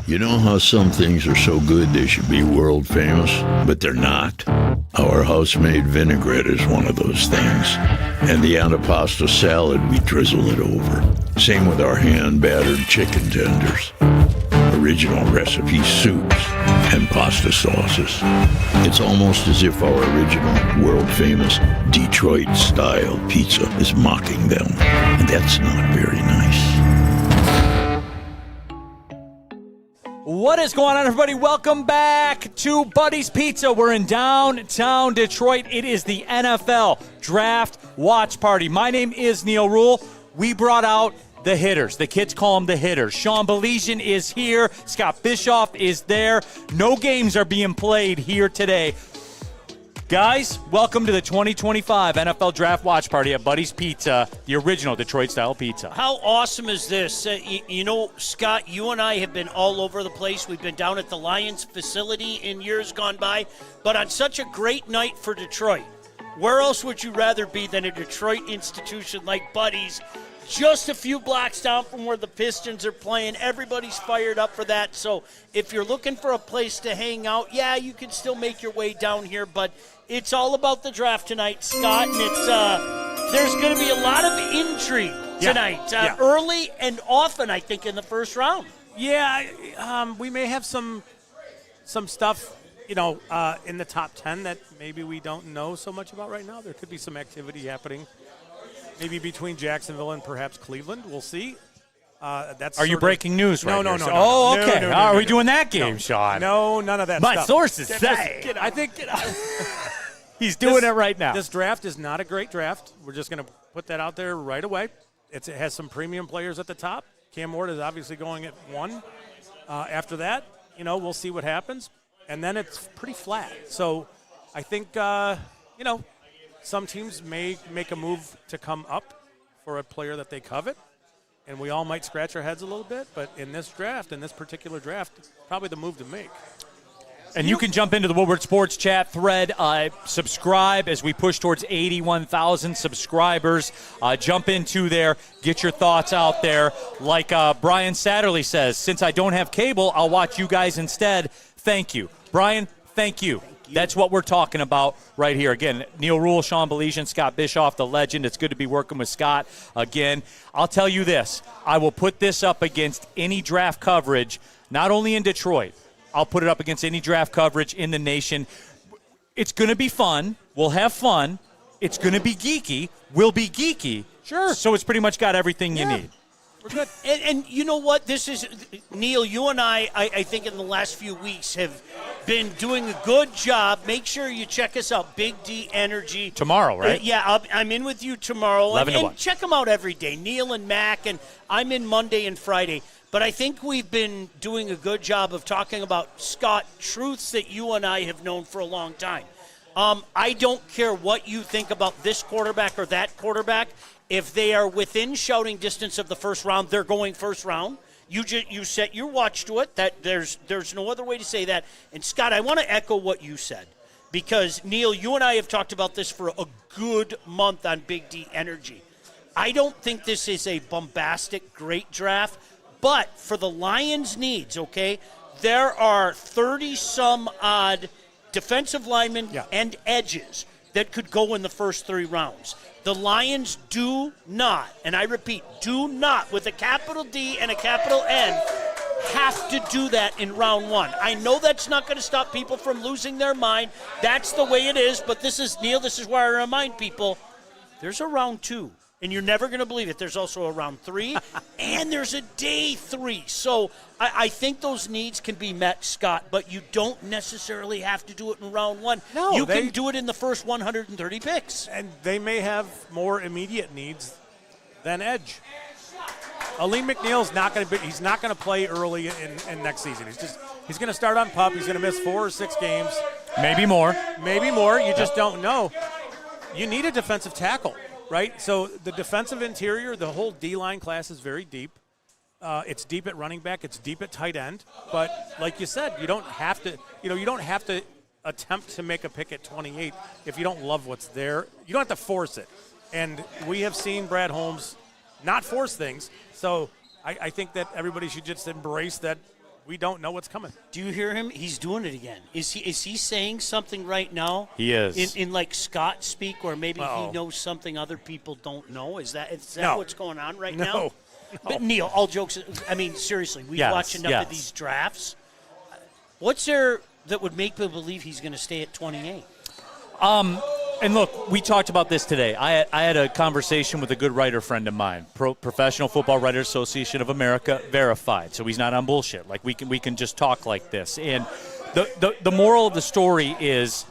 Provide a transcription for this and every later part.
You know how some things are so good they should be world famous, but they're not? Our house-made vinaigrette is one of those things. And the antipasta salad, we drizzle it over. Same with our hand-battered chicken tenders. Original recipe soups and pasta sauces. It's almost as if our original, world-famous Detroit-style pizza is mocking them. And that's not very nice. What is going on, everybody? Welcome back to Buddy's Pizza. We're in downtown Detroit. It is the NFL Draft Watch Party. My name is Neil Rule. We brought out the hitters. The kids call them the hitters. Sean Belesian is here. Scott Bischoff is there. No games are being played here today. Guys, welcome to the 2025 NFL Draft Watch Party at Buddy's Pizza, the original Detroit-style pizza. How awesome is this? You know, Scott, you and I have been all over the place. We've been down at the Lions facility in years gone by, but on such a great night for Detroit. Where else would you rather be than a Detroit institution like Buddy's? Just a few blocks down from where the Pistons are playing. Everybody's fired up for that. So if you're looking for a place to hang out, yeah, you can still make your way down here, but it's all about the draft tonight, Scott, and it's there's going to be a lot of intrigue tonight, early and often, I think, in the first round. Yeah, we may have some stuff, in the top 10 that maybe we don't know so much about right now. There could be some activity happening, maybe between Jacksonville and perhaps Cleveland. We'll see. Are you breaking news right No. here? Oh, okay. No, Are we doing that game, Sean? No, none of that My stuff. sources say. I think He's doing it right now. This draft is not a great draft. We're just going to put that out there right away. It has some premium players at the top. Cam Ward is obviously going at 1. After that, we'll see what happens. And then it's pretty flat. So I think, some teams may make a move to come up for a player that they covet. And we all might scratch our heads a little bit. But in this particular draft, probably the move to make. And you can jump into the Woodward Sports Chat thread, subscribe as we push towards 81,000 subscribers. Jump into there, get your thoughts out there. Like Brian Satterley says, since I don't have cable, I'll watch you guys instead. Thank you. Brian, thank you. That's what we're talking about right here. Again, Neil Rule, Sean Belesian, Scott Bischoff, the legend. It's good to be working with Scott again. I'll tell you this. I will put this up against any draft coverage, not only in Detroit. I'll put it up against any draft coverage in the nation. It's going to be fun. We'll have fun. It's going to be geeky. We'll be geeky. Sure. So it's pretty much got everything you need. We're good. And you know what? This is, Neil, you and I think in the last few weeks have been doing a good job. Make sure you check us out, Big D Energy. Tomorrow, right? I'm in with you tomorrow. 11 to 1. And check them out every day, Neil and Mac, and I'm in Monday and Friday. But I think we've been doing a good job of talking about, Scott, truths that you and I have known for a long time. I don't care what you think about this quarterback or that quarterback. If they are within shouting distance of the first round, they're going first round. You set your watch to it. That there's no other way to say that. And, Scott, I want to echo what you said. Because, Neil, you and I have talked about this for a good month on Big D Energy. I don't think this is a bombastic, great draft. But for the Lions' needs, okay, there are 30-some-odd defensive linemen and edges that could go in the first 3 rounds. The Lions do not, and I repeat, do not, with a capital D and a capital N, have to do that in round 1. I know that's not going to stop people from losing their mind. That's the way it is. But this is, Neil, this is where I remind people, there's a round 2. And you're never going to believe it. There's also a round 3, and there's a day 3. So I think those needs can be met, Scott, but you don't necessarily have to do it in round 1. No, you can do it in the first 130 picks. And they may have more immediate needs than edge. Aleem McNeil's not going to be. He's not going to play early in next season. He's going to start on PUP. He's going to miss 4 or 6 games, Maybe more. You just don't know. You need a defensive tackle. Right, so the defensive interior, the whole D-line class is very deep. It's deep at running back. It's deep at tight end. But like you said, you don't have to. You don't have to attempt to make a pick at 28 if you don't love what's there. You don't have to force it. And we have seen Brad Holmes not force things. So I think that everybody should just embrace that we don't know what's coming. Do you hear him? He's doing it again. Is he saying something right now? He is. In like Scott speak, or maybe Uh-oh. he knows something other people don't know? Is that No. what's going on right No. now? But Neil, all jokes. I mean, seriously, we've watched enough of these drafts. What's there that would make people believe he's going to stay at 28? And look, we talked about this today. I had a conversation with a good writer friend of mine, Professional Football Writers Association of America, verified. So he's not on bullshit. Like we can just talk like this. And the moral of the story is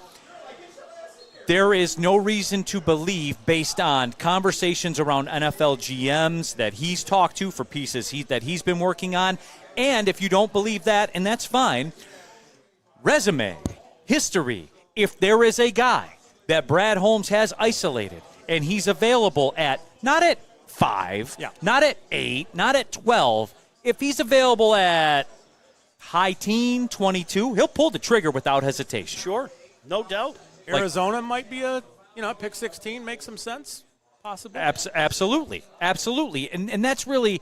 there is no reason to believe, based on conversations around NFL GMs that he's talked to for pieces that he's been working on. And if you don't believe that, and that's fine, resume, history, if there is a guy that Brad Holmes has isolated, and he's available at, not at 5, not at 8, not at 12. If he's available at high teen, 22, he'll pull the trigger without hesitation. Sure, no doubt. Arizona might be a pick 16, makes some sense, possibly. Absolutely. And that's really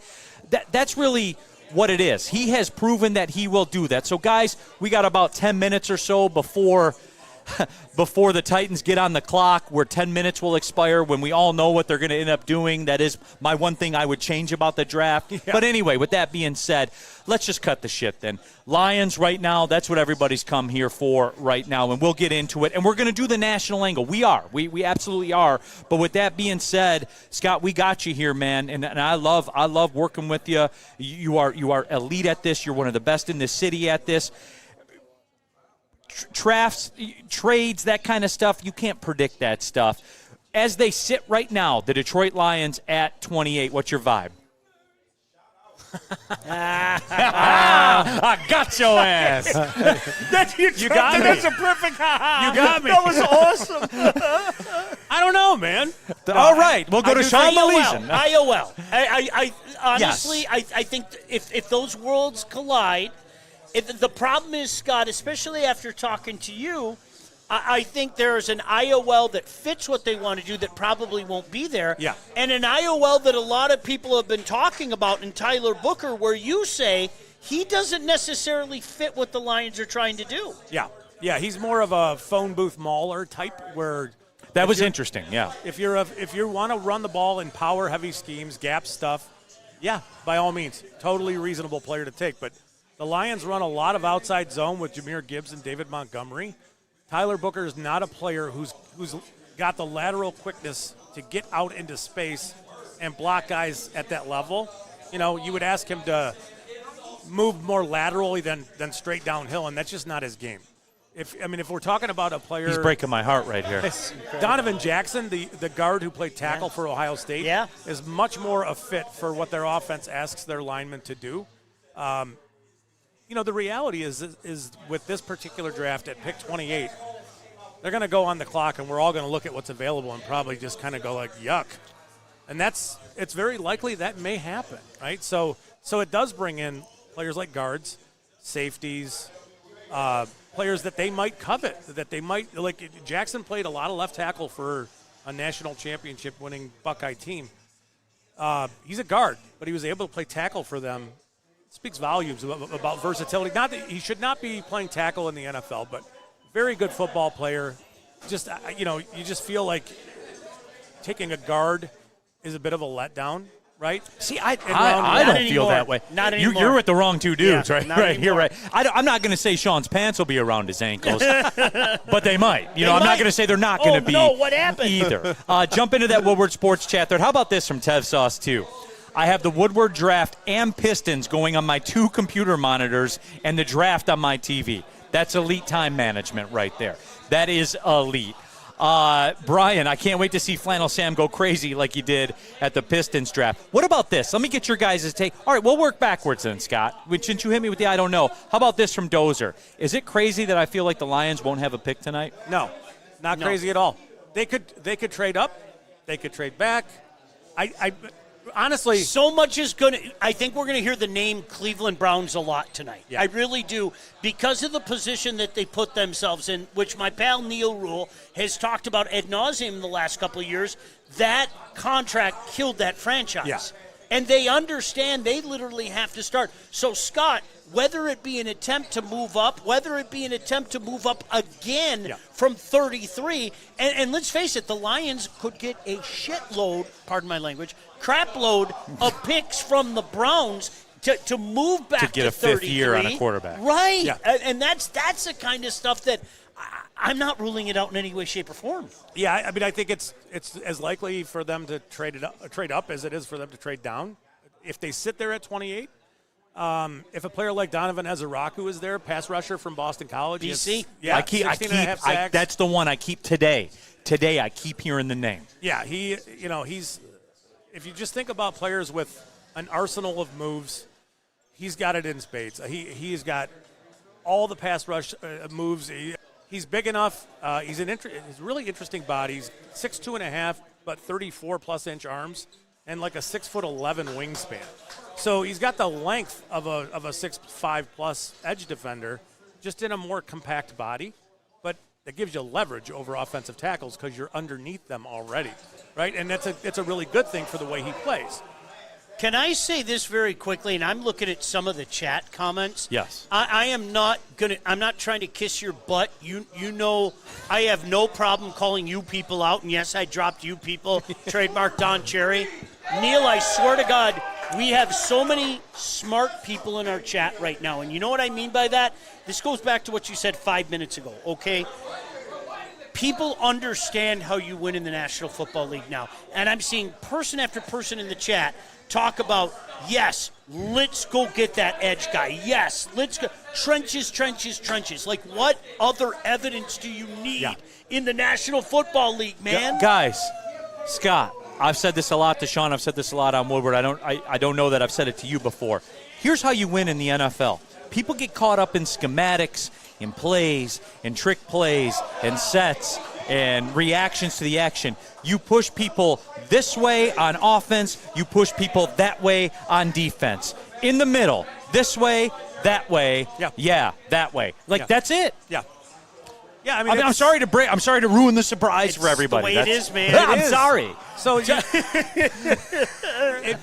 what it is. He has proven that he will do that. So, guys, we got about 10 minutes or so before the Titans get on the clock, where 10 minutes will expire, when we all know what they're going to end up doing. That is my one thing I would change about the draft. Yeah. But anyway, with that being said, let's just cut the shit then. Lions right now, that's what everybody's come here for right now, and we'll get into it. And we're going to do the national angle. We are. We absolutely are. But with that being said, Scott, we got you here, man, and I love working with you. You are elite at this. You're one of the best in the city at this. Drafts, trades, that kind of stuff, you can't predict that stuff. As they sit right now, the Detroit Lions at 28, what's your vibe? I got your ass. You got me. That's a perfect. You got me. That was awesome. I don't know, man. All right, we'll go to Sean Malesian. IOL. I honestly, yes. I think if those worlds collide. The problem is, Scott, especially after talking to you, I think there's an IOL that fits what they want to do that probably won't be there. Yeah. And an IOL that a lot of people have been talking about in Tyler Booker, where you say he doesn't necessarily fit what the Lions are trying to do. Yeah, he's more of a phone booth mauler type, where that was interesting. Yeah. If you want to run the ball in power heavy schemes, gap stuff, yeah, by all means, totally reasonable player to take. But the Lions run a lot of outside zone with Jahmyr Gibbs and David Montgomery. Tyler Booker is not a player who's got the lateral quickness to get out into space and block guys at that level. You would ask him to move more laterally than straight downhill, and that's just not his game. If we're talking about a player, he's breaking my heart right here. Donovan Jackson, the guard who played tackle for Ohio State, is much more a fit for what their offense asks their linemen to do. The reality is with this particular draft at pick 28, they're going to go on the clock, and we're all going to look at what's available and probably just kind of go like, yuck. And it's very likely that may happen, right? So it does bring in players like guards, safeties, players that they might covet, that they might, like Jackson played a lot of left tackle for a national championship winning Buckeye team. He's a guard, but he was able to play tackle for them. Speaks volumes about versatility. Not that he should not be playing tackle in the NFL, but very good football player. Just you just feel like taking a guard is a bit of a letdown, right? See, I don't feel that way. Not anymore. You're with the wrong two dudes, right? Right here, right. I'm not going to say Sean's pants will be around his ankles, but they might. I'm not going to say they're not going to be. No, what happened? Either. Jump into that Woodward Sports chat thread. How about this from Tev Sauce too? I have the Woodward draft and Pistons going on my 2 computer monitors and the draft on my TV. That's elite time management right there. That is elite. Brian, I can't wait to see Flannel Sam go crazy like he did at the Pistons draft. What about this? Let me get your guys' take. All right, we'll work backwards then, Scott. Since you hit me with the I don't know. How about this from Dozer? Is it crazy that I feel like the Lions won't have a pick tonight? No, not crazy at all. They could trade up. They could trade back. Honestly, so much is going to – I think we're going to hear the name Cleveland Browns a lot tonight. Yeah. I really do, because of the position that they put themselves in, which my pal Neil Rule has talked about ad nauseum the last couple of years. That contract killed that franchise. Yeah. And they understand they literally have to start. So, Scott, whether it be an attempt to move up, whether it be an attempt to move up again from 33. And let's face it, the Lions could get a shitload, pardon my language, crap load of picks from the Browns to move back to get a 33. fifth year on a quarterback. Right. Yeah. And that's the kind of stuff that I'm not ruling it out in any way, shape, or form. Yeah, I mean, I think it's as likely for them to trade up as it is for them to trade down. If they sit there at 28, if a player like Donovan Ezeraku is there, pass rusher from Boston College, BC? Yeah, I keep 16 and a half sacks. that's the one I keep today. Today I keep hearing the name. Yeah, he's. If you just think about players with an arsenal of moves, he's got it in spades. He's got all the pass rush moves. He's big enough. He's a really interesting body. He's 6'2.5", but 34+ inch arms, and like a 6'11" wingspan. So he's got the length of a 6'5+ edge defender, just in a more compact body. But that gives you leverage over offensive tackles because you're underneath them already, right? And it's a really good thing for the way he plays. Can I say this very quickly? And I'm looking at some of the chat comments. Yes. I'm not trying to kiss your butt. You know, I have no problem calling you people out. And yes, I dropped you people. Trademark Don Cherry. Neil, I swear to God, we have so many smart people in our chat right now. And you know what I mean by that? This goes back to what you said 5 minutes ago, okay? People understand how you win in the National Football League now. And I'm seeing person after person in the chat talk about, yes, let's go get that edge guy. Yes, let's go. Trenches, trenches, trenches. Like, what other evidence do you need in the National Football League, man? Guys, Scott, I've said this a lot to Sean. I've said this a lot on Woodward. I don't know that I've said it to you before. Here's how you win in the NFL. People get caught up in schematics, in plays, in trick plays, and sets, and reactions to the action. You push people this way on offense. You push people that way on defense. In the middle, this way, that way, that way. That's it. Yeah. Yeah, I mean, I'm sorry to break. I'm sorry to ruin the surprise for everybody. The way it is, man. I'm sorry. So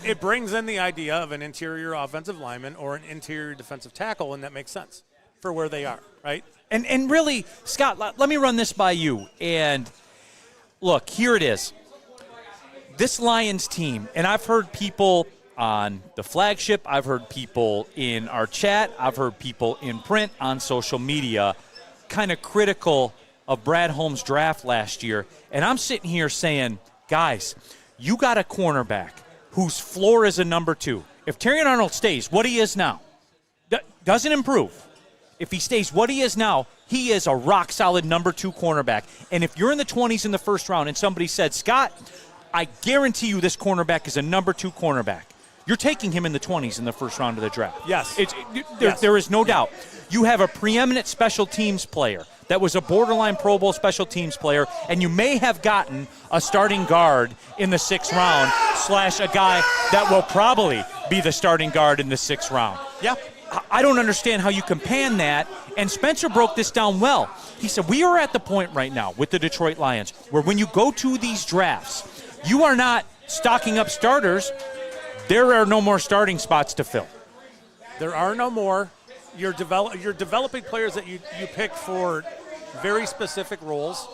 it brings in the idea of an interior offensive lineman or an interior defensive tackle, and that makes sense for where they are, right? And really, Scott, let me run this by you. And look, here it is. This Lions team, and I've heard people on the flagship, I've heard people in our chat, I've heard people in print, on social media, kind of critical of Brad Holmes' draft last year. And I'm sitting here saying, guys, you got a cornerback whose floor is a number 2. If Terrion Arnold stays what he is now, doesn't improve. If he stays what he is now, he is a rock-solid number 2 cornerback. And if you're in the 20s in the first round and somebody said, Scott, I guarantee you this cornerback is a number 2 cornerback, you're taking him in the 20s in the first round of the draft. Yes. There is no doubt. You have a preeminent special teams player that was a borderline Pro Bowl special teams player, and you may have gotten a starting guard in the 6th round / a guy that will probably be the starting guard in the 6th round. Yeah. I don't understand how you can pan that, and Spencer broke this down well. He said, we are at the point right now with the Detroit Lions where when you go to these drafts, you are not stocking up starters. There are no more starting spots to fill. There are no more. You're developing players that you pick for very specific roles,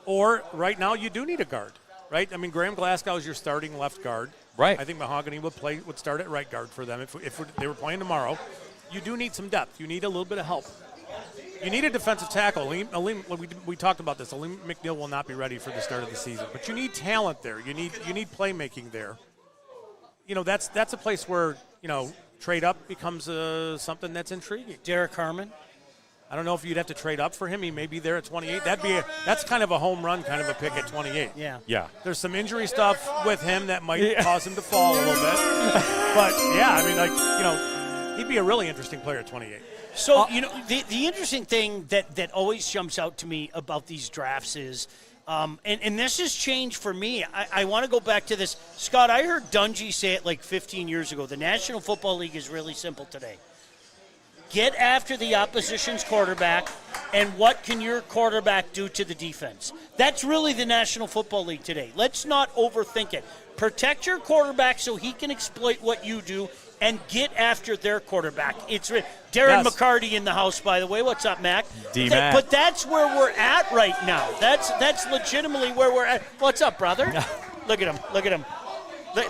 or right now you do need a guard, right? I mean, Graham Glasgow is your starting left guard. Right. I think Mahogany would start at right guard for them if they were playing tomorrow. You do need some depth. You need a little bit of help. You need a defensive tackle. We talked about this. Aleem McNeil will not be ready for the start of the season, but you need talent there. You need playmaking there. You know, that's a place where, you know, trade up becomes something that's intriguing. Derek Harmon? I don't know if you'd have to trade up for him. He may be there at 28. That's kind of a home run kind of a pick at 28. Yeah. There's some injury stuff with him that might cause him to fall a little bit. But, yeah, I mean, like, you know, he'd be a really interesting player at 28. So, you know, the interesting thing that always jumps out to me about these drafts is, and this has changed for me. I want to go back to this. Scott, I heard Dungy say it like 15 years ago. The National Football League is really simple today. Get after the opposition's quarterback, and what can your quarterback do to the defense? That's really the National Football League today. Let's not overthink it. Protect your quarterback so he can exploit what you do, and get after their quarterback. It's Darren Yes. McCarty in the house, by the way. What's up, Mac? D-Mac. But that's where we're at right now. That's legitimately where we're at. What's up, brother? Look at him. Look at him.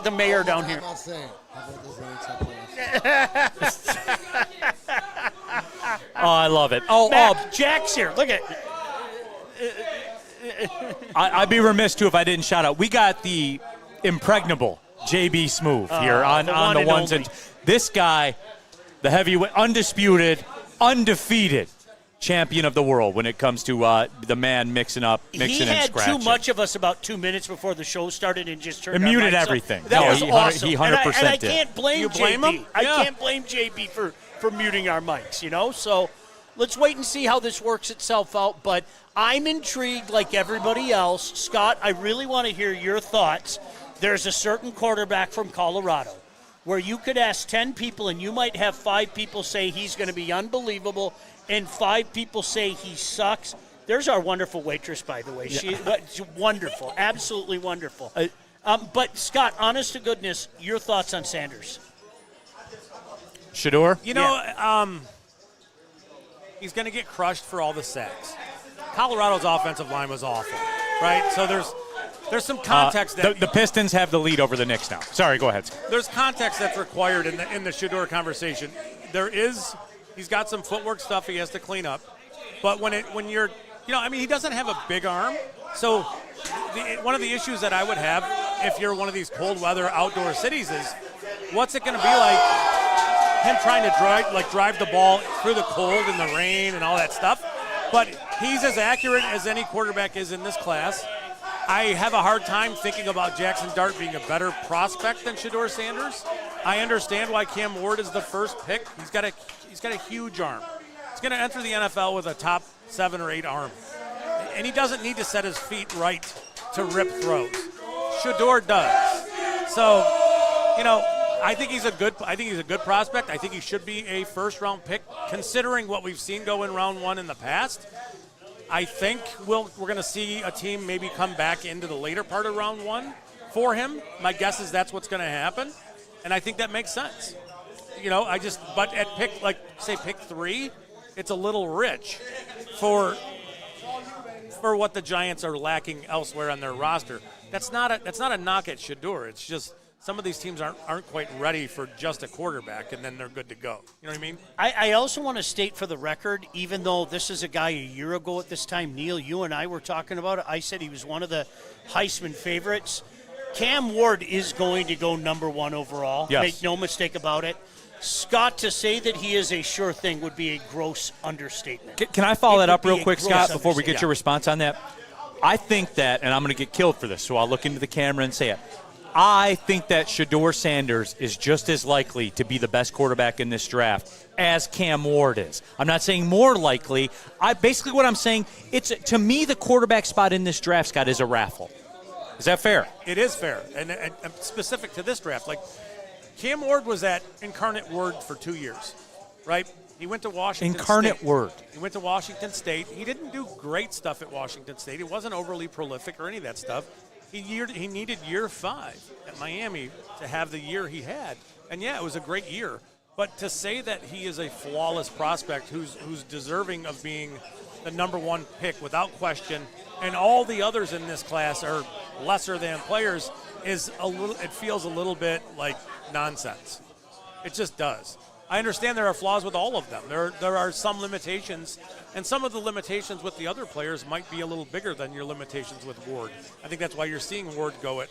The mayor down here. I'm not saying. How about this rain Oh, I love it. Mac, Jack's here. Look at I'd be remiss, too, if I didn't shout out. We got the impregnable JB Smooth here on the ones. And this guy, the heavyweight, undisputed, undefeated champion of the world when it comes to the man mixing and scratching. He had too much of us about 2 minutes before the show started and just turned and our muted mics up. everything. That was he awesome. He 100% and I did. can't blame You blame JB. him? I Yeah. can't blame JB for muting our mics, So let's wait and see how this works itself out. But I'm intrigued like everybody else. Scott, I really want to hear your thoughts. There's a certain quarterback from Colorado where you could ask 10 people and you might have 5 people say he's going to be unbelievable and 5 people say he sucks. There's our wonderful waitress, by the way. She's wonderful, absolutely wonderful. But, Scott, honest to goodness, your thoughts on Sanders? Shador? He's going to get crushed for all the sacks. Colorado's offensive line was awful, right? So there's some context the Pistons have the lead over the Knicks now. Sorry, go ahead, Scott. there's context that's required in the Shador conversation. He's got some footwork stuff he has to clean up, but he doesn't have a big arm. So one of the issues that I would have if you're one of these cold weather outdoor cities is what's it going to be like him trying to drive the ball through the cold and the rain and all that stuff. But he's as accurate as any quarterback is in this class. I have a hard time thinking about Jackson Dart being a better prospect than Shador Sanders. I understand why Cam Ward is the first pick. He's got a huge arm. He's going to enter the NFL with a top 7 or 8 arm. And he doesn't need to set his feet right to rip throws. Shador does. So, I think he's a good prospect. I think he should be a first-round pick, considering what we've seen go in round 1 in the past. I think we're going to see a team maybe come back into the later part of round 1 for him. My guess is that's what's going to happen, and I think that makes sense. But at pick 3, it's a little rich for what the Giants are lacking elsewhere on their roster. That's not a knock at Shador. It's just some of these teams aren't quite ready for just a quarterback, and then they're good to go. You know what I mean? I also want to state for the record, even though this is a guy a year ago at this time, Neil, you and I were talking about it, I said he was one of the Heisman favorites. Cam Ward is going to go number 1 overall. Yes. Make no mistake about it. Scott, to say that he is a sure thing would be a gross understatement. Can I follow that up would real be a quick, gross Scott, before we get understatement. your response on that? I think that, and I'm going to get killed for this, so I'll look into the camera and say it. I think that Shador Sanders is just as likely to be the best quarterback in this draft as Cam Ward is. I'm not saying more likely. Basically what I'm saying, to me, the quarterback spot in this draft, Scott, is a raffle. Is that fair? It is fair, and specific to this draft. Like, Cam Ward was at Incarnate Word for 2 years, right? He went to Washington Incarnate State. Word. He went to Washington State. He didn't do great stuff at Washington State. He wasn't overly prolific or any of that stuff. He needed year 5 at Miami to have the year he had. And, yeah, it was a great year. But to say that he is a flawless prospect who's deserving of being the number 1 pick without question, and all the others in this class are lesser than players, it feels a little bit like nonsense. It just does. I understand there are flaws with all of them. There are some limitations, and some of the limitations with the other players might be a little bigger than your limitations with Ward. I think that's why you're seeing Ward go at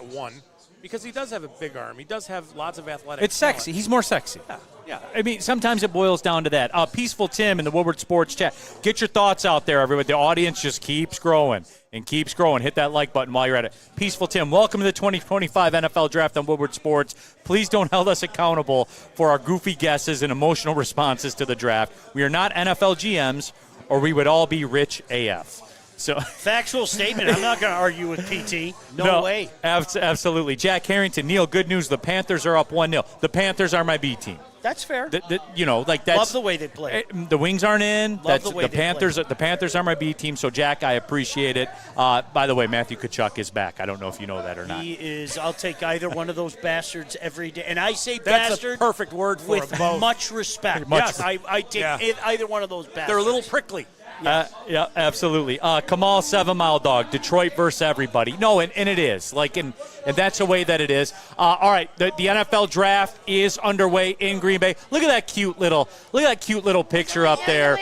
1, because he does have a big arm. He does have lots of athletic It's talent. sexy. He's more sexy. Yeah. I mean, sometimes it boils down to that. Peaceful Tim in the Woodward Sports Chat. Get your thoughts out there, everybody. The audience just keeps growing and keeps growing. Hit that like button while you're at it. Peaceful Tim, welcome to the 2025 NFL Draft on Woodward Sports. Please don't hold us accountable for our goofy guesses and emotional responses to the draft. We are not NFL GMs, or we would all be rich AF. So Factual statement. I'm not going to argue with PT. No way. Absolutely. Jack Harrington, Neil, good news. The Panthers are up 1-0. The Panthers are my B team. That's fair. That's Love the way they play. The Wings aren't in. Love the way the they Panthers. play. The Panthers are my B team. So Jack, I appreciate it. By the way, Matthew Tkachuk is back. I don't know if you know that or not. He is. I'll take either one of those bastards every day, and I say That's bastard a perfect word for with them both. much respect. Yes. I take either one of those bastards. They're a little prickly. Yeah, absolutely. Kamal 7 Mile Dog, Detroit versus everybody. No, and it is. And that's the way that it is. All right, the NFL draft is underway in Green Bay. Look at that cute little picture up there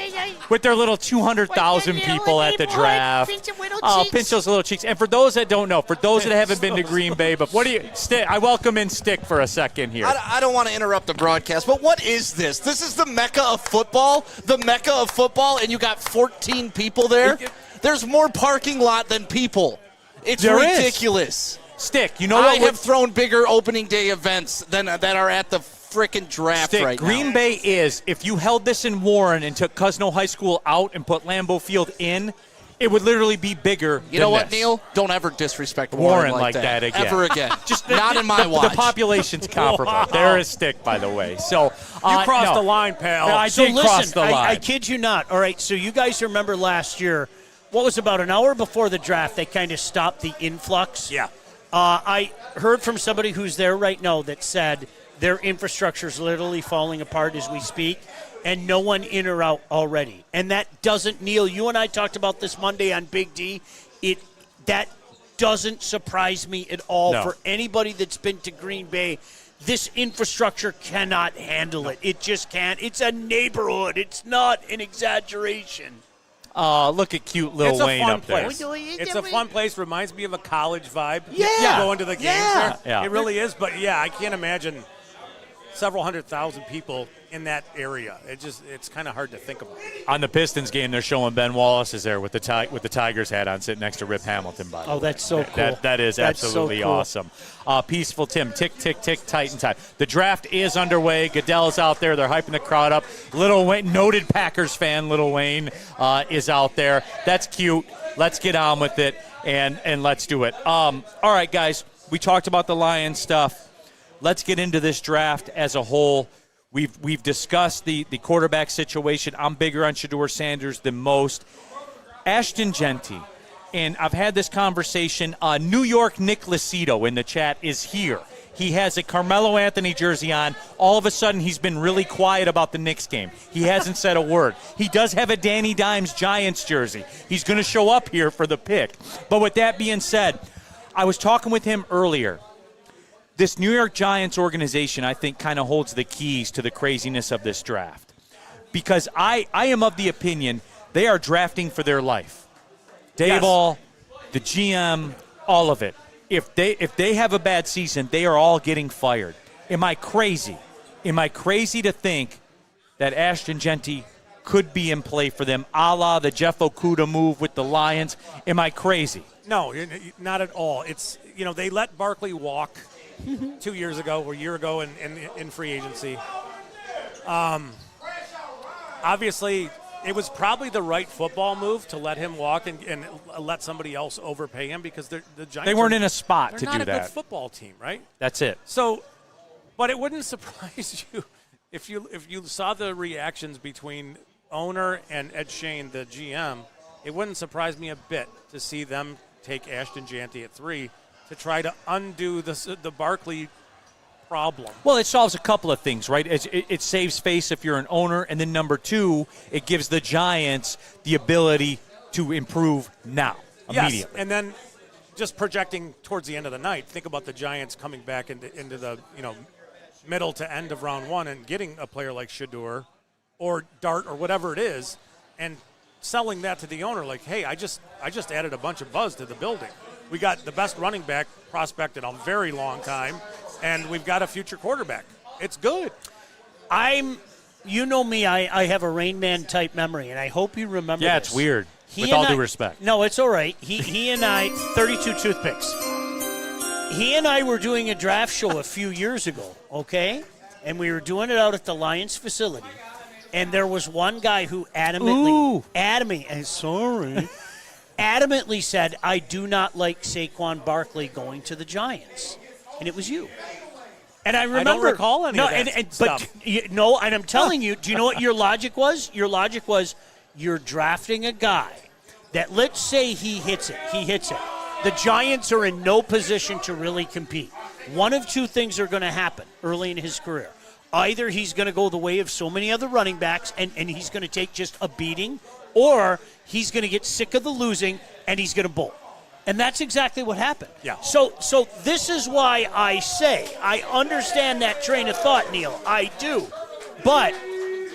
with their little 200,000 people at the draft. Oh, pinch those little cheeks. And for those that don't know, for those that haven't been to Green Bay, but what do you Stick? I welcome in Stick for a second here. I don't want to interrupt the broadcast, but what is this? This is the Mecca of football? The Mecca of football, and you got 14 people there? There's more parking lot than people. It's ridiculous. Stick, you know what? I have thrown bigger opening day events than that are at the frickin' draft right now. Green Bay is, if you held this in Warren and took Cosno High School out and put Lambeau Field in, it would literally be bigger You know than what, this. Neil? Don't ever disrespect Warren like that again. Ever again. Just not in my watch. The population's comparable. There is Stick, by the way. So You crossed the line, pal. I did cross the line. I kid you not. All right, so you guys remember last year, what was about an hour before the draft, they kind of stopped the influx? Yeah. I heard from somebody who's there right now that said their infrastructure is literally falling apart as we speak, and no one in or out already. And that doesn't, Neil, you and I talked about this Monday on Big D. That doesn't surprise me at all. No. For anybody that's been to Green Bay, this infrastructure cannot handle it. It just can't. It's a neighborhood. It's not an exaggeration. Look at cute Lil It's a Wayne fun up there. place. It's a fun place. Reminds me of a college vibe. Yeah. Going to the games Yeah. there. Yeah. It really is. But, I can't imagine several 100,000 people in that area. It's kind of hard to think about. On the Pistons game, they're showing Ben Wallace is there with the Tigers hat on, sitting next to Rip Hamilton. By the way, that's so cool. That is That's absolutely so cool. awesome. Peaceful Tim, tick, tick, tick, Titan time. The draft is underway. Goodell's out there. They're hyping the crowd up. Lil Wayne, noted Packers fan, Lil Wayne is out there. That's cute. Let's get on with it and let's do it. All right, guys. We talked about the Lions stuff. Let's get into this draft as a whole. We've discussed the quarterback situation. I'm bigger on Shedeur Sanders than most. Ashton Genty, and I've had this conversation. New York Nick Lucido in the chat is here. He has a Carmelo Anthony jersey on. All of a sudden, he's been really quiet about the Knicks game. He hasn't said a word. He does have a Danny Dimes Giants jersey. He's going to show up here for the pick. But with that being said, I was talking with him earlier. This New York Giants organization, I think, kind of holds the keys to the craziness of this draft. Because I am of the opinion they are drafting for their life. Dayball, the GM, all of it. If they have a bad season, they are all getting fired. Am I crazy? Am I crazy to think that Ashton Genty could be in play for them, a la the Jeff Okuda move with the Lions? Am I crazy? No, not at all. It's they let Barkley walk 2 years ago or a year ago in free agency. Obviously, it was probably the right football move to let him walk and let somebody else overpay him because the Giants They weren't in a spot to do they're not a that. good football team, right? That's it. So, but it wouldn't surprise you if you saw the reactions between owner and Ed Shane, the GM. It wouldn't surprise me a bit to see them take Ashton Genty at 3 to try to undo the Barkley problem. Well, it solves a couple of things, right? It saves face if you're an owner, and then number two, it gives the Giants the ability to improve now, immediately. Yes, and then just projecting towards the end of the night, think about the Giants coming back into the middle to end of round 1 and getting a player like Shedeur or Dart or whatever it is, and selling that to the owner like, hey, I just added a bunch of buzz to the building. We got the best running back prospect in a very long time, and we've got a future quarterback. It's good. You know me, I have a Rain Man type memory, and I hope you remember Yeah, this. it's weird, with all due respect. No, it's all right. He and I, 32 toothpicks. He and I were doing a draft show a few years ago, okay? And we were doing it out at the Lions facility. And there was one guy who adamantly said, I do not like Saquon Barkley going to the Giants. And it was you. And I remember. I don't recall any no, of that and stuff. no, and I'm telling you, do you know what your logic was? Your logic was you're drafting a guy that, let's say he hits it. The Giants are in no position to really compete. One of two things are going to happen early in his career. Either he's going to go the way of so many other running backs and he's going to take just a beating, or he's going to get sick of the losing and he's going to bolt. And that's exactly what happened. Yeah. So this is why I say I understand that train of thought, Neil. I do. But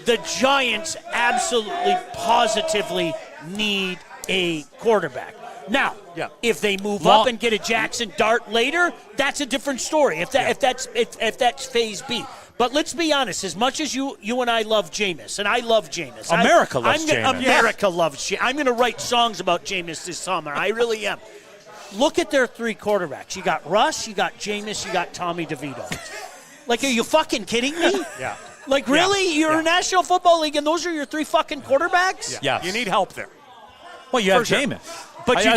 the Giants absolutely, positively need a quarterback. Now, if they move up and get a Jackson Dart later, that's a different story. If that's phase B. But let's be honest. As much as you and I love Jameis, and I love Jameis, America loves Jameis. America loves Jameis. I'm going to write songs about Jameis this summer. I really am. Look at their three quarterbacks. You got Russ, you got Jameis, you got Tommy DeVito. Like, are you fucking kidding me? Yeah. Like, really? You're a National Football League, and those are your three fucking quarterbacks? Yeah. You need help there. Well, you have sure. Jameis. But you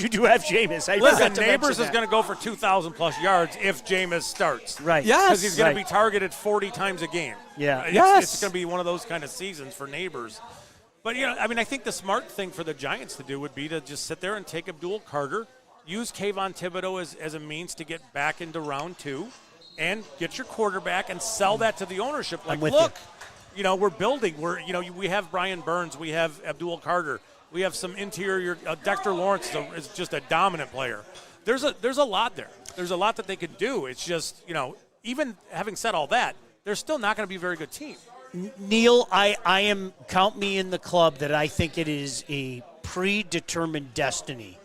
do have Jameis. Listen, Neighbors is going to go for 2,000-plus yards if Jameis starts. Right. Because he's going to be targeted 40 times a game. Yeah. It's going to be one of those kind of seasons for Neighbors. But, I think the smart thing for the Giants to do would be to just sit there and take Abdul Carter, use Kayvon Thibodeau as a means to get back into round 2, and get your quarterback and sell that to the ownership. Like, look, we're building. We have Brian Burns. We have Abdul Carter. We have some interior. Dexter Lawrence is just a dominant player. There's a lot there. There's a lot that they could do. It's just, even having said all that, they're still not going to be a very good team. Neil, count me in the club that I think it is a predetermined destiny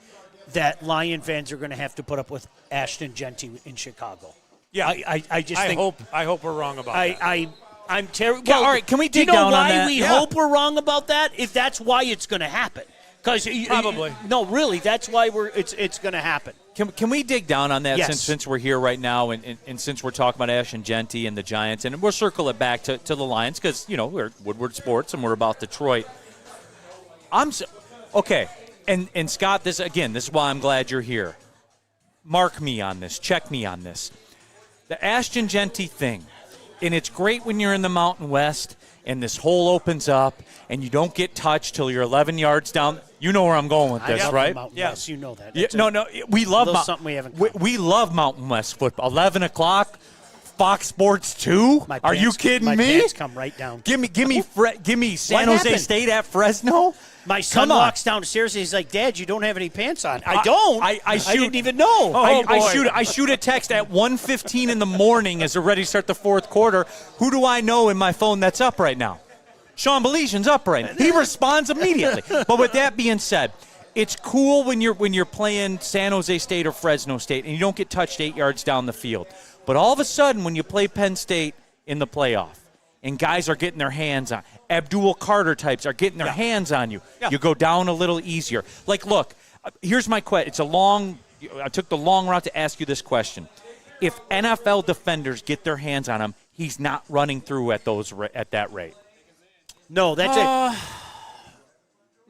that Lion fans are going to have to put up with Ashton Genty in Chicago. Yeah, I just think. I hope we're wrong about that. I'm terrible. Well, all right, can we dig down on that? Do you know why we hope we're wrong about that? If that's why it's going to happen. Probably. No, really, that's why it's going to happen. Can we dig down on that Yes. since we're here right now and since we're talking about Ashton Genty and the Giants, and we'll circle it back to the Lions because, we're Woodward Sports and we're about Detroit. Okay, and Scott, this is why I'm glad you're here. Mark me on this. Check me on this. The Ashton Genty thing. And it's great when you're in the Mountain West and this hole opens up and you don't get touched till you're 11 yards down. You know where I'm going with this, right? Yes, you know that. Yeah, no, we love something we haven't. We love Mountain West football. 11 o'clock, Fox Sports 2. Are you kidding me? My pants come right down. Give me San Jose State at Fresno. My son walks downstairs and he's like, "Dad, you don't have any pants on." I don't. I didn't even know. I shoot a text at 1:15 in the morning as we're ready to start the fourth quarter. Who do I know in my phone that's up right now? Sean Belesian's up right now. He responds immediately. But with that being said, it's cool when you're playing San Jose State or Fresno State and you don't get touched 8 yards down the field. But all of a sudden, when you play Penn State in the playoff, and guys are getting their hands on. Abdul Carter types are getting their hands on you. Yeah. You go down a little easier. Like, look, here's my question. I took the long route to ask you this question. If NFL defenders get their hands on him, he's not running through at that rate. No, that's it.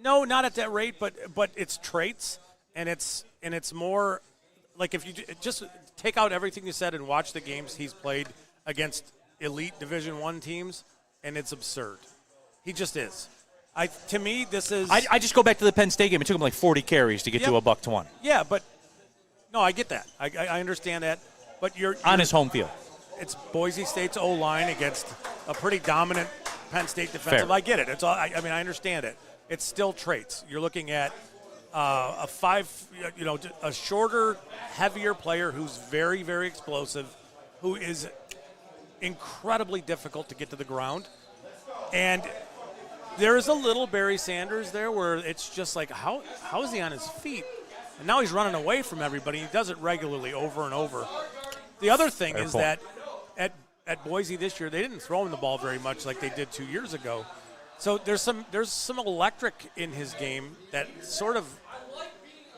No, not at that rate, but it's traits, and it's more like if you just take out everything you said and watch the games he's played against elite Division I teams, and it's absurd. He just is. To me, this is. I just go back to the Penn State game. It took him like 40 carries to get to $120. Yeah, but no, I get that. I understand that. But you're on his home field. It's Boise State's O-line against a pretty dominant Penn State defensive. Fair. I get it. It's all. I understand it. It's still traits. You're looking at a shorter, heavier player who's very, very explosive, who is incredibly difficult to get to the ground. And there is a little Barry Sanders there where it's just like, how is he on his feet? And now he's running away from everybody. He does it regularly over and over. The other thing is that at Boise this year, they didn't throw him the ball very much like they did 2 years ago. So there's some electric in his game that sort of,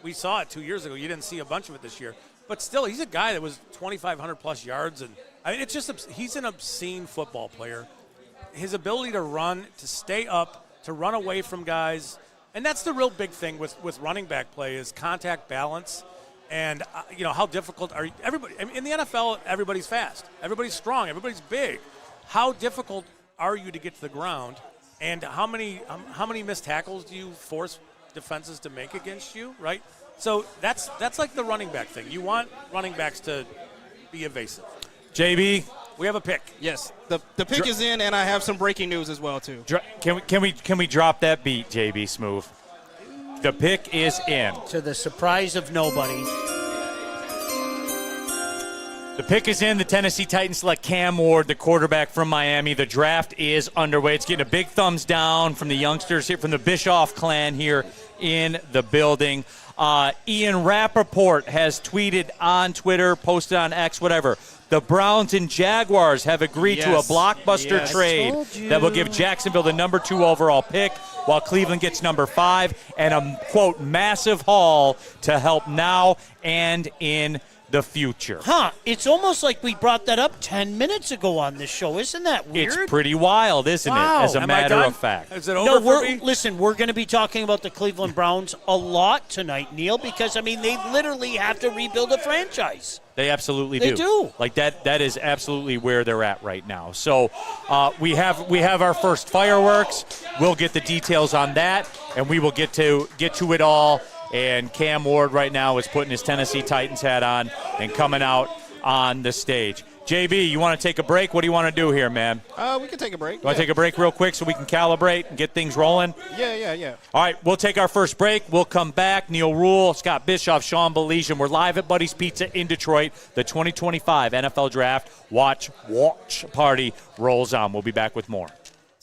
we saw it 2 years ago. You didn't see a bunch of it this year. But still, he's a guy that was 2,500 plus yards, and it's just he's an obscene football player. His ability to run, to stay up, to run away from guys, and that's the real big thing with running back play is contact balance And, how difficult are you? Everybody, in the NFL, everybody's fast. Everybody's strong. Everybody's big. How difficult are you to get to the ground? And how many missed tackles do you force defenses to make against you, right? So that's like the running back thing. You want running backs to be evasive. JB, we have a pick. Yes, the pick is in, and I have some breaking news as well too. Can we drop that beat, JB Smooth? The pick is in. To the surprise of nobody. The pick is in. The Tennessee Titans select Cam Ward, the quarterback from Miami. The draft is underway. It's getting a big thumbs down from the youngsters here, from the Bischoff clan here in the building. Ian Rappaport has tweeted on Twitter, posted on X, whatever. The Browns and Jaguars have agreed to a blockbuster trade that will give Jacksonville the number 2 overall pick, while Cleveland gets number 5, and a, quote, massive haul to help now and in the future. It's almost like we brought that up 10 minutes ago on this show. Isn't that weird? It's pretty wild, isn't it, as a matter of fact? Is it over for me? Listen, we're going to be talking about the Cleveland Browns a lot tonight, Neil, because, they literally have to rebuild a franchise. They absolutely do. They do. Like that is absolutely where they're at right now. So we have our first fireworks. We'll get the details on that, and we will get to it all. And Cam Ward right now is putting his Tennessee Titans hat on and coming out on the stage. JB, you want to take a break? What do you want to do here, man? We can take a break. You want to take a break real quick so we can calibrate and get things rolling? Yeah. All right, we'll take our first break. We'll come back. Neil Rule, Scott Bischoff, Sean Belesian. We're live at Buddy's Pizza in Detroit. The 2025 NFL Draft watch party rolls on. We'll be back with more.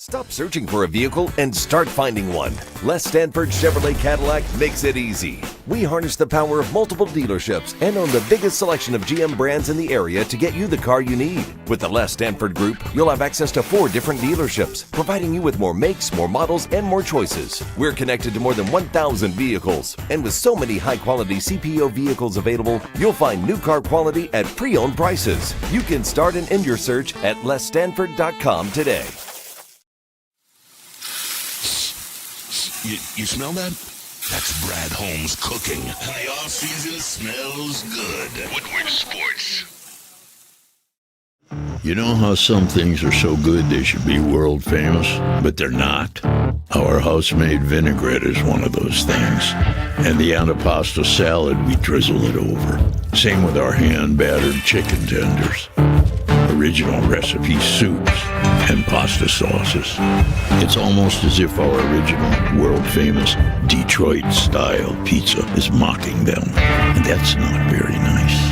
Stop searching for a vehicle and start finding one. Les Stanford Chevrolet Cadillac makes it easy. We harness the power of multiple dealerships and own the biggest selection of GM brands in the area to get you the car you need. With the Les Stanford Group, you'll have access to 4 different dealerships, providing you with more makes, more models, and more choices. We're connected to more than 1,000 vehicles. And with so many high-quality CPO vehicles available, you'll find new car quality at pre-owned prices. You can start and end your search at lesstanford.com today. You smell that? That's Brad Holmes cooking. And the off-season smells good. Woodward Sports. You know how some things are so good they should be world famous, but they're not? Our house-made vinaigrette is one of those things. And the antipasto salad, we drizzle it over. Same with our hand-battered chicken tenders. Original recipe soups and pasta sauces. It's almost as if our original, world-famous Detroit-style pizza is mocking them. And that's not very nice.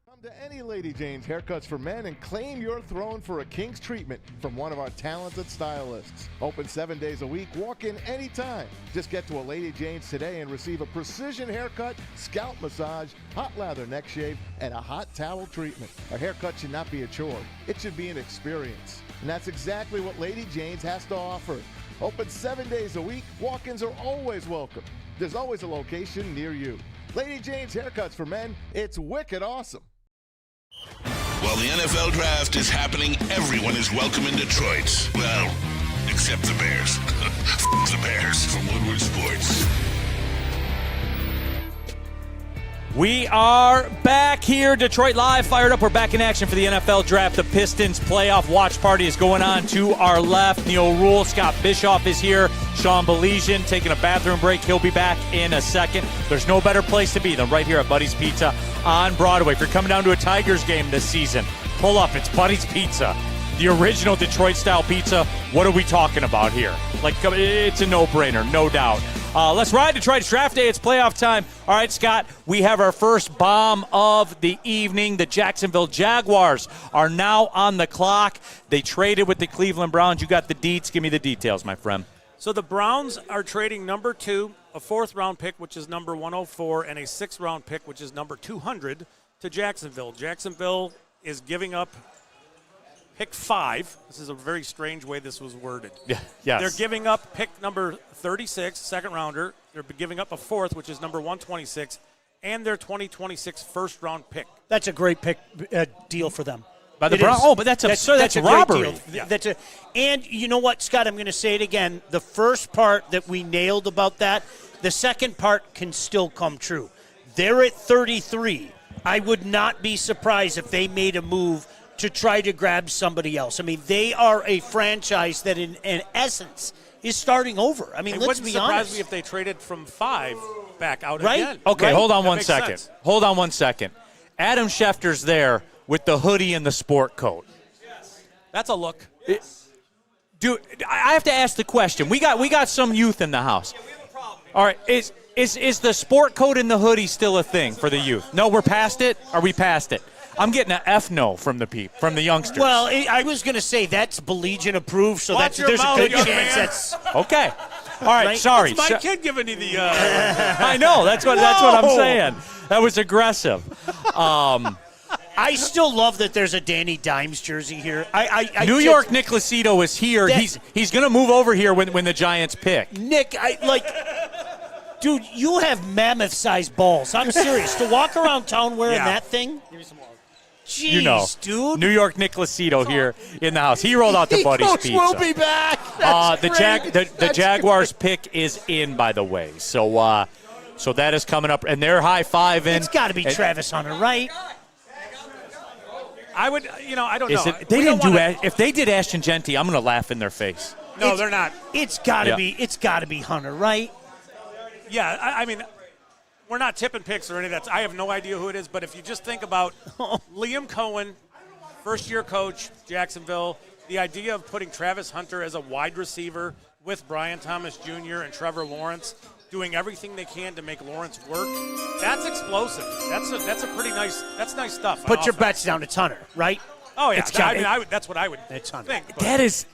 Come to any Lady Jane's Haircuts for Men and claim your throne for a king's treatment from one of our talented stylists. Open 7 days a week, walk in anytime. Just get to a Lady Jane's today and receive a precision haircut, scalp massage, hot lather neck shave, and a hot towel treatment. A haircut should not be a chore. It should be an experience. And that's exactly what Lady Jane's has to offer. Open 7 days a week, walk-ins are always welcome. There's always a location near you. Lady Jane's Haircuts for Men, it's wicked awesome. While the NFL Draft is happening, everyone is welcome in Detroit. Well, except the Bears. The Bears from Woodward Sports. We are back here, Detroit Live, fired up. We're back in action for the NFL Draft. The Pistons playoff watch party is going on to our left. Neil Rule, Scott Bischoff is here. Sean Belesian taking a bathroom break. He'll be back in a second. There's no better place to be than right here at Buddy's Pizza on Broadway. If you're coming down to a Tigers game this season, pull up. It's Buddy's Pizza. The original Detroit-style pizza. What are we talking about here? Like, it's a no-brainer, no doubt. Let's ride Detroit's draft day. It's playoff time. All right, Scott, we have our first bomb of the evening. The Jacksonville Jaguars are now on the clock. They traded with the Cleveland Browns. You got the deets. Give me the details, my friend. So the Browns are trading number 2, a 4th-round pick, which is number 104, and a 6th-round pick, which is number 200, to Jacksonville. Jacksonville is giving up pick 5. This is a very strange way this was worded. Yeah, yes. They're giving up pick number 36, second rounder. They're giving up a 4th, which is number 126, and their 2026 first-round pick. That's a great pick deal for them. By the It Browns? is. Oh, but that's absurd. That's a great robbery. deal. And you know what, Scott? I'm going to say it again. The first part that we nailed about that, the second part can still come true. They're at 33. I would not be surprised if they made a move to try to grab somebody else. I mean, they are a franchise that, in essence, is starting over. I mean, It let's wouldn't be surprise honest. me if they traded from 5 back out Right? again. Okay, Right. hold on That one makes second. sense. Hold on one second. Adam Schefter's there with the hoodie and the sport coat. That's a look. Dude, I have to ask the question. We got some youth in the house. All right, is the sport coat and the hoodie still a thing for the youth? No, we're past it. Are we past it? I'm getting an F no from the youngsters. Well, I was going to say that's Belegian approved, so Watch your there's a mouth, good young chance man. that's okay. All right, Right? sorry. My kid giving you the. I know. That's what I'm Whoa. saying. That was aggressive. I still love that there's a Danny Dimes jersey here. New York Nick Lucido is here. That- He's going to move over here when the Giants pick. Nick, dude, you have mammoth-sized balls. I'm serious. To walk around town wearing Yeah. that thing? Jeez, You know, dude. New York Nick Lucido here in the house. He rolled out the Buddy's Coach Pizza. will be back. That's great. The That's Jaguars pick is in, by the way. So that is coming up, and they're high-fiving. It's got to be Travis Hunter, right? I would, I don't know. They We didn't don't do wanna- if they did Ashton Genty, I'm going to laugh in their face. No, they're not. It's got to Yeah. be. It's got to be Hunter, right? Yeah, I mean, we're not tipping picks or any of that. I have no idea who it is, but if you just think about Liam Cohen, first-year coach, Jacksonville, the idea of putting Travis Hunter as a wide receiver with Brian Thomas Jr. and Trevor Lawrence, doing everything they can to make Lawrence work, that's explosive. That's a pretty nice. That's nice stuff. on Put your offense. bets down. It's Hunter, right? Oh yeah, It's got- that's what I would It's Hunter. think. but- That is,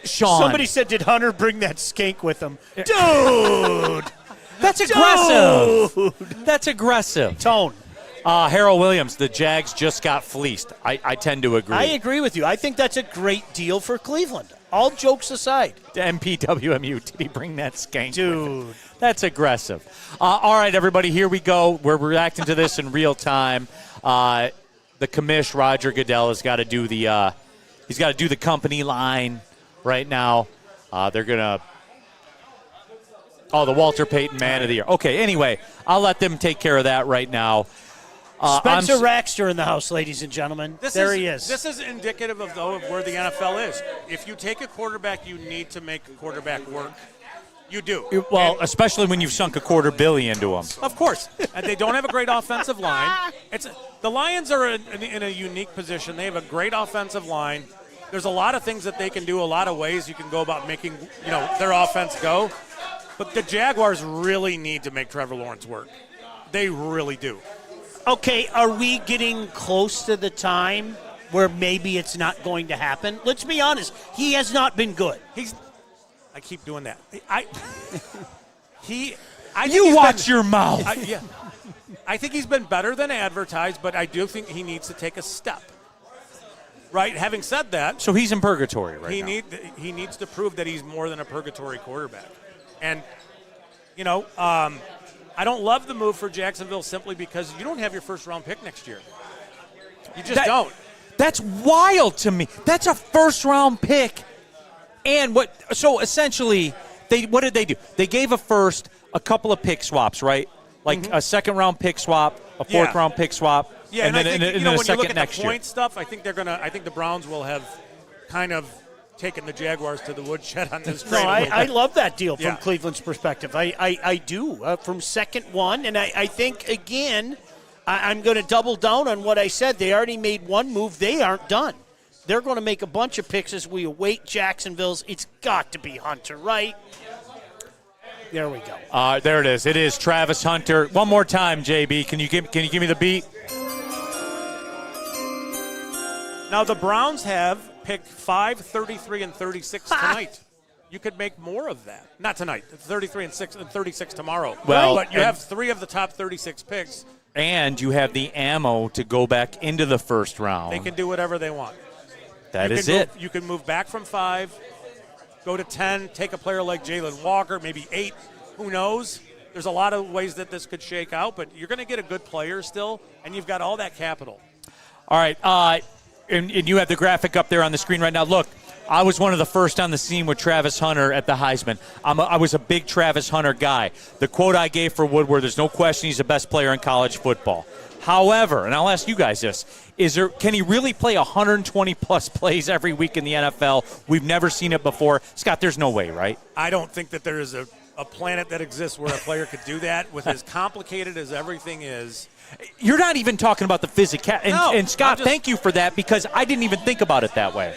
Sean. Somebody said, "Did Hunter bring that skank with him?" Dude, That's aggressive. That's aggressive. tone. Harold Williams, the Jags just got fleeced. I tend to agree. I agree with you. I think that's a great deal for Cleveland. All jokes aside, MPWMU, did he bring that skank? dude. That's aggressive. All right, everybody, here we go. We're reacting to this in real time. The commish, Roger Goodell, has got to do the company line right now. They're gonna. Oh, the Walter Payton Man of the Year. Okay, anyway, I'll let them take care of that right now. Spencer Raxter in the house, ladies and gentlemen. There he is. This is indicative of where the NFL is. If you take a quarterback, you need to make a quarterback work. You do. Well, especially when you've sunk $250 million into them. Of course. And they don't have a great offensive line. The Lions are in a unique position. They have a great offensive line. There's a lot of things that they can do, a lot of ways you can go about making their offense go. But the Jaguars really need to make Trevor Lawrence work. They really do. Okay, are we getting close to the time where maybe it's not going to happen? Let's be honest. He has not been good. I keep doing that. You watch your mouth. I think he's been better than advertised, but I do think he needs to take a step. Right? Having said that, So he's in purgatory right now. he needs to prove that he's more than a purgatory quarterback. And, I don't love the move for Jacksonville simply because you don't have your first-round pick next year. You just don't. That's wild to me. That's a first-round pick. And so essentially, what did they do? They gave a first, a couple of pick swaps, right? Like a second-round pick swap, a fourth-round pick swap, Yeah, and then I think, and then when a you look second at next the year. point stuff, I think the Browns will have kind of taken the Jaguars to the woodshed on this trade. No, a little I bit. love that deal from Yeah. Cleveland's perspective. I do. From second one, and I think, again, I'm going to double down on what I said. They already made one move. They aren't done. They're going to make a bunch of picks as we await Jacksonville's. It's got to be Hunter, right? There we go. There it is. It is Travis Hunter. One more time, JB. Can you give me the beat? Now, the Browns have picked 5, 33, and 36 tonight. You could make more of that. Not tonight. 33 and 36 tomorrow. Well, but you and- have 3 of the top 36 picks. And you have the ammo to go back into the first round. They can do whatever they want. That is can it. You can move back from 5, go to 10, take a player like Jalen Walker, maybe 8. Who knows? There's a lot of ways that this could shake out, but you're going to get a good player still, and you've got all that capital. All right. and you have the graphic up there on the screen right now. Look, I was one of the first on the scene with Travis Hunter at the Heisman. I was a big Travis Hunter guy. The quote I gave for Woodward, there's no question he's the best player in college football. However, and I'll ask you guys this, can he really play 120-plus plays every week in the NFL? We've never seen it before. Scott, there's no way, right? I don't think that there is a planet that exists where a player could do that with as complicated as everything is. You're not even talking about the physicality. No, and Scott, thank you for that, because I didn't even think about it that way.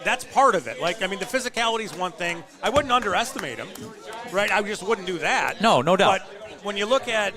That's part of it. Like, I mean, the physicality is one thing. I wouldn't underestimate him, right? I just wouldn't do that. No doubt. But when you look at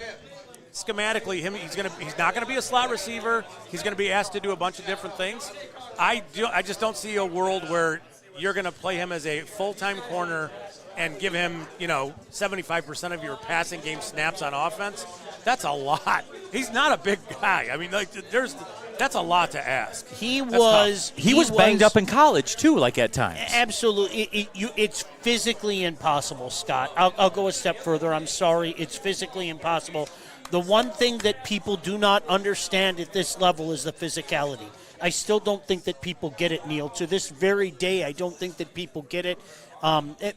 schematically, he's not going to be a slot receiver. He's going to be asked to do a bunch of different things. I just don't see a world where you're going to play him as a full-time corner and give him, 75% of your passing game snaps on offense. That's a lot. He's not a big guy. I mean, that's a lot to ask. He was banged up in college too, like at times. Absolutely, it's physically impossible, Scott. I'll go a step further. I'm sorry, it's physically impossible. The one thing that people do not understand at this level is the physicality. I still don't think that people get it, Neil. To this very day, I don't think that people get it.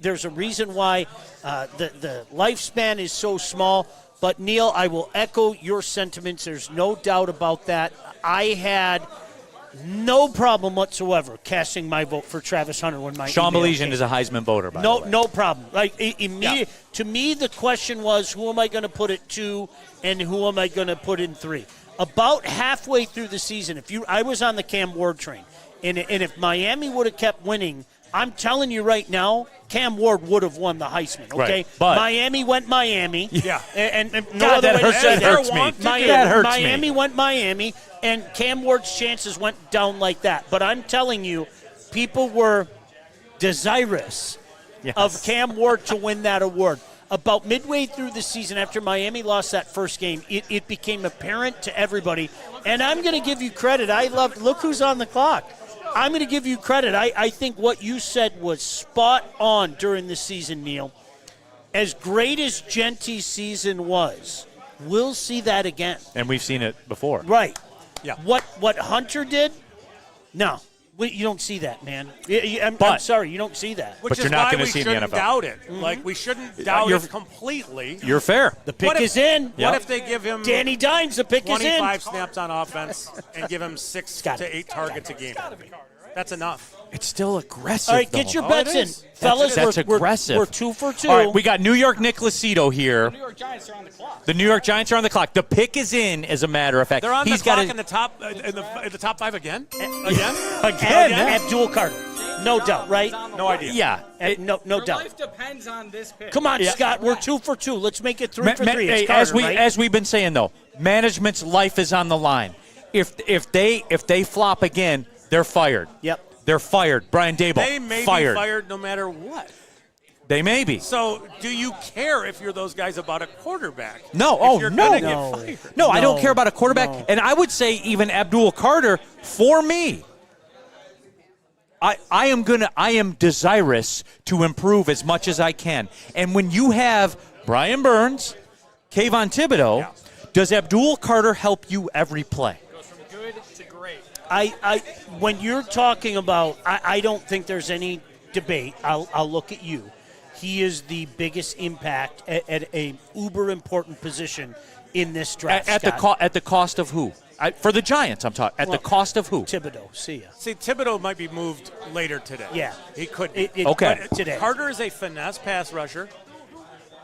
There's a reason why the lifespan is so small. But, Neil, I will echo your sentiments. There's no doubt about that. I had no problem whatsoever casting my vote for Travis Hunter when my Sean email Belizean came. is a Heisman voter, by the way. No problem. Like To me, the question was, who am I going to put at 2 and who am I going to put in 3? About halfway through the season, I was on the Cam Ward train, and if Miami would have kept winning, I'm telling you right now, Cam Ward would have won the Heisman, okay? Right, but Miami went Miami. Yeah. And no God, other way to say that hurts me. That hurts me. Miami went Miami, and Cam Ward's chances went down like that. But I'm telling you, people were desirous of Cam Ward to win that award. About midway through the season, after Miami lost that first game, it became apparent to everybody. And I'm going to give you credit. Look who's on the clock. I'm going to give you credit. I think what you said was spot on during the season, Neil. As great as Genty's season was, we'll see that again. And we've seen it before. Right. Yeah. What Hunter did? No. You don't see that, man. I'm sorry, you don't see that. Which But is you're not why gonna we see it in the shouldn't NFL. doubt it. Like, we shouldn't doubt it completely. You're fair. The pick is in. What if they give him Danny Dimes, the pick is in. 25 snaps on offense and give him 6 to 8 targets a game? That's enough. It's still aggressive. All right, though. get your bets in. Fellas, That's we're aggressive. We're 2 for 2. All right, we got New York Nick Lucido here. The New York Giants are on the clock. The New York Giants are on the clock. The pick is in, as a matter of fact. They're on He's the clock got in the top in the top 5 again? Again? Abdul Carter. No doubt, right? No idea. Yeah. No Your doubt. life depends on this pick. Come on, Scott. We're 2 for 2. Let's make it 3 for 3. It's as Carter, right? as we've been saying though, management's life is on the line. If they flop again, they're fired. Yep. They're fired. Brian Daboll, They may fired. be fired no matter what. They may be. So, do you care if you're those guys about a quarterback? No. If Oh, you're no. gonna No. get fired. No, I don't No. care about a quarterback. No. And I would say even Abdul Carter, for me, I am desirous to improve as much as I can. And when you have Brian Burns, Kayvon Thibodeau, does Abdul Carter help you every play? Goes from good to great. When you're talking about, I don't think there's any debate. I'll look at you. He is the biggest impact at a uber important position in this draft. At the cost of who? For the Giants, I'm talking. At the cost of who? Thibodeau. See ya. See, Thibodeau might be moved later today. Yeah. He could. Okay. But Today. Carter is a finesse pass rusher.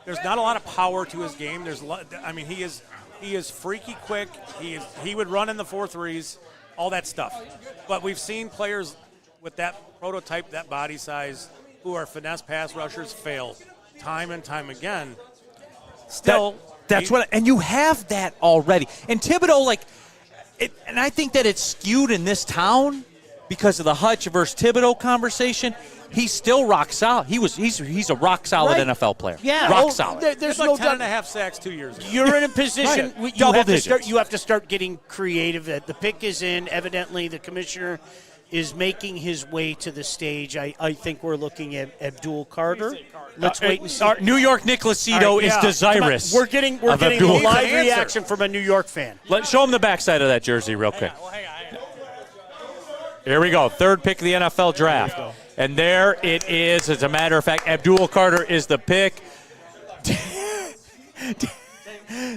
There's not a lot of power to his game. He is freaky quick. He would run in the 4.3s, all that stuff. But we've seen players with that prototype, that body size, who are finesse pass rushers fail time and time again. Still, And you have that already. And Thibodeau, and I think that it's skewed in this town because of the Hutch versus Thibodeau conversation. He still rock solid. He's a rock solid Right. NFL player. Yeah. Rock solid. There's like no 10 and a doubt. half sacks 2 years ago. You're in a position Double digits. you have to start getting creative. The pick is in. Evidently, the commissioner is making his way to the stage. I think we're looking at Abdul Carter. Let's wait and see. New York Nick Lucido is desirous. We're getting a Abdul. live reaction from a New York fan. Let's show him the backside of that jersey real quick. Here we go. Third pick of the NFL draft. And there it is. As a matter of fact, Abdul Carter is the pick.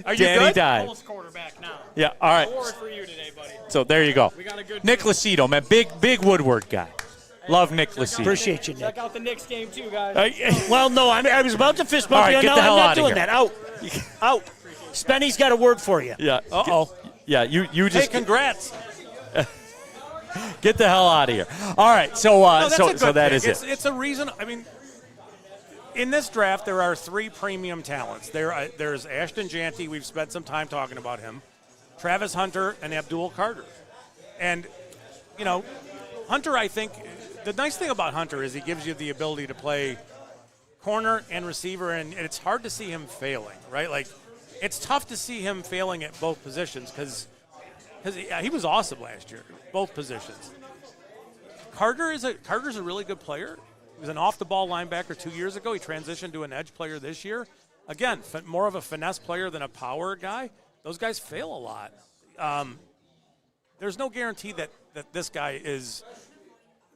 Are you Danny good? died. Almost quarterback now. Yeah, all right. Award for you today, buddy. So there you go. We got a good Nick Lucido, man. Big Woodward guy. Love Nick Lucido. Appreciate you, Nick. Check out the Knicks game too, guys. Well, no, I was about to fist bump All right, you. get No, the hell I'm not outta doing here. that. Out. Spenny's got a word for you. Yeah. Uh-oh. Yeah, you Hey, just congrats. get the hell out of here. All right, so No, that's a good so that pick. is it. It's a reason. I mean, in this draft, there are 3 premium talents. There's Ashton Janty. We've spent some time talking about him. Travis Hunter and Abdul Carter. And, Hunter, I think, the nice thing about Hunter is he gives you the ability to play corner and receiver, and it's hard to see him failing, right? Like, it's tough to see him failing at both positions because he was awesome last year, both positions. Carter's a really good player. He was an off-the-ball linebacker 2 years ago. He transitioned to an edge player this year. Again, more of a finesse player than a power guy. Those guys fail a lot. There's no guarantee that this guy is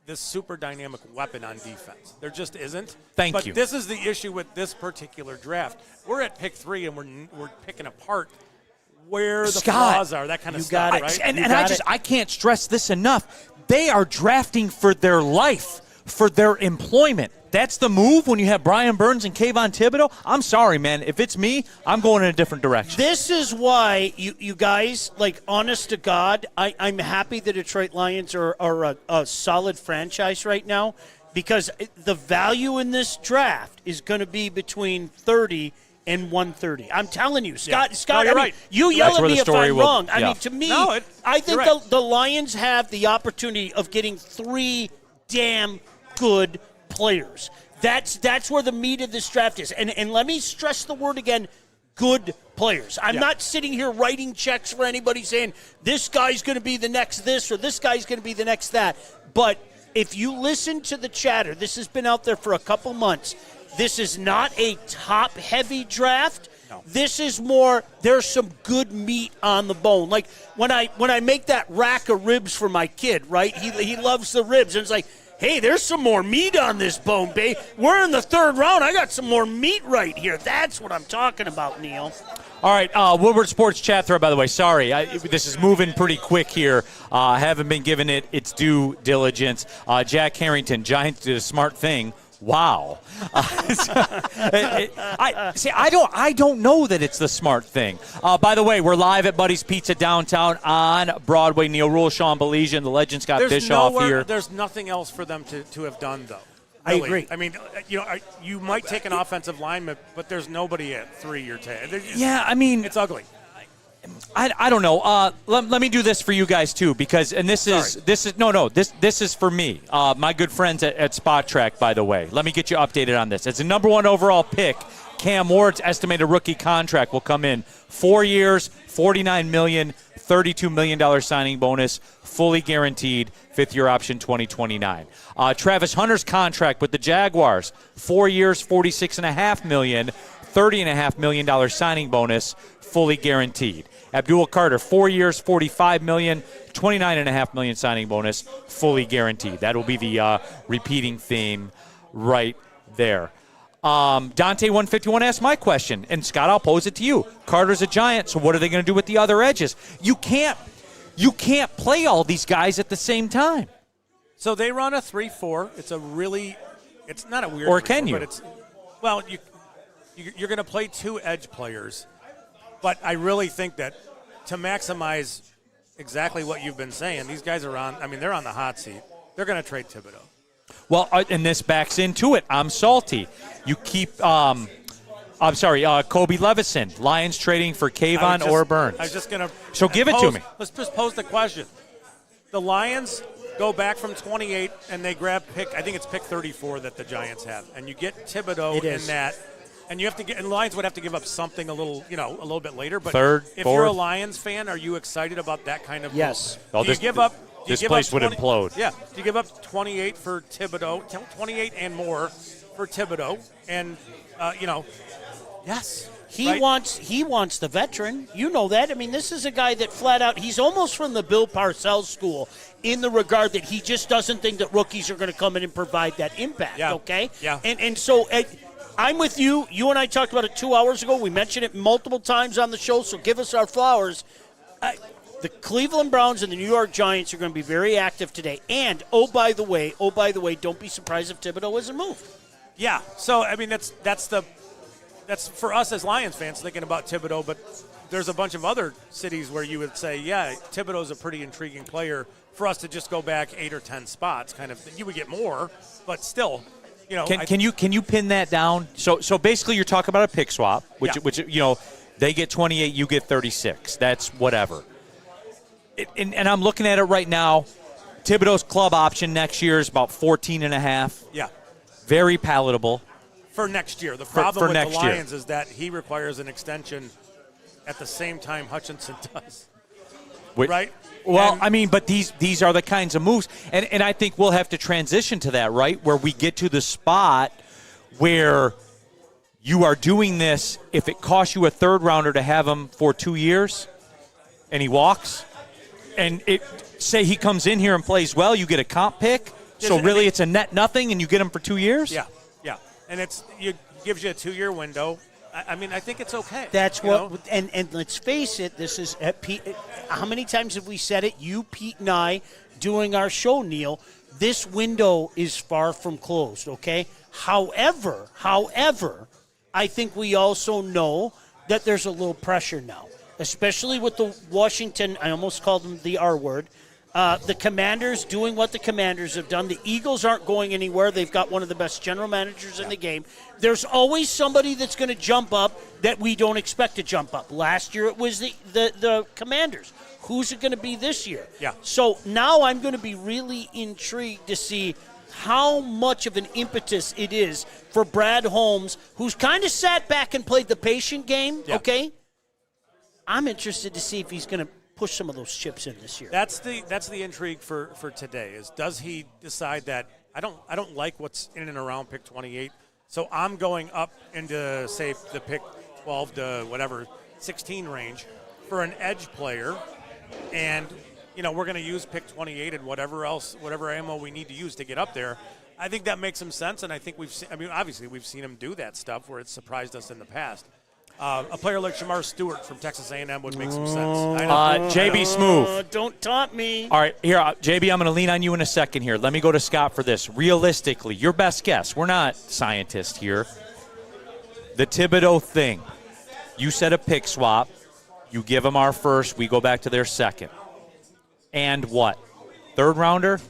this super dynamic weapon on defense. There just isn't. Thank you. But this is the issue with this particular draft. We're at pick 3, and we're picking apart where the flaws are, that kind of stuff, got it. right? And I can't stress this enough. They are drafting for their life, for their employment. That's the move when you have Brian Burns and Kayvon Thibodeau. I'm sorry, man. If it's me, I'm going in a different direction. This is why you guys, like, honest to God, I'm happy the Detroit Lions are a solid franchise right now because the value in this draft is going to be between 30 and 130. I'm telling you, Scott. No, Scott, you're right. You yell That's at where me the if story I'm will- wrong. I yeah. mean, to me, No, I think you're right. the Lions have the opportunity of getting 3 damn good players. That's where the meat of this draft is. And let me stress the word again, good players. I'm not sitting here writing checks for anybody saying this guy's going to be the next this or this guy's going to be the next that. But if you listen to the chatter, this has been out there for a couple months. This is not a top-heavy draft. No. This is more, there's some good meat on the bone. Like when I make that rack of ribs for my kid, right? He loves the ribs. And it's like, hey, there's some more meat on this bone, babe. We're in the 3rd round. I got some more meat right here. That's what I'm talking about, Neil. All right, Woodward Sports chat thread, by the way. Sorry, this is moving pretty quick here. I haven't been given it its due diligence. Jack Harrington, Giants did a smart thing. Wow. I don't know that it's the smart thing. By the way, we're live at Buddy's Pizza downtown on Broadway. Neil Rule, Sean Belizean, the legend Scott Bischoff here. There's nothing else for them to have done, though. I Really. agree. I mean, you might take an offensive lineman, but there's nobody at 3 or 10. Yeah, I mean, It's ugly. I don't know. Let me do this for you guys too, because this is for me. My good friends at Spot Track, by the way. Let me get you updated on this. It's a number 1 overall pick. Cam Ward's estimated rookie contract will come in 4 years, $49 million, $32 million signing bonus, fully guaranteed, 5th-year option 2029. Travis Hunter's contract with the Jaguars, 4 years, $46.5 million, $30.5 million signing bonus, fully guaranteed. Abdul Carter, 4 years, $45 million, $29.5 million signing bonus, fully guaranteed. That will be the repeating theme right there. Dante 151 asked my question, and Scott, I'll pose it to you. Carter's a Giant, so what are they going to do with the other edges? You can't play all these guys at the same time. So they run a 3-4. It's not a weird. Or can 3-4, you? But you're going to play 2 edge players. But I really think that to maximize exactly what you've been saying, these guys are on. I mean, they're on the hot seat. They're going to trade Thibodeau. Well, and this backs into it. I'm salty. You keep. Kobe Levison. Lions trading for Kayvon or Burns. I was just going to. So give it to me. Let's just pose the question. The Lions go back from 28 and they grab pick. I think it's pick 34 that the Giants have, and you get Thibodeau in that. And you have to get, and Lions would have to give up something a little bit later. But Third, if fourth. you're a Lions fan, are you excited about that kind of? Yes. Do you give up This place would implode. Yeah, you give up 28 for Thibodeau, 28 and more for Thibodeau, and yes. He wants the veteran. You know that. I mean, this is a guy that flat out, he's almost from the Bill Parcells school in the regard that he just doesn't think that rookies are going to come in and provide that impact, okay? Yeah. And so I'm with you. You and I talked about it 2 hours ago. We mentioned it multiple times on the show, so give us our flowers. The Cleveland Browns and the New York Giants are going to be very active today. And, oh, by the way, don't be surprised if Thibodeau isn't moved. Yeah, so, I mean, that's for us as Lions fans thinking about Thibodeau, but there's a bunch of other cities where you would say, yeah, Thibodeau's a pretty intriguing player for us to just go back 8 or 10 spots. Kind of, you would get more, but still, Can you pin that down? So basically, you're talking about a pick swap, which they get 28, you get 36. That's whatever. And I'm looking at it right now. Thibodeau's club option next year is about 14.5. Yeah, very palatable. For next year. The problem with the Lions year is that he requires an extension at the same time Hutchinson does. Right? Well, but these are the kinds of moves. And I think we'll have to transition to that, right, where we get to the spot where you are doing this. If it costs you a third-rounder to have him for 2 years and he walks, and say he comes in here and plays well, you get a comp pick. So really it's a net nothing and you get him for 2 years? Yeah. And it gives you a 2-year window. I think it's okay. That's what, and let's face it, this is, how many times have we said it? You, Pete, and I doing our show, Neil, this window is far from closed, okay? However, I think we also know that there's a little pressure now, especially with the Washington, I almost called them the R word, the Commanders doing what the Commanders have done. The Eagles aren't going anywhere. They've got one of the best general managers in the game. There's always somebody that's going to jump up that we don't expect to jump up. Last year it was the Commanders. Who's it going to be this year? Yeah. So now I'm going to be really intrigued to see how much of an impetus it is for Brad Holmes, who's kind of sat back and played the patient game, okay? I'm interested to see if he's going to push some of those chips in this year. That's the intrigue for today. Is does he decide that I don't like what's in and around pick 28, so I'm going up into say the pick 12 to whatever 16 range for an edge player, and we're going to use pick 28 and whatever ammo we need to use to get up there. I think that makes some sense, and I think obviously we've seen him do that stuff where it's surprised us in the past. A player like Shamar Stewart from Texas A&M would make some sense. JB Smooth. Don't taunt me. All right, here, JB, I'm going to lean on you in a second here. Let me go to Scott for this. Realistically, your best guess. We're not scientists here. The Thibodeau thing. You said a pick swap. You give them our first. We go back to their second. And what? Third rounder?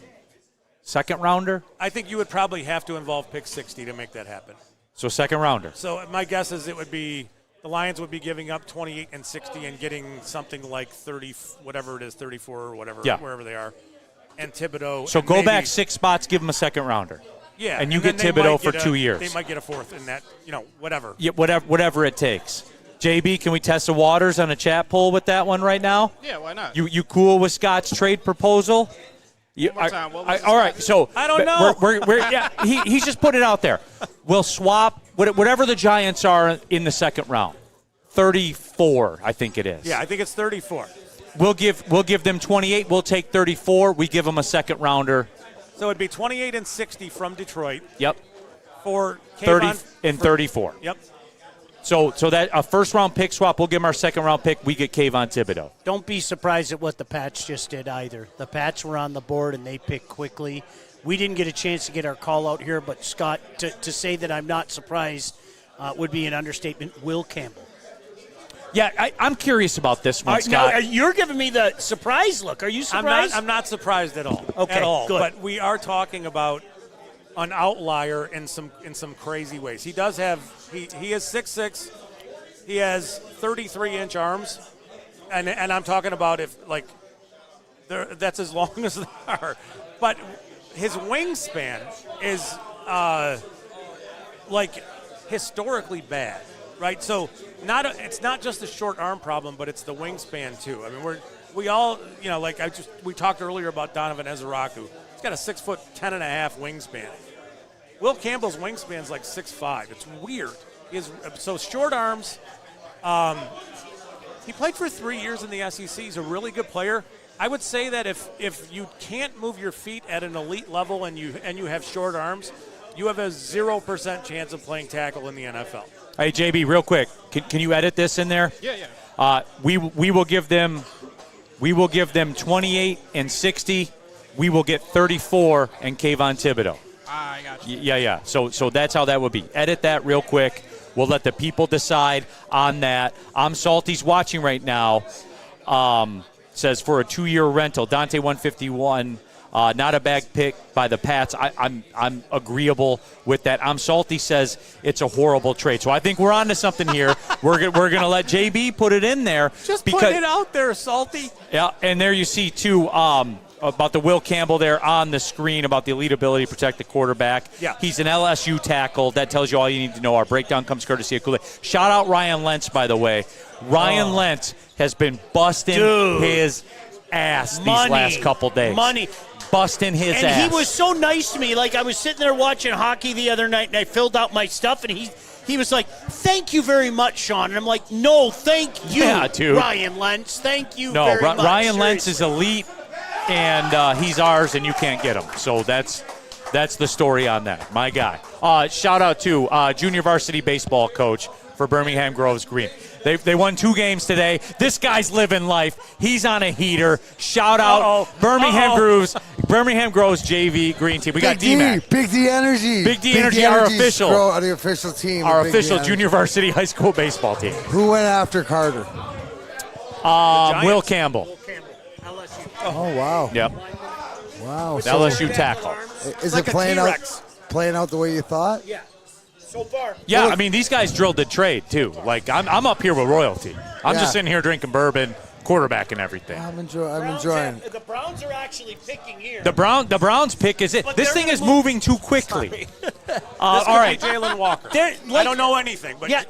Second rounder? I think you would probably have to involve pick 60 to make that happen. So second rounder. So my guess is it would be the Lions would be giving up 28 and 60 and getting something like 30, whatever it is, 34 or whatever, wherever they are. And Thibodeau. So go back 6 spots, give them a second rounder. Yeah. And you get Thibodeau for 2 years. They might get a fourth in that, whatever. Yeah, whatever it takes. JB, can we test the waters on a chat poll with that one right now? Yeah, why not? You cool with Scott's trade proposal? One more time. All right, so I don't know. He's just put it out there. We'll swap whatever the Giants are in the second round. 34, I think it is. Yeah, I think it's 34. We'll give them 28. We'll take 34. We give them a second rounder. So it'd be 28 and 60 from Detroit. Yep. For 30 and 34. Yep. So that a first-round pick swap, we'll give them our second-round pick. We get Kayvon Thibodeau. Don't be surprised at what the Pats just did either. The Pats were on the board, and they picked quickly. We didn't get a chance to get our call out here, but, Scott, to say that I'm not surprised would be an understatement. Will Campbell. Yeah, I'm curious about this one, Scott. Now, you're giving me the surprise look. Are you surprised? I'm not surprised at all. Okay, at all. good. But we are talking about an outlier in some crazy ways. He does have he is 6'6". He has 33-inch arms, and I'm talking about that's as long as they are. But his wingspan is historically bad, right? So it's not just a short arm problem, but it's the wingspan too. I mean, we all, we talked earlier about Donovan Ezeraku. He's got a 6'10.5" wingspan. Will Campbell's wingspan's like 6'5". It's weird. So short arms. He played for 3 years in the SEC. He's a really good player. I would say that if you can't move your feet at an elite level and you have short arms, you have a 0% chance of playing tackle in the NFL. Hey, JB, real quick, can you edit this in there? Yeah. We will give them 28 and 60. We will get 34 and Kayvon Thibodeau. I got you. Yeah. So that's how that would be. Edit that real quick. We'll let the people decide on that. I'm Salty's watching right now. Says for a 2-year rental, Dante 151. Not a bad pick by the Pats. I'm agreeable with that. I'm Salty says it's a horrible trade. So I think we're on to something here. we're gonna let JB put it in there. Just put it out there, Salty. Yeah, and there you see too about the Will Campbell there on the screen about the elite ability to protect the quarterback. Yeah. He's an LSU tackle. That tells you all you need to know. Our breakdown comes courtesy of Kool-Aid. Shout out Ryan Lentz, by the way. Ryan Lentz has been busting his ass these last couple days. Busting his ass. And he was so nice to me. Like, I was sitting there watching hockey the other night, and I filled out my stuff, and he was like, "Thank you very much, Sean." And I'm like, "No, thank you, Ryan Lentz. Thank you very much." No, Ryan Lentz is elite, and he's ours, and you can't get him. So that's the story on that. My guy. Shout out to junior varsity baseball coach for Birmingham Groves Green. They won 2 games today. This guy's living life. He's on a heater. Shout out Birmingham Groves JV Green Team. We got D-Mac. Big D Energy. Big D Energy, our official. The official team. Our official junior varsity high school baseball team. Who went after Carter? Will Campbell. LSU. Oh, wow. Yep. Wow. LSU tackle. Is like it playing T-Rex. out the way you thought? Yeah. So far. Yeah, I mean, these guys drilled the trade, too. Like, I'm up here with royalty. I'm just sitting here drinking bourbon, quarterback and everything. I'm enjoying. The Browns are actually picking here. The Browns pick is it. This thing is moving too quickly. All right. Jalen Walker. Like, I don't know anything, but yeah.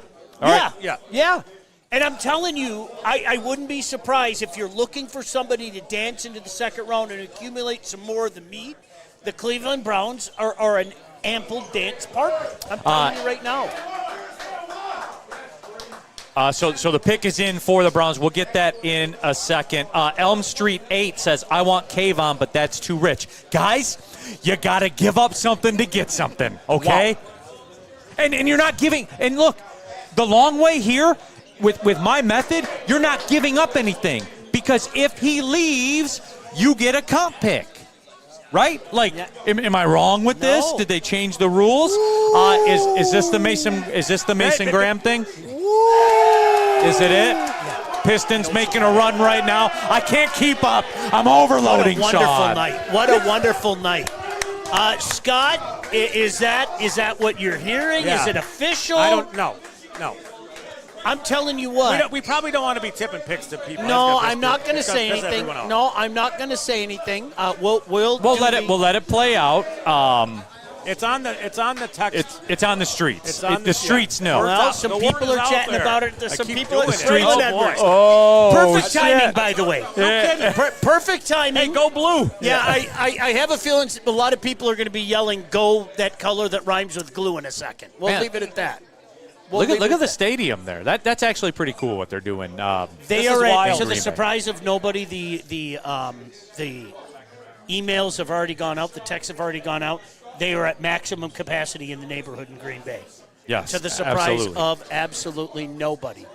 And I'm telling you, I wouldn't be surprised if you're looking for somebody to dance into the second round and accumulate some more of the meat. The Cleveland Browns are an ample dance partner. I'm telling you right now. So the pick is in for the Browns. We'll get that in a second. Elm Street 8 says, I want Kayvon, but that's too rich. Guys, you got to give up something to get something, okay? Wow. And you're not giving – and look, the long way here with my method, you're not giving up anything because if he leaves, you get a comp pick. Right? Like, am I wrong with this? Did they change the rules? Is this the Mason Graham thing? Is it? Pistons making a run right now. I can't keep up. I'm overloading, Sean. What a wonderful night. Scott, is that what you're hearing? Yeah. Is it official? I don't know. No. I'm telling you what. We probably don't want to be tipping picks to people. No, I'm not going to say anything. No, I'm not going to say anything. We'll let it play out. It's on the text. It's on the streets. The streets know. Well, some people are chatting about it. There's some people at the streets. Perfect timing, by the way. Perfect timing. Hey, go blue. Yeah, I have a feeling a lot of people are going to be yelling, "Go that color that rhymes with glue" in a second. We'll leave it at that. Look at the stadium there. That's actually pretty cool what they're doing. They are to the surprise of nobody. The emails have already gone out. The texts have already gone out. They are at maximum capacity in the neighborhood in Green Bay. Yes, to the surprise of absolutely nobody.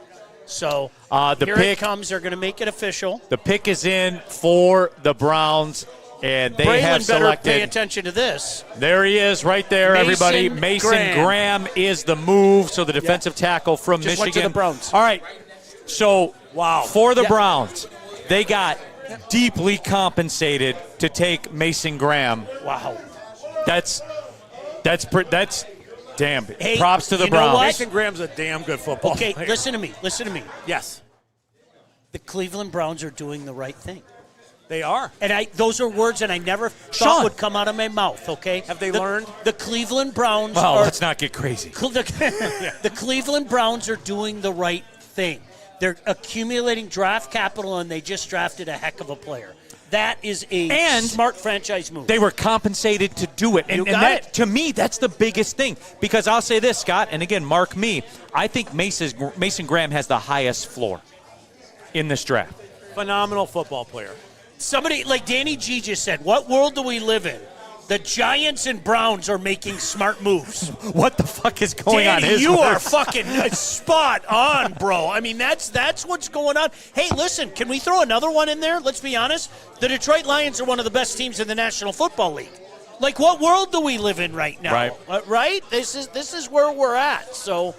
So here it comes. They're going to make it official. The pick is in for the Browns. And they Braylon have selected. Better pay attention to this. There he is, right there, everybody. Mason Graham is the move. So the defensive tackle from Just Michigan. Went to the Browns. All right. So for the Browns, they got deeply compensated to take Mason Graham. Wow. That's damn. Hey, props to the you know Browns. what? Mason Graham's a damn good football player. Okay, listen to me. Yes. The Cleveland Browns are doing the right thing. They are. And those are words that I never thought would come out of my mouth, okay? Have they learned? The Cleveland Browns let's not get crazy. The Cleveland Browns are doing the right thing. They're accumulating draft capital, and they just drafted a heck of a player. That is a smart franchise move. They were compensated to do it. And that, to me, that's the biggest thing. Because I'll say this, Scott, and again, mark me, I think Mason Graham has the highest floor in this draft. Phenomenal football player. Somebody, like Danny G just said, what world do we live in? The Giants and Browns are making smart moves. What the fuck is going on? Danny, you are fucking spot on, bro. I mean, that's what's going on. Hey, listen, can we throw another one in there? Let's be honest. The Detroit Lions are one of the best teams in the National Football League. Like, what world do we live in right now? Right. Right? This is where we're at. So,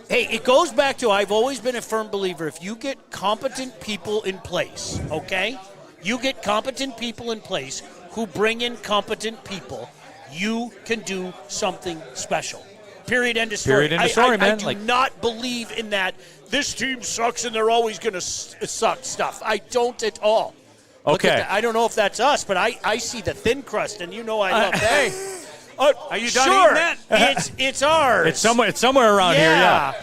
hey, it goes back to, I've always been a firm believer, if you get competent people in place, okay? You get competent people in place who bring in competent people, you can do something special. Period, end of story. Period, end of story, man. I do not believe in that this team sucks and they're always going to suck stuff. I don't at all. Okay. I don't know if that's us, but I see the thin crust, and you know I love that. Hey, are you done sure, eating that? It's ours. It's somewhere around here, yeah.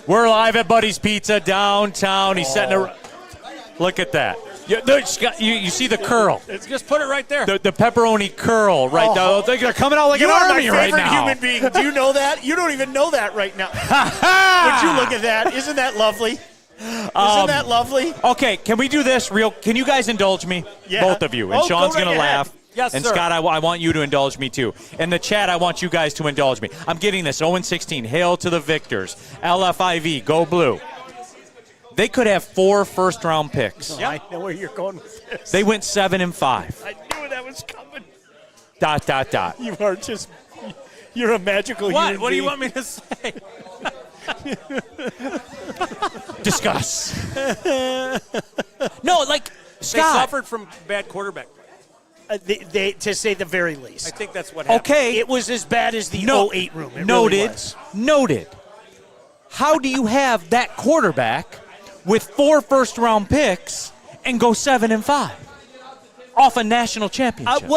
We're live at Buddy's Pizza downtown. He's setting a... Look at that. You see the curl. Just put it right there. The pepperoni curl right there. They're coming out like an army right now. You are my favorite human being. Do you know that? You don't even know that right now. Would you look at that? Isn't that lovely? Isn't that lovely? Okay, can we do this real? Can you guys indulge me? Yeah. Both of you. And Sean's going to laugh. Yes, and sir. Scott, I want you to indulge me too. In the chat, I want you guys to indulge me. I'm getting this. 0-16. Hail to the victors. LFIV. Go blue. They could have 4 first-round picks. Yeah, I know where you're going with this. They went 7-5. I knew that was coming. ... You are just, you're a magical human being. What do you want me to say? Discuss. No, like, They Scott. suffered from bad quarterback play. They to say the very least. I think that's what happened. Okay. It was as bad as the 08 room. It Noted. really was. Noted. How do you have that quarterback with 4 first-round picks and go 7-5 off a national championship?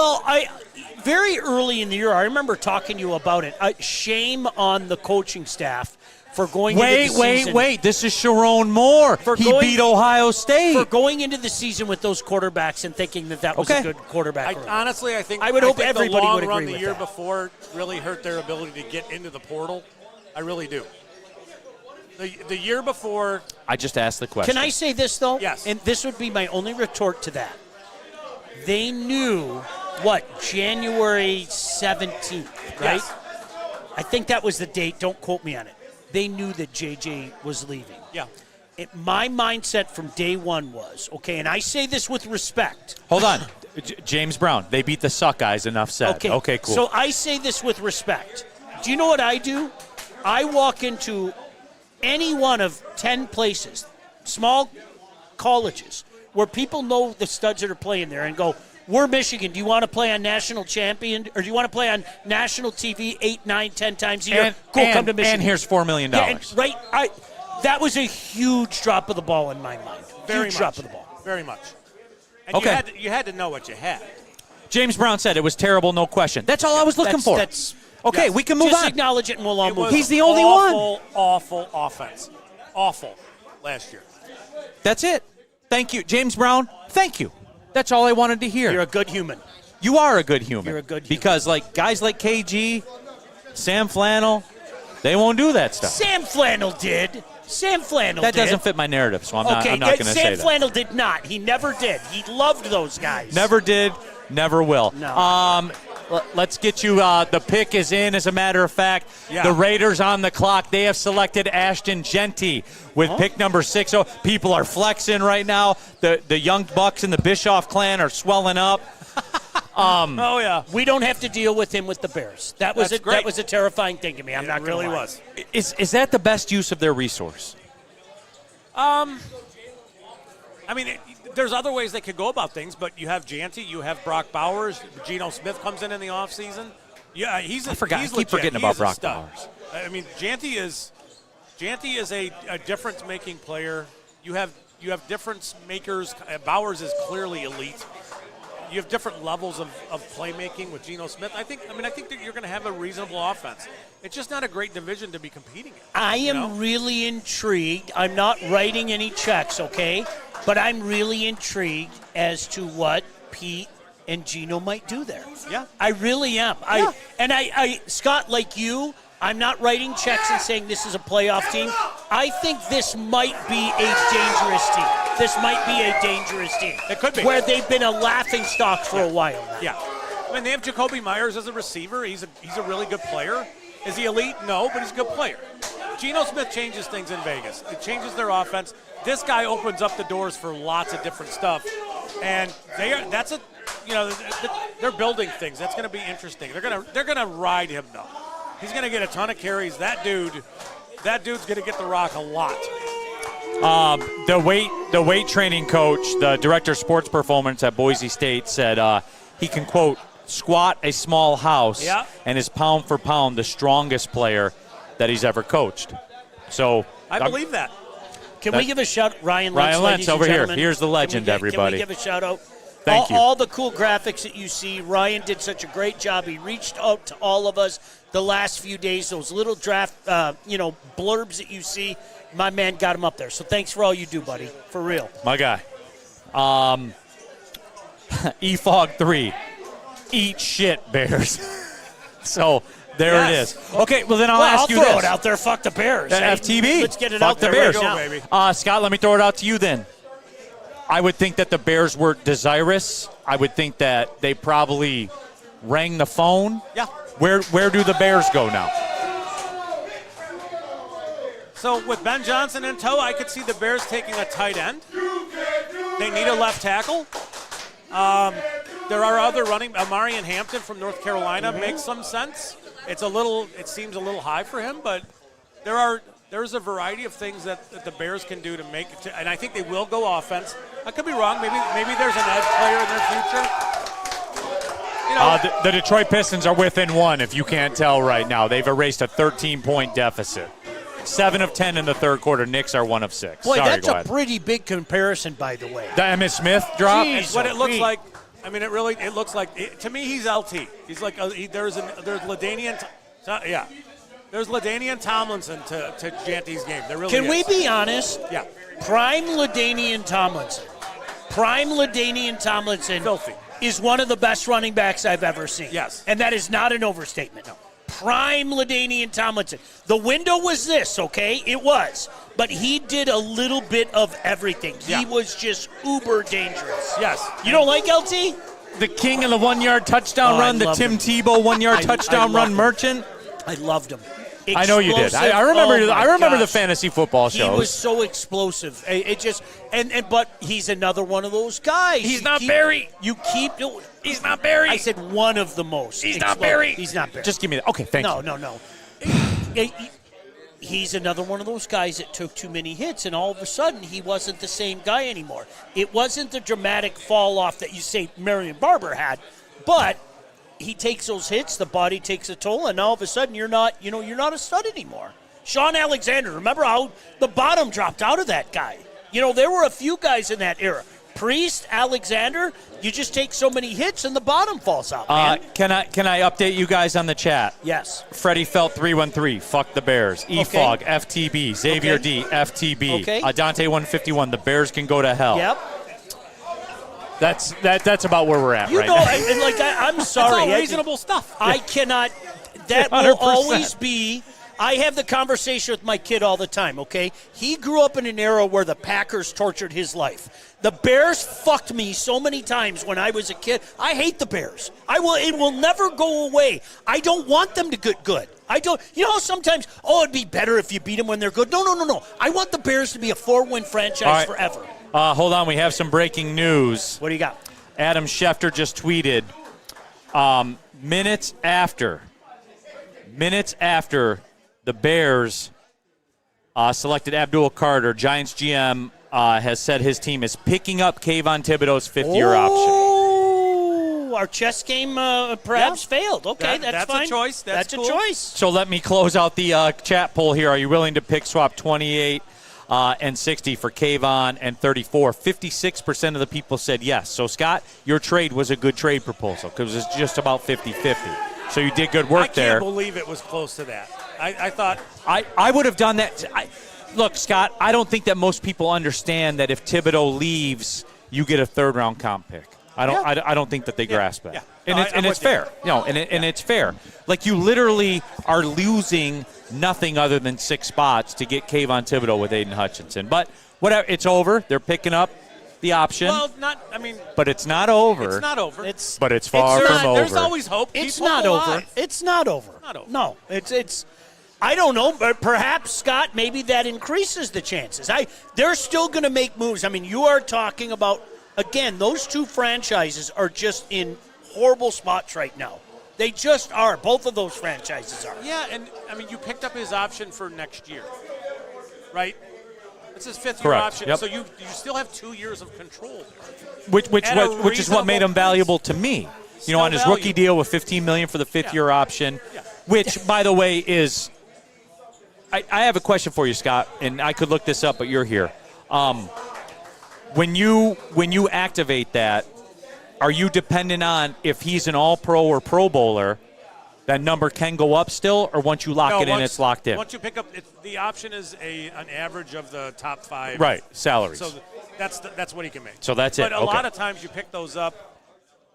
Very early in the year, I remember talking to you about it. Shame on the coaching staff for going into the season. Wait. This is Sharon Moore. He beat Ohio State. For going into the season with those quarterbacks and thinking that was a good quarterback. Honestly, I think I would hope think everybody the long would agree run with the year that. before really hurt their ability to get into the portal. I really do. The year before. I just asked the question. Can I say this, though? Yes. And this would be my only retort to that. They knew, January 17th, right? Yes. I think that was the date. Don't quote me on it. They knew that JJ was leaving. Yeah. My mindset from day one was, okay, and I say this with respect. Hold on. James Brown. They beat the suck guys. Enough said. Okay, cool. So I say this with respect. Do you know what I do? I walk into any one of 10 places, small colleges, where people know the studs that are playing there and go, we're Michigan. Do you want to play on national champion, or do you want to play on national TV 8, 9, 10 times a year? Come to Michigan. And here's $4 million. Yeah, that was a huge drop of the ball in my mind. Very huge much. drop of the ball. Very much. And Okay. you had to know what you had. James Brown said it was terrible, no question. That's all I was looking for. Okay, we can move Just on. acknowledge it and we'll all It move was on. He's the only one. Awful offense. Awful last year. That's it. Thank you. James Brown, thank you. That's all I wanted to hear. You're a good human. You are a good human. You're a good human. Because, guys like KG, Sam Flannel, they won't do that stuff. Sam Flannel did. That doesn't fit my narrative, so I'm not going to say Sam that. Flannel did not. He never did. He loved those guys. Never did, never will. No. Let's get you. The pick is in, as a matter of fact. Yeah. The Raiders on the clock. They have selected Ashton Genty with pick number 6. Oh, people are flexing right now. The Young Bucks and the Bischoff clan are swelling up. Oh, yeah. We don't have to deal with him with the Bears. That was That's great. That was a terrifying thing to me. I'm not It going really to lie. was. Is that the best use of their resource? I mean, there's other ways they could go about things, but you have Janty, you have Brock Bowers, Geno Smith comes in the offseason. Yeah, he's I forgot. He's I keep legit. forgetting He about is a Brock stud. Bowers. I mean, Janty is a difference-making player. You have difference makers. Bowers is clearly elite. you have different levels of playmaking with Geno Smith. I think that you're going to have a reasonable offense. It's just not a great division to be competing in. I am really intrigued. I'm not writing any checks, okay? But I'm really intrigued as to what Pete and Geno might do there. Yeah. I really am. I Scott, like you, I'm not writing checks and saying this is a playoff team. I think this might be a dangerous team. This might be a dangerous team. It could be. Where they've been a laughingstock for a while now. Yeah. I mean, they have Jacoby Myers as a receiver. He's a really good player. Is he elite? No, but he's a good player. Geno Smith changes things in Vegas. It changes their offense. This guy opens up the doors for lots of different stuff. And they're building things. That's going to be interesting. They're going to ride him though. He's going to get a ton of carries. That dude's going to get the rock a lot. The weight training coach, the director of sports performance at Boise State, said he can, quote, squat a small house and is pound for pound the strongest player that he's ever coached. So I believe that. Can we give a shout? Ryan Lentz over here. Gentlemen. Here's the legend, everybody. Can we give a shout out? Thank you. All the cool graphics that you see, Ryan did such a great job. He reached out to all of us the last few days. Those little draft, blurbs that you see, my man got them up there. So thanks for all you do, buddy. For real. My guy. EFOG 3. Eat shit, Bears. So there it is. Okay, well then I'll ask you this. I'll throw it out there. Fuck the Bears. FTB. Let's get it Fuck out there the Bears. right now. Baby. Scott, let me throw it out to you then. I would think that the Bears were desirous. I would think that they probably rang the phone. Yeah. Where do the Bears go now? So with Ben Johnson in tow, I could see the Bears taking a tight end. They need a left tackle. There are other running. Amari Hampton from North Carolina makes some sense. It seems a little high for him, but there's a variety of things that the Bears can do to make it. And I think they will go offense. I could be wrong. Maybe there's an edge player in their future. The Detroit Pistons are within one, if you can't tell right now. They've erased a 13-point deficit. 7 of 10 in the third quarter. Knicks are 1 of 6. Boy, Sorry, that's go a ahead. pretty big comparison, by the way. The Emmitt Smith drop? Jeez. What it looks like. I mean, it looks like to me he's LT. He's like there's LaDainian. There's LaDainian Tomlinson to Janty's game. There really Can is. we be honest? Yeah. Prime LaDainian Tomlinson Filthy. is one of the best running backs I've ever seen. Yes. And that is not an overstatement. No. Prime LaDainian Tomlinson. The window was this, okay? It was. But he did a little bit of everything. He was just uber dangerous. Yes. You don't like LT? The king of the 1-yard touchdown run, the Tim Tebow 1-yard touchdown run merchant. I loved him. I know you did. I remember the fantasy football shows. He was so explosive. But he's another one of those guys. He's not Barry. He's not Barry. I said one of the most. He's not Barry. He's not Barry. Just give me that. Okay, thank you. No. He's another one of those guys that took too many hits, and all of a sudden he wasn't the same guy anymore. It wasn't the dramatic fall off that you say Marion Barber had, but he takes those hits, the body takes a toll, and all of a sudden you're not a stud anymore. Sean Alexander, remember how the bottom dropped out of that guy? There were a few guys in that era. Priest, Alexander, you just take so many hits and the bottom falls out, man. Can I update you guys on the chat? Yes. Freddie Felt 313, fuck the Bears. EFOG, FTB. Xavier D, FTB. Okay. Dante 151, the Bears can go to hell. Yep. That's about where we're at right now. I'm sorry. That's all reasonable stuff. I cannot. That 100%. will always be. I have the conversation with my kid all the time, okay? He grew up in an era where the Packers tortured his life. The Bears fucked me so many times when I was a kid. I hate the Bears. It will never go away. I don't want them to get good. I don't. Sometimes, it'd be better if you beat them when they're good. No. I want the Bears to be a 4-win franchise forever. Hold on, we have some breaking news. What do you got? Adam Schefter just tweeted, minutes after the Bears selected Abdul Carter, Giants GM has said his team is picking up Kayvon Thibodeau's 5th-year option. Oh, our chess game perhaps failed. Okay, that's fine. That's a choice. That's cool. A choice. So let me close out the chat poll here. Are you willing to pick swap 28 and 60 for Kayvon, and 34. 56% of the people said yes. So, Scott, your trade was a good trade proposal because it's just about 50-50. So you did good work there. I can't believe it was close to that. I thought I would have done that. Look, Scott, I don't think that most people understand that if Thibodeau leaves, you get a third-round comp pick. I don't think that they grasp that. Yeah. And it's fair. And it's fair. Like, you literally are losing nothing other than 6 spots to get Kayvon Thibodeau with Aiden Hutchinson. But whatever, it's over. They're picking up the option. Well, but it's not over. It's not over. But it's far from over. There's always hope. It's Keep not hope over. alive. It's not over. Not over. No, it's. I don't know, but perhaps, Scott, maybe that increases the chances. They're still going to make moves. I mean, you are talking about, again, those 2 franchises are just in horrible spots right now. They just are. Both of those franchises are. Yeah, and you picked up his option for next year, right? It's his 5th year Correct. option, Yep. so you still have 2 years of control there. Which is what made him valuable to me. Still On his rookie deal with $15 million for the 5th year option, which, by the way, is. I have a question for you, Scott, and I could look this up, but you're here. When you activate that, are you dependent on if he's an All-Pro or Pro Bowler, that number can go up still, or once you lock it in, it's locked in? Once you pick up, the option is an average of the top 5. Right, salaries. So that's what he can make. So that's it. But a Okay. lot of times you pick those up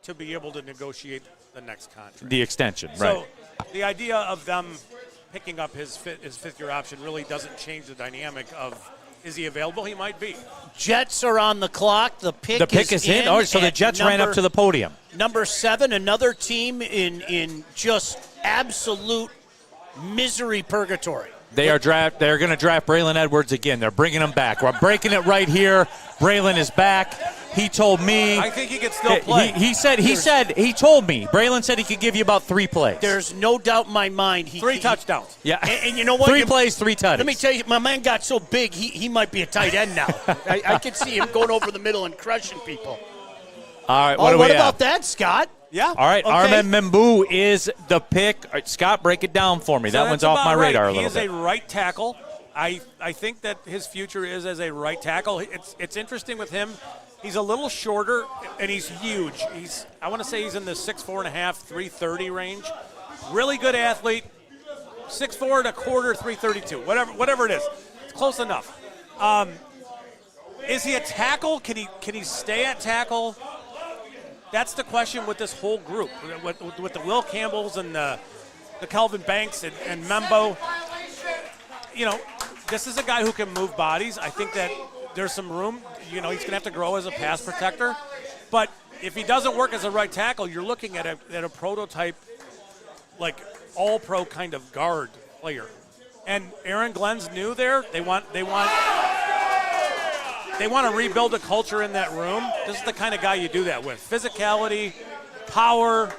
to be able to negotiate the next contract. The extension, right. So the idea of them picking up his 5th year option really doesn't change the dynamic of, is he available? He might be. Jets are on the clock. The pick is in. Oh, so the Jets ran up to the podium. Number 7, another team in just absolute misery purgatory. They're going to draft Braylon Edwards again. They're bringing him back. We're breaking it right here. Braylon is back. He told me. I think he could still play. He told me. Braylon said he could give you about 3 plays. There's no doubt in my mind. 3 touchdowns. Yeah. And you know what? 3 plays, 3 touchdowns. Let me tell you, my man got so big, he might be a tight end now. I could see him going over the middle and crushing people. All right, what about that, Scott? Yeah. All right, Okay. Armin Membu is the pick. All right, Scott, break it down for me. So that one's that's off my about radar right. a little bit. He is a right tackle. I think that his future is as a right tackle. It's interesting with him. He's a little shorter, and he's huge. I want to say he's in the 6'4.5", 330 range. Really good athlete. 6'4 and a quarter, 332. Whatever it is. It's close enough. Is he a tackle? Can he stay at tackle? That's the question with this whole group, with the Will Campbells and the Calvin Banks and Membo. This is a guy who can move bodies. I think that there's some room. He's going to have to grow as a pass protector. But if he doesn't work as a right tackle, you're looking at a prototype, like all-pro kind of guard player. And Aaron Glenn's new there. They want to rebuild a culture in that room. This is the kind of guy you do that with. Physicality, power,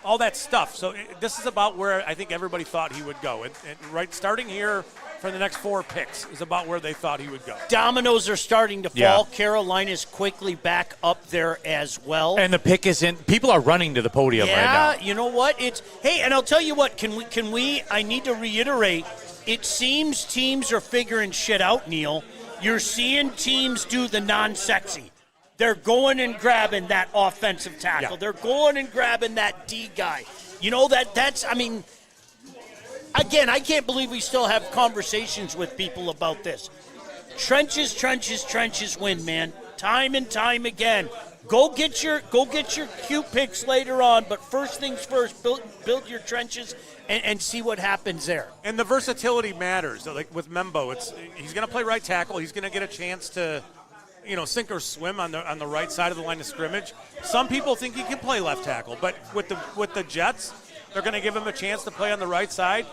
all that stuff. So this is about where I think everybody thought he would go. And right, starting here for the next 4 picks is about where they thought he would go. Dominoes are starting to fall. Yeah. Carolina's quickly back up there as well. And the pick is in. People are running to the podium right now. Yeah, you know what? And I'll tell you what. Can we? I need to reiterate. It seems teams are figuring shit out, Neil. You're seeing teams do the non-sexy. They're going and grabbing that offensive tackle. Yeah. They're going and grabbing that D guy. Again, I can't believe we still have conversations with people about this. Trenches win, man. Time and time again. Go get your cute picks later on, but first things first, build your trenches and see what happens there. And the versatility matters. So like with Membo, he's going to play right tackle. He's going to get a chance to, sink or swim on the right side of the line of scrimmage. Some people think he can play left tackle, but with the Jets, they're going to give him a chance to play on the right side.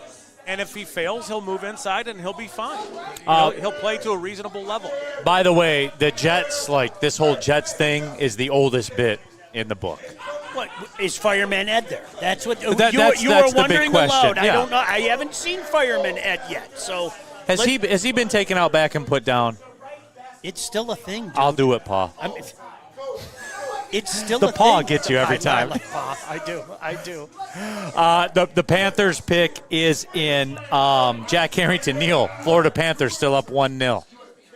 And if he fails, he'll move inside and he'll be fine. He'll play to a reasonable level. By the way, the Jets, this whole Jets thing is the oldest bit in the book. What is Fireman Ed there? That's what you that's were the big wondering question. aloud. I Yeah. don't know. I haven't seen Fireman Ed yet. So Has he been taken out back and put down? It's still a thing, dude. I'll do it, Paul. It's still The a paw thing. gets you every time. I like paw. I do. The Panthers pick is in Jack Harrington. Neil, Florida Panthers still up 1-0.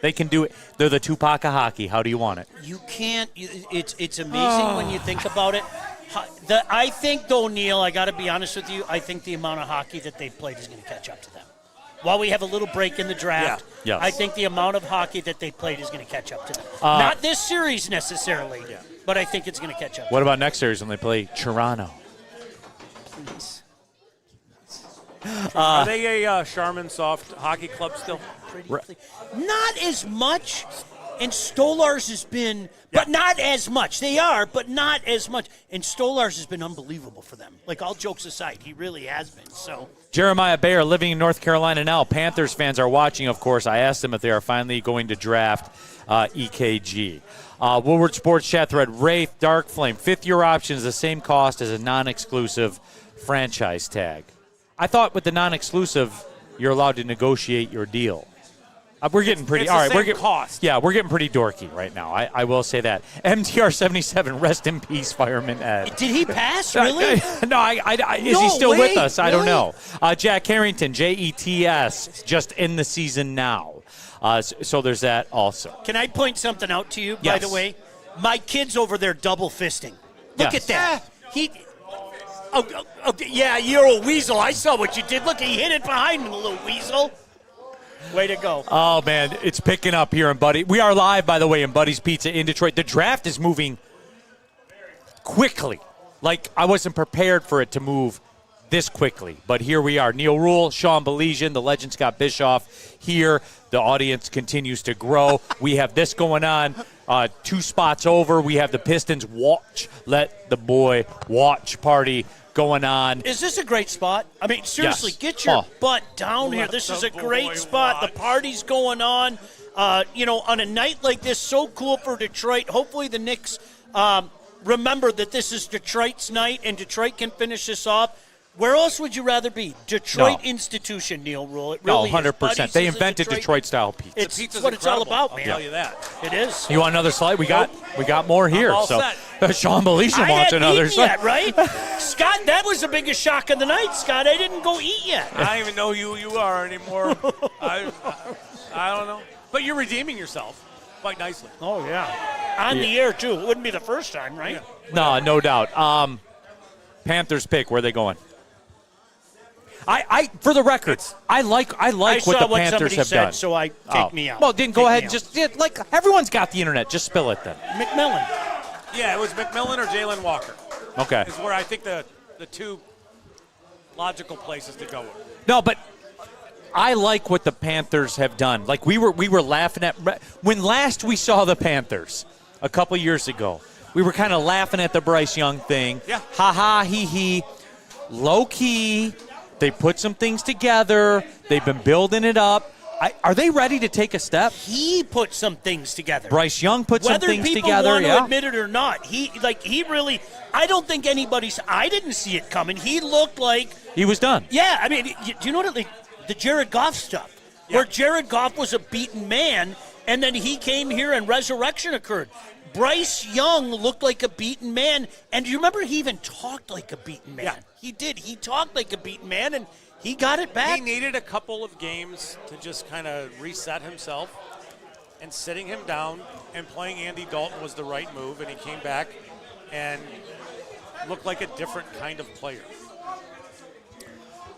They can do it. They're the Tupac of hockey. How do you want it? You can't. It's amazing when you think about it. I think, though, Neil, I got to be honest with you, I think the amount of hockey that they've played is going to catch up to them. While we have a little break in the draft, Yes. I think the amount of hockey that they played is going to catch up to them. Not this series necessarily, but I think it's going to catch up. What about next series when they play Toronto? Please. Are they a Charmin Soft hockey club still? Not as much, and Stolarz has been, but not as much. They are, but not as much. And Stolarz has been unbelievable for them. Like, all jokes aside, he really has been. So Jeremiah Bayer living in North Carolina now. Panthers fans are watching, of course. I asked them if they are finally going to draft EKG. Woodward Sports Chat thread, Wraith, Dark Flame, fifth-year option is the same cost as a non-exclusive franchise tag. I thought with the non-exclusive, you're allowed to negotiate your deal. We're getting pretty. It's all the right, same cost. Yeah, we're getting pretty dorky right now. I will say that. MTR 77, rest in peace, Fireman Ed. did he pass? Really? No, is he No still way, with us? I don't really? know. Jack Harrington, JETS, just in the season now. So there's that also. Can I point something out to you, by Yes. the way? My kid's over there double fisting. Look Yes. at that. Yeah, you're a weasel. I saw what you did. Look, he hit it behind him, little weasel. Way to go. Oh, man, it's picking up here in Buddy. We are live, by the way, in Buddy's Pizza in Detroit. The draft is moving quickly. Like, I wasn't prepared for it to move this quickly. But here we are. Neil Rule, Sean Belizean, the legend Scott Bischoff here. The audience continues to grow. We have this going on. 2 spots over. We have the Pistons Let the Boy Watch party going on. Is this a great spot? I mean, seriously, Yes. get your Oh. butt down here. This is a great spot. The party's going on. On a night like this, so cool for Detroit. Hopefully the Knicks remember that this is Detroit's night, and Detroit can finish this off. Where else would you rather be? Detroit institution, Neil Rule. It really No, 100%. is. They Buddy's is a invented Detroit-style pizza. It's Pizza's what it's all incredible, about, man. I'll tell you that. It is. You want another slide? We got more here. all So set. Sean Belizean I wants hadn't another eaten slide. yet, right? Scott, that was the biggest shock of the night, Scott. I didn't go eat yet. I don't even know who you are anymore. I don't know. But you're redeeming yourself quite nicely. Oh, yeah. On the air, too. It wouldn't be the first time, right? No doubt. Panthers pick. Where are they going? I for the record, I like I what saw the what Panthers somebody have said, done. so I take me out. Well, then go Take ahead me and out. just like everyone's got the internet. Just spill it then. McMillan. Yeah, it was McMillan or Jalen Walker. Okay. Is where I think the two logical places to go with. No, but I like what the Panthers have done. Like we were laughing at when last we saw the Panthers a couple years ago. We were kind of laughing at the Bryce Young thing. Yeah. Ha ha he he. Low key. They put some things together. They've been building it up. Are they ready to take a step? He put some things together. Bryce Young put some things Whether people together. want to Yeah. admit it or not, he really. I don't think anybody's. I didn't see it coming. He looked like. He was done. Yeah, I mean, do you know what? The Jared Goff stuff, where Jared Goff was a beaten man, and then he came here and resurrection occurred. Bryce Young looked like a beaten man, and do you remember he even talked like a beaten man? Yeah. He did. He talked like a beaten man, and he got it back. He needed a couple of games to just kind of reset himself, and sitting him down and playing Andy Dalton was the right move, and he came back and looked like a different kind of player.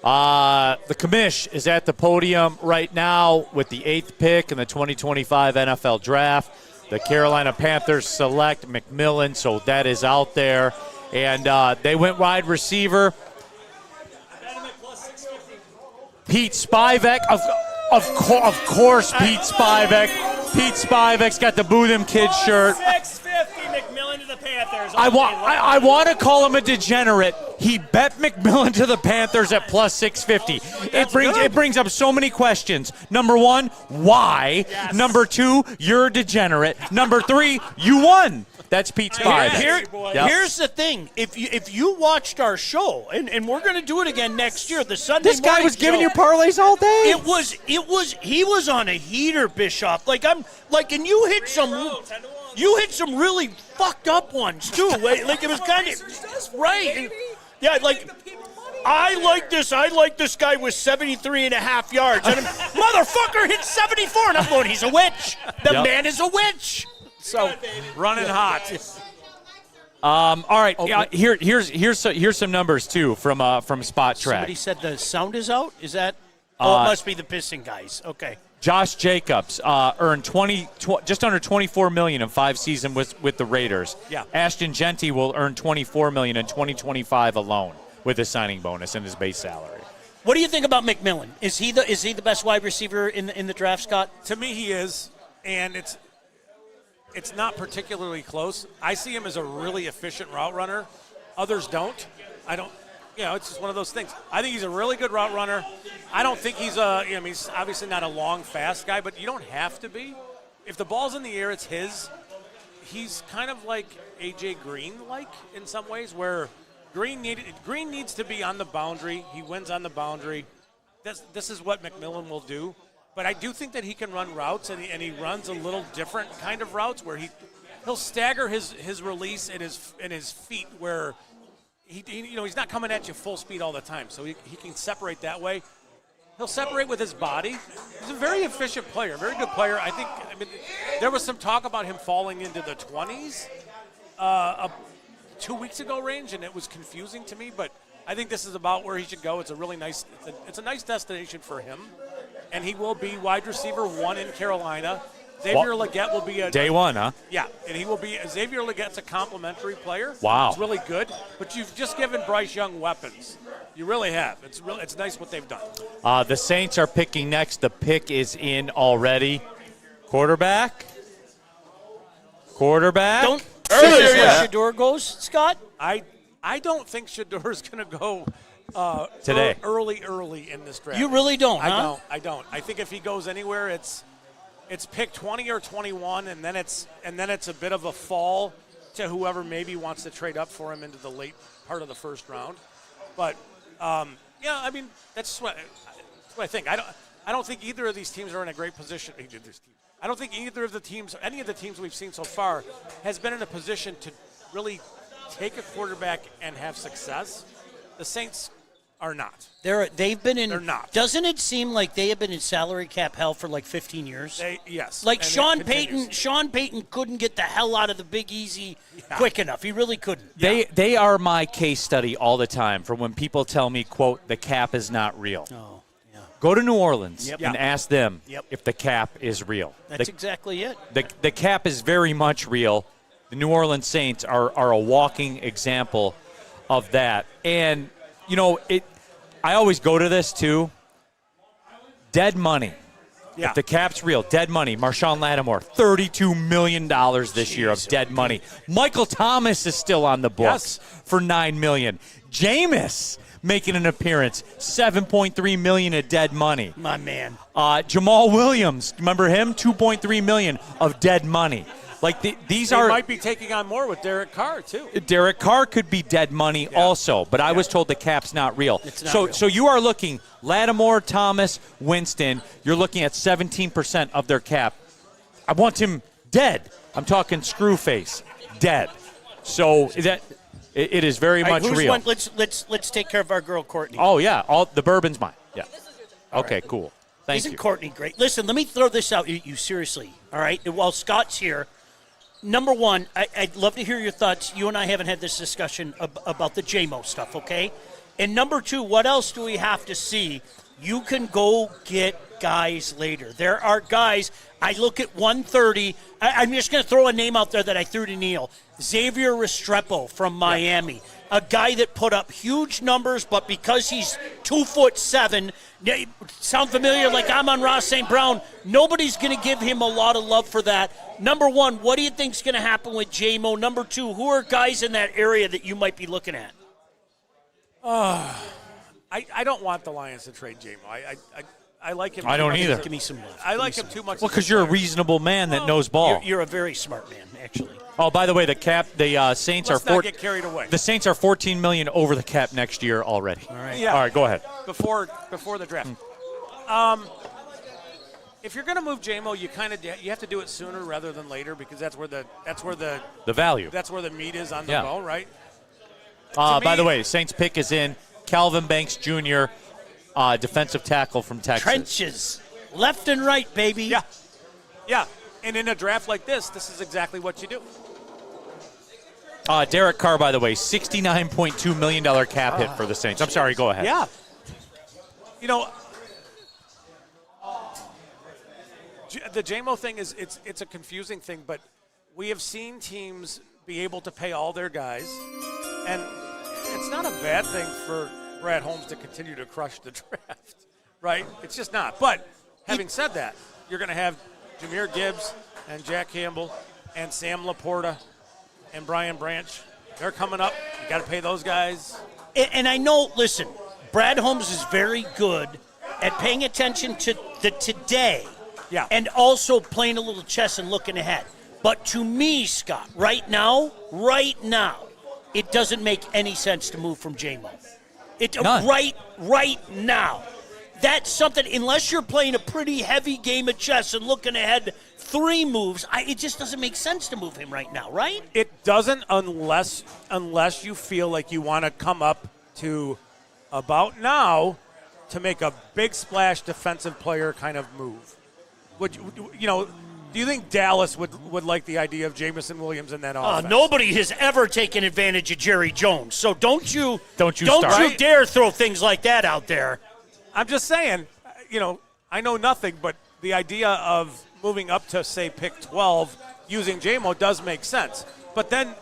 The commish is at the podium right now with the 8th pick in the 2025 NFL Draft. The Carolina Panthers select McMillan, so that is out there. And they went wide receiver. Pete Spivak, of course, Pete Spivak. Pete Spivak's got the Boo Them Kids shirt. 650 McMillan to the Panthers. I want to call him a degenerate. He bet McMillan to the Panthers at plus 650. It brings up so many questions. Number 1, why? Yes. Number 2, you're a degenerate. Number 3, you won. That's Pete Spivak. Yep. Here's the thing: if you watched our show, and we're going to do it again next year, the Sunday This guy morning was giving show, you parlays all day. he was on a heater, Bishop. And you hit some. You hit some really fucked up ones, too. Like, it was kind of, right. Yeah, like, I like this guy with 73 and a half yards. And motherfucker hit 74. And I'm going, he's a witch. The man is a witch. So, running hot. All right, here's some numbers too from Spot Track. Somebody said the sound is out. Is that? Oh, it must be the pissing guys. Okay. Josh Jacobs earned just under $24 million in 5 seasons with the Raiders. Yeah. Ashton Genty will earn $24 million in 2025 alone with his signing bonus and his base salary. What do you think about McMillan? Is he the best wide receiver in the draft, Scott? To me, he is, and it's not particularly close. I see him as a really efficient route runner. Others don't. I don't. It's just one of those things. I think he's a really good route runner. I don't think he's he's obviously not a long, fast guy, but you don't have to be. If the ball's in the air, it's his. He's kind of like A.J. Green-like in some ways, where Green needs to be on the boundary. He wins on the boundary. This is what McMillan will do. But I do think that he can run routes, and he runs a little different kind of routes where he'll stagger his release and his feet where he's not coming at you full speed all the time, so he can separate that way. He'll separate with his body. He's a very efficient player, very good player. I mean, there was some talk about him falling into the 20s 2 weeks ago range, and it was confusing to me, but I think this is about where he should go. It's a really nice destination for him, and he will be wide receiver 1 in Carolina. Xavier Legette will be day one, huh? Yeah, and he will be. Xavier Legette's a complimentary player. Wow, it's really good. But you've just given Bryce Young weapons. You really have. It's nice what they've done. The Saints are picking next. The pick is in already. Quarterback. Don't say where Shedeur goes, Scott. I don't think Shedeur is going to go today. Early in this draft. You really don't, huh? I don't. I think if he goes anywhere, it's pick 20 or 21, and then it's a bit of a fall to whoever maybe wants to trade up for him into the late part of the first round. But I mean that's what I think. I don't think either of these teams are in a great position. I don't think either of the teams, any of the teams we've seen so far, has been in a position to really take a quarterback and have success. The Saints are not. They've been in. They're not. Doesn't it seem like they have been in salary cap hell for like 15 years? Yes. Like Sean Payton couldn't get the hell out of the Big Easy quick enough. He really couldn't. They are my case study all the time for when people tell me, quote, the cap is not real. Oh, yeah. Go to New Orleans and ask them if the cap is real. That's exactly it. The cap is very much real. The New Orleans Saints are a walking example of that. And I always go to this too. Dead money. Yeah. If the cap's real, dead money. Marshawn Lattimore, $32 million this year of dead money. Michael Thomas is still on the books for $9 million. Jameis making an appearance, $7.3 million of dead money. My man. Jamal Williams, remember him? $2.3 million of dead money. Like these are. They might be taking on more with Derek Carr too. Derek Carr could be dead money also, but I was told the cap's not real. It's not real. So you are looking Lattimore, Thomas, Winston. You're looking at 17% of their cap. I want him dead. I'm talking screw face, dead. So that it is very much real. Let's take care of our girl Courtney. Oh yeah, all the bourbon's mine. Yeah. Okay, cool. Thank Isn't you. Courtney great? Listen, let me throw this out you seriously. All right, while Scott's here. Number one, I'd love to hear your thoughts. You and I haven't had this discussion about the JMO stuff, okay? And number two, what else do we have to see? You can go get guys later. There are guys. I look at 130. I'm just going to throw a name out there that I threw to Neil. Xavier Restrepo from Miami. A guy that put up huge numbers, but because he's 2'7", sound familiar like Amon-Ra St. Brown, nobody's going to give him a lot of love for that. Number one, what do you think's going to happen with JMO? Number two, who are guys in that area that you might be looking at? I don't want the Lions to trade JMO. I like him. I don't either. Give me some love. I like him too much. Well, because you're a reasonable man that knows ball. You're a very smart man, actually. Oh, by the way, the Saints Let's not get carried away. The Saints are $14 million over the cap next year already. All right. Yeah. All right, go ahead. Before the draft. if you're going to move JMO, you have to do it sooner rather than later because that's where the value. That's where the meat is on the bone, right? By the way, Saints pick is in. Calvin Banks Jr., defensive tackle from Texas. Trenches, left and right, baby. Yeah. And in a draft like this is exactly what you do. Derek Carr, by the way, $69.2 million cap hit for the Saints. I'm sorry, go ahead. Yeah. You know, the JMO thing is it's a confusing thing, but we have seen teams be able to pay all their guys, and it's not a bad thing for Brad Holmes to continue to crush the draft, right? It's just not. But having said that, you're going to have Jahmyr Gibbs and Jack Campbell and Sam Laporta and Brian Branch. They're coming up. You got to pay those guys. And I know, listen, Brad Holmes is very good at paying attention to the today and also playing a little chess and looking ahead. But to me, Scott, right now, it doesn't make any sense to move from JMO. Right now. That's something, unless you're playing a pretty heavy game of chess and looking ahead 3 moves, it just doesn't make sense to move him right now, right? It doesn't unless you feel like you want to come up to about now to make a big splash defensive player kind of move. Do you think Dallas would like the idea of Jameson Williams in that offense? Nobody has ever taken advantage of Jerry Jones, so don't you start. dare throw things like that out there. I'm just saying, I know nothing, but the idea of moving up to, say, pick 12 using JMO does make sense. But then,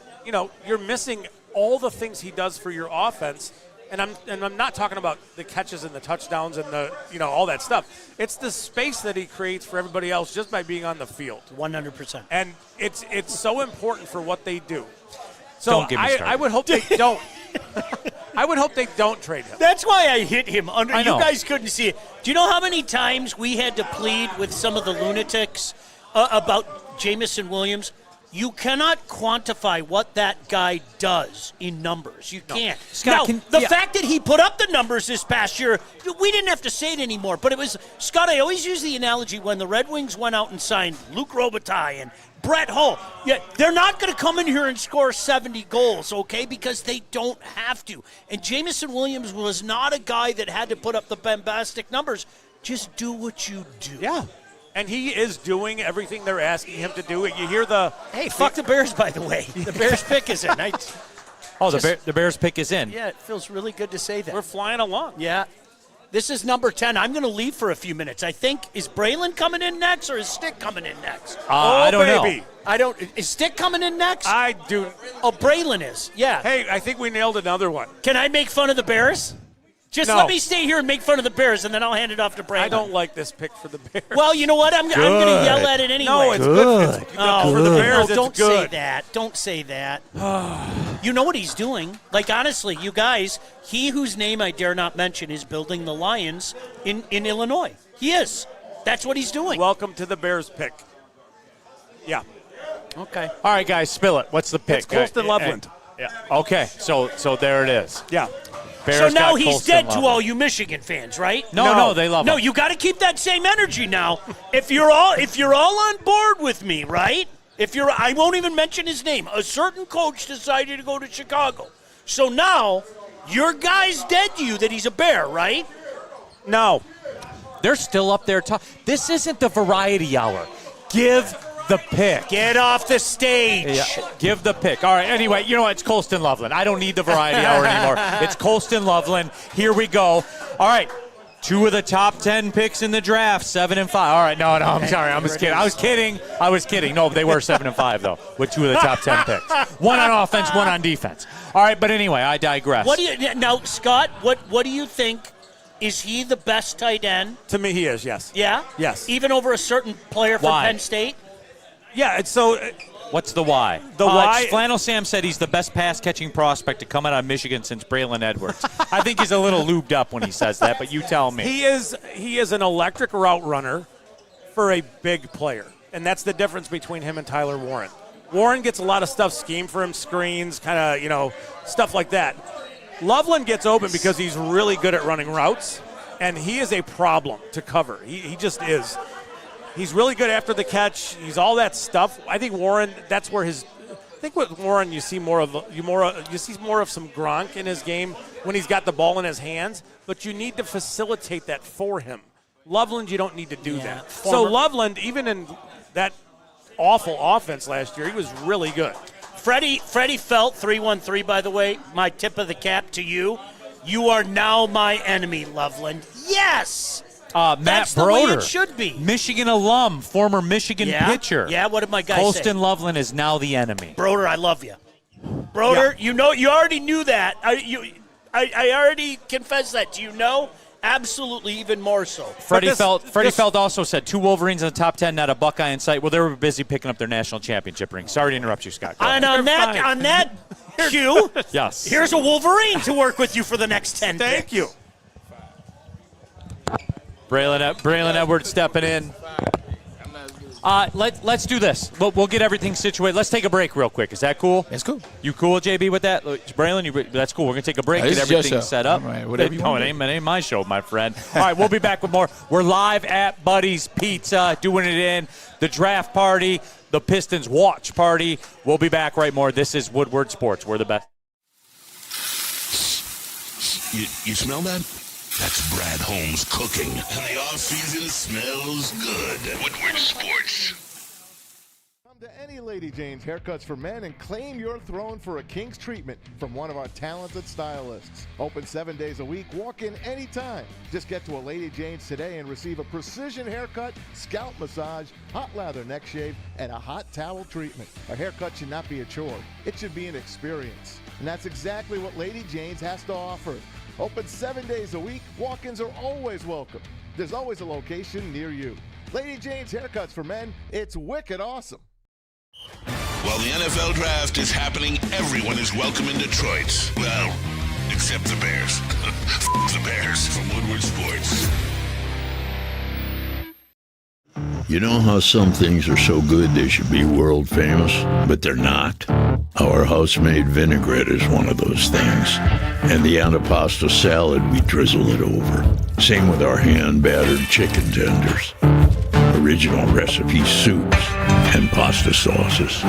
you're missing all the things he does for your offense, and I'm not talking about the catches and the touchdowns and the all that stuff. It's the space that he creates for everybody else just by being on the field. 100%. And it's so important for what they do. So Don't get me started. I would hope they don't. I would hope they don't trade him. That's why I hit him under. I know. You guys couldn't see it. Do you know how many times we had to plead with some of the lunatics about Jameson Williams? You cannot quantify what that guy does in numbers. You can't. Scott, now, the fact that he put up the numbers this past year, we didn't have to say it anymore. But it was, Scott, I always use the analogy when the Red Wings went out and signed Luc Robitaille and Brett Hull. Yeah, they're not going to come in here and score 70 goals, okay, because they don't have to. And Jameson Williams was not a guy that had to put up the bombastic numbers. Just do what you do. Yeah. And he is doing everything they're asking him to do. You hear the... Hey, fuck the Bears, by the way. The Bears pick is in. The Bears pick is in. Yeah, it feels really good to say that. We're flying along. Yeah. This is number 10. I'm going to leave for a few minutes. I think, is Braylon coming in next or is Stick coming in next? I don't know. Is Stick coming in next? I do. Oh, Braylon is. Yeah. Hey, I think we nailed another one. Can I make fun of the Bears? Just No. let me stay here and make fun of the Bears, and then I'll hand it off to Braylon. I don't like this pick for the Bears. Well, you know what? I'm going to yell at it anyway. No, it's good. For the Bears, No, don't it's good. say that. Don't say that. You know what he's doing. Like, honestly, you guys, he whose name I dare not mention is building the Lions in Illinois. He is. That's what he's doing. Welcome to the Bears pick. Yeah. Okay. All right, guys, spill it. What's the pick? It's Colston Loveland. Yeah. Okay, so there it is. Yeah. Bears So now got he's Colston dead to Loveland. all you Michigan fans, right? No, they love him. No, you got to keep that same energy now. If you're all on board with me, right? I won't even mention his name. A certain coach decided to go to Chicago. So now your guy's dead to you that he's a Bear, right? No. They're still up there. This isn't the variety hour. Give the pick. Get off the stage. Yeah, give the pick. All right, anyway, you know what? It's Colston Loveland. I don't need the variety hour anymore. It's Colston Loveland. Here we go. All right, 2 of the top 10 picks in the draft, 7 and 5. All right, no, I'm sorry. I was kidding. No, they were 7 and 5, though, with 2 of the top 10 picks. 1 on offense, 1 on defense. All right, but anyway, I digress. Now, Scott, what do you think? Is he the best tight end? To me, he is, yes. Yeah? Yes. Even over a certain player from Why? Penn State? Yeah, it's so... What's the why? Why? Flannel Sam said he's the best pass-catching prospect to come out of Michigan since Braylon Edwards. I think he's a little lubed up when he says that, but you tell me. He is an electric route runner for a big player, and that's the difference between him and Tyler Warren. Warren gets a lot of stuff schemed for him, screens, kind of, stuff like that. Loveland gets open because he's really good at running routes, and he is a problem to cover. He just is. He's really good after the catch. He's all that stuff. I think Warren, that's where his. I think with Warren, you see more of some Gronk in his game when he's got the ball in his hands. But you need to facilitate that for him. Loveland, you don't need to do that. So Loveland, even in that awful offense last year, he was really good. Freddie Felt, 313, by the way, my tip of the cap to you. You are now my enemy, Loveland. Yes! Matt That's Broder, the way it should be. Michigan alum, former Michigan pitcher. Yeah, what did my guy say? Colston Loveland is now the enemy. Broder, I love you. Broder, you already knew that. I already confessed that. Do you know? Absolutely, even more so. Freddie Felt also said 2 Wolverines in the top 10, not a Buckeye in sight. Well, they were busy picking up their national championship ring. Sorry to interrupt you, Scott. And on that cue, yes. Here's a Wolverine to work with you for the next 10 Thank picks. you. Braylon Edwards stepping in. Let's do this. We'll get everything situated. Let's take a break real quick. Is that cool? That's cool. You cool, JB, with that? Braylon, that's cool. We're going to take a break, This get is your everything show. set up. All right, whatever you No, want it to do. ain't my show, my friend. All right, we'll be back with more. We're live at Buddy's Pizza, doing it in the draft party, the Pistons watch party. We'll be back right more. This is Woodward Sports. We're the best. You smell that? That's Brad Holmes cooking. And the off-season smells good. Woodward Sports. Come to any Lady Jane's Haircuts for Men and claim your throne for a king's treatment from one of our talented stylists. Open 7 days a week. Walk in anytime. Just get to a Lady Jane's today and receive a precision haircut, scalp massage, hot lather neck shave, and a hot towel treatment. A haircut should not be a chore. It should be an experience. And that's exactly what Lady Jane's has to offer. Open 7 days a week. Walk-ins are always welcome. There's always a location near you. Lady Jane's Haircuts for Men. It's wicked awesome. While the NFL draft is happening, everyone is welcome in Detroit. Well, except the Bears. The Bears from Woodward Sports. You know how some things are so good they should be world famous, but they're not? Our house-made vinaigrette is one of those things. And the antipasta salad, we drizzle it over. Same with our hand-battered chicken tenders. Original recipe soups and pasta sauces.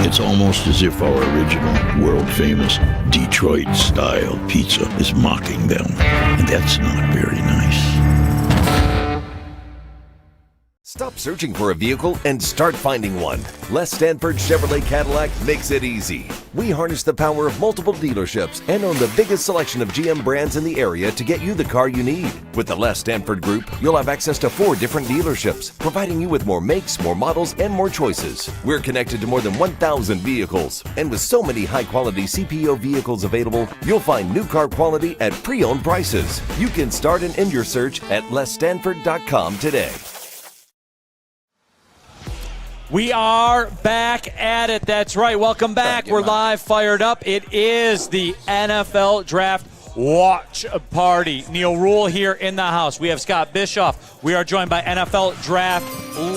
It's almost as if our original, world-famous Detroit-style pizza is mocking them. And that's not very nice. Stop searching for a vehicle and start finding one. Les Stanford Chevrolet Cadillac makes it easy. We harness the power of multiple dealerships and own the biggest selection of GM brands in the area to get you the car you need. With the Les Stanford Group, you'll have access to 4 different dealerships, providing you with more makes, more models, and more choices. We're connected to more than 1,000 vehicles. And with so many high-quality CPO vehicles available, you'll find new car quality at pre-owned prices. You can start and end your search at lesstanford.com today. We are back at it. That's right. Welcome back. We're live, fired up. It is the NFL Draft Watch Party. Neil Rule here in the house. We have Scott Bischoff. We are joined by NFL Draft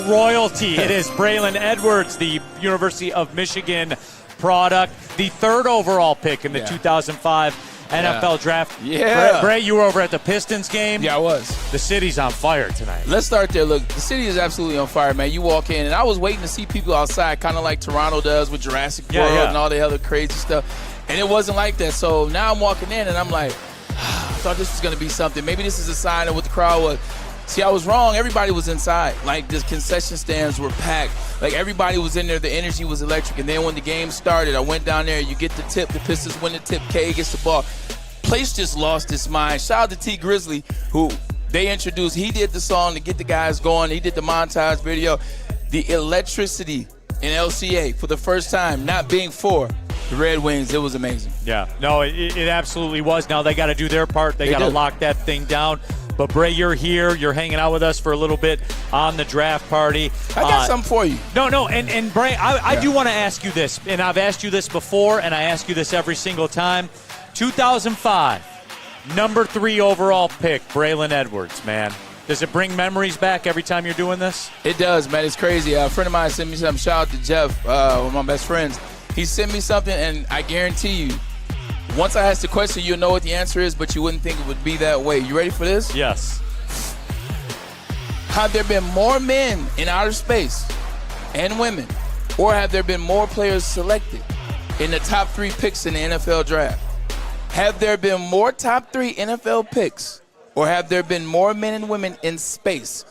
royalty. It is Braylon Edwards, the University of Michigan product, the 3rd overall pick in the 2005 NFL Draft. Yeah. Bray, you were over at the Pistons game. Yeah, I was. The city's on fire tonight. Let's start there. Look, the city is absolutely on fire, man. You walk in, and I was waiting to see people outside, kind of like Toronto does with Jurassic World and all the other crazy stuff. And it wasn't like that. So now I'm walking in, and I'm like, I thought this was going to be something. Maybe this is a sign of what the crowd was. See, I was wrong. Everybody was inside. Like, the concession stands were packed. Like, everybody was in there. The energy was electric. And then when the game started, I went down there. You get the tip. The Pistons win the tip. K gets the ball. Place just lost its mind. Shout out to T Grizzly, who they introduced. He did the song to get the guys going. He did the montage video. The electricity in LCA for the first time, not being for the Red Wings, it was amazing. Yeah, no, it absolutely was. Now they got to do their part. They got to lock that thing down. But, Bray, you're here. You're hanging out with us for a little bit on the draft party. I got something for you. No, and Bray, I do want to ask you this, and I've asked you this before, and I ask you this every single time. 2005, number 3 overall pick, Braylon Edwards, man. Does it bring memories back every time you're doing this? It does, man. It's crazy. A friend of mine sent me something. Shout out to Jeff, one of my best friends. He sent me something, and I guarantee you, once I ask the question, you'll know what the answer is, but you wouldn't think it would be that way. You ready for this? Yes. Have there been more men in outer space and women, or have there been more players selected in the top 3 picks in the NFL draft? Have there been more top 3 NFL picks, or have there been more men and women in space?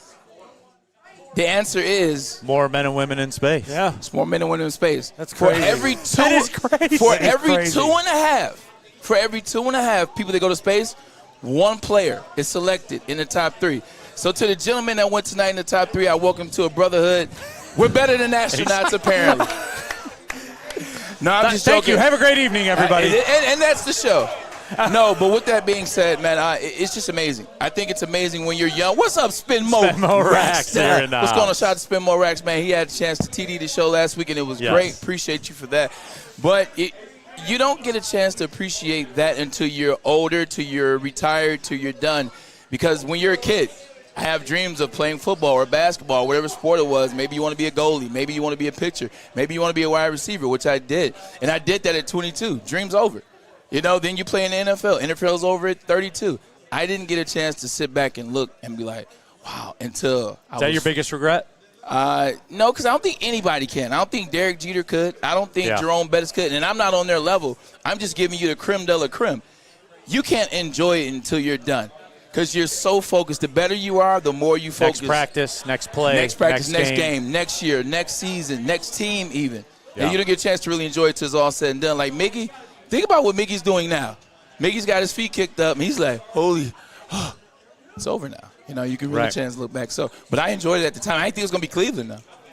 The answer is more men and women in space. Yeah, it's more men and women in space. That's crazy. For every two, that is crazy. For That is every crazy. 2.5, for every 2.5 people that go to space, one player is selected in the top 3. So to the gentleman that went tonight in the top 3, I welcome to a brotherhood. We're better than astronauts, apparently. No, I'm just Thank joking. you. Have a great evening, everybody. And that's the show. No, but with that being said, man, it's just amazing. I think it's amazing when you're young. What's up, Spin-Mo Racks here in the What's going on? house. Shout out to Spin-Mo Racks, man. He had a chance to TD the show last week, and it was Yes. great. Appreciate you for that. But you don't get a chance to appreciate that until you're older, till you're retired, till you're done. Because when you're a kid, I have dreams of playing football or basketball, whatever sport it was. Maybe you want to be a goalie. Maybe you want to be a pitcher. Maybe you want to be a wide receiver, which I did. And I did that at 22. Dream's over. You know, then you play in the NFL. NFL's over at 32. I didn't get a chance to sit back and look and be like, wow, until I was. Is that your biggest regret? No, because I don't think anybody can. I don't think Derek Jeter could. I don't think Jerome Bettis could. And I'm not on their level. I'm just giving you the creme de la creme. You can't enjoy it until you're done. Because you're so focused. The better you are, the more you focus. Next practice, next play, next practice, next game, next year, next season, next team even. Yeah. And you don't get a chance to really enjoy it till it's all said and done. Like Mickey, think about what Mickey's doing now. Mickey's got his feet kicked up, and he's like, holy, it's over now. You know, you can really chance to look back. So, but I enjoyed it at the time. I didn't think it was going to be Cleveland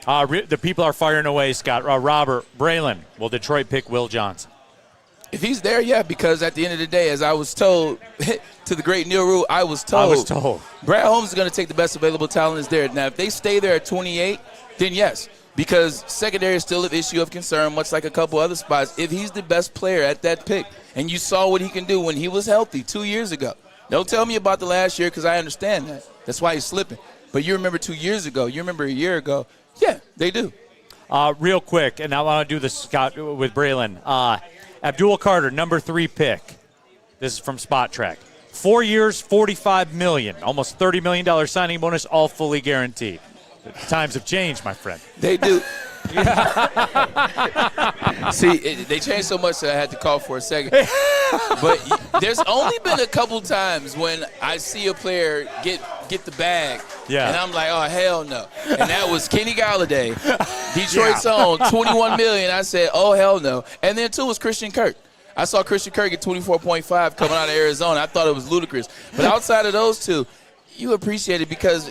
now. The people are firing away, Scott. Robert, Braylon, will Detroit pick Will Johnson? If he's there, yeah, because at the end of the day, as I was told, to the great Neil Rule, I was told. Brad Holmes is going to take the best available talent is there. Now, if they stay there at 28, then yes, because secondary is still an issue of concern, much like a couple other spots. If he's the best player at that pick, and you saw what he can do when he was healthy 2 years ago. Don't tell me about the last year because I understand that. That's why he's slipping. But you remember 2 years ago. You remember a year ago. Yeah, they do. Real quick, and I want to do this, Scott, with Braylon. Abdul Carter, number 3 pick. This is from Spot Track. 4 years, $45 million, almost $30 million signing bonus, all fully guaranteed. The times have changed, my friend. They do. See, they changed so much that I had to call for a second. But there's only been a couple times when I see a player get the bag, and I'm like, oh, hell no. And that was Kenny Galladay, Detroit's own, $21 million. I said, oh, hell no. And then, two, was Christian Kirk. I saw Christian Kirk get 24.5 coming out of Arizona. I thought it was ludicrous. But outside of those two, you appreciate it because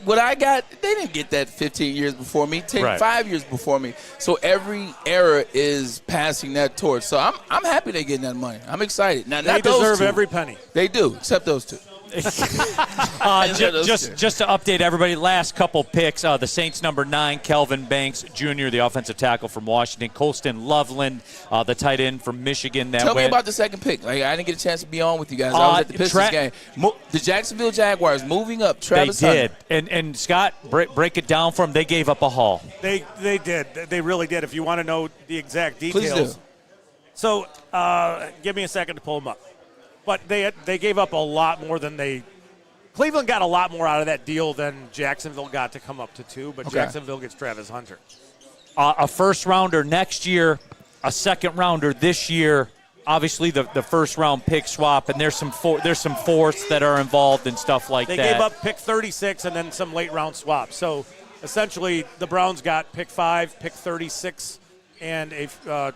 what I got, they didn't get that 15 years before me, 5 years before me. So every era is passing that torch. So I'm happy they're getting that money. I'm excited. Now, they deserve every penny. They do, except those two. Just to update everybody, last couple picks. The Saints number 9, Kelvin Banks Jr., the offensive tackle from Washington. Colston Loveland, the tight end from Michigan. Tell me about the second pick. I didn't get a chance to be on with you guys. I was at the Pistons game. The Jacksonville Jaguars moving up. Travis They did. And Scott, break it down for them. They gave up a haul. They did. They really did. If you want to know the exact details. Please do. So give me a second to pull them up. But they gave up a lot more than Cleveland got a lot more out of that deal than Jacksonville got to come up to 2, but Jacksonville gets Travis Hunter. A first-rounder next year, a second-rounder this year, obviously the first-round pick swap, and there's some fourths that are involved and stuff like that. They gave up pick 36 and then some late-round swaps. So essentially the Browns got pick 5, pick 36, and a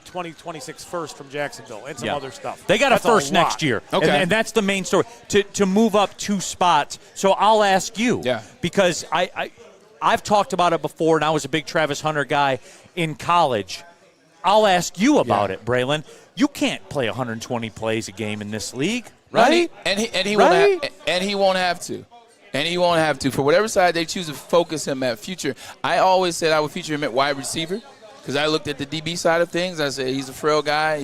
2026 first from Jacksonville and some other stuff. They got a first next year. Okay. And that's the main story. To move up 2 spots. So I'll ask you, because I've talked about it before, and I was a big Travis Hunter guy in college. I'll ask you about it, Braylon. You can't play 120 plays a game in this league, right? And he won't have to. And he won't have to. For whatever side they choose to focus him at future, I always said I would feature him at wide receiver. Because I looked at the DB side of things. I said, he's a frail guy.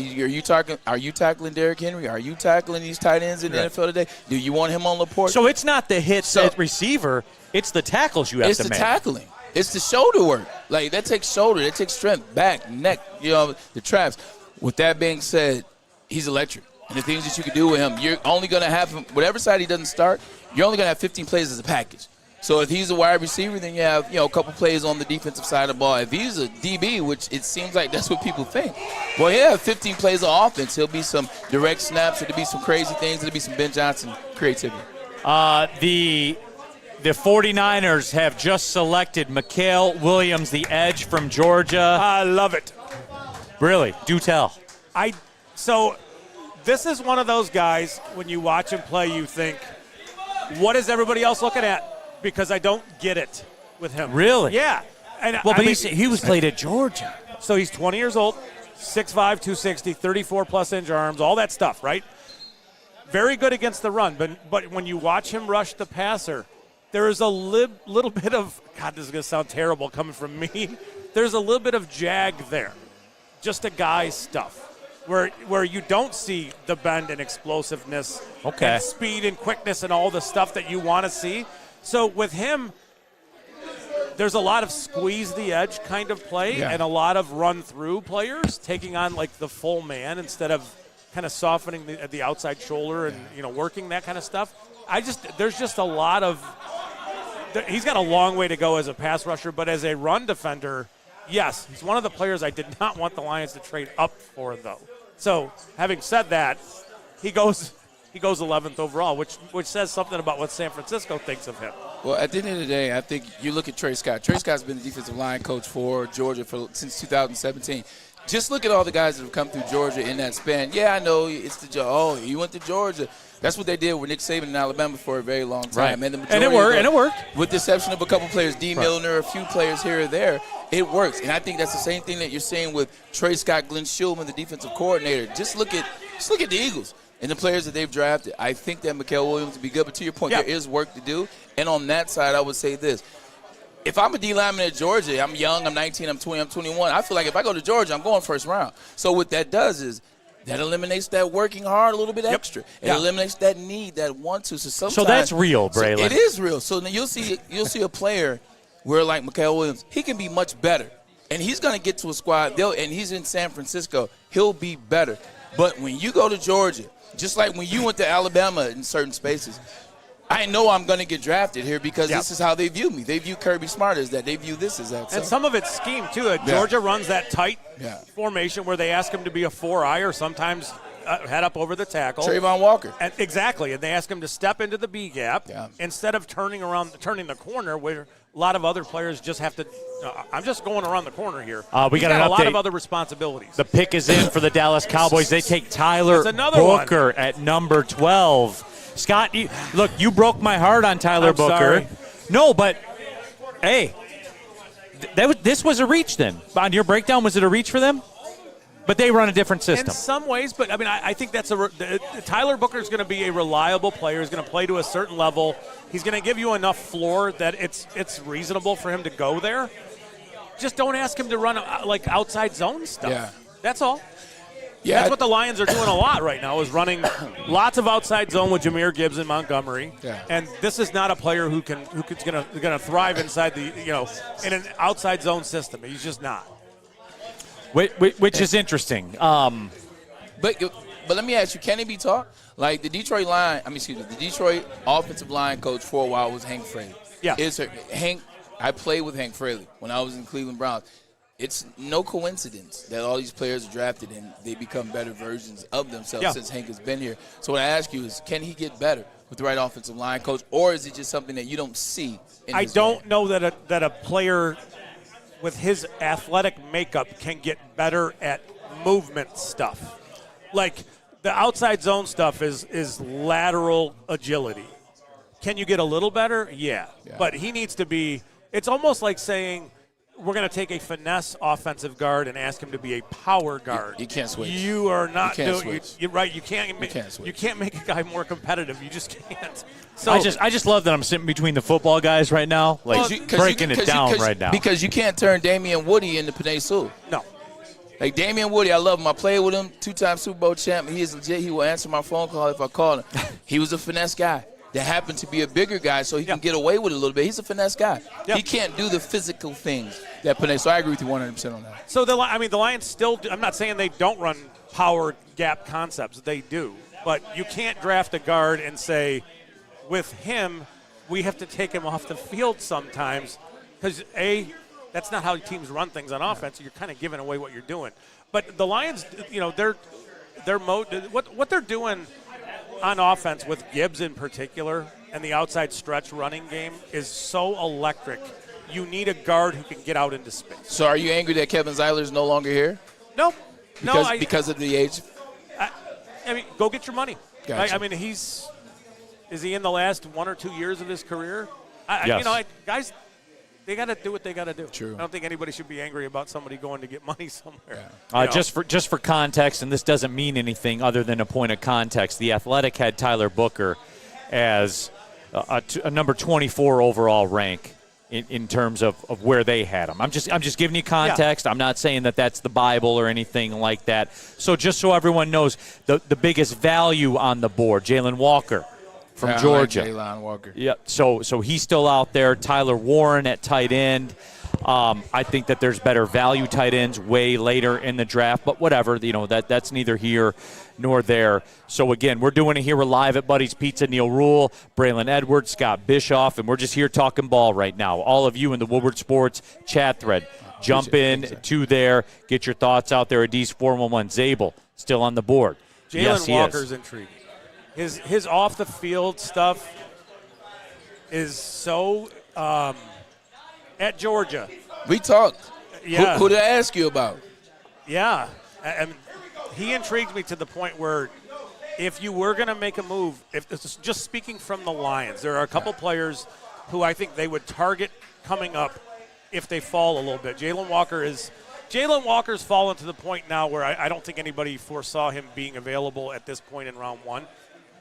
Are you tackling Derrick Henry? Are you tackling these tight ends in the NFL today? Do you want him on Laporte? So it's not the hits at receiver. It's the tackles you have to make. It's the tackling. It's the shoulder work. Like, that takes shoulder. That takes strength, back, neck, the traps. With that being said, he's electric. And the things that you can do with him, you're only going to have him, whatever side he doesn't start, you're only going to have 15 plays as a package. So if he's a wide receiver, then you have, a couple plays on the defensive side of the ball. If he's a DB, which it seems like that's what people think, well, yeah, 15 plays of offense. He'll be some direct snaps. It'll be some crazy things. It'll be some Ben Johnson creativity. The 49ers have just selected Mikael Williams, the edge from Georgia. I love it. Really? Do tell. So this is one of those guys, when you watch him play, you think, what is everybody else looking at? Because I don't get it with him. Really? Yeah. And he was played at Georgia. So he's 20 years old, 6'5", 260, 34-plus inch arms, all that stuff, right? Very good against the run, but when you watch him rush the passer, there is a little bit of, God, this is going to sound terrible coming from me, there's a little bit of jag there, just a guy stuff, where you don't see the bend and explosiveness and speed and quickness and all the stuff that you want to see. So with him, there's a lot of squeeze the edge kind of play and a lot of run through players taking on like the full man instead of kind of softening the outside shoulder and working that kind of stuff. There's just a lot of he's got a long way to go as a pass rusher, but as a run defender, yes, he's one of the players I did not want the Lions to trade up for though. So having said that, he goes 11th overall, which says something about what San Francisco thinks of him. Well, at the end of the day, I think you look at Trey Scott. Trey Scott's been the defensive line coach for Georgia since 2017. Just look at all the guys that have come through Georgia in that span. Yeah, I know you went to Georgia. That's what they did with Nick Saban in Alabama for a very long time. Right. And it worked. With the exception of a couple players, D. Milner, a few players here or there, it works. And I think that's the same thing that you're seeing with Trey Scott, Glenn Shulman, the defensive coordinator. Just look at the Eagles and the players that they've drafted. I think that Mikael Williams would be good. But to your point, there is work to do. And on that side, I would say this. If I'm a D lineman at Georgia, I'm young, I'm 19, I'm 20, I'm 21, I feel like if I go to Georgia, I'm going first round. So what that does is that eliminates that working hard a little bit extra. It eliminates that need, that want to. So that's real, Braylon. It is real. So then you'll see a player where like Mikael Williams, he can be much better. And he's going to get to a squad, and he's in San Francisco, he'll be better. But when you go to Georgia, just like when you went to Alabama in certain spaces, I know I'm going to get drafted here because this is how they view me. They view Kirby Smart as that. They view this as that. And some of it's scheme, too. Georgia runs that tight formation where they ask him to be a 4-eye or sometimes head up over the tackle. Trayvon Walker. Exactly. And they ask him to step into the B gap instead of turning the corner where a lot of other players just have to I'm just going around the corner here. We got a lot of other responsibilities. The pick is in for the Dallas Cowboys. They take Tyler Booker at number 12. Scott, you broke my heart on Tyler Booker. Sorry. No, but, hey, this was a reach then. On your breakdown, was it a reach for them? But they run a different system. In some ways, but, I think that's Tyler Booker is going to be a reliable player. He's going to play to a certain level. He's going to give you enough floor that it's reasonable for him to go there. Just don't ask him to run, outside zone stuff. Yeah. That's all. Yeah, that's what the Lions are doing a lot right now, is running lots of outside zone with Jahmyr Gibbs and Montgomery. Yeah. And this is not a player who's gonna thrive inside in an outside zone system. He's just not. Which is interesting. But let me ask you, can he be taught? Like the Detroit offensive line coach for a while was Hank Fraley. Yeah. I played with Hank Fraley when I was in Cleveland Browns. It's no coincidence that all these players are drafted and they become better versions of themselves since Hank has been here. So what I ask you is, can he get better with the right offensive line coach, or is it just something that you don't see in his game? Know that a player with his athletic makeup can get better at movement stuff. Like the outside zone stuff is lateral agility. Can you get a little better? Yeah. But he needs to be – it's almost like saying – we're going to take a finesse offensive guard and ask him to be a power guard. You can't switch. You are not doing. You're right. You can't switch. You can't make a guy more competitive. You just can't. So I just love that I'm sitting between the football guys right now, breaking it down right now. Because you can't turn Damian Woody into Penei Sewell. No. Like Damian Woody, I love him. I played with him, 2-time Super Bowl champ. He is legit. He will answer my phone call if I call him. He was a finesse guy that happened to be a bigger guy, so he can get away with it a little bit. He's a finesse guy. He can't do the physical things that Penei. So I agree with you 100% on that. So the Lions still do, I'm not saying they don't run power gap concepts. They do. But you can't draft a guard and say, with him, we have to take him off the field sometimes because, that's not how teams run things on offense. You're kind of giving away what you're doing. But the Lions, what they're doing on offense with Gibbs in particular and the outside stretch running game is so electric. You need a guard who can get out into space. So are you angry that Kevin Zeiler is no longer here? No. Because of the age? I mean, go get your money. Gotcha. I mean, is he in the last 1 or 2 years of his career? Yes. Guys, they got to do what they got to do. True. I don't think anybody should be angry about somebody going to get money somewhere. Yeah. Just for context, and this doesn't mean anything other than a point of context, the Athletic had Tyler Booker as a number 24 overall rank in terms of where they had him. I'm just giving you context. Yeah. I'm not saying that that's the Bible or anything like that. So just so everyone knows, the biggest value on the board, Jalen Walker from Georgia. I like Jalen Walker. Yeah, so he's still out there. Tyler Warren at tight end. I think that there's better value tight ends way later in the draft, but whatever. That's neither here nor there. So, again, we're doing it here. We're live at Buddy's Pizza. Neil Rule, Braylon Edwards, Scott Bischoff, and we're just here talking ball right now. All of you in the Woodward Sports chat thread, jump in to there. Get your thoughts out there. Adese 411 Zabel still on the board. Jalen Walker's intriguing. His off-the-field stuff is so at Georgia. We talked. Yeah. Who did I ask you about? Yeah. And he intrigues me to the point where if you were going to make a move, if this is just speaking from the Lions, there are a couple players who I think they would target coming up if they fall a little bit. Jalen Walker's fallen to the point now where I don't think anybody foresaw him being available at this point in round one.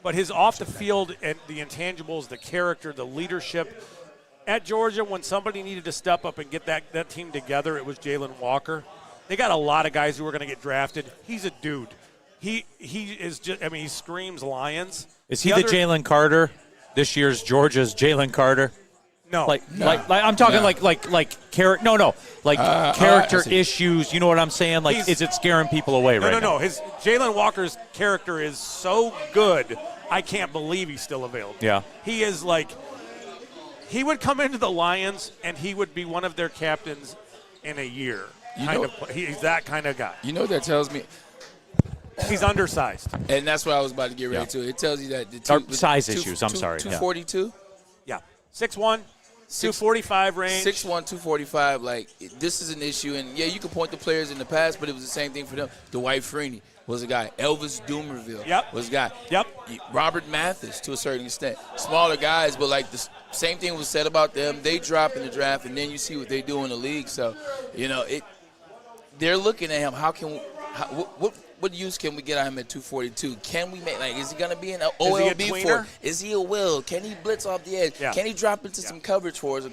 But his off the field and the intangibles, the character, the leadership. At Georgia, when somebody needed to step up and get that team together, it was Jalen Walker. They got a lot of guys who were going to get drafted. He's a dude. He is just, he screams Lions. Is he the Jalen Carter? This year's Georgia's Jalen Carter? No. I'm talking like character. No. Character issues. You know what I'm saying? Like, is it scaring people away right now? No. His Jalen Walker's character is so good, I can't believe he's still available. Yeah. He is he would come into the Lions and he would be one of their captains in a year. He's that kind of guy. You know what that tells me? He's undersized. And that's what I was about to get ready to. It tells you that the size issues. I'm sorry. 242? Yeah. 6'1", 245 range. 6'1", 245. This is an issue. And, you can point to players in the past, but it was the same thing for them. Dwight Freeney was a guy. Elvis Doomerville was a guy. Yep. Robert Mathis, to a certain extent. Smaller guys, but the same thing was said about them. They drop in the draft, and then you see what they do in the league. So, they're looking at him. What use can we get on him at 242? Can we make is he gonna be an OLB for? Is he a will? Can he blitz off the edge? Yeah. Can he drop into some coverage for us?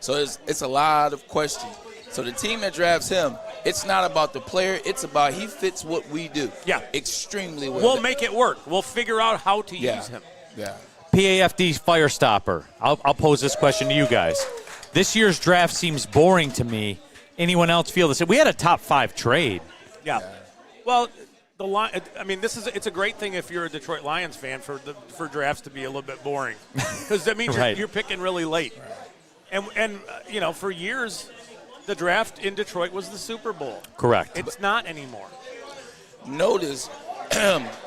So it's a lot of questions. So the team that drafts him, it's not about the player. It's about he fits what we do. Yeah, extremely well. We'll make it work. We'll figure out how to use him. Yeah. PAFD's Firestopper. I'll pose this question to you guys. This year's draft seems boring to me. Anyone else feel this? We had a top 5 trade. Yeah. Well, it's a great thing if you're a Detroit Lions fan for drafts to be a little bit boring, because that means you're picking really late. And for years, the draft in Detroit was the Super Bowl. Correct. It's not anymore. Notice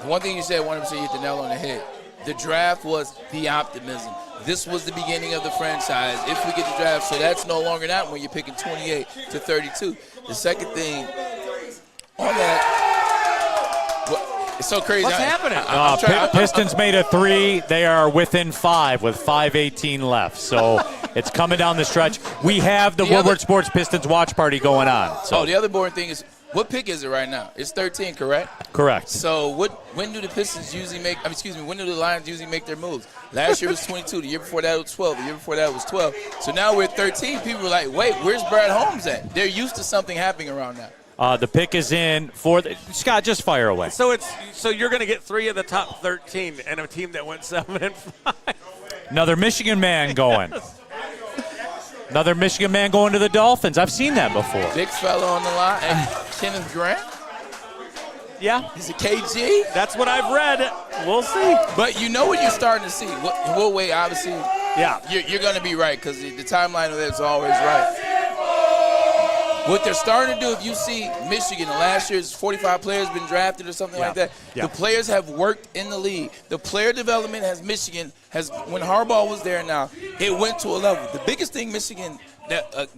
one thing you said, 100% you hit the nail on the head. The draft was the optimism. This was the beginning of the franchise. If we get the draft, so that's no longer that when you're picking 28 to 32. The second thing on that. It's so crazy. What's happening? Pistons made a 3. They are within 5 with 5:18 left. So it's coming down the stretch. We have the Woodward Sports Pistons watch party going on. So. The other boring thing is, what pick is it right now? It's 13, correct? Correct. So when do the Pistons usually when do the Lions usually make their moves? Last year was 22. The year before that was 12. The year before that was 12. So now we're at 13. People were like, wait, where's Brad Holmes at? They're used to something happening around now. The pick is in for Scott. Just fire away. So you're going to get 3 of the top 13 and a team that went 7-5. Another Michigan man going. Another Michigan man going to the Dolphins. I've seen that before. Big fella on the line. And Kenneth Grant. Yeah, he's a KG. That's what I've read. We'll see. But you know what you're starting to see. We'll wait. Obviously, Yeah. You're going to be right because the timeline of that's always right. What they're starting to do, if you see Michigan, last year's 45 players been drafted or something like that, the players have worked in the league. The player development when Harbaugh was there now, it went to a level. The biggest thing Michigan,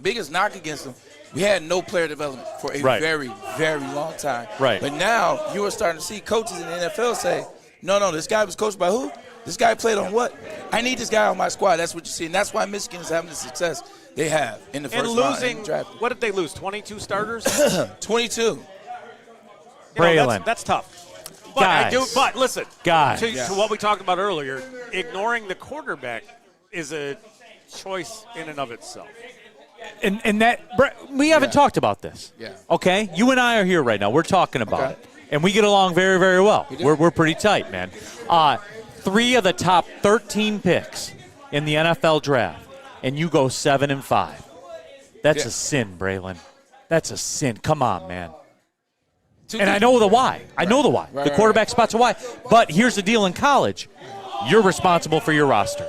biggest knock against them, we had no player development for a very, very long time. Right. But now you are starting to see coaches in the NFL say, no, this guy was coached by who? This guy played on what? I need this guy on my squad. That's what you see. And that's why Michigan is having the success they have in the first round in the draft. What did they lose, 22 starters? 22. Braylon. That's tough. But listen, to what we talked about earlier, ignoring the quarterback is a choice in and of itself. And that we haven't talked about this. Yeah. Okay? You and I are here right now. We're talking about it. And we get along very, very well. We're pretty tight, man. 3 of the top 13 picks in the NFL draft, and you go 7-5. That's a sin, Braylon. That's a sin. Come on, man. And I know the why. I know the why. The quarterback spot's a why. But here's the deal in college. You're responsible for your roster.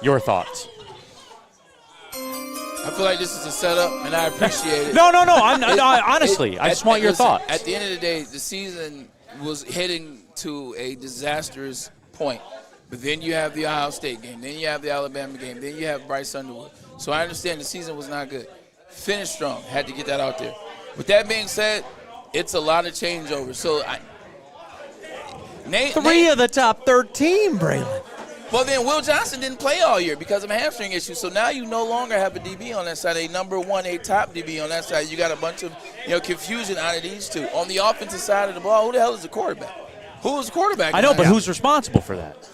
Your thoughts. I feel like this is a setup, and I appreciate it. No. Honestly, I just want your thoughts. At the end of the day, the season was heading to a disastrous point. But then you have the Ohio State game. Then you have the Alabama game. Then you have Bryce Underwood. So I understand the season was not good. Finished strong. Had to get that out there. With that being said, it's a lot of changeover. So Three of the top 13, Braylon. Well, then Will Johnson didn't play all year because of a hamstring issue. So now you no longer have a DB on that side, a number 1, a top DB on that side. You got a bunch of confusion out of these two. On the offensive side of the ball, who the hell is the quarterback? Who was the quarterback? I know, but who's responsible for that?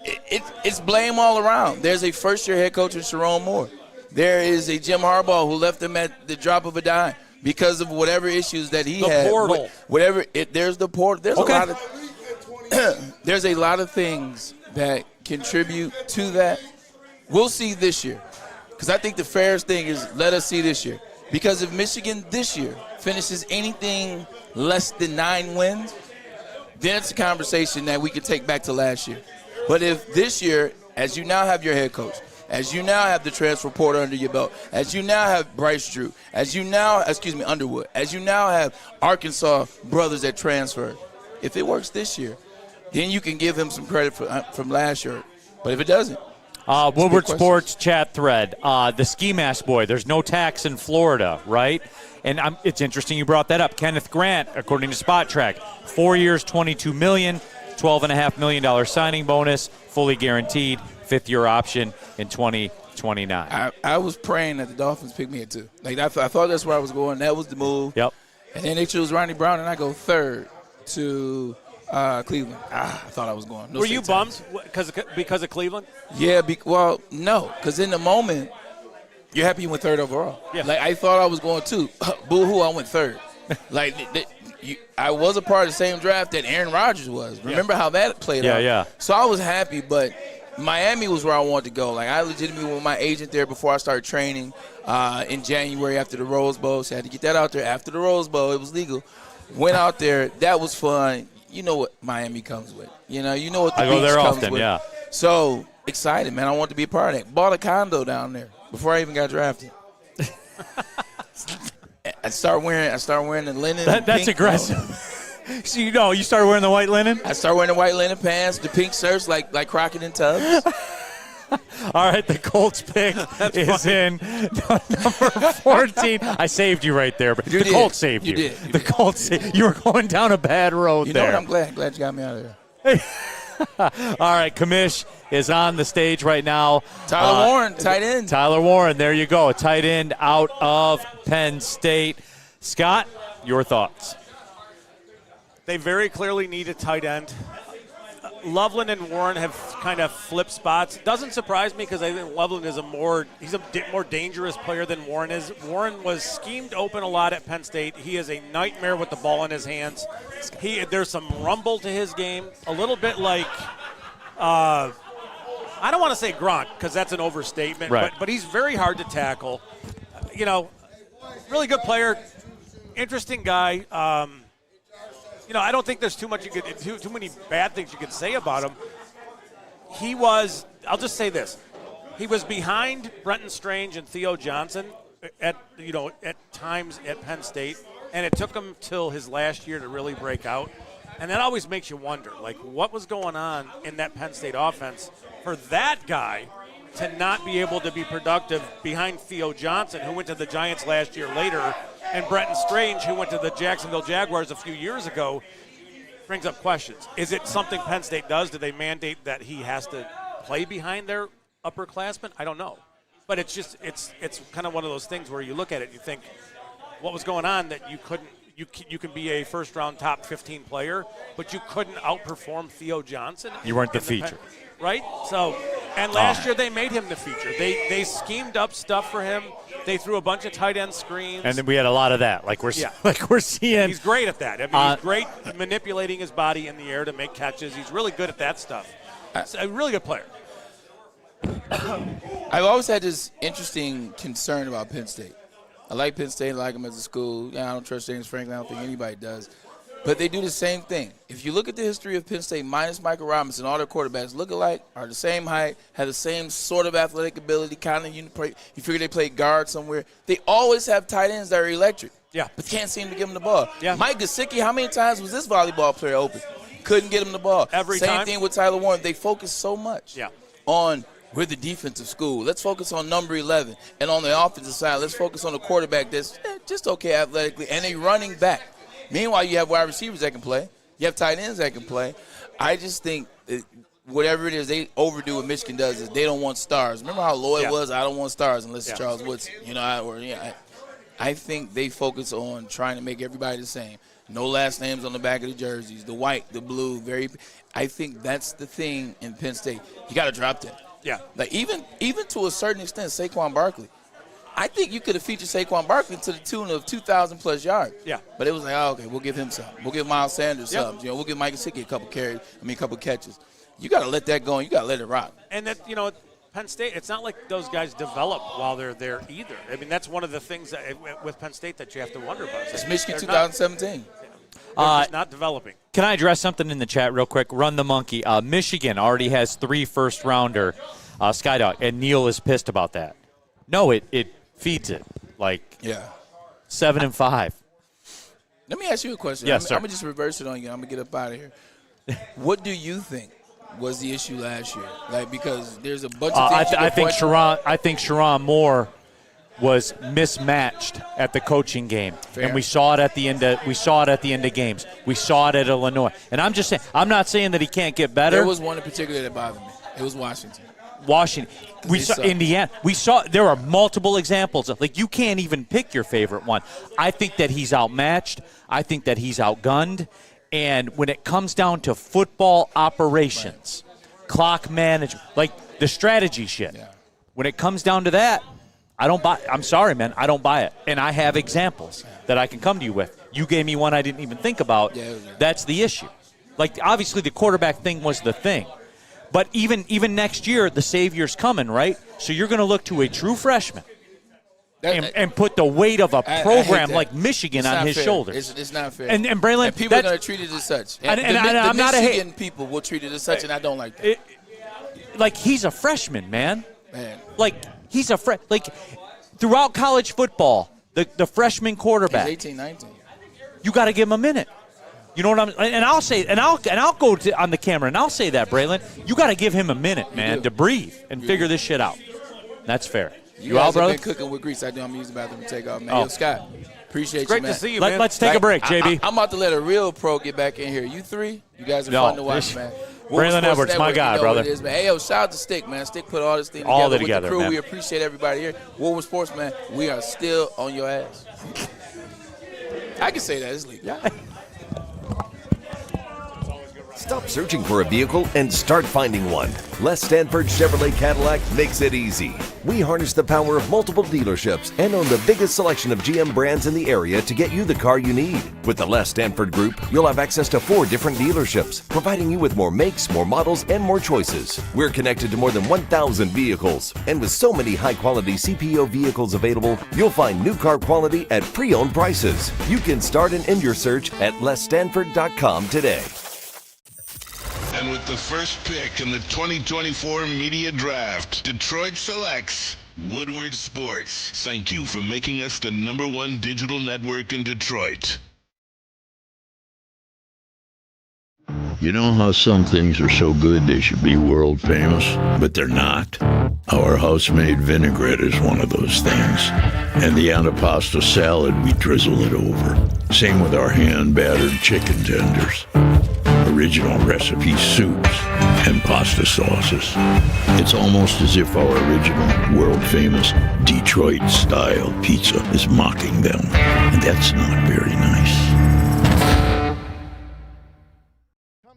It's blame all around. There's a first-year head coach in Sharon Moore. There is a Jim Harbaugh who left him at the drop of a dime because of whatever issues that he had. The portal. There's the portal. There's a lot of things that contribute to that. We'll see this year because I think the fairest thing is let us see this year. Because if Michigan this year finishes anything less than 9 wins, then it's a conversation that we could take back to last year. But if this year, as you now have your head coach, as you now have the transfer portal under your belt, as you now have Bryce Drew, Underwood, as you now have Arkansas brothers that transfer, if it works this year, then you can give him some credit from last year. But if it doesn't, Woodward Sports chat thread, the ski mask boy, there's no tax in Florida, right? And it's interesting you brought that up. Kenneth Grant, according to Spot Track, 4 years, $22 million, $12.5 million signing bonus, fully guaranteed, 5th-year option in 2029. I was praying that the Dolphins picked me at 2. Like I thought that's where I was going. That was the move. Yep. And then they chose Ronnie Brown, and I go 3rd to Cleveland. I thought I was going. Were you bummed because of Cleveland? Yeah. No, because in the moment, you're happy you went 3rd overall. Yeah. Like I thought I was going 2. Boo-hoo, I went 3rd. Like I was a part of the same draft that Aaron Rodgers was. Remember how that played out? Yeah. So I was happy, but Miami was where I wanted to go. Like I legitimately went with my agent there before I started training in January after the Rose Bowl. So I had to get that out there after the Rose Bowl. It was legal. Went out there. That was fun. You know what Miami comes with. You know what the I go beach there comes often, with. yeah. So excited, man. I want to be a part of that. Bought a condo down there before I even got drafted. I start wearing the linen. That's aggressive. So you started wearing the white linen? I started wearing the white linen pants, the pink shirts like Crockett and Tubbs. All right, the Colts pick is in number 14. I saved you right there, but the Colts saved you. The Colts. You were going down a bad road there. What? I'm glad you got me out of there. All right, Kamish is on the stage right now. Tyler Warren, tight end. Tyler Warren, there you go, a tight end out of Penn State. Scott, your thoughts? They very clearly need a tight end. Loveland and Warren have kind of flipped spots. Doesn't surprise me because I think Loveland is he's a more dangerous player than Warren is. Warren was schemed open a lot at Penn State. He is a nightmare with the ball in his hands. There's some rumble to his game, a little bit like I don't want to say Gronk because that's an overstatement, right. but he's very hard to tackle. Really good player, interesting guy. I don't think there's too many bad things you could say about him. I'll just say this. he was behind Brenton Strange and Theo Johnson at times at Penn State, and it took him till his last year to really break out. And that always makes you wonder, like, what was going on in that Penn State offense for that guy to not be able to be productive behind Theo Johnson, who went to the Giants last year later, and Brenton Strange, who went to the Jacksonville Jaguars a few years ago. Brings up questions. Is it something Penn State does? Do they mandate that he has to play behind their upperclassmen? I don't know. But it's kind of one of those things where you look at it and you think, what was going on that you couldn't, you can be a first-round top 15 player, but you couldn't outperform Theo Johnson? You weren't the feature. Right? So, and last year they made him the feature. They schemed up stuff for him. They threw a bunch of tight end screens. And then we had a lot of that. Like we're seeing. He's great at that. I mean, he's great at manipulating his body in the air to make catches. He's really good at that stuff. He's a really good player. I've always had this interesting concern about Penn State. I like Penn State, I like them as a school. Yeah, I don't trust James Franklin. I don't think anybody does. But they do the same thing. If you look at the history of Penn State, minus Michael Robinson, all their quarterbacks look alike, are the same height, have the same sort of athletic ability, kind of you figure they play guard somewhere. They always have tight ends that are electric. Yeah. But can't seem to give them the ball. Yeah. Mike Gesicki, how many times was this volleyball player open? Couldn't get him the ball. Every time. Same thing with Tyler Warren. They focus so much on we're the defensive school. Let's focus on number 11. And on the offensive side, let's focus on the quarterback that's just okay athletically and a running back. Meanwhile, you have wide receivers that can play. You have tight ends that can play. I just think whatever it is they overdo what Michigan does is they don't want stars. Remember how Lloyd was? I don't want stars unless it's Charles Woodson. I think they focus on trying to make everybody the same. No last names on the back of the jerseys, the white, the blue. I think that's the thing in Penn State. You got to drop that. Yeah. Like even to a certain extent, Saquon Barkley. I think you could have featured Saquon Barkley to the tune of 2,000-plus yards. Yeah. But it was like, okay, we'll give him something. We'll give Miles Sanders something. We'll give Mike Gesicki a couple catches. You got to let that go, and you got to let it rock. And that, Penn State, it's not like those guys develop while they're there either. I mean, that's one of the things that, with Penn State that you have to wonder about. It's Michigan 2017. They're just not developing. Can I address something in the chat real quick? Run the monkey. Michigan already has 3 first-rounder Skydog, and Neil is pissed about that. No, it feeds it. 7 and 5. Let me ask you a question. Yes, sir. I'm going to just reverse it on you. I'm going to get up out of here. What do you think was the issue last year? Because there's a bunch of things I think Sharon Moore was mismatched at the coaching game. Fair. And we saw it at the end of games. We saw it at Illinois. And I'm just saying, I'm not saying that he can't get better. There was one in particular that bothered me. It was Washington. We saw Indiana. There are multiple examples of you can't even pick your favorite one. I think that he's outmatched. I think that he's outgunned. And when it comes down to football operations, clock management, the strategy shit, when it comes down to that, I don't buy. I'm sorry, man. I don't buy it. And I have examples that I can come to you with. You gave me one I didn't even think about. That's the issue. Obviously, the quarterback thing was the thing. But even next year, the savior's coming, right? So you're going to look to a true freshman and put the weight of a program like Michigan on his shoulders. It's not fair. And Braylon, and people are going to treat it as such. And I'm not Michigan people will treat it as such, and I don't like that. He's a freshman, man. He's a throughout college football, the freshman quarterback. He's 18, 19. You got to give him a minute. You know what I'm? And I'll say, and I'll go on the camera, and I'll say that, Braylon. You got to give him a minute, man, to breathe and figure this shit out. That's fair. You all, brother? Been cooking with grease. I'm using the bathroom to take off, man. Yo, Scott, appreciate Great you, man. to see you, man. Let's take a break, JB. I'm about to let a real pro get back in here. You three, you guys are fun to watch, man. Braylon Edwards, my guy, brother. Hey, yo, shout out to Stick, man. Stick put all this thing all together with the crew. Man. We appreciate everybody here. Woodward Sports, man, we are still on your ass. I can say that. It's legal. Yeah. Stop searching for a vehicle and start finding one. Les Stanford Chevrolet Cadillac makes it easy. We harness the power of multiple dealerships and own the biggest selection of GM brands in the area to get you the car you need. With the Les Stanford Group, you'll have access to 4 different dealerships, providing you with more makes, more models, and more choices. We're connected to more than 1,000 vehicles, and with so many high-quality CPO vehicles available, you'll find new car quality at pre-owned prices. You can start and end your search at lesstanford.com today. And with With the first pick in the 2024 Media Draft, Detroit selects Woodward Sports. Thank you for making us the #1 digital network in Detroit. You know how some things are so good they should be world famous, but they're not? Our house-made vinaigrette is one of those things. And the antipasta salad, we drizzle it over. Same with our hand-battered chicken tenders. Original recipe soups and pasta sauces. It's almost as if our original, world-famous Detroit-style pizza is mocking them. And that's not very nice.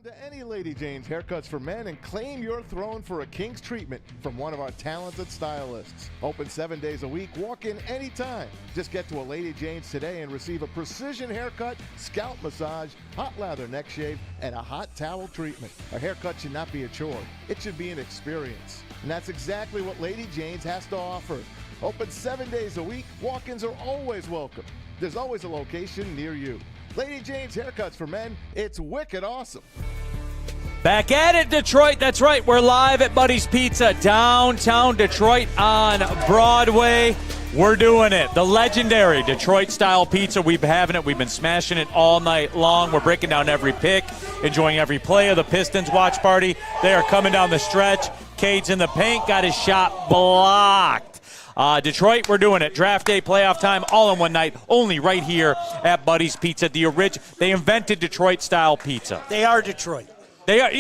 To any Lady Jane's Haircuts for Men and claim your throne for a king's treatment from one of our talented stylists. Open 7 days a week. Walk in anytime. Just get to a Lady Jane's today and receive a precision haircut, scalp massage, hot lather neck shave, and a hot towel treatment. A haircut should not be a chore. It should be an experience. And that's exactly what Lady Jane's has to offer. Open 7 days a week. Walk-ins are always welcome. There's always a location near you. Lady Jane's Haircuts for Men. It's wicked awesome. Back at it, Detroit. That's right. We're live at Buddy's Pizza, downtown Detroit on Broadway. We're doing it. The legendary Detroit-style pizza. We've been having it. We've been smashing it all night long. We're breaking down every pick, enjoying every play of the Pistons watch party. They are coming down the stretch. Cade's in the paint, got his shot blocked. Detroit, we're doing it. Draft day, playoff time, all in one night, only right here at Buddy's Pizza. They invented Detroit-style pizza. They are Detroit. They are.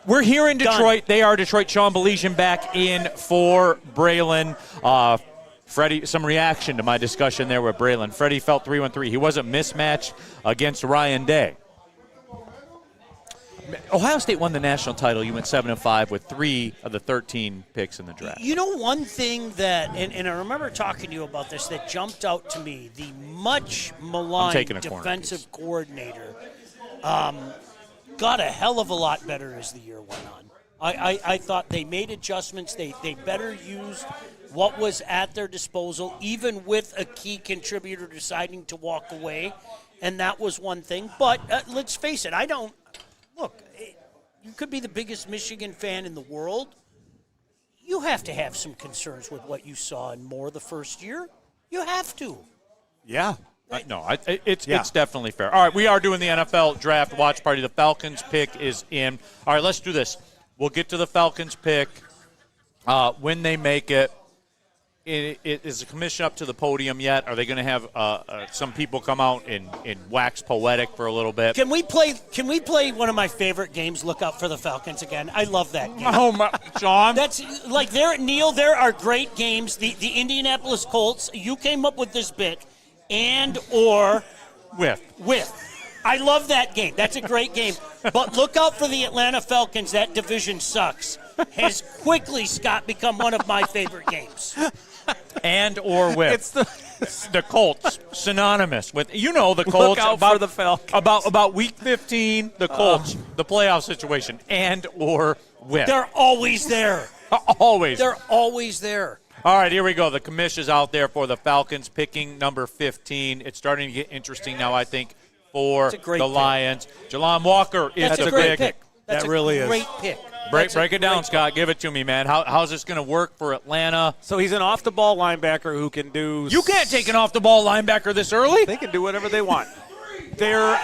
We're here in Detroit. Done. They are Detroit. Sean Belesian back in for Braylon. Freddie, some reaction to my discussion there with Braylon. Freddie felt 3-1-3. He wasn't mismatched against Ryan Day. Ohio State won the national title. You went 7-5 with 3 of the 13 picks in the draft. You know, one thing that, and I remember talking to you about this, that jumped out to me, the much maligned defensive coordinator got a hell of a lot better as the year went on. I thought they made adjustments. They better used what was at their disposal, even with a key contributor deciding to walk away, and that was one thing. But let's face it, you could be the biggest Michigan fan in the world. You have to have some concerns with what you saw in Moore the first year. You have to. Yeah. It's definitely fair. All right, we are doing the NFL draft watch party. The Falcons pick is in. All right, let's do this. We'll get to the Falcons pick when they make it. Is the commission up to the podium yet? Are they going to have some people come out and wax poetic for a little bit? Can we play one of my favorite games? Look out for the Falcons again. I love that game. Oh my, Sean. That's like there are great games. The Indianapolis Colts. You came up with this bit. And or with. I love that game. That's a great game. But look out for the Atlanta Falcons. That division sucks. Has quickly, Scott, become one of my favorite games. And or with. It's the Colts, synonymous with, the Colts. Look out for the Falcons. About week 15, the Colts, the playoff situation, and or with. They're always there. Always. They're always there. All right, here we go. The commission is out there for the Falcons, picking number 15. It's starting to get interesting now, I think, for the Lions. Jalon Walker is That's the a great pick. pick. That's that really a is. great pick. Break it down, Scott. Give it to me, man. How's this going to work for Atlanta? So he's an off-the-ball linebacker who can do... You can't take an off-the-ball linebacker this early. They can do whatever they want. You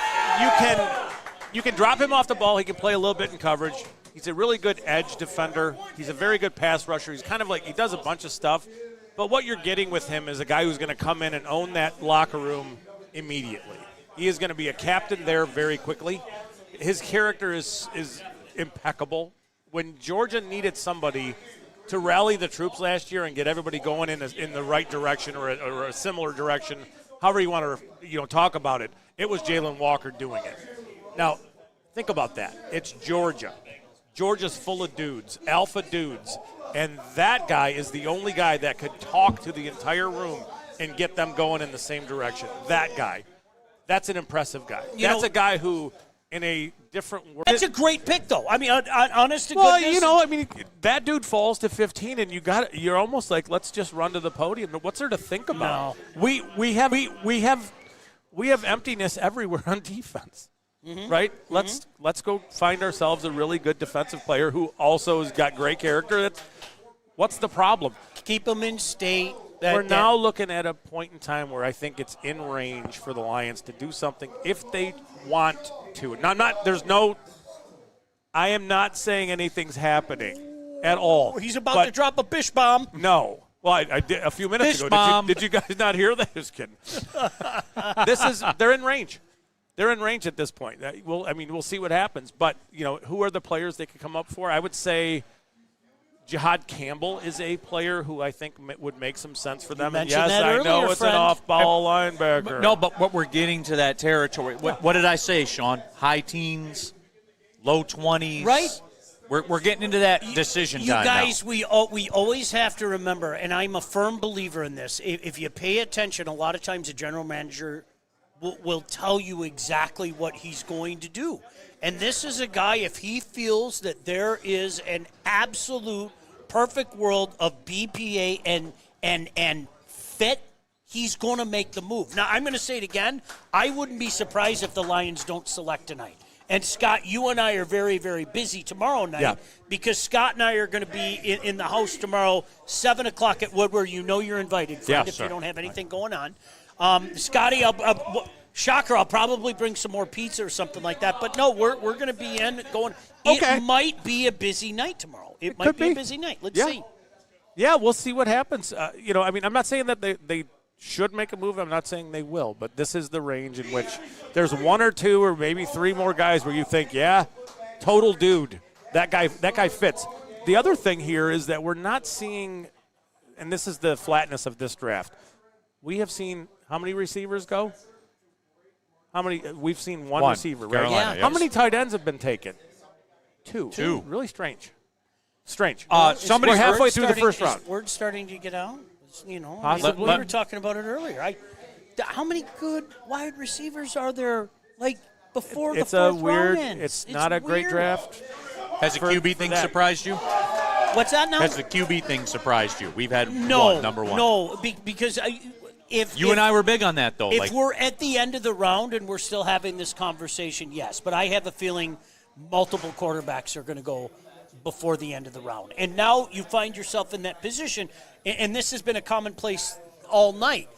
can drop him off the ball. He can play a little bit in coverage. He's a really good edge defender. He's a very good pass rusher. He's kind of like, he does a bunch of stuff. But what you're getting with him is a guy who's going to come in and own that locker room immediately. He is going to be a captain there very quickly. His character is impeccable. When Georgia needed somebody to rally the troops last year and get everybody going in the right direction or a similar direction, however you want to talk about it, it was Jalen Walker doing it. Now, think about that. It's Georgia. Georgia's full of dudes, alpha dudes, and that guy is the only guy that could talk to the entire room and get them going in the same direction. That guy. That's an impressive guy. That's a guy who, in a different world. That's a great pick, though. I mean, honest to goodness. That dude falls to 15, and you're almost like, let's just run to the podium. What's there to think about? No. We have emptiness everywhere on defense. right? Let's go find ourselves a really good defensive player who also has got great character. What's the problem? Keep them in state. We're now looking at a point in time where I think it's in range for the Lions to do something if they want to. I am not saying anything's happening at all. He's about to drop a bish bomb. No. Well, I did a few minutes Bish ago. bomb. Did you guys not hear that? Just kidding. They're in range. They're in range at this point. We'll see what happens. But, who are the players they could come up for? I would say Jihad Campbell is a player who I think would make some sense for them. mentioned Yes, that I earlier, know it's friend. an off-ball linebacker. No, but what we're getting to that territory. What did I say, Sean? High teens, low 20s. Right. We're getting into that decision You time guys, now. we always have to remember, and I'm a firm believer in this. If you pay attention, a lot of times a general manager will tell you exactly what he's going to do. And this is a guy, if he feels that there is an absolute perfect world of BPA and fit, he's going to make the move. Now, I'm going to say it again. I wouldn't be surprised if the Lions don't select tonight. And, Scott, you and I are very, very busy tomorrow night because Scott and I are going to be in the house tomorrow, 7 o'clock at Woodward. You know you're invited, friend, if you don't have anything going on. Scotty, shocker, I'll probably bring some more pizza or something like that. But, no, we're going to be going. Okay. It might be a busy night tomorrow. It might be a busy night. Let's see. Yeah, we'll see what happens. I'm not saying that they should make a move. I'm not saying they will, but this is the range in which there's one or two or maybe three more guys where you think, total dude, that guy fits. The other thing here is that we're not seeing, and this is the flatness of this draft. We have seen how many receivers go? How many? We've seen one receiver, right? Carolina, yes. How many tight ends have been taken? Two. Really strange. We're halfway through the first round. Is word starting to get out? Possibly. We were talking about it earlier. How many good wide receivers are there, before the fourth round ends? It's not a great draft. Has the QB thing surprised you? What's that now? Has the QB thing surprised you? We've had number one. No, because if and I were big on that, though. If we're at the end of the round and we're still having this conversation, yes. But I have a feeling multiple quarterbacks are going to go before the end of the round. And now you find yourself in that position, and this has been a commonplace all night.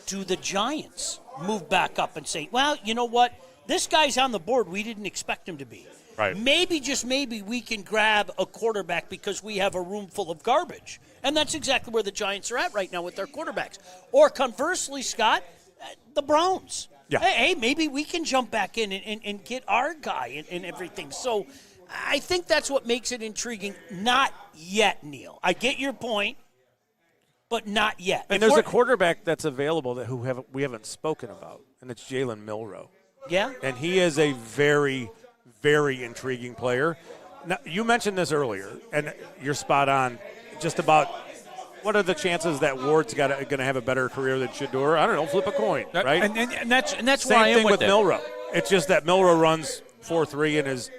Do the Giants move back up and say, well, you know what? This guy's on the board. We didn't expect him to be. Right. Maybe, just maybe, we can grab a quarterback because we have a room full of garbage. And that's exactly where the Giants are at right now with their quarterbacks. Or conversely, Scott, the Browns. Yeah. Hey, maybe we can jump back in and get our guy and everything. So I think that's what makes it intriguing. Not yet, Neil. I get your point, but not yet. And there's a quarterback that's available we haven't spoken about, and it's Jalen Milroe. Yeah? And he is a very, very intriguing player. Now, you mentioned this earlier, and you're spot on, just about what are the chances that Ward's going to have a better career than Shedeur? I don't know, flip a coin, right? And that's Same where I am thing with it. Milroe. It's just that Milroe runs 4.3 and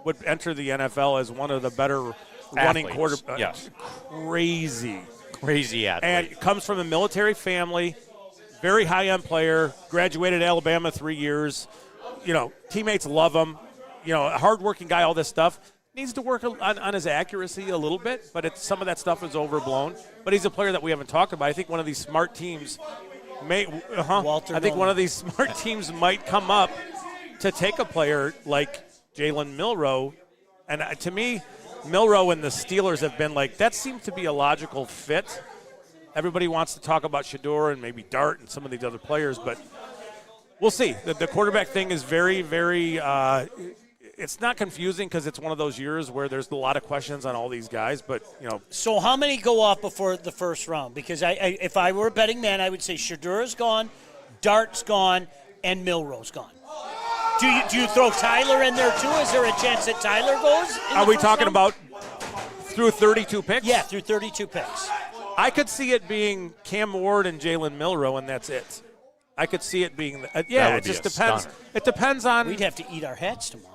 would enter the NFL as one of the better running quarterbacks. Yes. Crazy athlete. And comes from a military family, very high-end player, graduated Alabama 3 years. Teammates love him. A hard-working guy, all this stuff. Needs to work on his accuracy a little bit, but some of that stuff is overblown. But he's a player that we haven't talked about. I think one of these smart teams one of these smart teams might come up to take a player like Jalen Milroe. And to me, Milroe and the Steelers have been that seems to be a logical fit. Everybody wants to talk about Shedeur and maybe Dart and some of these other players, but we'll see. The quarterback thing is very, very it's not confusing because it's one of those years where there's a lot of questions on all these guys, but, So how many go off before the first round? Because if I were a betting man, I would say Shadeur's gone, Dart's gone, and Milroe's gone. Do you throw Tyler in there, too? Is there a chance that Tyler goes? Are we talking about through 32 picks? Yeah, through 32 picks. I could see it being Cam Ward and Jalen Milroe, and that's it. I could see it being it just depends. stunner. It depends on. We'd have to eat our hats tomorrow.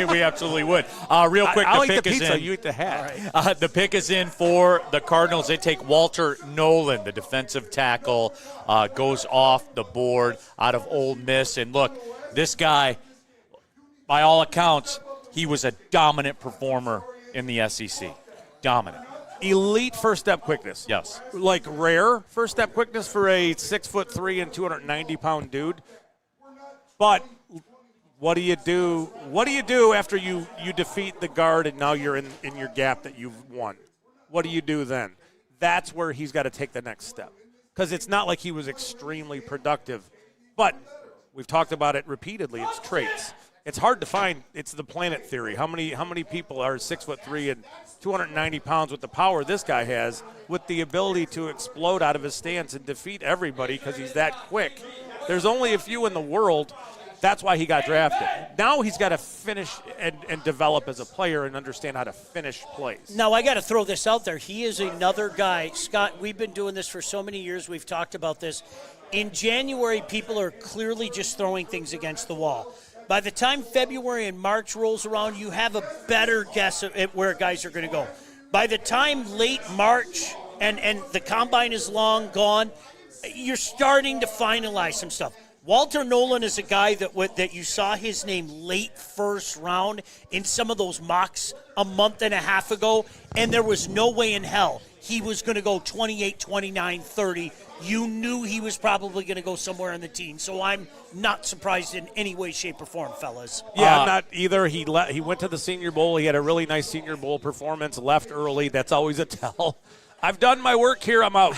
we absolutely would. Real quick, I the like pick the is pizza. in. You eat the hat. The pick is in for the Cardinals. They take Walter Nolan, the defensive tackle, goes off the board out of Ole Miss. And look, this guy, by all accounts, he was a dominant performer in the SEC. Dominant. Elite first step quickness. Yes. Like rare first step quickness for a 6'3" and 290-pound dude. But what do you do? What do you do after you defeat the guard and now you're in your gap that you've won? What do you do then? That's where he's got to take the next step. Because it's not like he was extremely productive. But we've talked about it repeatedly. It's traits. It's hard to find. It's the planet theory. How many people are 6'3" and 290 pounds with the power this guy has, with the ability to explode out of his stance and defeat everybody because he's that quick? There's only a few in the world. That's why he got drafted. Now he's got to finish and develop as a player and understand how to finish plays. Now, I got to throw this out there. He is another guy. Scott, we've been doing this for so many years. We've talked about this. In January, people are clearly just throwing things against the wall. By the time February and March rolls around, you have a better guess at where guys are going to go. By the time late March and the combine is long gone, you're starting to finalize some stuff. Walter Nolan is a guy that you saw his name late first round in some of those mocks a month and a half ago, and there was no way in hell he was going to go 28, 29, 30. You knew he was probably going to go somewhere in the teens, so I'm not surprised in any way, shape, or form, fellas. Yeah, I'm not either. He went to the Senior Bowl. He had a really nice Senior Bowl performance, left early. That's always a tell. I've done my work here. I'm out,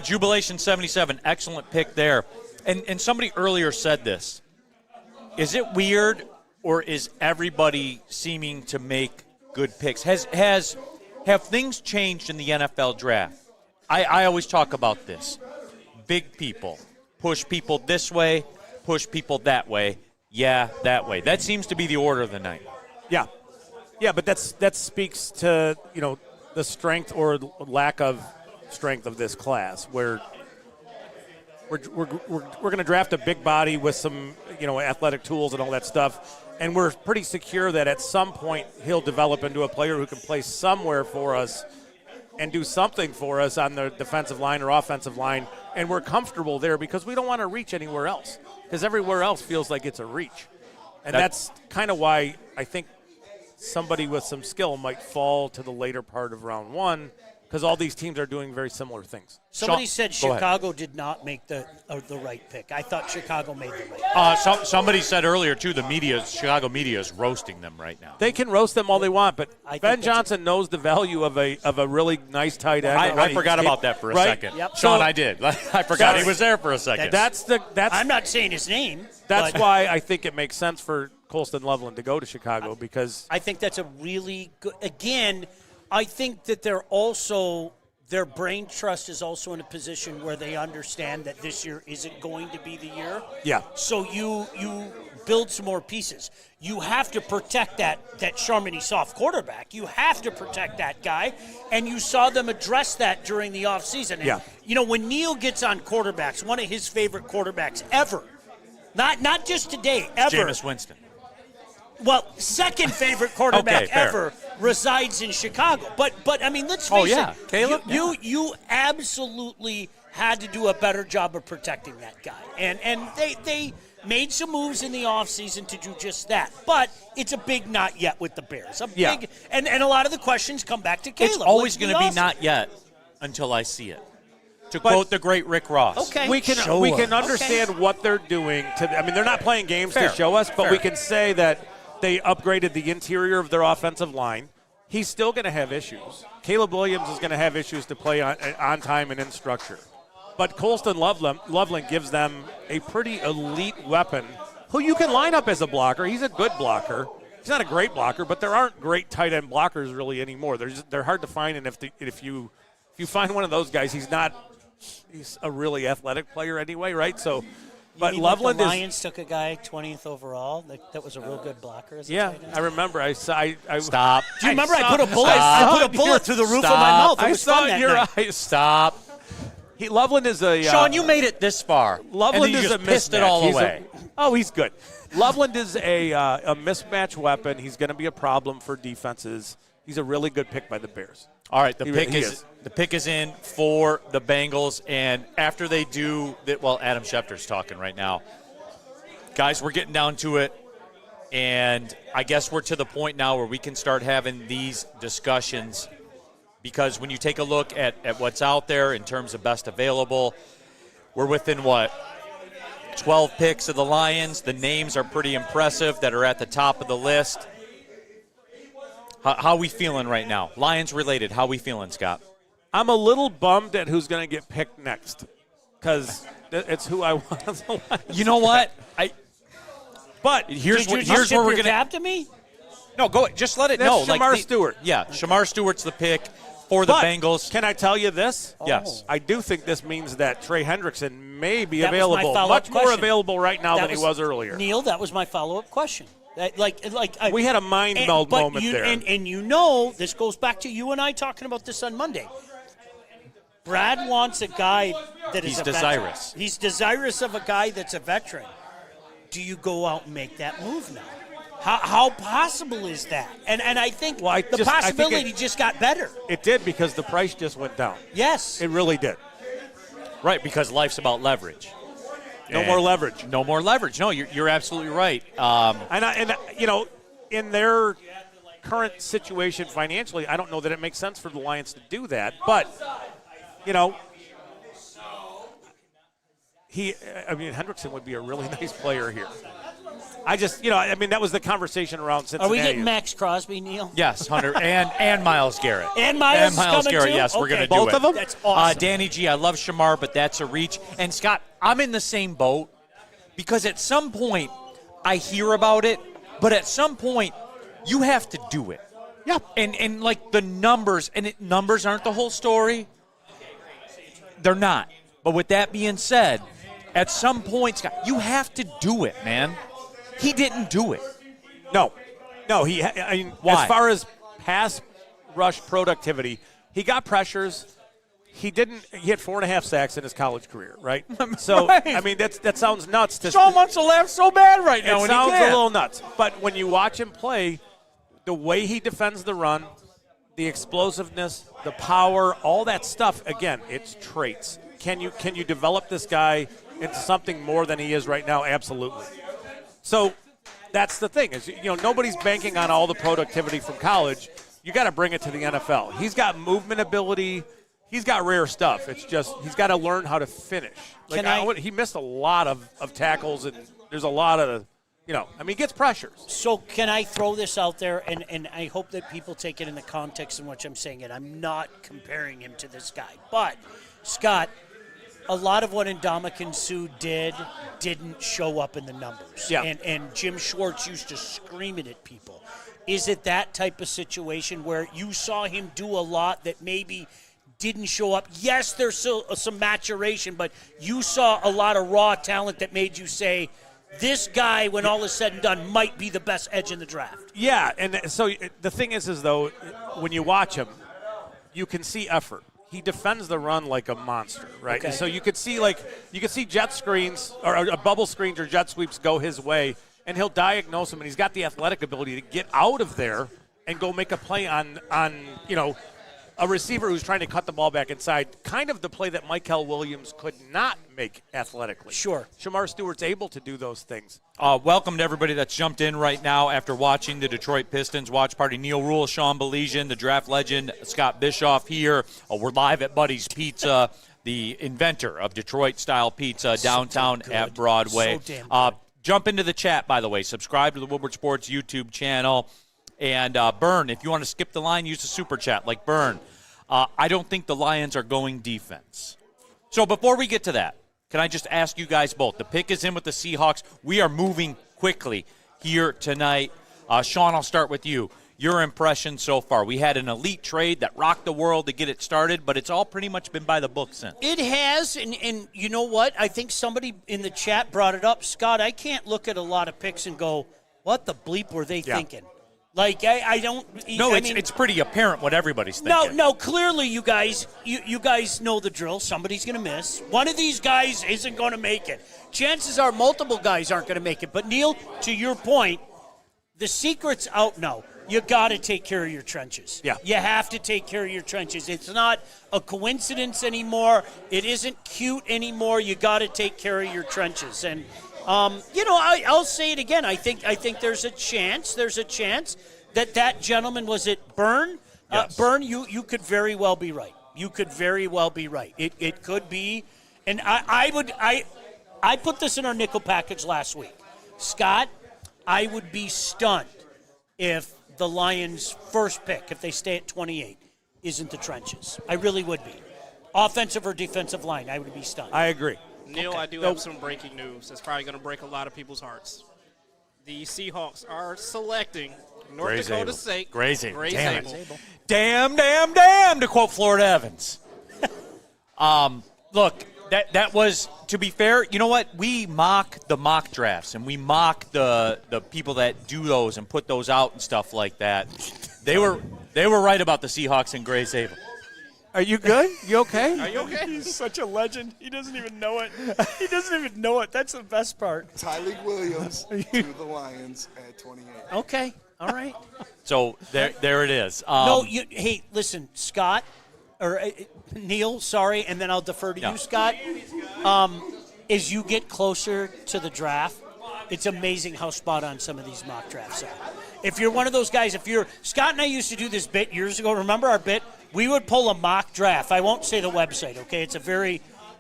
Jubilation 77, excellent pick there. And somebody earlier said this. Is it weird, or is everybody seeming to make good picks? Have things changed in the NFL draft? I always talk about this. Big people push people this way, push people that way. Yeah, that way. That seems to be the order of the night. Yeah, but that speaks to the strength or lack of strength of this class, where we're going to draft a big body with some athletic tools and all that stuff, and we're pretty secure that at some point he'll develop into a player who can play somewhere for us and do something for us on the defensive line or offensive line, and we're comfortable there because we don't want to reach anywhere else, because everywhere else feels like it's a reach. And that's kind of why I think somebody with some skill might fall to the later part of round one, because all these teams are doing very similar things. Somebody said Chicago did not make the right pick. I thought Chicago made the right pick. Somebody said earlier, too, Chicago media is roasting them right now. They can roast them all they want, but Ben Johnson knows the value of a really nice tight end. I forgot about that for a second. Yep. Sean, I did. I forgot he was there for a second. I'm not saying his name. That's why I think it makes sense for Colston Loveland to go to Chicago, because I think that's a really good – again – I think that their brain trust is also in a position where they understand that this year isn't going to be the year. Yeah. So you build some more pieces. You have to protect that Charmany soft quarterback. You have to protect that guy, and you saw them address that during the offseason. Yeah. When Neil gets on quarterbacks, one of his favorite quarterbacks ever, not just today, ever. Jameis Winston. Well, second favorite quarterback ever resides in Chicago. But I mean, let's face it. Caleb? You absolutely had to do a better job of protecting that guy. And they made some moves in the offseason to do just that. But it's a big not yet with the Bears. Big, and a lot of the questions come back to Caleb. It's always going to be not yet until I see it. To quote the great Rick Ross. Okay. We can understand what they're doing. They're not playing games to show us, but we can say that they upgraded the interior of their offensive line. He's still going to have issues. Caleb Williams is going to have issues to play on time and in structure. But Colston Loveland gives them a pretty elite weapon who you can line up as a blocker. He's a good blocker. He's not a great blocker, but there aren't great tight end blockers really anymore. They're hard to find, and if you find one of those guys, he's a really athletic player anyway, right? So. But Loveland the Lions took a guy 20th overall. That was a real good blocker. I remember. Stop. Do you remember I put a bullet through the roof of my mouth? It was I saw fun your night. eyes. Stop. Loveland is a Sean, you made it this far. Loveland and then you is just a pissed it mismatch. all away. He's good. Loveland is a mismatch weapon. He's going to be a problem for defenses. He's a really good pick by the Bears. All right, the pick is in for the Bengals, and after they do that, well, Adam Schefter's talking right now. Guys, we're getting down to it, and I guess we're to the point now where we can start having these discussions. Because when you take a look at what's out there in terms of best available, we're within 12 picks of the Lions. The names are pretty impressive that are at the top of the list. How are we feeling right now? Lions related, how are we feeling, Scott? I'm a little bummed at who's going to get picked next because it's who I want as the Lions. You know what? But here's Did you where just tip we're your going to cap to me? No, go ahead. Just let it That's know. Shamar Stewart. Yeah, Shamar Stewart's the pick for the Bengals. Can I tell you this? Yes. I do think this means that Trey Hendrickson may be That was my available, follow-up much more question. available right now than he was earlier. Neil, that was my follow-up question. We had a mind meld moment there. And you know, this goes back to you and I talking about this on Monday. Brad wants a guy that is He's a desirous. Veteran. He's desirous of a guy that's a veteran. Do you go out and make that move now? How possible is that? And I think the possibility just got better. It did because the price just went down. Yes. It really did. Right, because life's about leverage. No more leverage. No more leverage. No, you're absolutely right. In their current situation financially, I don't know that it makes sense for the Lions to do that. But, Hendrickson would be a really nice player here. That was the conversation around Cincinnati. Are we getting Max Crosby, Neil? Yes, Hunter, and Myles Garrett. And Myles coming Garrett, too? yes, we're going to do Both it. of them? That's awesome. Danny G, I love Shamar, but that's a reach. And Scott, I'm in the same boat because at some point I hear about it, but at some point you have to do it. Yeah. And like the numbers, numbers aren't the whole story. They're not. But with that being said, at some point, Scott, you have to do it, man. He didn't do it. No. Why? As far as pass rush productivity, he got pressures. He had 4.5 sacks in his college career, right? So, right. That sounds nuts. Sean wants to laugh so bad right now. It sounds a little nuts. But when you watch him play, the way he defends the run, the explosiveness, the power, all that stuff, again, it's traits. Can you develop this guy into something more than he is right now? Absolutely. So that's the thing is, nobody's banking on all the productivity from college. You got to bring it to the NFL. He's got movement ability. He's got rare stuff. It's just he's got to learn how to finish. He missed a lot of tackles, and there's a lot of, he gets pressures. So can I throw this out there, and I hope that people take it in the context in which I'm saying it. I'm not comparing him to this guy. But, Scott, a lot of what Ndamukong Suh didn't show up in the numbers. Yeah. And Jim Schwartz used to scream it at people. Is it that type of situation where you saw him do a lot that maybe didn't show up? Yes, there's still some maturation, but you saw a lot of raw talent that made you say, this guy, when all is said and done, might be the best edge in the draft. Yeah, and so the thing is though, when you watch him, you can see effort. He defends the run like a monster, right? Okay. So you could see jet screens or bubble screens or jet sweeps go his way, and he'll diagnose them, and he's got the athletic ability to get out of there and go make a play on a receiver who's trying to cut the ball back inside, kind of the play that Michael Williams could not make athletically. Sure. Shamar Stewart's able to do those things. Welcome to everybody that's jumped in right now after watching the Detroit Pistons watch party. Neil Rule, Sean Belizean, the draft legend, Scott Bischoff here. We're live at Buddy's Pizza, the inventor of Detroit-style pizza downtown at Broadway. So damn good. Jump into the chat, by the way. Subscribe to the Woodward Sports YouTube channel. And Burn, if you want to skip the line, use the super chat like Burn. I don't think the Lions are going defense. So before we get to that, can I just ask you guys both? The pick is in with the Seahawks. We are moving quickly here tonight. Sean, I'll start with you. Your impression so far. We had an elite trade that rocked the world to get it started, but it's all pretty much been by the book since. It has, and you know what? I think somebody in the chat brought it up. Scott, I can't look at a lot of picks and go, what the bleep were they thinking? Like, I don't. No, I it's pretty apparent what everybody's thinking. No, clearly you guys know the drill. Somebody's going to miss. One of these guys isn't going to make it. Chances are multiple guys aren't going to make it. But, Neil, to your point, the secret's out now. You got to take care of your trenches. Yeah. You have to take care of your trenches. It's not a coincidence anymore. It isn't cute anymore. You got to take care of your trenches. And I'll say it again. I think there's a chance. There's a chance that gentleman, was it Byrne? Yes. Byrne, you could very well be right. You could very well be right. It could be, and I put this in our nickel package last week. Scott, I would be stunned if the Lions' first pick, if they stay at 28, isn't the trenches. I really would be. Offensive or defensive line, I would be stunned. I agree. Neil, I do have some breaking news that's probably going to break a lot of people's hearts. The Seahawks are selecting North Dakota State. Gray Zabel. Damn Zabel. it. Damn, to quote Florida Evans. Look, that was, to be fair, you know what? We mock the mock drafts, and we mock the people that do those and put those out and stuff like that. They were right about the Seahawks and Gray Zabel. Are you good? You okay? Are you okay? He's such a legend. He doesn't even know it. He doesn't even know it. That's the best part. Tyleek Williams to the Lions at 28. Okay, all right. So there it is. Hey, listen, Scott, or Neil, sorry, and then I'll defer to you, Scott. As you get closer to the draft, it's amazing how spot on some of these mock drafts are. If you're one of those guys, Scott and I used to do this bit years ago. Remember our bit? We would pull a mock draft. I won't say the website, okay?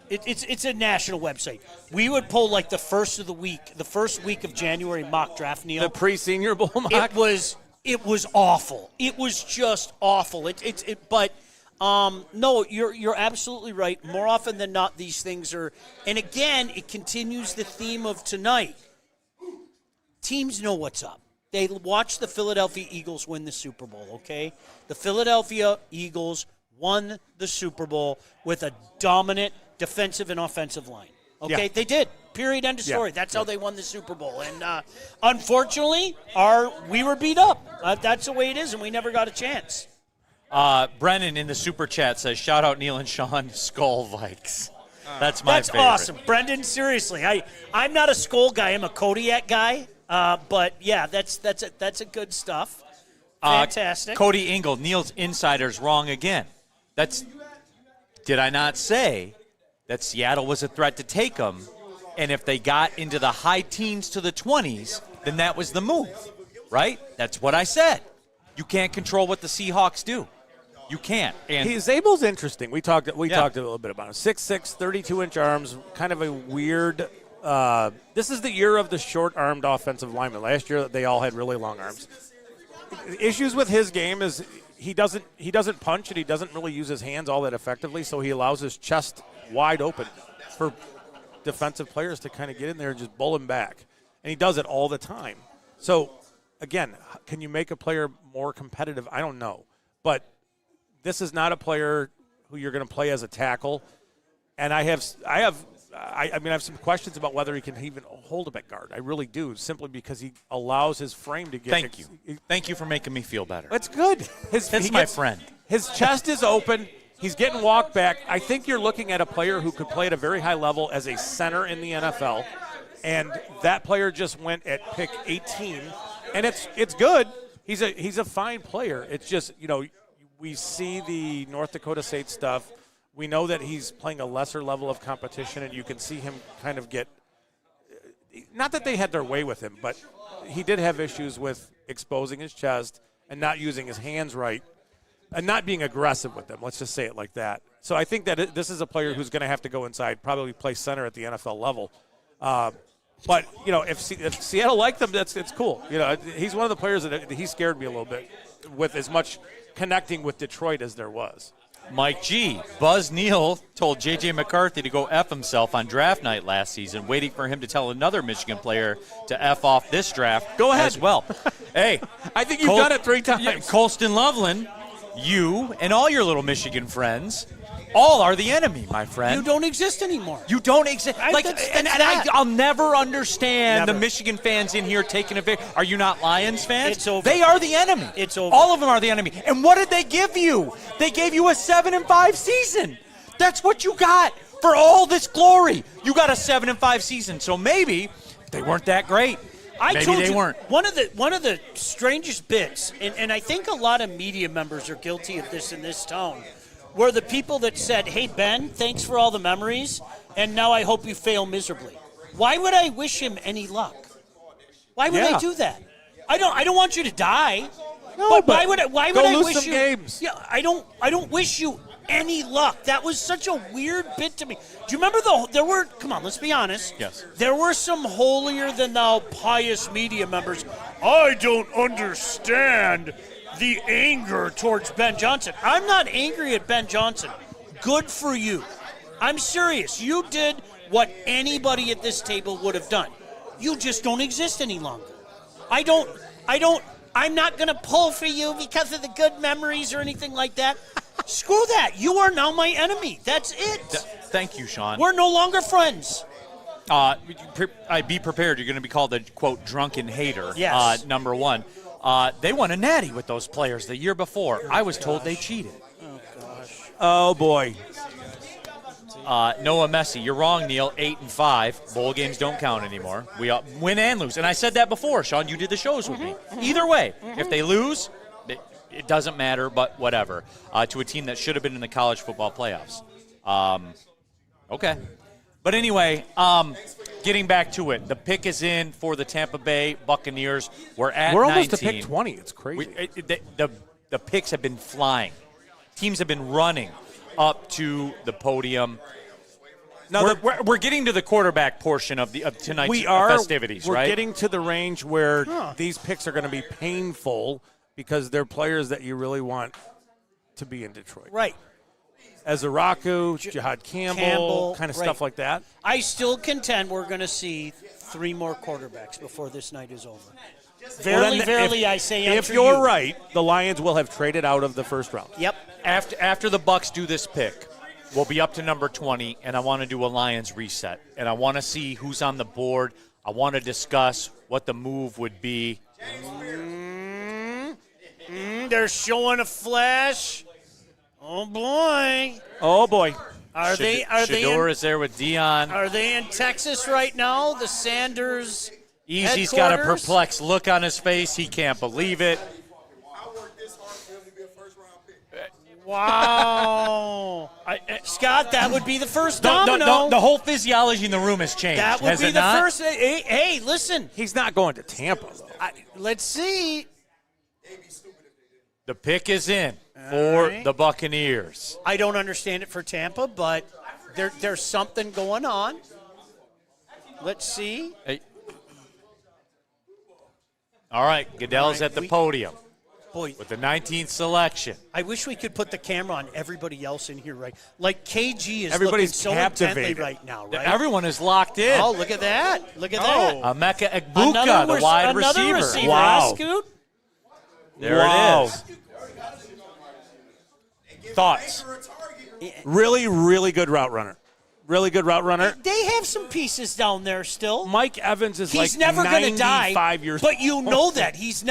It's a national website. We would pull like the first week of January mock draft, Neil. The pre-Senior Bowl mock? It was awful. It was just awful. But no, you're absolutely right. More often than not, these things are, and again, it continues the theme of tonight. Teams know what's up. They watched the Philadelphia Eagles win the Super Bowl, okay? The Philadelphia Eagles won the Super Bowl with a dominant defensive and offensive line. Okay? Yeah. They did. Period. End of story. Yeah. That's how they won the Super Bowl. And unfortunately, we were beat up. That's the way it is, and we never got a chance. Brennan in the Super Chat says, shout out Neil and Sean, Skull Vikes. That's my favorite. That's awesome. Brendan, seriously. I'm not a Skull guy. I'm a Kodiak guy. But yeah, that's a good stuff. Fantastic. Cody Engel, Neil's insider's wrong again. Did I not say that Seattle was a threat to take them, and if they got into the high teens to the 20s, then that was the move, right? That's what I said. You can't control what the Seahawks do. You can't. And Zabel's interesting. We talked a little bit about him. 6'6", 32-inch arms, kind of a weird. This is the year of the short-armed offensive lineman. Last year, they all had really long arms. Issues with his game is he doesn't punch and he doesn't really use his hands all that effectively, so he allows his chest wide open for defensive players to kind of get in there and just bull him back. And he does it all the time. So, again, can you make a player more competitive? I don't know. But this is not a player who you're going to play as a tackle. And I have some questions about whether he can even hold him at guard. I really do, simply because he allows his frame to get. Thank you for making me feel better. That's good. That's my friend. His chest is open. He's getting walked back. I think you're looking at a player who could play at a very high level as a center in the NFL, and that player just went at pick 18, and it's good. He's a fine player. It's just, we see the North Dakota State stuff. We know that he's playing a lesser level of competition, and you can see him kind of get – not that they had their way with him, but he did have issues with exposing his chest and not using his hands right and not being aggressive with them. Let's just say it like that. So I think that this is a player who's going to have to go inside, probably play center at the NFL level. But, if Seattle liked him, it's cool. He's one of the players that he scared me a little bit with as much connecting with Detroit as there was. Mike G. Buzz Neal told J.J. McCarthy to go F himself on draft night last season, waiting for him to tell another Michigan player to F off this draft Go ahead. as well. Hey. I think you've done it 3 times. Yeah, Colston Loveland, you and all your little Michigan friends all are the enemy, my friend. You don't exist anymore. You don't exist. I- Like, that's and that. I'll never understand Never. the Michigan fans in here taking a big. Are you not Lions fans? It's over. They are the enemy. It's over. All of them are the enemy. And what did they give you? They gave you a 7-5 season. That's what you got for all this glory. You got a 7-5 season. So maybe they weren't that great. Maybe told they you, weren't. One of the strangest bits, and I think a lot of media members are guilty of this in this town, were the people that said, "Hey Ben, thanks for all the memories, and now I hope you fail miserably." Why would I wish him any luck? Why would I do that? I don't want you to die. No, but why would I lose wish some you games. Yeah, I don't wish you any luck. That was such a weird bit to me. Do you remember come on, let's be honest. Yes. There were some holier than thou pious media members. I don't understand the anger towards Ben Johnson. I'm not angry at Ben Johnson. Good for you. I'm serious. You did what anybody at this table would have done. You just don't exist any longer. I'm not going to pull for you because of the good memories or anything like that. Screw that. You are now my enemy. That's it. Thank you, Sean. We're no longer friends. Be prepared. You're going to be called a, quote, drunken hater. Yes. Number one. They won a natty with those players the year before. I was told they cheated. Oh, gosh. Oh, boy. Noah Messi, you're wrong, Neil. 8-5. Bowl games don't count anymore. We win and lose. And I said that before, Sean. You did the shows with me. Either way, if they lose, it doesn't matter, but whatever. To a team that should have been in the college football playoffs. Okay. But anyway, getting back to it, the pick is in for the Tampa Bay Buccaneers. We're at 19. We're almost to pick 20. It's crazy. The picks have been flying. Teams have been running up to the podium. Now we're getting to the quarterback portion of tonight's festivities, We're right? getting to the range where these picks are going to be painful because they're players that you really want to be in Detroit. Right. Ezaraku, Jihad Campbell, kind of stuff like that. I still contend we're going to see 3 more quarterbacks before this night is over. Verily, I say unto if you're you. right, the Lions will have traded out of the first round. Yep. After the Bucs do this pick, we'll be up to number 20, and I want to do a Lions reset. And I want to see who's on the board. I want to discuss what the move would be. They're showing a flash. Oh, boy. Oh, boy. Shador is there with Dion. Are they in Texas right now? The Sanders Easy's got a perplexed look on his face. He can't believe it. Wow. Scott, that would be the first domino. The whole physiology in the room has changed. That would has be it the not? first. Hey, listen. He's not going to Tampa, though. Let's see. The pick is in for the Buccaneers. I don't understand it for Tampa, but there's something going on. Let's see. Hey. All right, Goodell's at the podium. Boy, with the 19th selection. I wish we could put the camera on everybody else in here, right? Like KG is Everybody's looking so captivated intently right now, right? Everyone is locked in. Oh, look at that. Look at that. Emeka Egbuka, the wide receiver. Wow. Scoot. There it is. Thoughts? Really, really good route runner. Really good route runner. They have some pieces down there still. Mike Evans is he's like never going to die. 95 years but you know that. He's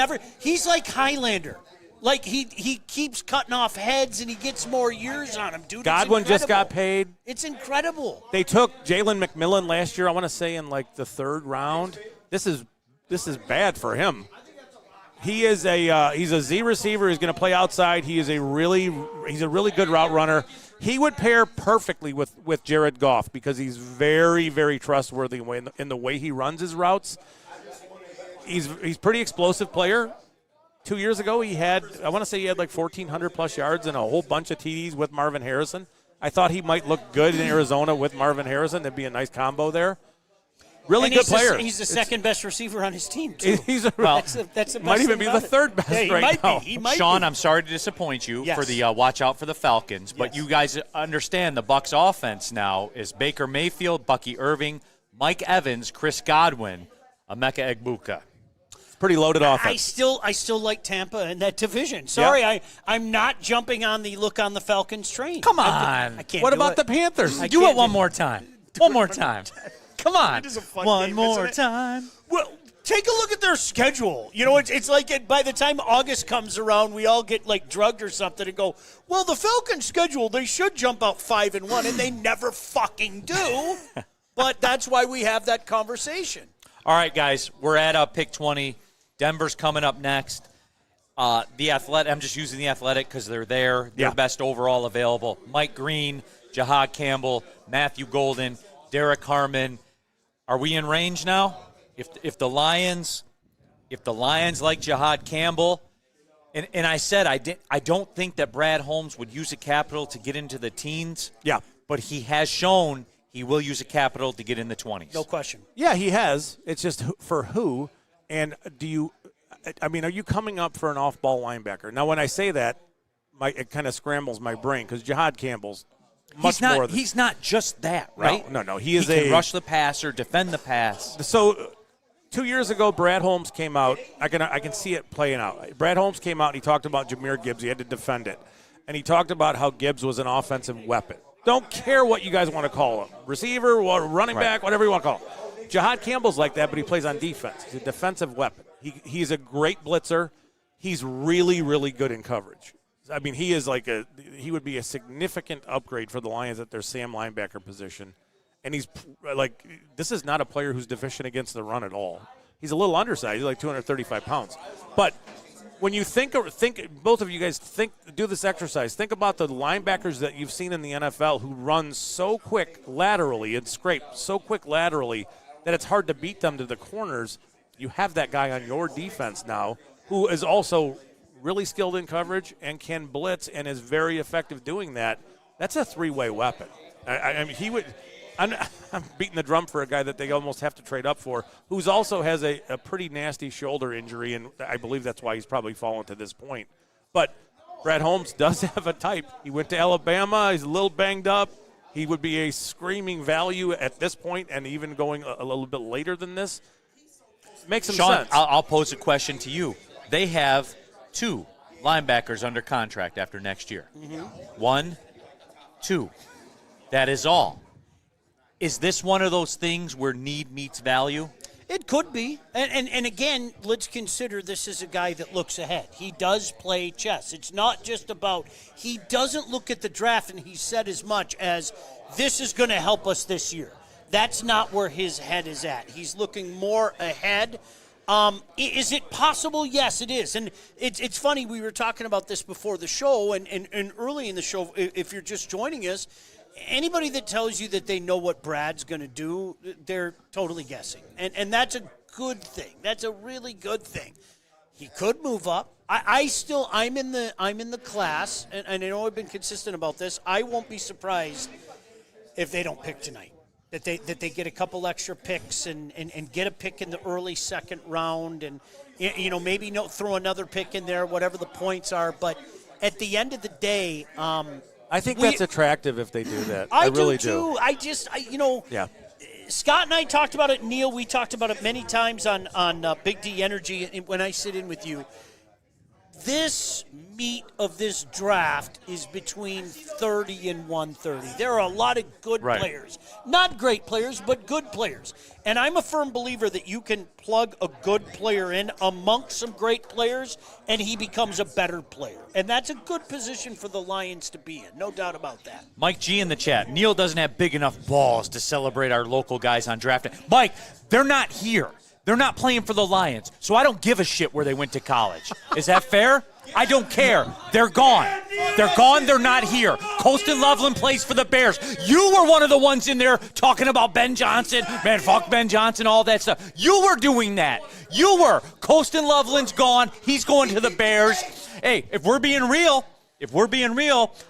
like Highlander. Like he keeps cutting off heads and he gets more years on him, dude. Godwin just got paid. It's incredible. They took Jalen McMillan last year, I want to say in like the 3rd round. This is bad for him. He is he's a Z receiver. He's going to play outside. He's a really good route runner. He would pair perfectly with Jared Goff because he's very, very trustworthy in the way he runs his routes. He's pretty explosive player. 2 years ago, he had like 1,400 plus yards and a whole bunch of TDs with Marvin Harrison. I thought he might look good in Arizona with Marvin Harrison. That'd be a nice combo there. Really good player. He's the second best receiver on his team, too. That's the best might even thing be the about it. 3rd best right now. He might Sean, be. I'm sorry to disappoint you Yes. for the watch out for the Falcons, but you guys understand the Bucs offense now is Baker Mayfield, Bucky Irving, Mike Evans, Chris Godwin, Emeka Egbuka. Pretty loaded offense. I still like Tampa in that division. Sorry, Yeah. I'm not jumping on the look on the Falcons train. Come on. I can't. What do about it. the Panthers? I Do can't it one more time. One more time. Come on. It is a fun One game, more isn't it? time. Well, take a look at their schedule. You know, it's like by the time August comes around, we all get like drugged or something and go, well, the Falcons' schedule, they should jump out 5-1, and they never fucking do. But that's why we have that conversation. All right, guys, we're at pick 20. Denver's coming up next. The Athletic, I'm just using the Athletic because they're there. They're best overall available. Mike Green, Jahad Campbell, Matthew Golden, Derek Harmon. Are we in range now? If the Lions like Jahad Campbell, and I said I don't think that Brad Holmes would use a capital to get into the teens. Yeah. But he has shown he will use a capital to get in the 20s. No question. Yeah, he has. It's just for who, and are you coming up for an off-ball linebacker? Now, when I say that, it kind of scrambles my brain because Jahad Campbell's much more than... He's not just that, right? No. He can rush the passer, defend the pass. So 2 years ago, Brad Holmes came out. I can see it playing out. Brad Holmes came out and he talked about Jahmyr Gibbs. He had to defend it. And he talked about how Gibbs was an offensive weapon. Don't care what you guys want to call him. Receiver, running back, whatever you want to call him. Jahad Campbell's like that, but he plays on defense. He's a defensive weapon. He's a great blitzer. He's really, really good in coverage. I mean, he would be a significant upgrade for the Lions at their Sam linebacker position. And he's this is not a player who's deficient against the run at all. He's a little undersized. He's like 235 pounds. But when you think, both of you guys do this exercise. Think about the linebackers that you've seen in the NFL who run so quick laterally and scrape so quick laterally that it's hard to beat them to the corners. You have that guy on your defense now who is also really skilled in coverage and can blitz and is very effective doing that. That's a three-way weapon. I mean, he would. I'm beating the drum for a guy that they almost have to trade up for, who's also has a pretty nasty shoulder injury, and I believe that's why he's probably fallen to this point. But Brad Holmes does have a type. He went to Alabama. He's a little banged up. He would be a screaming value at this point, and even going a little bit later than this. Makes some Sean, sense. I'll pose a question to you. They have 2 linebackers under contract after next year. 1, 2. That is all. Is this one of those things where need meets value? It could be. And again, let's consider this is a guy that looks ahead. He does play chess. It's not just about, he doesn't look at the draft, and he said as much as, this is going to help us this year. That's not where his head is at. He's looking more ahead. Is it possible? Yes, it is. And it's funny, we were talking about this before the show, and early in the show, if you're just joining us, anybody that tells you that they know what Brad's going to do, they're totally guessing. And that's a good thing. That's a really good thing. He could move up. I'm in the class, and I know I've been consistent about this. I won't be surprised if they don't pick tonight. That they get a couple extra picks and get a pick in the early second round, and maybe throw another pick in there, whatever the points are. But at the end of the day, I think that's attractive if they do that. I really do. Yeah. Scott and I talked about it. Neil, we talked about it many times on Big D Energy when I sit in with you. This meat of this draft is between 30 and 130. There are a lot of good players. Not great players, but good players. And I'm a firm believer that you can plug a good player in amongst some great players, and he becomes a better player. And that's a good position for the Lions to be in, no doubt about that. Mike G in the chat. Neil doesn't have big enough balls to celebrate our local guys on draft day. Mike, they're not here. They're not playing for the Lions, so I don't give a shit where they went to college. Is that fair? I don't care. They're gone. They're gone. They're not here. Colston Loveland plays for the Bears. You were one of the ones in there talking about Ben Johnson. Man, fuck Ben Johnson, all that stuff. You were doing that. You were. Colston Loveland's gone. He's going to the Bears. Hey, if we're being real,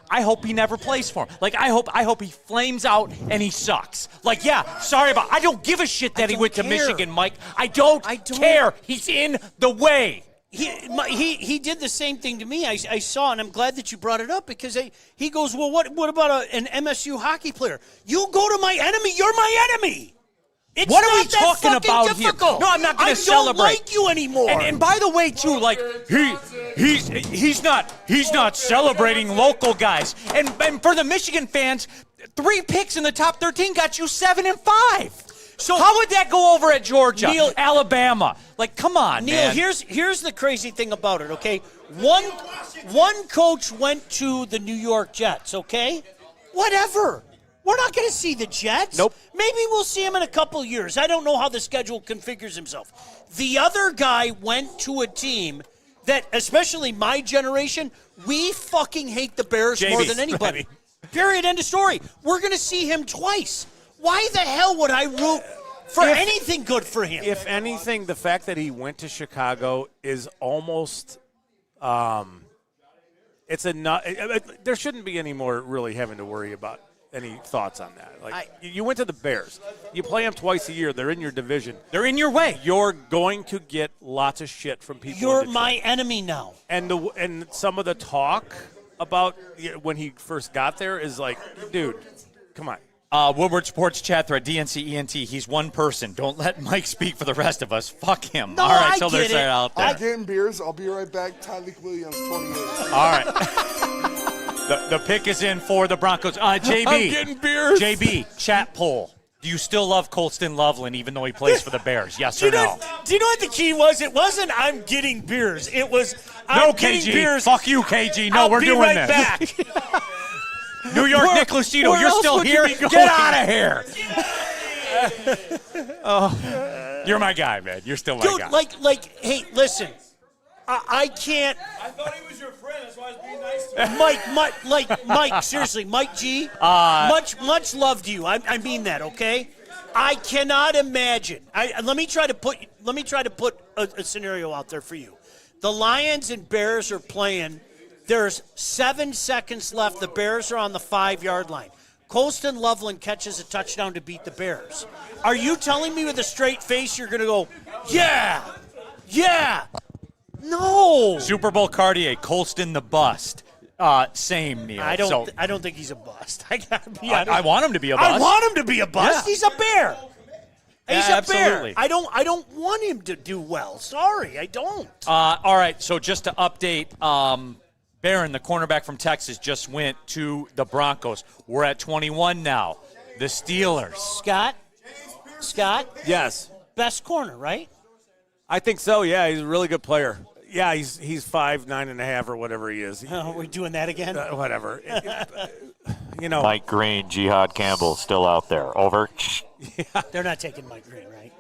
I hope he never plays for him. I hope he flames out and he sucks. I don't give a shit that he went to Michigan, Mike. I don't care. He's in the way. He did the same thing to me. I saw, and I'm glad that you brought it up because he goes, well, what about an MSU hockey player? You go to my enemy. You're my enemy. It's what are not we that talking fucking about difficult. here? No, I'm not going to I celebrate. don't like you anymore. And by the way, too, like he's not celebrating local guys. And for the Michigan fans, 3 picks in the top 13 got you 7 and 5. So how would that go over at Georgia, Neil, Alabama? Like, come on, Neil, man. here's the crazy thing about it. Okay, one coach went to the New York Jets. Okay, whatever. We're not going to see the Jets. Nope. Maybe we'll see him in a couple years. I don't know how the schedule configures himself. The other guy went to a team that, especially my generation, we fucking hate the Bears more than anybody. Period. End of story. We're going to see him twice. Why the hell would I root for anything good for him? If anything, the fact that he went to Chicago is almost it's enough. There shouldn't be any more really having to worry about any thoughts on that. Like you went to the Bears. You play them twice a year. They're in your division. They're in your way. You're going to get lots of shit from people. You're my enemy now. And some of the talk about when he first got there is like, dude, come on. Woodward Sports Chat Thread, DNCENT. He's one person. Don't let Mike speak for the rest of us. Fuck him. No, all right, I so get there's it. that out there. I'm getting beers. I'll be right back. Tyreek Williams, 28. All right. The pick is in for the Broncos. JB. I'm getting beers. JB, chat poll. Do you still love Colston Loveland even though he plays for the Bears? Yes or no? Do you know what the key was? It wasn't I'm getting beers. It was No, I'm getting KG. beers. Fuck you, KG. No, I'll we're be doing right this. back. New York Nick Lucido, where you're else still would you here? be going? Get out of here. You're my guy, man. You're still my Dude, guy. hey, listen. I can't. I thought he was your friend. That's why I was being nice to him. Mike, seriously, Mike G. Much love to you. I mean that, okay? I cannot imagine. Let me try to put a scenario out there for you. The Lions and Bears are playing. There's 7 seconds left. The Bears are on the 5-yard line. Colston Loveland catches a touchdown to beat the Bears. Are you telling me with a straight face you're going to go, yeah? No. Super Bowl Cartier, Colston the bust. Same, Neil. I don't think he's a bust. I gotta be honest. I want him to be a bust. I want him to be a bust. Yeah. He's a Bear. He's a absolutely. Bear. I don't want him to do well. Sorry, I don't. All right, so just to update, Barron, the cornerback from Texas, just went to the Broncos. We're at 21 now. The Steelers. Scott? Yes. Best corner, right? I think so, yeah. He's a really good player. Yeah, he's 5'9.5" or whatever he is. Are we doing that again? Whatever. Mike Green, Jihad Campbell still out there. Over. Yeah. They're not taking Mike Green, right?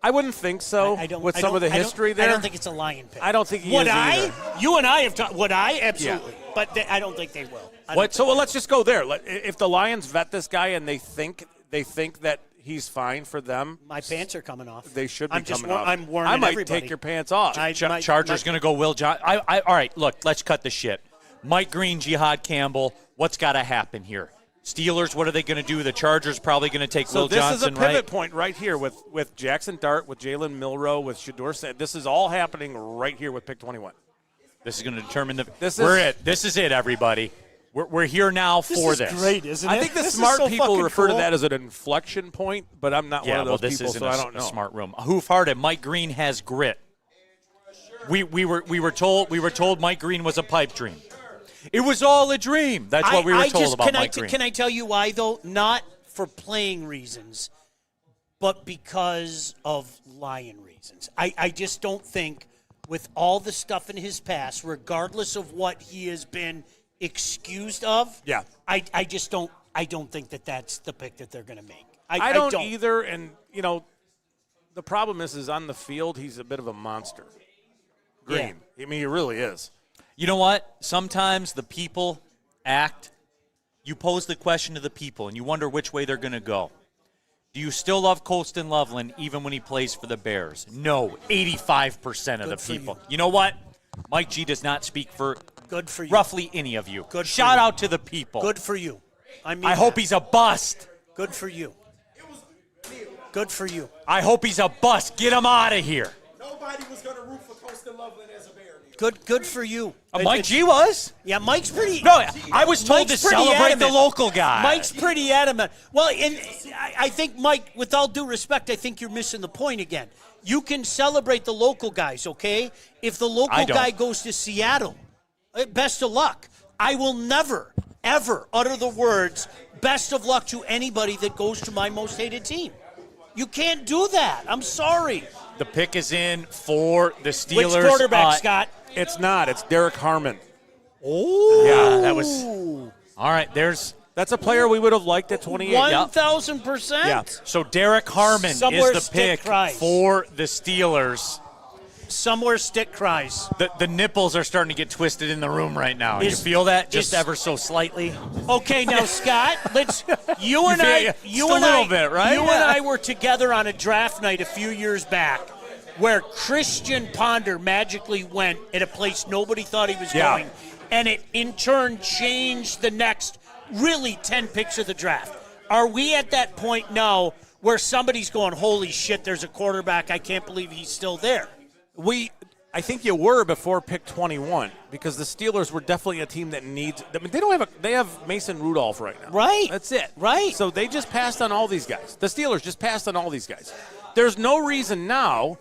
I wouldn't think so. With some of the history there. I don't think it's a Lion pick. I don't think he would is I? either. You and I have talked. Would I? Absolutely. Yeah. But I don't think they will. Let's just go there. If the Lions vet this guy and they think that he's fine for them, my pants are coming off. They should be coming off. I'm warning I might everybody. take your pants off. Chargers going to go Will John. All right, look, let's cut the shit. Mike Green, Jihad Campbell, what's got to happen here? Steelers, what are they going to do? The Chargers probably going to take Will Johnson, So this is a pivot point right here with Jackson Dart, with Jalen Milroe, with Shedeur Sanders. This is all happening right here with pick 21. This is going to determine This is it, everybody. We're here now for this. This is great, isn't it? I think the this smart so people refer cool. to that as an inflection point, but I'm not one of those this people, isn't so I don't know. A smart room. Hoof-hearted. Mike Green has grit. We were told Mike Green was a pipe dream. It was all a dream. That's what we were told about Mike Green. Can I tell you why, though? Not for playing reasons, but because of Lion reasons. I just don't think, with all the stuff in his past, regardless of what he has been excused of, I don't think that's the pick that they're going to make. I don't either, and, the problem is on the field, he's a bit of a monster. Green. Yeah. I mean, he really is. You know what? Sometimes the people act. You pose the question to the people, and you wonder which way they're going to go. Do you still love Colston Loveland even when he plays for the Bears? No, 85% of the people. You know what? Mike G does not speak for good for you. Roughly any of you. Good. Shout out to the people. Good for you. I hope he's a bust. Good for you. Good for you. I hope he's a bust. Get him out of here. Nobody was going to root for Colston Loveland as a Bear. Good for you. Mike G was? Yeah, Mike's pretty. No, I was told Mike's to pretty celebrate adamant. the local guy. Mike's pretty adamant. Well, and I think, Mike, with all due respect, I think you're missing the point again. You can celebrate the local guys, okay? If the local guy goes to Seattle, best of luck. I will never, ever utter the words, best of luck to anybody that goes to my most hated team. You can't do that. I'm sorry. The pick is in for the Steelers. Which quarterback, Scott? It's not. It's Derek Harmon. Oh. Yeah, that was. All right, that's a player we would have liked at 28. 1,000%? Yeah. So Derek Harmon is the pick for the Steelers. Somewhere stick cries. The nipples are starting to get twisted in the room right now. You feel that just ever so slightly? Okay, now Scott, you and I were together on a draft night a few years back where Christian Ponder magically went at a place nobody thought he was going, and it in turn changed the next really 10 picks of the draft. Are we at that point now where somebody's going, holy shit, there's a quarterback, I can't believe he's still there? I think you were before pick 21 because the Steelers were definitely a team that needs. I mean, they have Mason Rudolph right now. Right. That's it. Right. So they just passed on all these guys. The Steelers just passed on all these guys. There's no reason now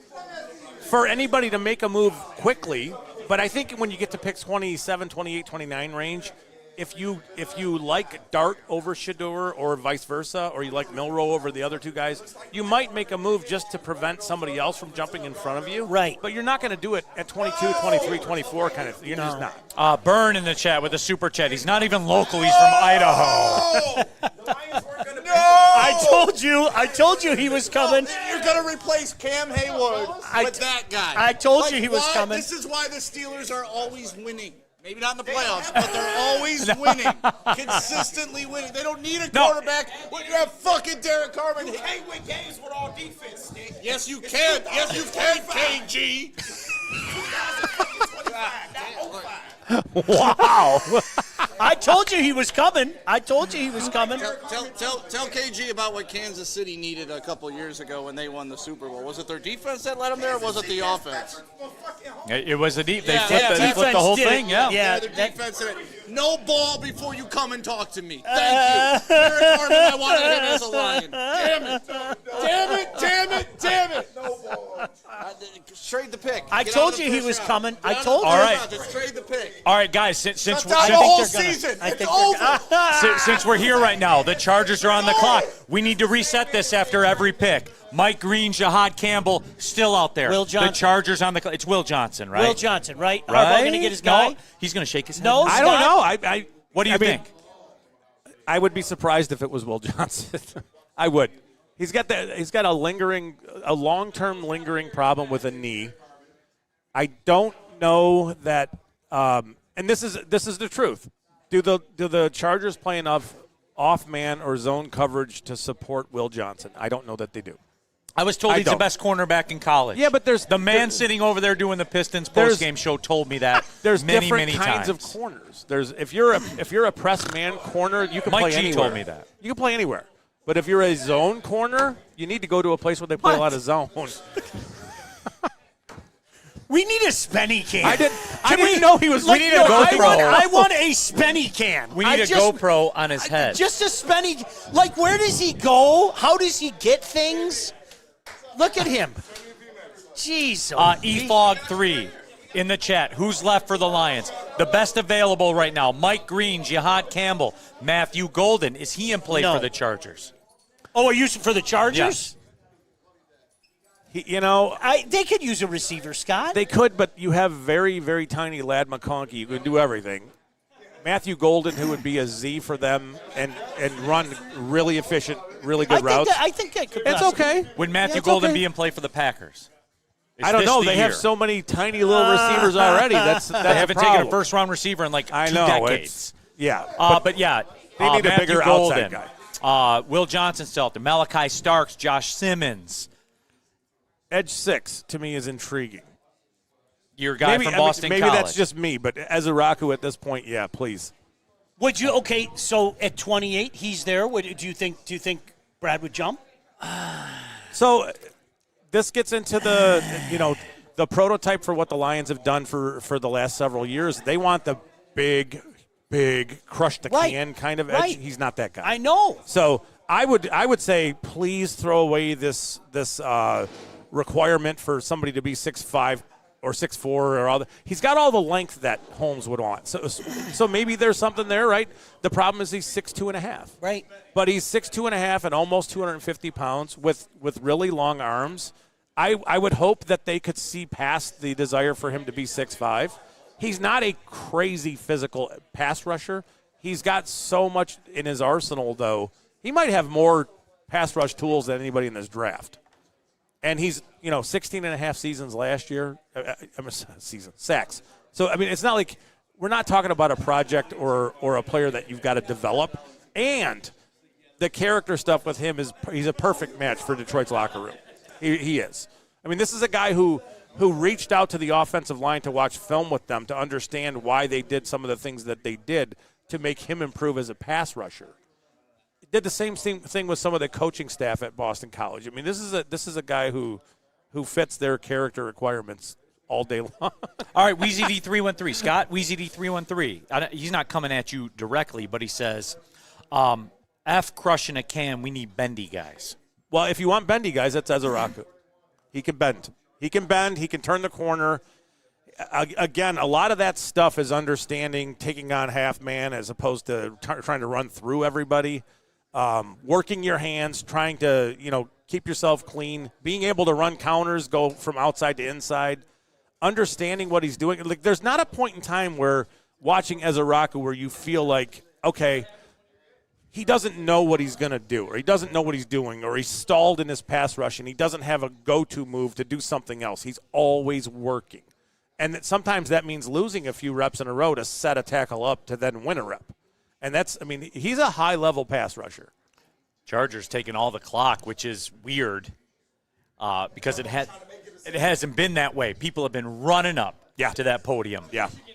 for anybody to make a move quickly, but I think when you get to picks 27, 28, 29 range, if you like Dart over Shador or vice versa, or you like Milroe over the other two guys, you might make a move just to prevent somebody else from jumping in front of you. Right. But you're not going to do it at 22, 23, 24 kind of. You're just not. Burn in the chat with a super chat. He's not even local. He's from Idaho. I told you he was coming. You're going to replace Cam Hayward with that guy. I told you he was coming. This is why the Steelers are always winning. Maybe not in the playoffs, but they're always winning. Consistently winning. They don't need a quarterback when you have fucking Derek Harmon. You can't win games with all defense, Nick. Yes, you can. Yes, you can, KG. Wow. I told you he was coming. Tell KG about what Kansas City needed a couple years ago when they won the Super Bowl. Was it their defense that led them there, or was it the offense? It was a deep. They flipped the whole thing. Yeah, the defense did it. No ball before you come and talk to me. Thank you. Derek Harmon, I wanted him as a Lion. Damn it. No ball. Trade the pick. I told you he was coming. I told you. All right. Just trade the pick. All right, guys. Since the whole season. It's over. Since we're here right now, the Chargers are on the clock. We need to reset this after every pick. Mike Green, Jihad Campbell, still out there. Will Johnson. The Chargers on the clock. It's Will Johnson, right? Will Johnson, right? Harbaugh going to get his guy? No, he's going to shake his head. No, I don't know. What do you think? I would be surprised if it was Will Johnson. I would. He's got a long-term lingering problem with a knee. I don't know that, and this is the truth. Do the Chargers play enough off-man or zone coverage to support Will Johnson? I don't know that they do. I was told he's the best cornerback in college. Yeah, but there's the man sitting over there doing the Pistons post-game show told me that. There's many different kinds times. of corners. There's if you're a press man corner, you can Mike play G anywhere. told me that. You can play anywhere. But if you're a zone corner, you need to go to a place where they play a lot of zone. We need a Spenny can. I didn't know he was. We need a GoPro. I want a Spenny can. We need a GoPro on his head. Just a Spenny. Like, where does he go? How does he get things? Look at him. Jeez. EFOG 3 in the chat. Who's left for the Lions? The best available right now. Mike Green, Jihad Campbell, Matthew Golden. Is he in play for the Chargers? Oh, are you for the Chargers? Yes. They could use a receiver, Scott. They could, but you have very, very tiny Ladd McConkey. You can do everything. Matthew Golden, who would be a Z for them and run really efficient, really good routes. I think that could. It's okay. Would Matthew Golden be in play for the Packers? I don't know. They have so many tiny little receivers already. That's they haven't taken a first-round receiver in like 2 decades. But yeah. They need a bigger outside guy. Will Johnson still out there. Malachi Starks, Josh Simmons. Edge 6 to me is intriguing. Your guy from Boston College. College. That's just me, but as a Raku at this point, yeah, please. Would you? Okay, so at 28, he's there. Do you think Brad would jump? So this gets into the the prototype for what the Lions have done for the last several years. They want the big, crush the can kind of edge. He's not that guy. I know. So I would say please throw away this requirement for somebody to be 6'5" or 6'4" or all. He's got all the length that Holmes would want. So maybe there's something there, right? The problem is he's 6'2.5". Right. But he's 6'2.5" and almost 250 pounds with really long arms. I would hope that they could see past the desire for him to be 6'5". He's not a crazy physical pass rusher. He's got so much in his arsenal, though. He might have more pass rush tools than anybody in this draft. And he's, 16 and a half seasons last year. Sacks. So, I mean, it's not like we're not talking about a project or a player that you've got to develop. And the character stuff with him he's a perfect match for Detroit's locker room. He is. I mean, this is a guy who reached out to the offensive line to watch film with them to understand why they did some of the things that they did to make him improve as a pass rusher. Did the same thing with some of the coaching staff at Boston College. I mean, this is a guy who fits their character requirements all day long. All right, WeezyD313. Scott, WeezyD313. He's not coming at you directly, but he says, F crushing a can, we need bendy guys. Well, if you want bendy guys, that's Ezeraku. He can bend. He can turn the corner. Again, a lot of that stuff is understanding taking on half man as opposed to trying to run through everybody. Working your hands, trying to, keep yourself clean, being able to run counters, go from outside to inside, understanding what he's doing. Like, there's not a point in time where watching Ezeraku where you feel like, okay, he doesn't know what he's going to do, or he doesn't know what he's doing, or he's stalled in his pass rush and he doesn't have a go-to move to do something else. He's always working. And sometimes that means losing a few reps in a row to set a tackle up to then win a rep. And he's a high-level pass rusher. Chargers taking all the clock, which is weird because it hasn't been that way. People have been running up to that podium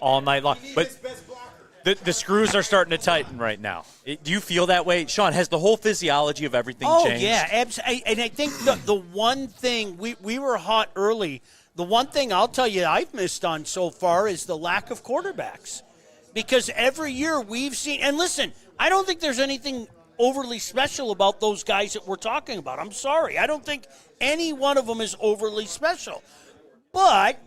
all night long. But the screws are starting to tighten right now. Do you feel that way? Sean, has the whole physiology of everything changed? Oh, yeah. And I think the one thing, we were hot early. The one thing I'll tell you I've missed on so far is the lack of quarterbacks. Because every year we've seen – and listen, I don't think there's anything overly special about those guys that we're talking about. I'm sorry. I don't think any one of them is overly special. But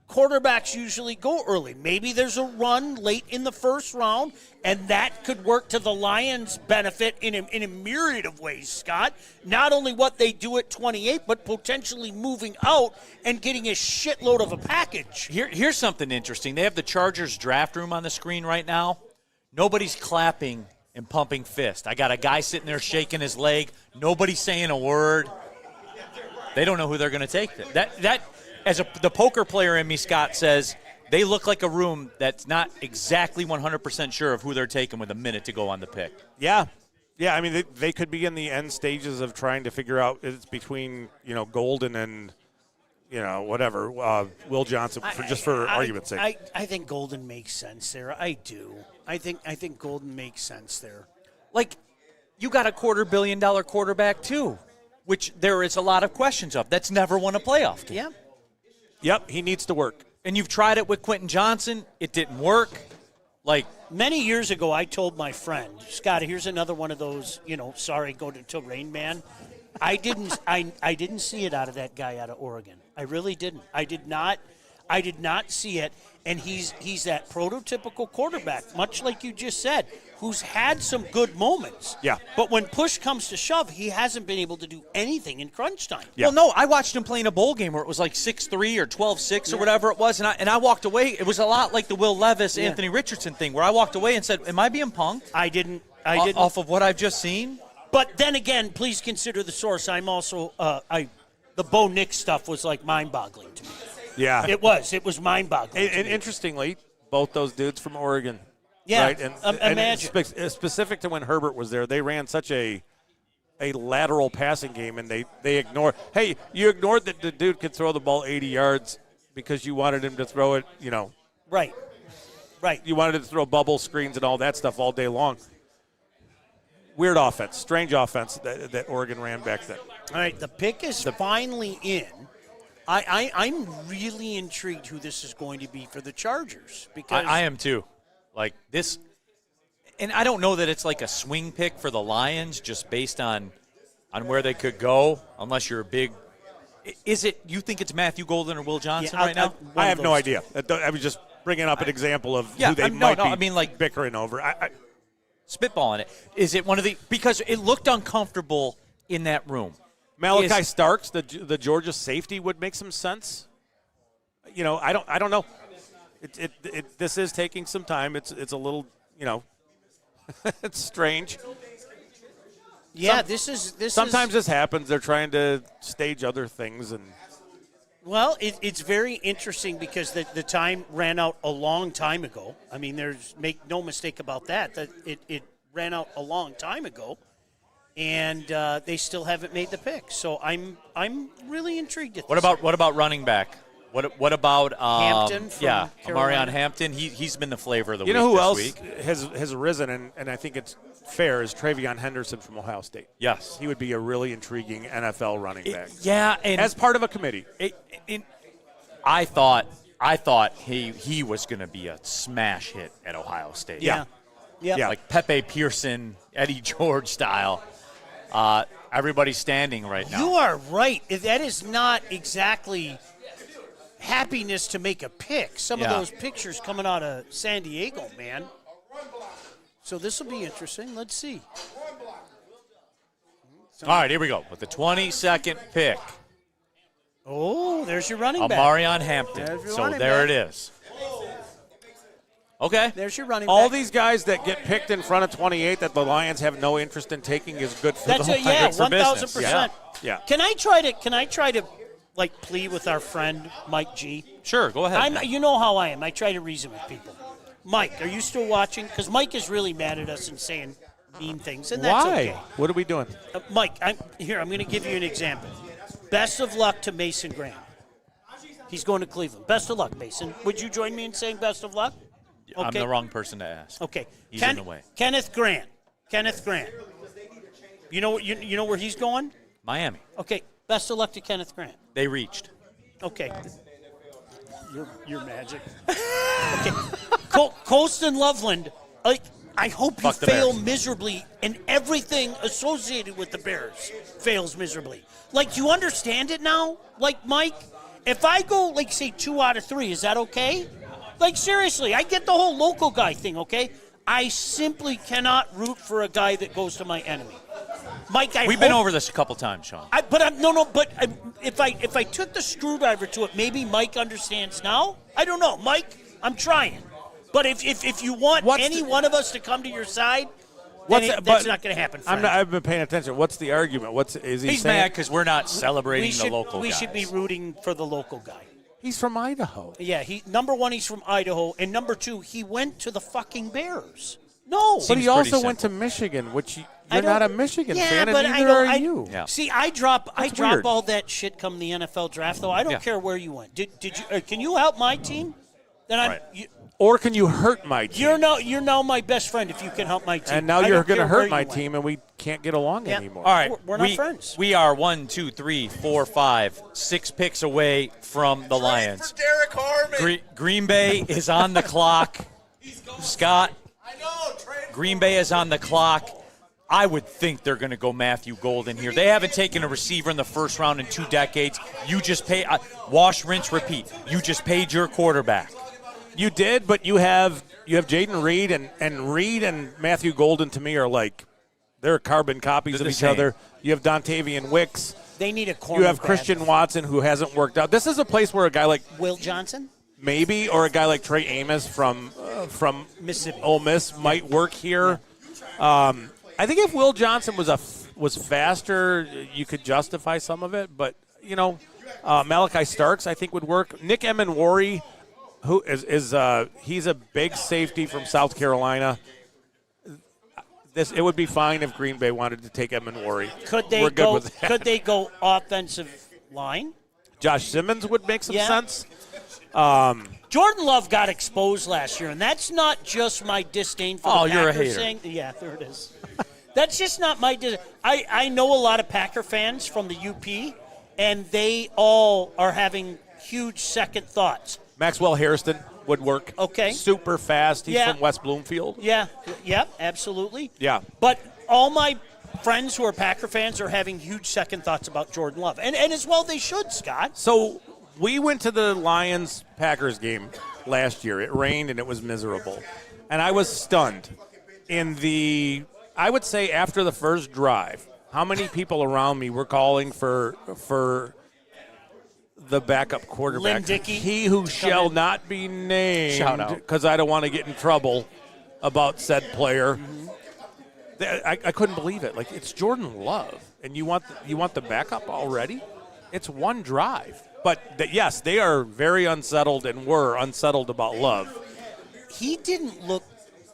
quarterbacks usually go early. Maybe there's a run late in the first round, and that could work to the Lions' benefit in a myriad of ways, Scott. Not only what they do at 28, but potentially moving out and getting a shitload of a package. Here's something interesting. They have the Chargers draft room on the screen right now. Nobody's clapping and pumping fist. I got a guy sitting there shaking his leg. Nobody's saying a word. They don't know who they're going to take. The poker player in me, Scott, says they look like a room that's not exactly 100% sure of who they're taking with a minute to go on the pick. Yeah. Yeah, I mean, they could be in the end stages of trying to figure out it's between, Golden and, whatever, Will Johnson, for argument's sake. I think Golden makes sense there. I do. I think Golden makes sense there. Like, you got a $250 million quarterback, too, which there is a lot of questions of. That's never won a playoff game. Yeah. Yep, he needs to work. And you've tried it with Quentin Johnson. It didn't work. Like, many years ago, I told my friend, Scott, here's another one of those, sorry, go to Rain Man. I didn't see it out of that guy out of Oregon. I really didn't. I did not see it. And he's that prototypical quarterback, much like you just said, who's had some good moments. Yeah. But when push comes to shove, he hasn't been able to do anything in crunch time. Yeah. Well, no, I watched him play in a bowl game where it was like 6-3 or 12-6 or whatever it was, and I walked away. It was a lot like the Will Levis, Anthony Richardson thing, where I walked away and said, am I being punked? I didn't. Off of what I've just seen? But then again, please consider the source. I'm also the Bo Nix stuff was like mind-boggling to me. Yeah. It was mind-boggling. And interestingly, both those dudes from Oregon. Yeah, right? imagine. And specific to when Herbert was there, they ran such a lateral passing game, and they ignored. Hey, you ignored that the dude could throw the ball 80 yards because you wanted him to throw it, Right. You wanted to throw bubble screens and all that stuff all day long. Weird offense, strange offense that Oregon ran back then. All right, the pick is finally in. I'm really intrigued who this is going to be for the Chargers because I am too. Like this, and I don't know that it's like a swing pick for the Lions just based on where they could go, unless you're a big. Is it? You think it's Matthew Golden or Will Johnson right now? I have no idea. I was just bringing up an example of who they might be bickering over. Spitballing it. Is it one of the – because it looked uncomfortable in that room. Malachi Starks, the Georgia safety, would make some sense. I don't know. This is taking some time. It's a little, it's strange. Yeah, sometimes this happens. They're trying to stage other things and. Well, it's very interesting because the time ran out a long time ago. I mean, make no mistake about that. That it ran out a long time ago, and they still haven't made the pick. So I'm really intrigued at this. What about running back? What about Hampton? From Amon-Ra Hampton. He's been the flavor of the week. You know who else week. has risen, and I think it's fair, is Travion Henderson from Ohio State. Yes, he would be a really intriguing NFL running back. And as part of a committee. I thought he was going to be a smash hit at Ohio State. Yeah. Like Pepe Pearson, Eddie George style. Everybody's standing right now. You are right. That is not exactly happiness to make a pick. Some of those pictures coming out of San Diego, man. So this will be interesting. Let's see. All right, here we go with the 22nd pick. Oh, there's your running back. Amon-Ra Hampton. So there it is. Okay. There's your running All back. these guys that get picked in front of 28 that the Lions have no interest in taking is good for the Lions. Yeah, for 1,000%. Yeah. Can I try to like plead with our friend Mike G? Sure, go ahead. You know how I am. I try to reason with people. Mike, are you still watching? Because Mike is really mad at us and saying mean things, and that's Why? okay. What are we doing? Mike, I'm going to give you an example. Best of luck to Mason Graham. He's going to Cleveland. Best of luck, Mason. Would you join me in saying best of luck? I'm the wrong person to ask. Okay. He's in the way. Kenneth Grant. You know where he's going? Miami. Okay. Best of luck to Kenneth Grant. They reached. Okay. You're magic. Okay. Colston Loveland, I hope you fail miserably, and everything associated with the Bears fails miserably. Like, you understand it now? Like, Mike, if I go, like, say 2 out of 3, is that okay? Like, seriously, I get the whole local guy thing, okay? I simply cannot root for a guy that goes to my enemy. Mike, We've been over this a couple times, Sean. If I took the screwdriver to it, maybe Mike understands now. I don't know, Mike. I'm trying, but if you want one of us to come to your side, that's not going to happen. I've been paying attention. What's the argument? He's mad because we're not celebrating the local guys. We should be rooting for the local guy. He's from Idaho. Yeah, number 1, he's from Idaho, and number 2, he went to the fucking Bears. No, but he also went to Michigan, which you're not a Michigan fan, and neither are you. Yeah. See, I drop all that shit come the NFL draft, though. I don't care where you went. Did you? Can you help my team? Then or can you hurt my team? You're now my best friend if you can help my team. And now you're going to hurt my team, and we can't get along anymore. All right, we're not friends. We are 1, 2, 3, 4, 5, 6 picks away from the Lions. For Derek Harmon. Green Bay is on the clock. Scott. I know. Green Bay is on the clock. I would think they're going to go Matthew Golden here. They haven't taken a receiver in the first round in 2 decades. You just pay wash, rinse, repeat. You just paid your quarterback. You did, but you have Jaden Reed, and Reed and Matthew Golden to me are like they're carbon copies of each other. You have Dontavian Wicks. They need a cornerback. You have Christian Watson, who hasn't worked out. This is a place where a guy like Will Johnson, maybe, or a guy like Trey Amos from Mississippi, Ole Miss might work here. I think if Will Johnson was faster, you could justify some of it. But Malachi Starks I think would work. Nick Emenwari, who is he's a big safety from South Carolina. It would be fine if Green Bay wanted to take Emenwari. Could they go offensive line? Josh Simmons would make some sense. Jordan Love got exposed last year, and that's not just my disdain for the Packers. You're a hater. Saying, yeah, there it is. That's just not my disdain. I know a lot of Packer fans from the UP, and they all are having huge second thoughts. Maxwell Hairston would work. Okay. Super fast. He's from West Bloomfield. Yeah, absolutely. Yeah. But all my friends who are Packer fans are having huge second thoughts about Jordan Love. And as well they should, Scott. So we went to the Lions-Packers game last year. It rained and it was miserable. And I was stunned. I would say after the first drive, how many people around me were calling for the backup quarterback? Lynn Dickey. He who shall not be named. Shout out. Because I don't want to get in trouble about said player. I couldn't believe it. Like, it's Jordan Love, and you want the backup already? It's one drive. But, yes, they are very unsettled and were unsettled about Love. He didn't look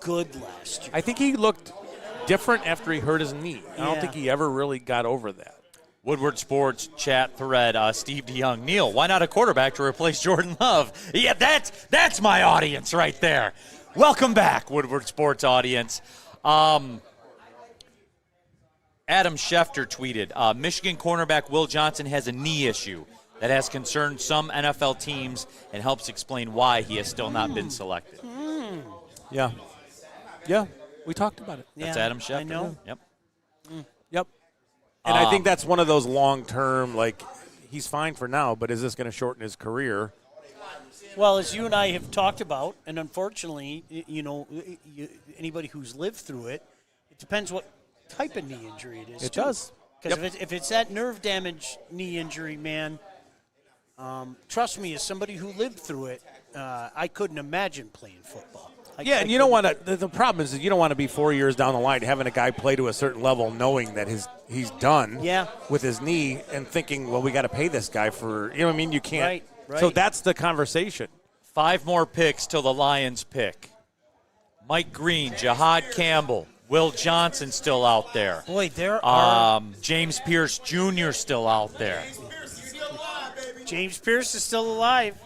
good last year. I think he looked different after he hurt his knee. I don't think he ever really got over that. Woodward Sports chat thread, Steve DeYoung. Neil, why not a quarterback to replace Jordan Love? Yeah, that's my audience right there. Welcome back, Woodward Sports audience. Adam Schefter tweeted, Michigan cornerback Will Johnson has a knee issue that has concerned some NFL teams and helps explain why he has still not been selected. Yeah. Yeah, we talked about it. That's Adam Schefter. I know. Yep. Yep. And I think that's one of those long-term, like, he's fine for now, but is this going to shorten his career? Well, as you and I have talked about, and unfortunately, anybody who's lived through it, it depends what type of knee injury it is. It does. Because if it's that nerve damage knee injury, man, trust me, as somebody who lived through it, I couldn't imagine playing football. And you don't want to. The problem is that you don't want to be 4 years down the line having a guy play to a certain level, knowing that he's done with his knee, and thinking, well, we got to pay this guy for. You know what I mean? You can't. Right. So that's the conversation. 5 more picks till the Lions pick. Mike Green, Jihad Campbell, Will Johnson still out there. Boy, there are. James Pierce Jr. still out there. James Pierce is still alive.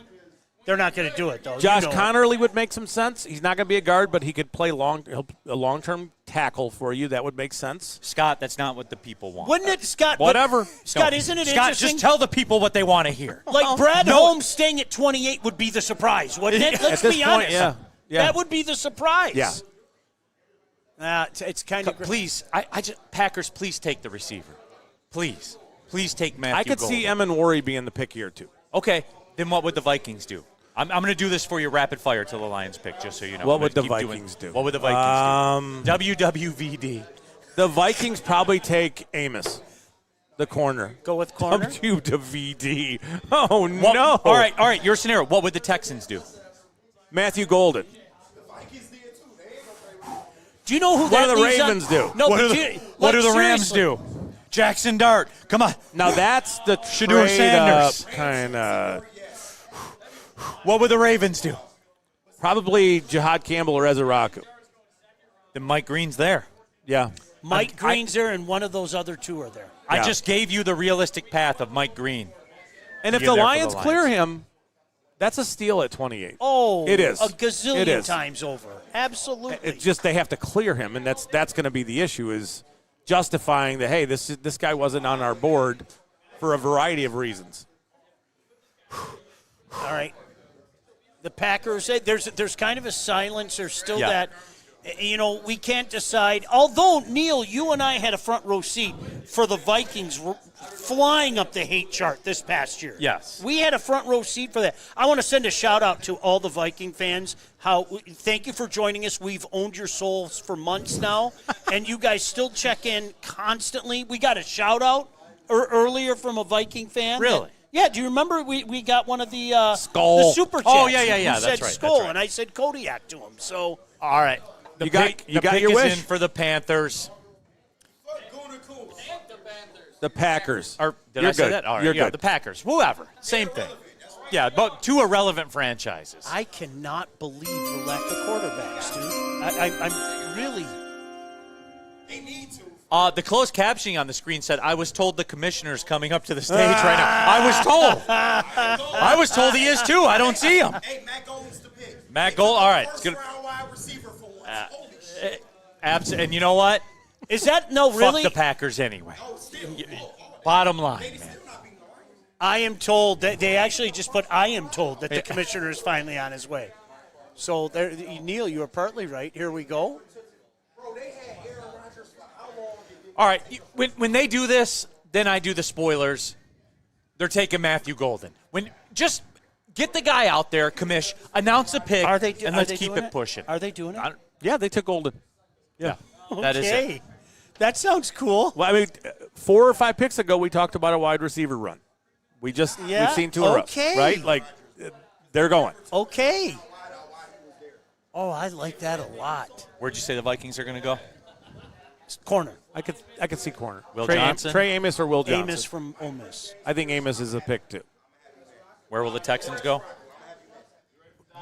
They're not going to do it, though. Josh Connerly would make some sense. He's not going to be a guard, but he could play a long-term tackle for you. That would make sense. Scott, that's not what the people want. Wouldn't it, Scott? Whatever. Scott, isn't it Scott, interesting? just tell the people what they want to hear. Like Brad Holmes staying at 28 would be the surprise, wouldn't it? Let's be honest. Yeah. That would be the surprise. Yeah. It's kind of please. Packers, please take the receiver. Please take Matthew. I could see Amon-Ra being the pick here too. Okay, then what would the Vikings do? I'm going to do this for you rapid fire till the Lions pick, just so you know. What would the Vikings do? What would the Vikings do? WWVD. The Vikings probably take Amos, the corner. Go with corner? WWVD. Oh, no. All right, your scenario. What would the Texans do? Matthew Golden. Do you know who what do the Ravens do? No, what do the Rams do? Jackson Dart. Come on. Now that's the Shedeur Sanders kind of. What would the Ravens do? Probably Jihad Campbell or Ezeraku. Then Mike Green's there. Yeah. Mike Green's there, and one of those other two are there. I just gave you the realistic path of Mike Green. And if the Lions clear him, that's a steal at 28. Oh, it is a gazillion times over. Absolutely. It's just they have to clear him, and that's going to be the issue, is justifying that, hey, this guy wasn't on our board for a variety of reasons. All right. The Packers, there's kind of a silence. There's still that, we can't decide. Although, Neil, you and I had a front row seat for the Vikings flying up the hate chart this past year. Yes. We had a front row seat for that. I want to send a shout-out to all the Viking fans. Thank you for joining us. We've owned your souls for months now, and you guys still check in constantly. We got a shout-out earlier from a Viking fan. Really? Yeah, do you remember we got one of the Skull. the super chats? Oh, yeah, who that's said right. Skull, That's right. And I said Kodiak to him. So all right, you got your is wish in for the Panthers. The Packers. Or did You're I say good. that? All right, You're yeah, good. the Packers. Whoever, same thing. Yeah, but 2 irrelevant franchises. I cannot believe the lack of quarterbacks, dude. I'm really. They need to. The closed captioning on the screen said, "I was told the commissioner's coming up to the stage right now." I was told he is too. I don't see him. Hey, Matt Golden's the pick. Matt Gold. All right, First round wide receiver for once. Holy shit. And you know what? Is that no really? Fuck the Packers anyway. Bottom line, man. I am told that they actually just put I am told that the commissioner is finally on his way. So, there, Neil, you are partly right. Here we go. All right, when they do this, then I do the spoilers. They're taking Matthew Golden. Just get the guy out there, commish, announce a pick, and let's keep it pushing. Are they doing it? Yeah, they took Golden. Yeah. That is it. That sounds cool. Well, I mean, 4 or 5 picks ago, we talked about a wide receiver run. We've seen 2 in a row, right? Like, they're going. Okay. Oh, I like that a lot. Where'd you say the Vikings are going to go? Corner. I could see corner. Will Johnson? Trey Amos or Will Johnson? Amos from Ole Miss. I think Amos is a pick, too. Where will the Texans go?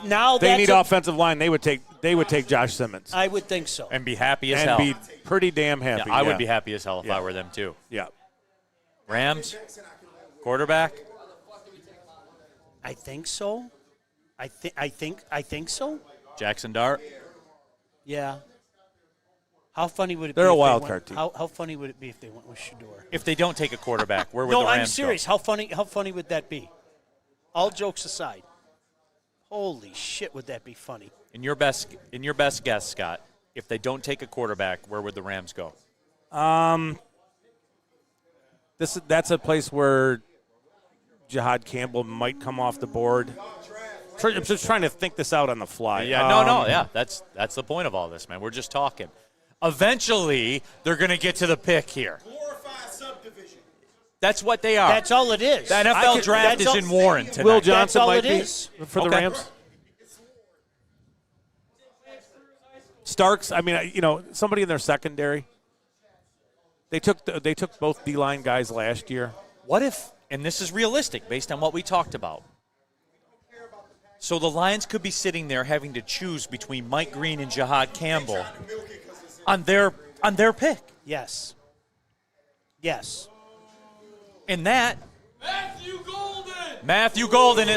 Now they need offensive line. They would take Josh Simmons. I would think so. And be happy as hell. And be pretty damn happy. Yeah, I would be happy as hell if I were them, too. Yeah. Rams? Quarterback? I think so. I think so. Jackson Dart? Yeah. How funny would it be? They're a if wild they card went, team. How funny would it be if they went with Shador? If they don't take a quarterback, where would no, the Rams I'm serious. go? How funny would that be? All jokes aside. Holy shit, would that be funny? In your best guess, Scott, if they don't take a quarterback, where would the Rams go? That's a place where Jihad Campbell might come off the board. I'm just trying to think this out on the fly. Yeah, that's the point of all this, man. We're just talking. Eventually, they're going to get to the pick here. Glorified subdivision. That's what they are. That's all it is. The NFL draft is in Warren tonight. Will Johnson might be for the Okay. Rams. Starks, I mean, somebody in their secondary. They took both D-line guys last year. What if, and this is realistic based on what we talked about, so the Lions could be sitting there having to choose between Mike Green and Jihad Campbell on their pick. Yes. And that Matthew Golden.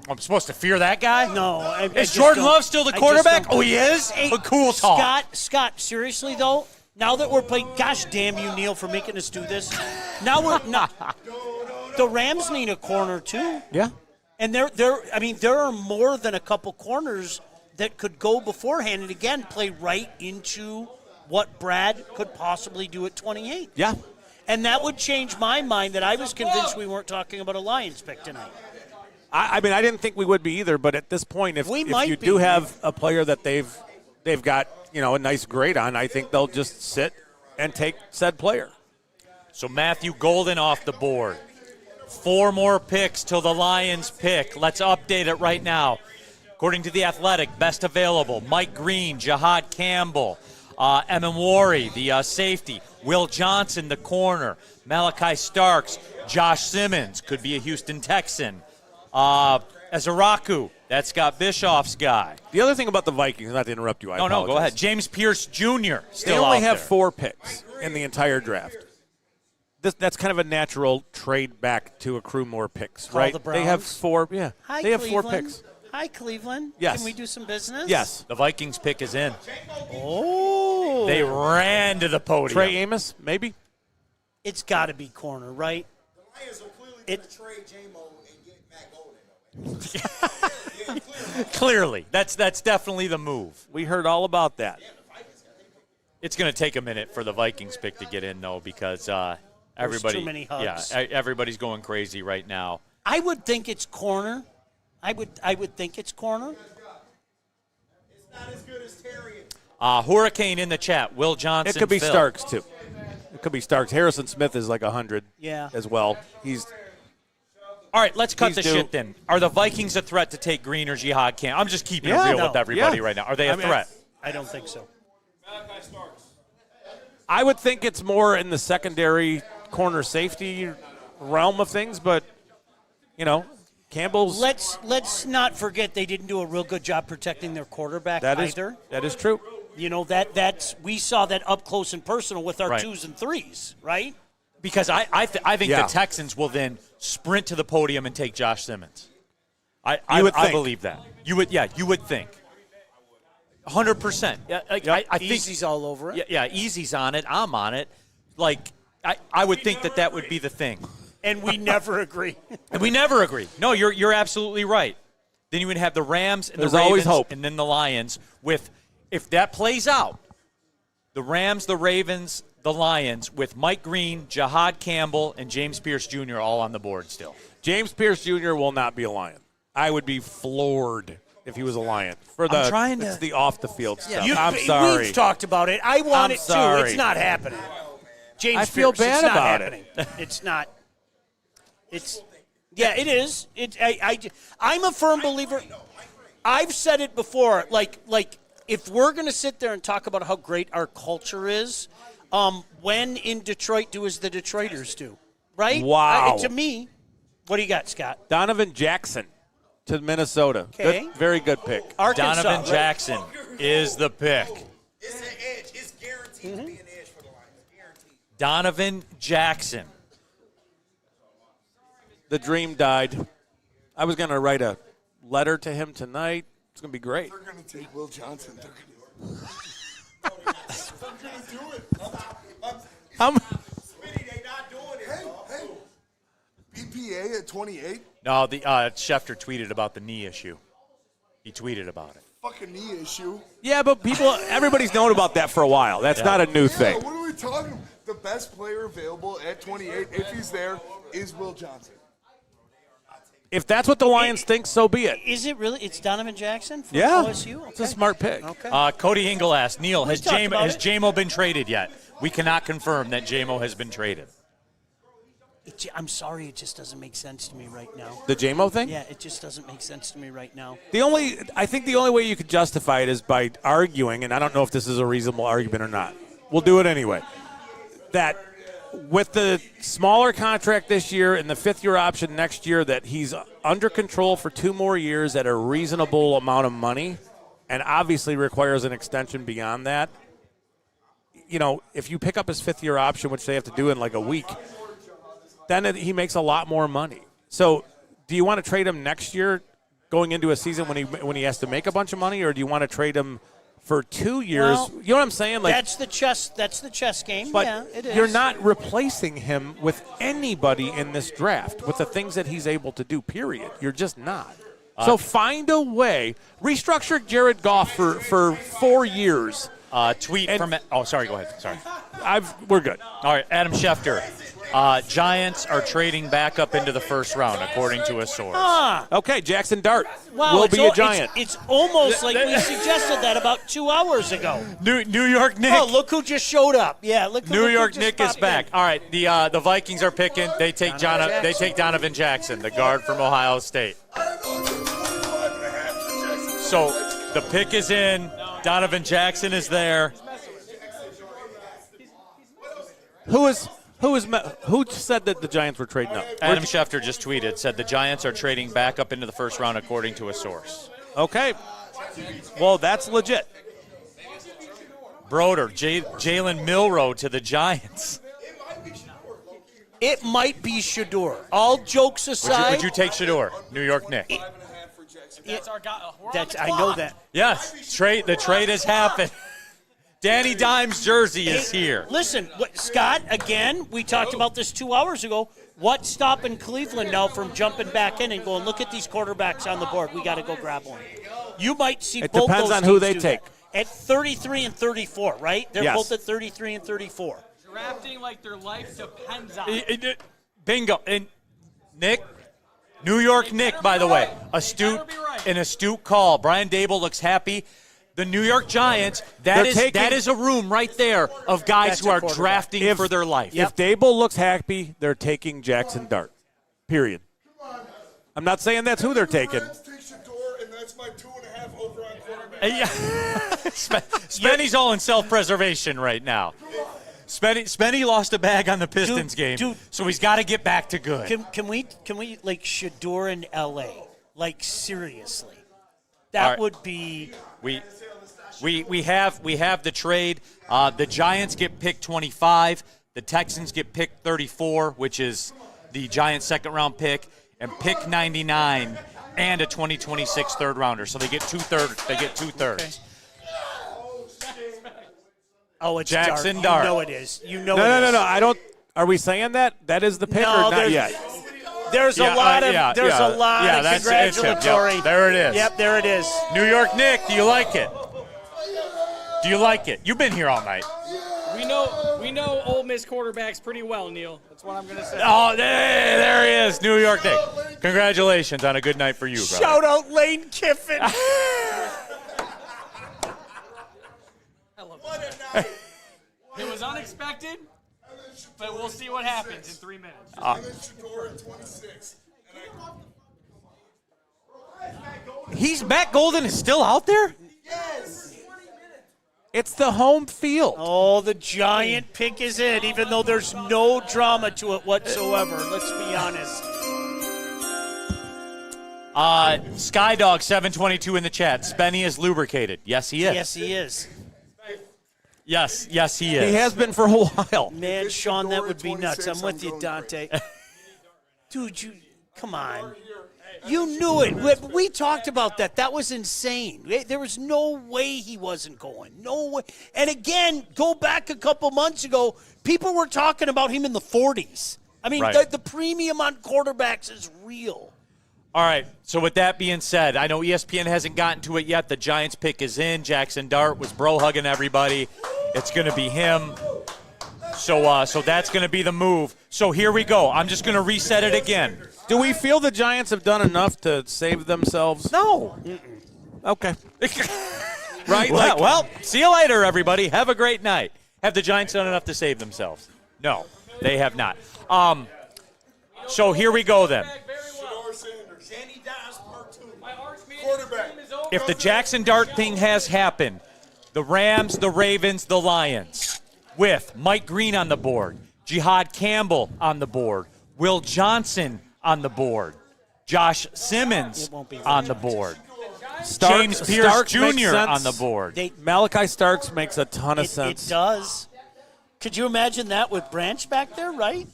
I'm supposed to fear that guy? No. Is Jordan Love still the quarterback? Oh, he is? Hey, a cool talk. Scott, seriously, though, now that we're playing, gosh damn you, Neil, for making us do this. Now we're not. The Rams need a corner, too. Yeah. And there are more than a couple corners that could go beforehand and, again, play right into what Brad could possibly do at 28. Yeah. And that would change my mind that I was convinced we weren't talking about a Lions pick tonight. I mean, I didn't think we would be either, but at this point, if you do have a player that they've got, a nice grade on, I think they'll just sit and take said player. So Matthew Golden off the board. 4 more picks till the Lions pick. Let's update it right now. According to The Athletic, best available, Mike Green, Jihad Campbell, Amon-Ra, the safety, Will Johnson, the corner, Malachi Starks, Josh Simmons, could be a Houston Texan, Azaraku, that's Scott Bischoff's guy. The other thing about the Vikings, not to interrupt you, I apologize. No, go ahead. James Pierce Jr. still They only out have there. 4 picks in the entire draft. That's kind of a natural trade back to accrue more picks, Call right? the Browns. They have 4. Yeah, Hi, they have Cleveland. 4 picks. Hi, Cleveland. Yes. Can we do some business? Yes. The Vikings pick is in. Oh. They ran to the podium. Trey Amos, maybe? It's got to be corner, right? The Lions will clearly trade J-Mo and get Matt Golden. Clearly. That's definitely the move. We heard all about that. It's going to take a minute for the Vikings pick to get in, though, because everybody, too many hugs. Everybody's going crazy right now. I would think it's corner. I would think it's corner. It's not as good as Terrian. Hurricane in the chat. Will Johnson. It could be Phil. Starks, too. It could be Starks. Harrison Smith is like 100 as well. All right, let's cut the due. shit then. Are the Vikings a threat to take Green or Jihad Camp? I'm just keeping it real with everybody right now. Are they a threat? I don't think so. I would think it's more in the secondary corner safety realm of things, but, Campbell's. Let's not forget they didn't do a real good job protecting their quarterback either. That is true. We saw that up close and personal with our Right. 2s and 3s, right? Because I think the Texans will then sprint to the podium and take Josh Simmons. I believe that. You would think. 100%. Yeah, I think Easy's all over it. Yeah, Easy's on it. I'm on it. I would think that would be the thing. And we never agree. And we never agree. No, you're absolutely right. Then you would have the Rams and There's the Ravens, always hope. and then the Lions. If that plays out, the Rams, the Ravens, the Lions, with Mike Green, Jihad Campbell, and James Pierce Jr. all on the board still. James Pierce Jr. will not be a Lion. I would be floored if he was a Lion. It's the off the field stuff. I'm sorry. We've talked about it. I want it sorry. too. It's not happening. James I feel Pierce, bad it's not about happening. it. It's not. It is. I'm a firm believer. I've said it before. Like if we're going to sit there and talk about how great our culture is, when in Detroit, do as the Detroiters do, right? Wow. To me, what do you got, Scott? Donovan Jackson to Minnesota. Okay. Good, very good pick. Arkansas, Donovan right? Jackson is the pick. It's an edge. It's guaranteed to be an edge for the Lions. Guaranteed. Donovan Jackson. The dream died. I was going to write a letter to him tonight. It's going to be great. They're going to take Will Johnson. They're going to do it. Smitty, they not doing it. Hey, BPA at 28? No, the Schefter tweeted about the knee issue. He tweeted about it. Fucking knee issue. Yeah, but everybody's known about that for a while. That's not a new thing. What are we talking about? The best player available at 28, if he's there, is Will Johnson. If that's what the Lions think, so be it. Is it really? It's Donovan Jackson from Yeah, OSU? Okay. It's a smart pick. Okay. Cody Engel asked, Neil, has talked about it. JMO been traded yet? We cannot confirm that JMO has been traded. I'm sorry, it just doesn't make sense to me right now. The JMO thing? Yeah, it just doesn't make sense to me right now. I think the only way you could justify it is by arguing, and I don't know if this is a reasonable argument or not. We'll do it anyway. That with the smaller contract this year and the fifth-year option next year, that he's under control for 2 more years at a reasonable amount of money, and obviously requires an extension beyond that. You know, if you pick up his fifth-year option, which they have to do in like a week, then he makes a lot more money. So do you want to trade him next year going into a season when he has to make a bunch of money, or do you want to trade him for 2 years? Well, you know what I'm saying? Like, that's the chess game. but yeah, it is. you're not replacing him with anybody in this draft with the things that he's able to do, period. You're just not. So find a way. Restructure Jared Goff for 4 years. Tweet from – oh, sorry, go ahead. Sorry. We're good. All right, Adam Schefter. Giants are trading back up into the first round, according to a source. Okay, Jackson Dart Wow, will be a Giant. It's almost like we suggested that about 2 hours ago. New York Nick. Oh, look who just showed up. Yeah, look. New look York who Nick just is back. popped All right, the Vikings are picking. They take Donovan Jackson, the guard from Ohio State. So the pick is in. Donovan Jackson is there. Who said that the Giants were trading up? Adam Schefter just tweeted, said the Giants are trading back up into the first round, according to a source. Okay. Well, that's legit. Broder, Jalen Milroe to the Giants. It might be Shador. All jokes aside. Would you take Shador, New York Nick? I know that. Yes, the trade has happened. Danny Dimes' jersey is here. Listen, Scott, again, we talked about this 2 hours ago. What's stopping Cleveland now from jumping back in and going, look at these quarterbacks on the board. We got to go grab one. You might see it both depends those on who teams they do take. that. At 33 and 34, right? They're Yes. both at 33 and 34. Drafting like their life depends on it. Bingo. And Nick, New York Nick, by the way, an astute call. Brian Dable looks happy. The New York Giants, that is a room right there of guys who are drafting for their life. If Dable looks happy, they're taking Jackson Dart. Period. I'm not saying that's who they're taking. Spenny's all in self-preservation right now. Spenny lost a bag on the Pistons game, so he's got to get back to good. Can we like Shador in L.A.? Like seriously, that would be. We have the trade. The Giants get pick 25. The Texans get pick 34, which is the Giants' second-round pick, and pick 99 and a 2026 third-rounder. So they get two-thirds. Okay. Oh, it's Jackson Dart. Dart. You know it is. No. I don't. Are we saying that? That is the pick No, or not yet? There's a lot of congratulatory. Yep, there it is. Yep, there it is. New York Nick, do you like it? Do you like it? You've been here all night. We know Ole Miss quarterbacks pretty well, Neil. That's what I'm going to say. Oh, there he is, New York Nick. Congratulations on a good night for you, brother. Shout out Lane Kiffin. It was unexpected, but we'll see what happens in 3 minutes. Matt Golden is still out there? Yes. It's the home field. Oh, the giant pick is in, even though there's no drama to it whatsoever. Let's be honest. Skydog 722 in the chat. Spenny is lubricated. Yes, he is. Yes, he is. Yes, he is. He has been for a while. Man, Sean, that would be nuts. I'm with you, Dante. Dude, come on. You knew it. We talked about that. That was insane. There was no way he wasn't going. No way. And again, go back a couple months ago, people were talking about him in the 40s. I mean, Right. the premium on quarterbacks is real. All right, so with that being said, I know ESPN hasn't gotten to it yet. The Giants pick is in. Jackson Dart was bro-hugging everybody. It's going to be him. So that's going to be the move. So here we go. I'm just going to reset it again. Do we feel the Giants have done enough to save themselves? No. Okay. Right? Well, see you later, everybody. Have a great night. Have the Giants done enough to save themselves? No, they have not. So here we go then. If the Jackson Dart thing has happened, the Rams, the Ravens, the Lions, with Mike Green on the board, Jihad Campbell on the board, Will Johnson on the board, Josh Simmons on the board, James Pierce Jr. on the board. Malachi Starks makes a ton of sense. It does. Could you imagine that with Branch back there, right?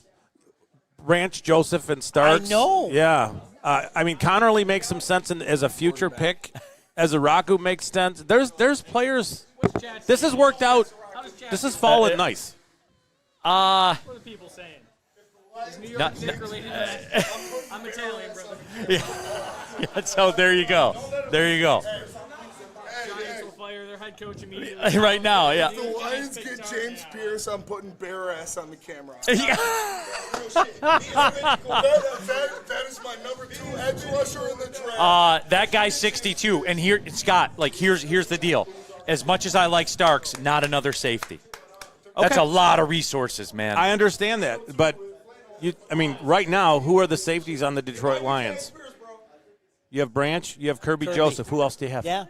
Branch, Joseph, and Starks. I know. Yeah. I mean, Connerly makes some sense as a future pick. As a Raku makes sense. There's players. This has worked out. This has fallen nice. What are the people saying? Is New York Nick related? I'm Italian, brother. Yeah, so there you go. There you go. Giants will fire their head coach immediately. Right now, yeah. If the Lions get James Pierce, I'm putting bare ass on the camera. That is my number 2 edge rusher in the draft. That guy's 62. And here, Scott, here's the deal. As much as I like Starks, not another safety. That's a lot of resources, man. I understand that, but right now, who are the safeties on the Detroit Lions? You have Branch, you have Kirby Joseph. Who else do you have? Yeah.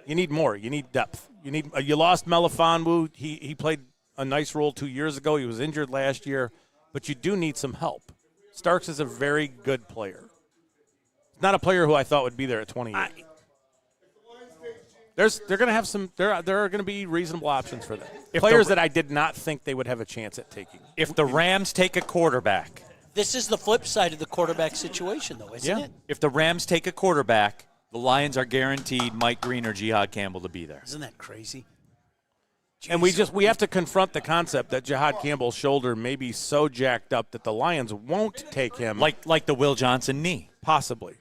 You need more. You need depth. You lost Melifonwu. He played a nice role 2 years ago. He was injured last year, but you do need some help. Starks is a very good player. Not a player who I thought would be there at 28. They're going to have some. There are going to be reasonable options for them. Players that I did not think they would have a chance at taking. If the Rams take a quarterback, this is the flip side of the quarterback situation, though, isn't it? If the Rams take a quarterback, the Lions are guaranteed Mike Green or Jihad Campbell to be there. Isn't that crazy? Jeez. And we have to confront the concept that Jihad Campbell's shoulder may be so jacked up that the Lions won't take him, like the Will Johnson knee, possibly.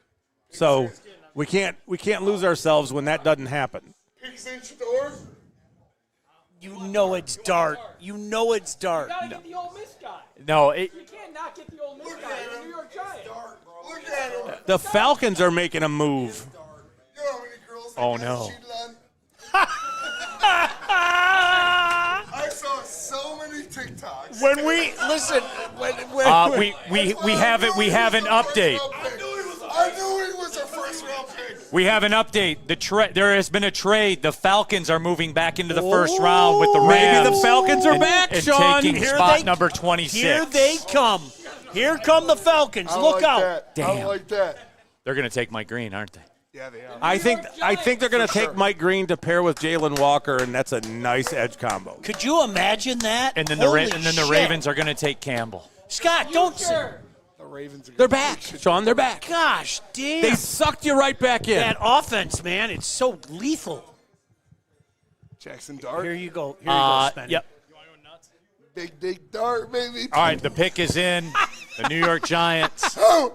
So we can't lose ourselves when that doesn't happen. You know it's Dart. You know it's Dart. You gotta get the Ole Miss guy. No, you can't not get the Ole Miss guy. It's New York Giants. Look at him. The Falcons are making a move. You know how many girls Oh no. I saw so many TikToks. When we listen, we have an update. I knew he was a first round pick. We have an update. There has been a trade. The Falcons are moving back into the first round with the Rams. Maybe the Falcons are back, and Sean. taking spot number 26. Here they come. Here come the Falcons. Look out. I like that. They're going to take Mike Green, aren't they? Yeah, they are. I think they're going to take Mike Green to pair with Jalen Walker, and that's a nice edge combo. Could you imagine that? And then Holy the Ravens are going to take Campbell. Scott, don't say. The Ravens. They're back, Sean. They're back. Gosh, damn. They sucked you right back in. That offense, man, it's so lethal. Jackson Dart. Here you go. Here you go, Spenny. Yep. Big Dick Dart, baby. All right, the pick is in. The New York Giants are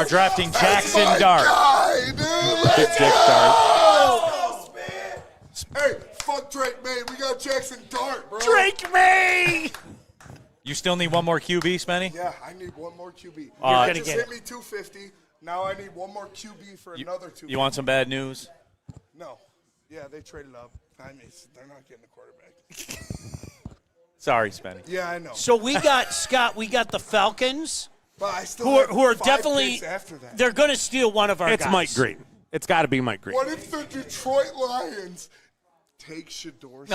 drafting Jackson Dart. Big Dick Dart. Hey, fuck Drake May. We got Jackson Dart, bro. Drake May! You still need one more QB, Spenny? Yeah, I need one more QB. You're gonna just get hit me 250. Now I need one more QB for another 250. You want some bad news? No. Yeah, they traded up. I mean, they're not getting a quarterback. Sorry, Spenny. Yeah, I know. So we got, Scott, we got the Falcons, But I still who are have 5 definitely, picks after that. they're going to steal one of our It's guys. Mike Green. It's got to be Mike Green. What if the Detroit Lions take Shador?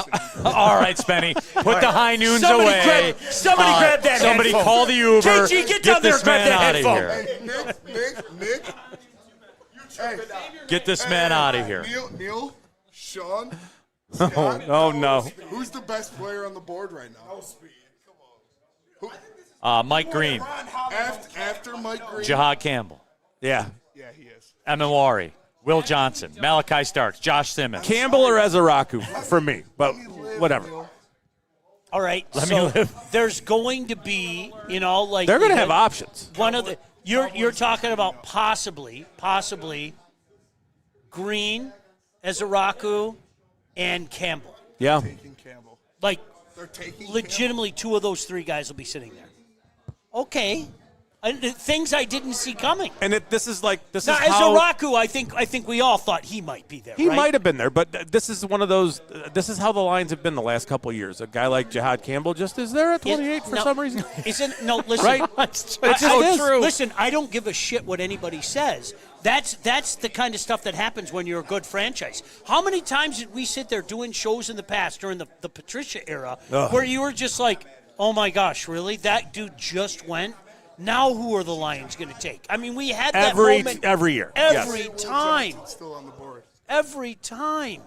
All right, Spenny. Put the high noons away. Somebody grab that Somebody headphone. call the Uber. JG, get down there and this grab man that out of headphone. here. Nick. Hey, Get this man out of here. Neil, Sean, Oh, Scott. oh, no. Who's the best player on the board right now? Mike Green. After Mike Green. Jihad Campbell. Yeah. Yeah, he is. Amon-Ra. Will Johnson. Malachi Starks. Josh Simmons. Campbell or Ezeraku for me, but whatever. All right, Let me live. There's going to be, in all likelihood, They're going to have options. one of the you're talking about possibly Green, Ezeraku, and Campbell. Yeah. Taking Campbell. Like They're taking legitimately, 2 of those 3 guys will be sitting there. Okay, things I didn't see coming. And this is Now, how Ezeraku, I think we all thought he might be there. he right? might have been there, but this is one of those. This is how the Lions have been the last couple of years. A guy like Jihad Campbell just is there at 28 for some reason. Isn't no? Listen, Right? It's just is. Listen, I don't give a shit what anybody says. That's the kind of stuff that happens when you're a good franchise. How many times did we sit there doing shows in the past during the Patricia era where you were just like, oh my gosh, really? That dude just went? Now who are the Lions going to take? I mean, we had that moment every year. every Yes. time. Still on the board. Every time.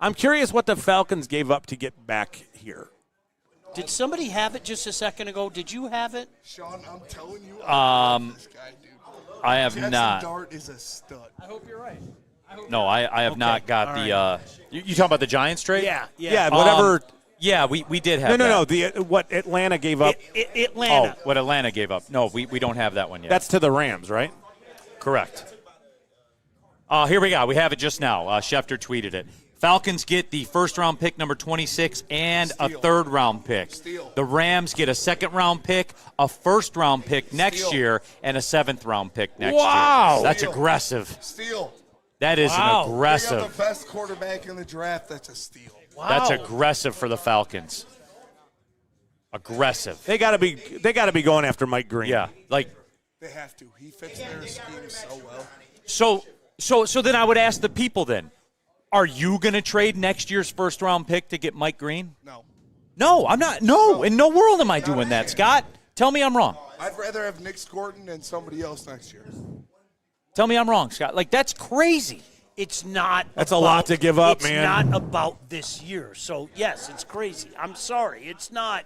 I'm curious what the Falcons gave up to get back here. Did somebody have it just a second ago? Did you have it? Sean, I'm telling you, This guy, dude. I have Jackson not. Dart is a stud. I hope you're right. No, I have not got the. You talking about the Giants trade? Yeah, whatever. Yeah, we did have. No. that. What Atlanta gave up. Atlanta. Oh, what Atlanta gave up. No, we don't have that one yet. That's to the Rams, right? Correct. Here we go. We have it just now. Schefter tweeted it. Falcons get the first-round pick, number 26, and a third-round pick. The Rams get a second-round pick, a first-round pick next year, and a seventh-round pick next year. That's aggressive. Steal. That is an They aggressive. got the best quarterback in the draft. That's a steal. That's aggressive for the Falcons. Aggressive. They got to be going after Mike Green. Yeah, like They have to. He fits their scheme so well. So then I would ask the people then, are you going to trade next year's first-round pick to get Mike Green? No. No, I'm not. No, in no world am I doing that, Scott. Tell me I'm wrong. I'd rather have Nick Scorton than somebody else next year. Tell me I'm wrong, Scott. Like, that's crazy. It's not. That's a lot to give up, it's man. It's not about this year. So, yes, it's crazy. I'm sorry. It's not.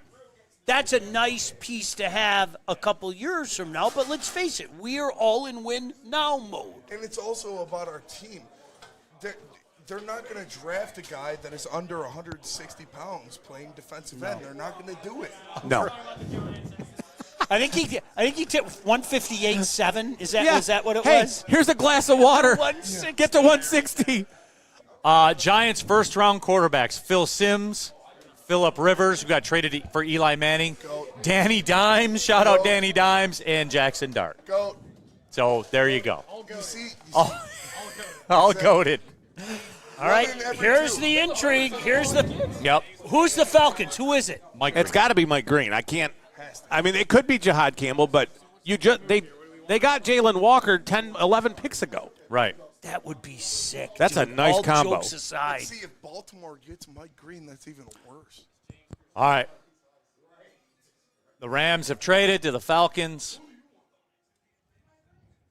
That's a nice piece to have a couple years from now. But let's face it, we are all in win now mode. And it's also about our team. They're not going to draft a guy that is under 160 pounds playing defensive end. They're not going to do it. No. I think he took 158.7. Is that what it Hey, was? here's a glass of water. 160. Get to 160. Giants first-round quarterbacks, Phil Simms, Phillip Rivers, who got traded for Eli Manning, Danny Dimes, shout out Danny Dimes, and Jackson Dart. Go. So there you go. You see, All goated. All right, here's the intrigue. Yep. Who's the Falcons? Who is it? Mike It's Green. got to be Mike Green. I mean, it could be Jihad Campbell, but they got Jalen Walker 10, 11 picks ago. Right. That would be sick. That's a nice All combo. Jokes aside. see if Baltimore gets Mike Green, that's even worse. All right. The Rams have traded to the Falcons.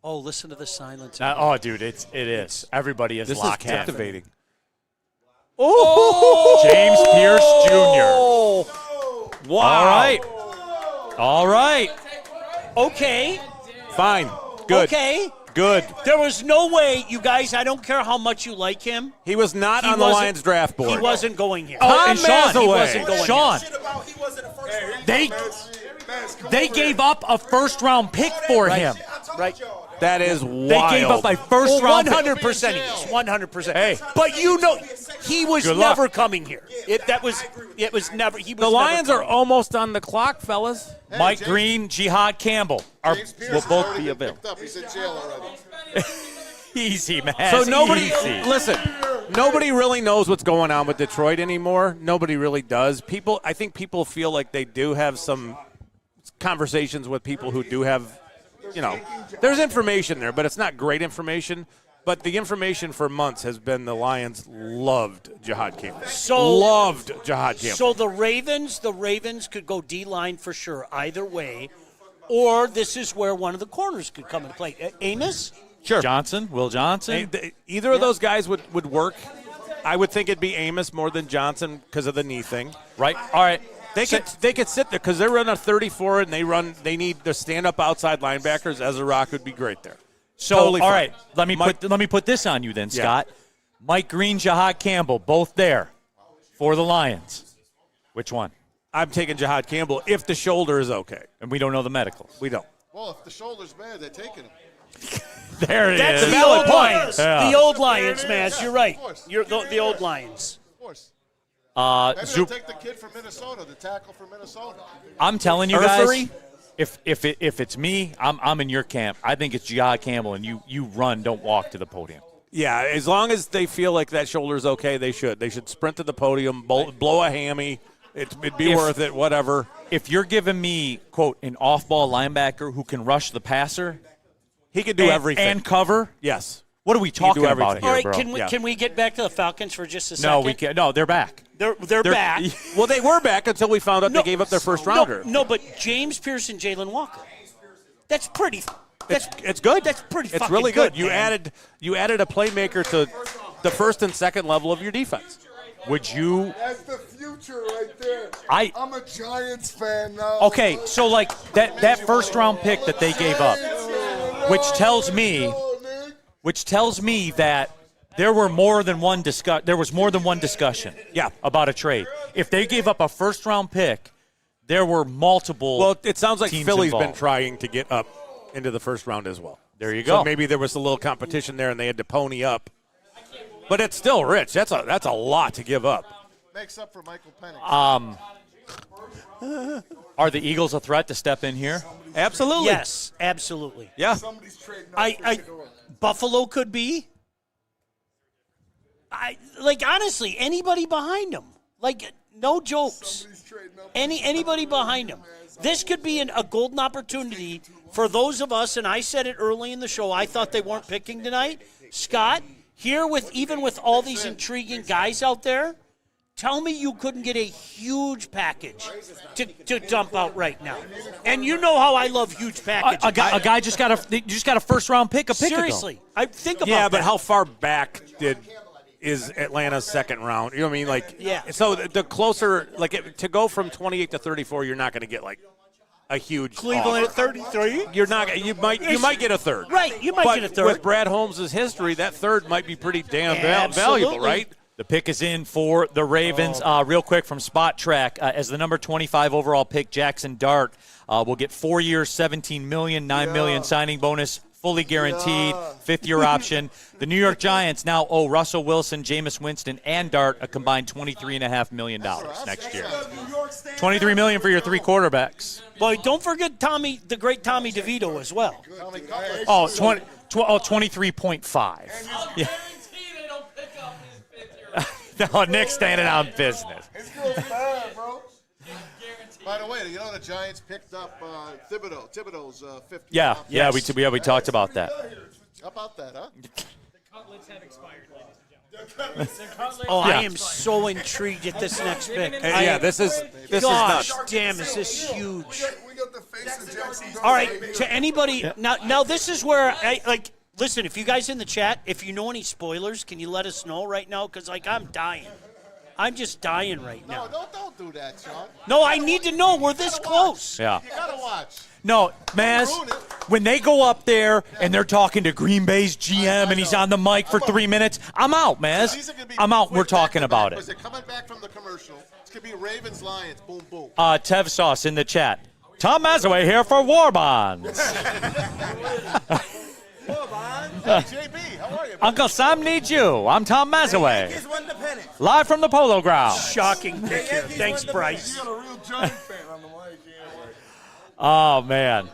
Oh, listen to the silence. Dude, it is. Everybody is This locked is in. captivating. James Pierce Jr. Wow. All right. Okay. Fine. Good. Okay. Good. There was no way, you guys, I don't care how much you like him. He was not on the Lions draft board. He wasn't going here. Oh, and Sean, he wasn't going Sean, here. they gave up a first-round pick for him. Right. That is wild. They gave up a first-round pick. 100%. 100%. Hey. But he was Good luck. never coming here. It was never. He was. The Lions never are almost on the clock, fellas. Mike Green, Jihad Campbell will both be available. He's in jail already. Easy, man. So nobody, Easy. listen, nobody really knows what's going on with Detroit anymore. Nobody really does. I think people feel like they do have some conversations with people who do have, there's information there, but it's not great information. But the information for months has been the Lions loved Jihad Campbell. Loved Jihad Campbell. So the Ravens could go D-line for sure, either way. Or this is where one of the corners could come into play. Amos? Sure. Will Johnson. Either of those guys would work. I would think it'd be Amos more than Johnson because of the knee thing. Right. All right. They could sit there because they're running a 34 and they need the stand-up outside linebackers. Ezra could be great there. So, totally all fine. right, let me put this on you then, Scott. Mike Green, Jihad Campbell, both there for the Lions. Which one? I'm taking Jihad Campbell if the shoulder is okay. And we don't know the medicals. We don't. Well, if the shoulder's bad, they're taking him. There it That's is. the old Lions. Yeah. The old Lions, Maz. You're right. You're the old Lions. Of course. Maybe they'll take the kid from Minnesota, the tackle from Minnesota. I'm telling you guys, if it's me, I'm in your camp. I think it's Jihad Campbell, and you run, don't walk to the podium. Yeah, as long as they feel like that shoulder's okay, they should. They should sprint to the podium, blow a hammy. It'd be worth it, whatever. If you're giving me, quote, an off-ball linebacker who can rush the passer, he can do everything. And cover? Yes. What are we talking about here, All right, bro? can we get back to the Falcons for just a second? No, we can't. No, they're back. They're back. Well, they were back until we found out they gave up their first rounder. No, but James Pierce and Jalen Walker. That's pretty. It's good. That's pretty. It's fucking really good. You added a playmaker to the first and second level of your defense. Would you? That's the future right there. I'm a Giants fan now. Okay, so like that first round pick that they gave up, which tells me that there was more than one discussion. Yeah, about a trade. If they gave up a first round pick, there were multiple. Well, it sounds like teams Philly's involved. been trying to get up into the first round as well. There you go. So maybe there was a little competition there, and they had to pony up. But it's still rich. That's a lot to give up. Makes up for Michael Penix. Are the Eagles a threat to step in here? Absolutely. Yes, absolutely. Yeah. Somebody's trading Buffalo could be. Honestly, anybody behind them. No jokes. Anybody behind them. This could be a golden opportunity for those of us, and I said it early in the show, I thought they weren't picking tonight. Scott, here even with all these intriguing guys out there, tell me you couldn't get a huge package to dump out right now. And you know how I love huge packages. A guy just got a first round pick a pick Seriously, ago. I think about Yeah, that. but how far back is Atlanta's second round? You know what I mean? Yeah. So the closer, to go from 28 to 34, you're not going to get a huge Cleveland offer. at 33. You're not. You might get a third. Right, you might But get a third. with Brad Holmes' history, that third might be pretty damn Absolutely. valuable, right? The pick is in for the Ravens. Real quick from Spot Track, as the number 25 overall pick, Jackson Dart will get 4 years, $17 million, $9 million signing bonus, fully guaranteed, fifth-year option. The New York Giants now owe Russell Wilson, Jameis Winston, and Dart a combined $23.5 million next year. $23 million for your three quarterbacks. Boy, don't forget the great Tommy DeVito as well. 23.5. Yeah. No, Nick's standing on business. By the way, you know the Giants picked up Thibodeau's 50. Yeah, we talked about that. How about that, huh? The cutlets have expired, ladies and gentlemen. I am so intrigued at this next pick. This is Gosh, nuts. damn, is this huge? We got the face of Jackson. All right, to anybody, now this is where, listen, if you guys in the chat, if you know any spoilers, can you let us know right now? Because, I'm dying. I'm just dying right now. No, don't do that, Sean. No, I need to know. We're this close. Yeah. You got to watch. No, Maz, when they go up there and they're talking to Green Bay's GM and he's on the mic for 3 minutes, I'm out, Maz. I'm out. We're talking about it. Because they're coming back from the commercial. It's going to be Ravens, Lions, boom, boom. Tev Sauce in the chat. Tom Mazaway here for War Bonds. JB, how are you? Uncle Sam needs you. I'm Tom Mazaway. Live from the Polo Ground. Shocking pick here. Thanks, Bryce. You got a real Giant fan on the mic. Oh, man.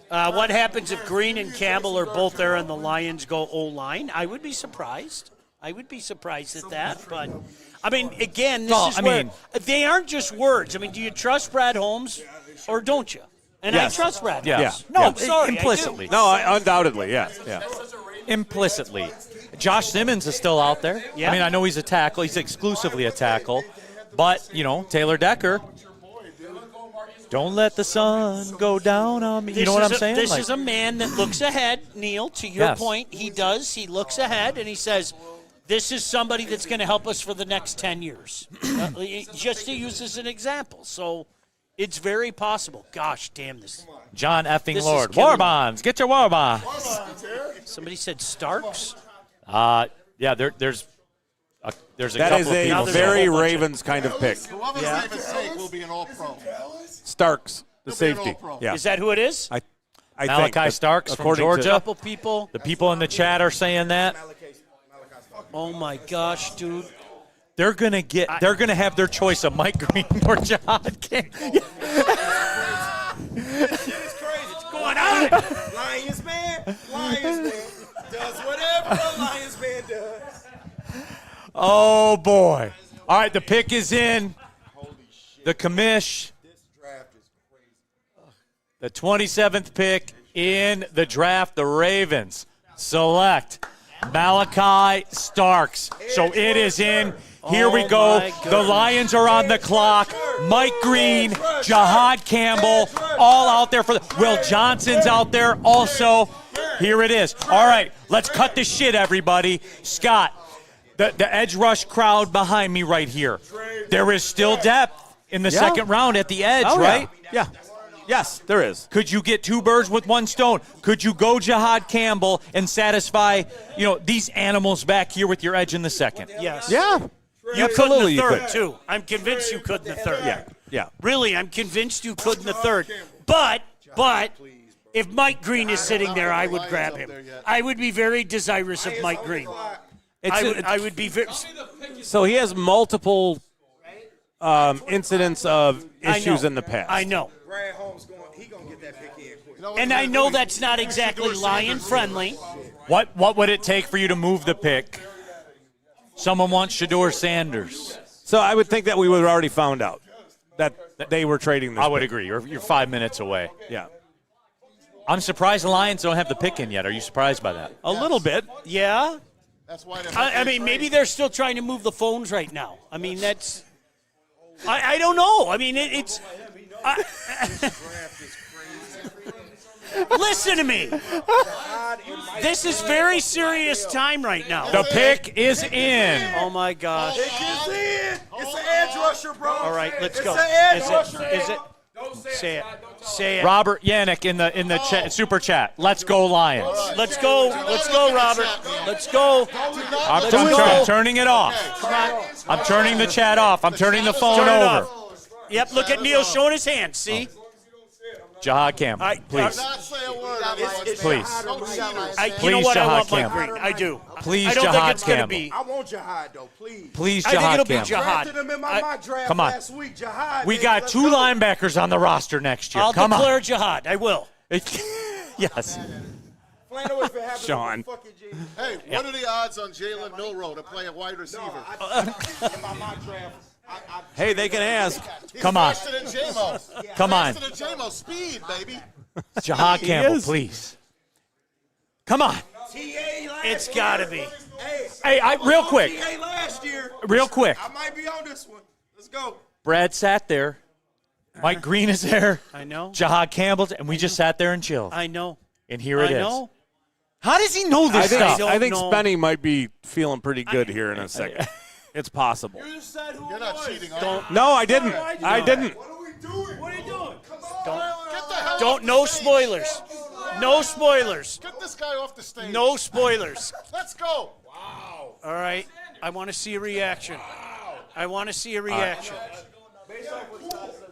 What happens if Green and Campbell are both there and the Lions go O-line? I would be surprised. I would be surprised at that. But, I mean, again, they aren't just words. I mean, do you trust Brad Holmes or don't you? And Yes. I trust Brad Yeah. Holmes. No, I'm sorry, implicitly. No, undoubtedly, yeah. Implicitly. Josh Simmons is still out there. Yeah. I mean, I know he's a tackle. He's exclusively a tackle. But, Taylor Decker, don't let the sun go down on me. You know what I'm saying? This is a man that looks ahead, Neil, to your Yes. point. He does. He looks ahead, and he says, this is somebody that's going to help us for the next 10 years. Just to use as an example. So it's very possible. Gosh, damn this. John effing This is Lord. killing War me. bonds. Get your war bonds. Somebody said Starks? Yeah, there's a That is couple of a people very saying- Ravens kind of pick. Whoever's Ravens take will be an all-pro. Starks, the He'll be an safety. all-pro. Yeah. Is that who it is? I Malachi think, Starks from according to- Georgia. Couple people. The people in the chat are saying that. Oh, my gosh, dude. They're gonna have their choice of Mike Green or Jihad King. It's crazy. What's going on? Lions man does whatever a Lions man does. Oh boy! All right, the pick is in. The commish. The 27th pick in the draft. The Ravens select Malachi Starks. So it is in. Here we go. The Lions are on the clock. Mike Green, Jihad Campbell, all out there for the. Will Johnson's out there also. Here it is. All right, let's cut the shit, everybody. Scott, the edge rush crowd behind me right here. There is still depth in the second round at the edge, right? Yeah. Yes, there is. Could you get two birds with one stone? Could you go Jihad Campbell and satisfy, these animals back here with your edge in the second? Yes. Yeah. You Absolutely, could in the you third, could. too. I'm convinced you could in the third. Yeah. Really, I'm convinced you could in the third. But if Mike Green is sitting there, I would grab him. I would be very desirous of Mike Green. I would be very. So he has multiple incidents of issues in the past. I know. Brad Holmes he gonna get that pick in quick. And I know that's not exactly lion friendly. What would it take for you to move the pick? Someone wants Shador Sanders. So I would think that we would have already found out that they were trading this I would pick. agree. You're 5 minutes away. Yeah. I'm surprised the Lions don't have the pick in yet. Are you surprised by that? A little bit. Yeah. That's why I mean, maybe they're still trying to move the phones right now. I mean, that's. I don't know. I mean, it's. Listen to me. This is very serious time right now. The pick is in. Oh my gosh. It's in. It's an edge rusher, bro. All right, let's go. It's an edge Is rusher. it? Is it? Say it. Say it. Robert Yannick in the super chat. Let's go Lions. Let's go. Let's go, Robert. Let's go. I'm turning it off. I'm turning the chat off. I'm turning the phone Turn it over. off. Yep. Look at Neil showing his hand. See. Jihad Campbell, please. Not say a word. Please. You know what? I want Jihad Mike Green. I do. Please, I don't Jihad think it's going to Campbell. be. I want Jihad though, please. Please, I think Jihad it'll be Campbell. Jihad. Drafted him in my mock draft Come on. last week. Jihad. We baby, got let's two go. linebackers on the roster next year. I'll Come declare on. Jihad. I will. Yes. Flannel if it happens. Sean. Fuck it, G. Hey, what are the odds on Jalen Milroe to play a wide receiver? In my mock draft. Hey, they can ask. He's Come on. faster than J-Mo. Come on. Faster than J-Mo. Speed, baby. Jihad Campbell, is. please. Come on. It's got to be. Hey, real quick. TA last year. Real quick. I might be on this one. Let's go. Brad sat there. Mike Green is there. I know. Jihad Campbell, and we just sat there and chilled. I know. And here it is. I know. How does he know this stuff? I think know. Spenny might be feeling pretty good here in a second. It's possible. You just said who You're it not was. cheating, are you? No, I didn't. I didn't. What are we doing? What are you doing? Don't. No spoilers. No spoilers. Get this guy off the stage. No spoilers. Let's go. All right. I want to see a reaction. I want to see a reaction.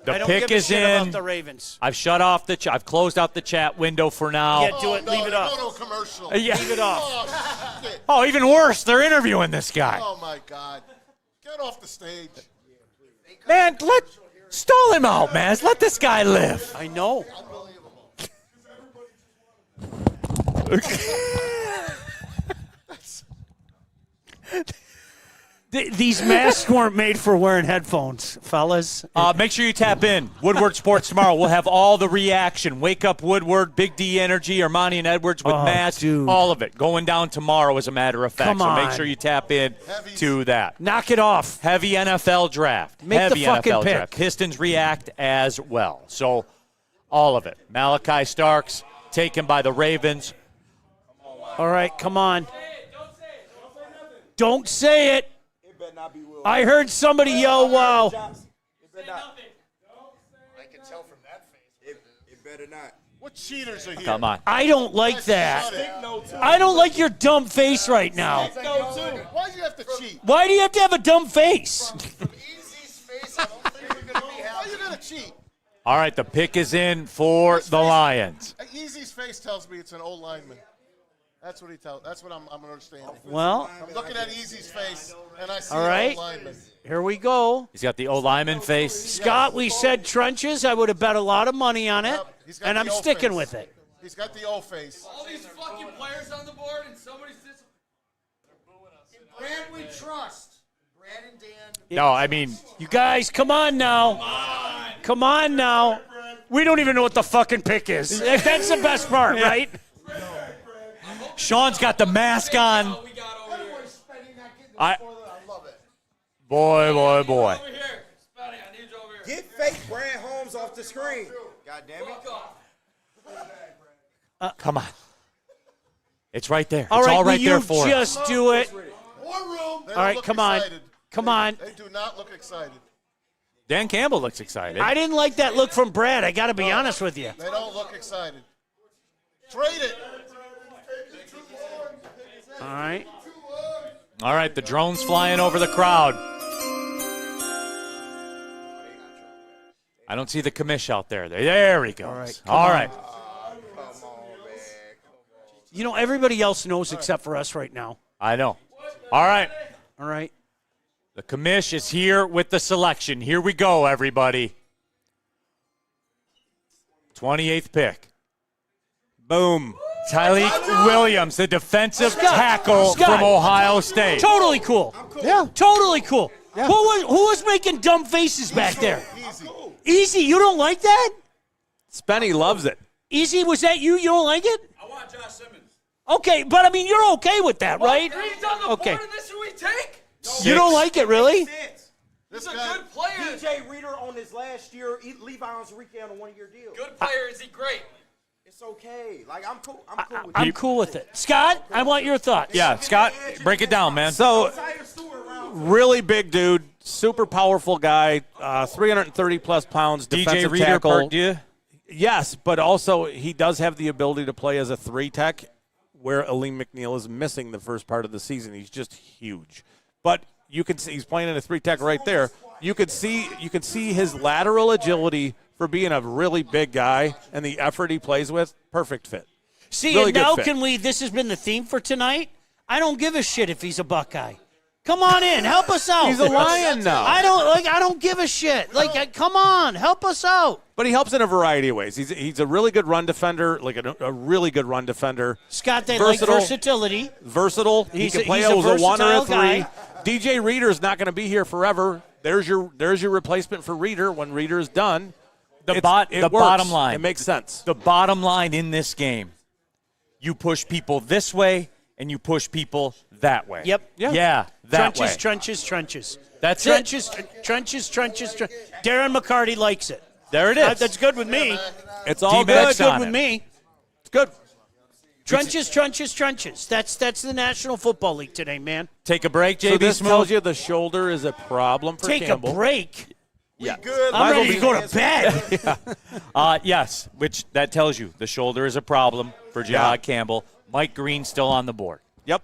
The I don't pick give a is shit in. about the Ravens. I've shut off the. I've closed out the chat window for now. Yeah, do it. No, Leave it off. Go to a commercial. Yeah. Leave it off. Oh, shit. Oh, even worse. They're interviewing this guy. Oh, my God. Get off the stage. Man, stall him out, man. Let this guy live. I know. These masks weren't made for wearing headphones, fellas. Make sure you tap in. Woodward Sports tomorrow. We'll have all the reaction. Wake Up Woodward, Big D Energy, Ermanni and Edwards with masks. Dude. All of it going down tomorrow, as a matter of fact. Come So make on. sure you tap in to that. Knock it off. Heavy NFL draft. Make the Heavy fucking NFL pick. draft. Pistons react as well. So all of it. Malachi Starks taken by the Ravens. All right, come on. Don't say it. I heard somebody yell, wow. It better not. I can tell from that face. It better not. What cheaters are here? Come on. I don't like that. I don't like your dumb face right now. Why do you have to cheat? Why do you have to have a dumb face? From Easy's face, I don't think we're going to be happy. Why are you going to cheat? All right, the pick is in for the Lions. Easy's face tells me it's an old lineman. That's what he tells. That's what I'm understanding. Well, I'm looking at Easy's face, and I see all an right. old lineman. Here we go. He's got the old lineman face. Scott, we said trenches. I would have bet a lot of money on it, Yep, he's got and the I'm old sticking face. with it. He's got the old face. All these fucking players on the board and somebody's just. Brad, we trust. Brad and Dan. No, I mean, You guys, come on now. Come on now. We don't even know what the fucking pick is. That's the best part, right? Sean's got the mask on. I love it. boy. Over here. Spotty, I need you over here. Get fake Brad Holmes off the screen. God damn it. Come on. It's right there. All It's right, all right will there you for us. just do it? More room. They All right, look come on. excited. Come on. They do not look excited. Dan Campbell looks excited. I didn't like that look from Brad. I got to be honest with you. They don't look excited. Trade it. All right. All right, the drone's flying over the crowd. I don't see the commish out there. There he goes. All right. You know, everybody else knows except for us right now. I know. All right. All right. The commish is here with the selection. Here we go, everybody. 28th pick. Boom. Tyleek Williams, the defensive tackle from Ohio State. Totally cool. Yeah. Totally cool. Yeah. Who was making dumb faces back there? Easy, you don't like that? Spenny loves it. Easy, was that you? You don't like it? I want Josh Simmons. Okay, but I mean, you're okay with that, right? Green's on the Okay. board and this is who we take? You don't like it, really? He's a good player. DJ Reader on his last year. Levi Onwuzurike on a one-year deal. Good player. Is he great? It's okay. Like, I'm cool. I'm cool with I'm it. cool with it. Scott, I want your thoughts. Yeah, Scott, break it down, man. So, really big dude, super powerful guy, 330-plus pounds, DJ defensive Reader tackle. perked you? Yes, but also he does have the ability to play as a 3-tech, where Aleem McNeil is missing the first part of the season. He's just huge. But you can see he's playing in a 3-tech right there. You can see his lateral agility for being a really big guy and the effort he plays with. Perfect fit. See, Really and now good fit. this has been the theme for tonight. I don't give a shit if he's a Buckeye. Come on in, help us out. He's a Lion now. I don't give a shit. Come on, help us out. But he helps in a variety of ways. He's a really good run defender, like a really good run defender. Scott, they Versatile. like versatility. Versatile. He can play as a 1 or a 3. guy. DJ Reader's not going to be here forever. There's your replacement for Reader when Reader's done. The works. bottom line. It makes sense. The bottom line in this game, you push people this way and you push people that way. Yep. Yeah, that Trenches, way. trenches. That's trenches, trenches. Darren McCarty likes it. There it is. That's good with me. It's all D-Max good. Good on with it. me. It's good. Trenches. That's the National Football League today, man. Take a break, JB So this Smooth. tells you the shoulder is a problem for Campbell. Take a break. Yeah. Good. I'm ready to go to bed. Yes, which that tells you the shoulder is a problem for Jihad Campbell. Mike Green still on the board. Yep.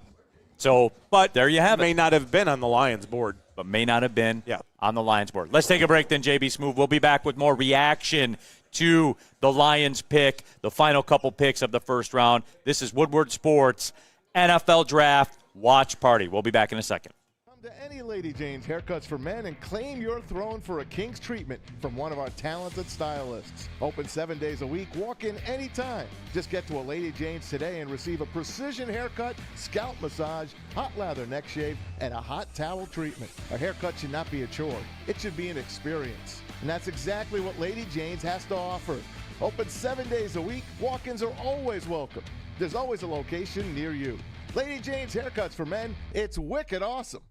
So, but there you have it. May not have been on the Lions board. But may not have been on the Lions board. Let's take a break then, JB Smooth. We'll be back with more reaction to the Lions pick, the final couple picks of the first round. This is Woodward Sports NFL Draft Watch Party. We'll be back in a second. Come to any Lady Jane's Haircuts for Men and claim your throne for a king's treatment from one of our talented stylists. Open 7 days a week. Walk in anytime. Just get to a Lady Jane's today and receive a precision haircut, scalp massage, hot lather neck shave, and a hot towel treatment. A haircut should not be a chore. It should be an experience. And that's exactly what Lady Jane's has to offer. Open 7 days a week. Walk-ins are always welcome. There's always a location near you. Lady Jane's Haircuts for Men. It's wicked awesome.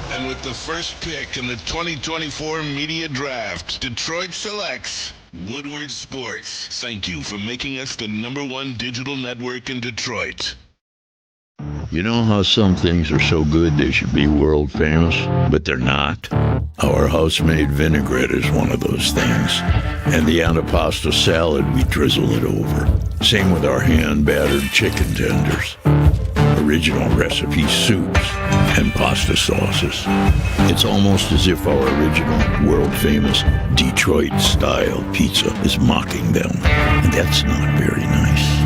And with the first pick in the 2024 media draft, Detroit selects Woodward Sports. Thank you for making us the #1 digital network in Detroit. You know how some things are so good they should be world famous, but they're not? Our house-made vinaigrette is one of those things. And the antipasta salad, we drizzle it over. Same with our hand-battered chicken tenders. Original recipe soups and pasta sauces. It's almost as if our original, world-famous Detroit-style pizza is mocking them. And that's not very nice.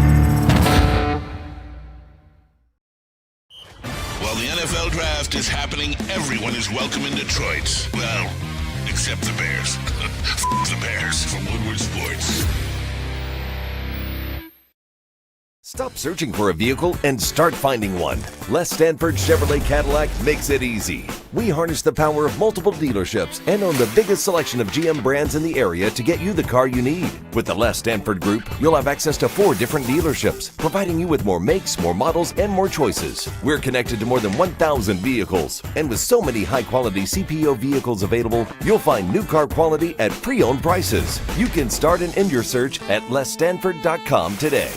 While the NFL draft is happening, everyone is welcome in Detroit. Well, except the Bears. The Bears from Woodward Sports. Stop searching for a vehicle and start finding one. Les Stanford Chevrolet Cadillac makes it easy. We harness the power of multiple dealerships and own the biggest selection of GM brands in the area to get you the car you need. With the Les Stanford Group, you'll have access to 4 different dealerships, providing you with more makes, more models, and more choices. We're connected to more than 1,000 vehicles. And with so many high-quality CPO vehicles available, you'll find new car quality at pre-owned prices. You can start and end your search at lesstanford.com today.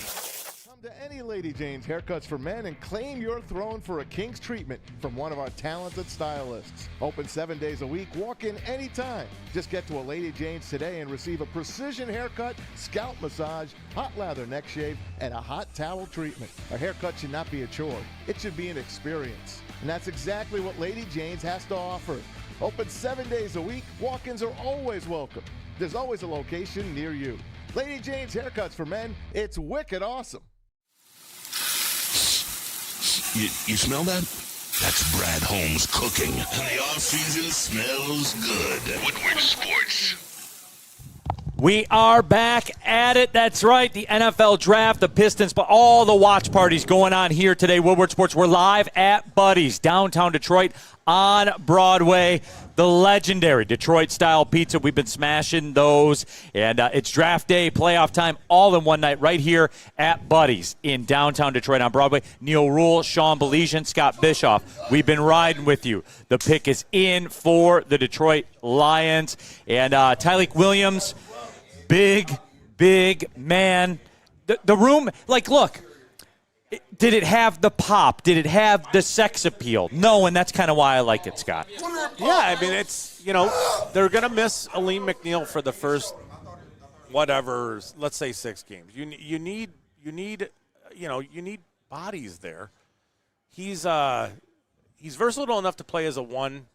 Lady Jane's Haircuts for Men and claim your throne for a king's treatment from one of our talented stylists. Open 7 days a week. Walk in anytime. Just get to a Lady Jane's today and receive a precision haircut, scalp massage, hot lather neck shave, and a hot towel treatment. A haircut should not be a chore. It should be an experience. And that's exactly what Lady Jane's has to offer. Open 7 days a week. Walk-ins are always welcome. There's always a location near you. Lady Jane's Haircuts for Men. It's wicked awesome. You smell that? That's Brad Holmes cooking. And the off-season smells good. Woodward Sports. We are back at it. That's right. The NFL draft, the Pistons, but all the watch parties going on here today. Woodward Sports. We're live at Buddy's, downtown Detroit on Broadway. The legendary Detroit-style pizza. We've been smashing those. And it's draft day, playoff time, all in one night right here at Buddy's in downtown Detroit on Broadway. Neil Rule, Sean Belesian, Scott Bischoff. We've been riding with you. The pick is in for the Detroit Lions. And Tyleik Williams, big man. The room, like, look. Did it have the pop? Did it have the sex appeal? No, and that's kind of why I like it, Scott. Yeah, I mean, it's, they're going to miss Aleem McNeil for the first, whatever, let's say 6 games. You need bodies there. He's versatile enough to play as a 1,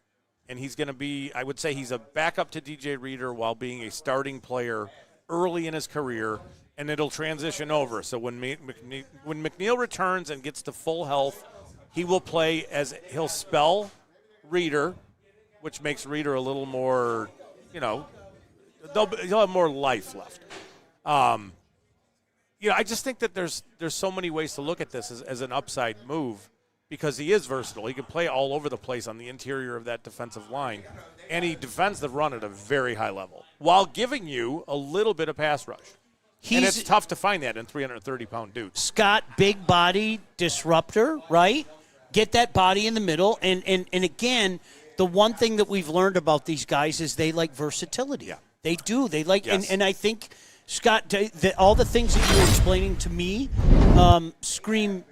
and he's going to be, I would say he's a backup to DJ Reader while being a starting player early in his career. And it'll transition over. So when McNeil returns and gets to full health, he will play he'll spell Reader, which makes Reader a little more, he'll have more life left. I just think that there's so many ways to look at this as an upside move because he is versatile. He can play all over the place on the interior of that defensive line, and he defends the run at a very high level while giving you a little bit of pass rush. And it's tough to find that in 330-pound dudes. Scott, big body disruptor, right? Get that body in the middle. And again, the one thing that we've learned about these guys is they like versatility. Yeah. They do. They like, yes. and I think Scott, all the things that you were explaining to me scream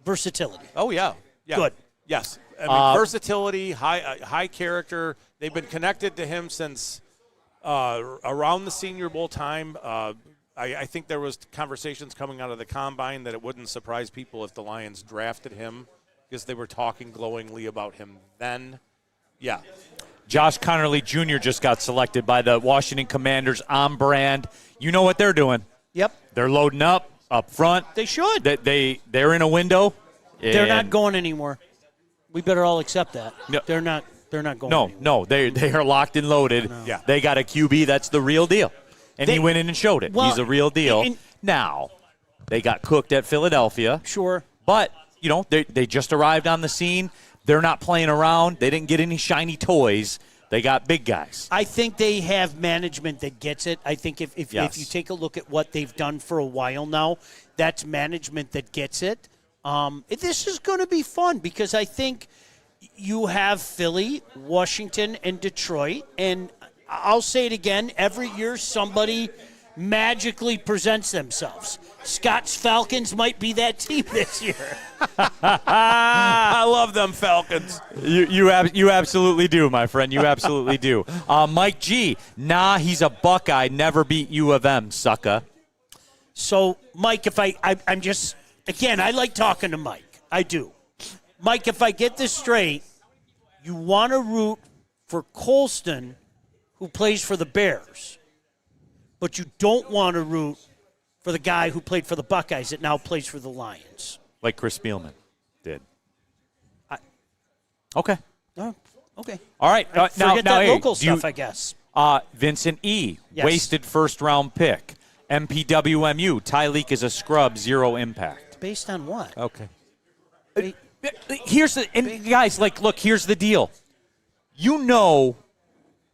versatility. Oh, yeah. Good. Yes. I mean, versatility, high character. They've been connected to him since around the Senior Bowl time. I think there was conversations coming out of the Combine that it wouldn't surprise people if the Lions drafted him because they were talking glowingly about him then. Yeah. Josh Connerly Jr. just got selected by the Washington Commanders on brand. You know what they're doing. Yep. They're loading up front. They should. They're in a window. They're not going anymore. We better all accept that. No. They're not going anymore. No. They are locked and loaded. No. Yeah. They got a QB that's the real deal. And he went in and showed it. Well, he's a real deal. Now, they got cooked at Philadelphia. Sure. But, they just arrived on the scene. They're not playing around. They didn't get any shiny toys. They got big guys. I think they have management that gets it. I think if you take a look at what they've done for a while now, that's management that gets it. This is going to be fun because I think you have Philly, Washington, and Detroit. And I'll say it again, every year somebody magically presents themselves. Scott's Falcons might be that team this year. I love them Falcons. You absolutely do, my friend. You absolutely do. Mike G. He's a Buckeye. Never beat U of M, sucker. So, Mike, if I'm just, again, I like talking to Mike. I do. Mike, if I get this straight, you want to root for Colston, who plays for the Bears, but you don't want to root for the guy who played for the Buckeyes that now plays for the Lions. Like Chris Spielman did. Okay. Okay. All right. Forget that local stuff, I guess. Vincent E. Yes. Wasted first-round pick. MPWMU. Tyleek is a scrub, 0 impact. Based on what? Okay. Here's the deal.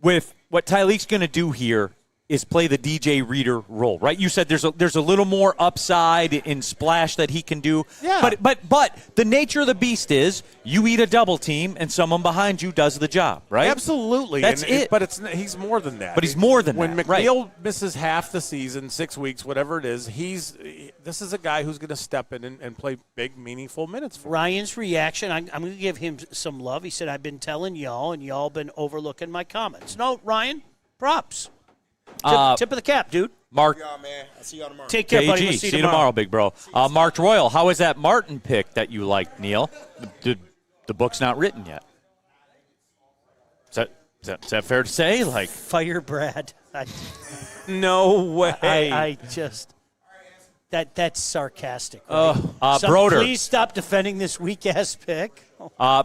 With what Tyleek's going to do here is play the DJ Reader role, right? You said there's a little more upside in splash that he can do. Yeah. But the nature of the beast is you eat a double team and someone behind you does the job, right? Absolutely. That's it. But he's more than that. But he's more than when that. When McNeil right. misses half the season, 6 weeks, whatever it is, this is a guy who's going to step in and play big, meaningful minutes for him. Ryan's reaction, I'm going to give him some love. He said, I've been telling y'all, and y'all been overlooking my comments. No, Ryan, props. Tip of the cap, dude. Mark. Yeah, man. I'll see y'all tomorrow. Take care, buddy. We'll see you tomorrow, big bro. Mark Royal, how is that Martin pick that you liked, Neil? The book's not written yet. Is that fair to say? Like fire Brad. No way. I just that's sarcastic. Right? Broder. Please stop defending this weak ass pick.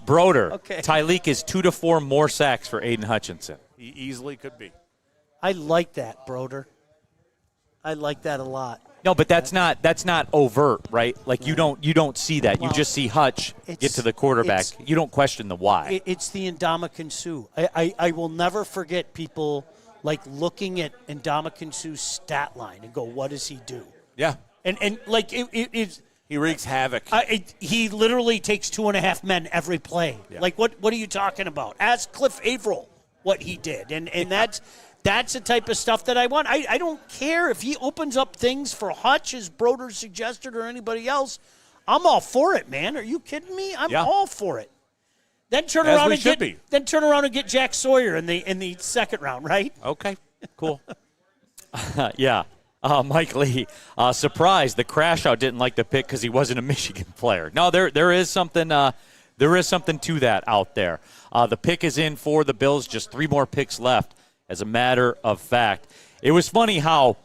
Broder. Okay. Tyleek is 2 to 4 more sacks for Aiden Hutchinson. He easily could be. I like that, Broder. I like that a lot. No, but that's not overt, right? Like you don't see that. You just see Hutch get to the quarterback. You don't question the why. It's the Ndamukong Suh. I will never forget people like looking at Ndamukong Suh's stat line and go, "What does he do?" Yeah, and like it's. He wreaks havoc. He literally takes 2.5 men every play. Yeah. Like what are you talking about? Ask Cliff Averill what he did, and that's the type of stuff that I want. I don't care if he opens up things for Hutch, as Broder suggested, or anybody else. I'm all for it, man. Are you kidding me? I'm all for it. Then turn around and get Jack Sawyer in the second round, right? Okay, cool. Yeah. Mike Lee, surprised the crash out didn't like the pick because he wasn't a Michigan player. No, there is something to that out there. The pick is in for the Bills. Just 3 more picks left. As a matter of fact, it was funny how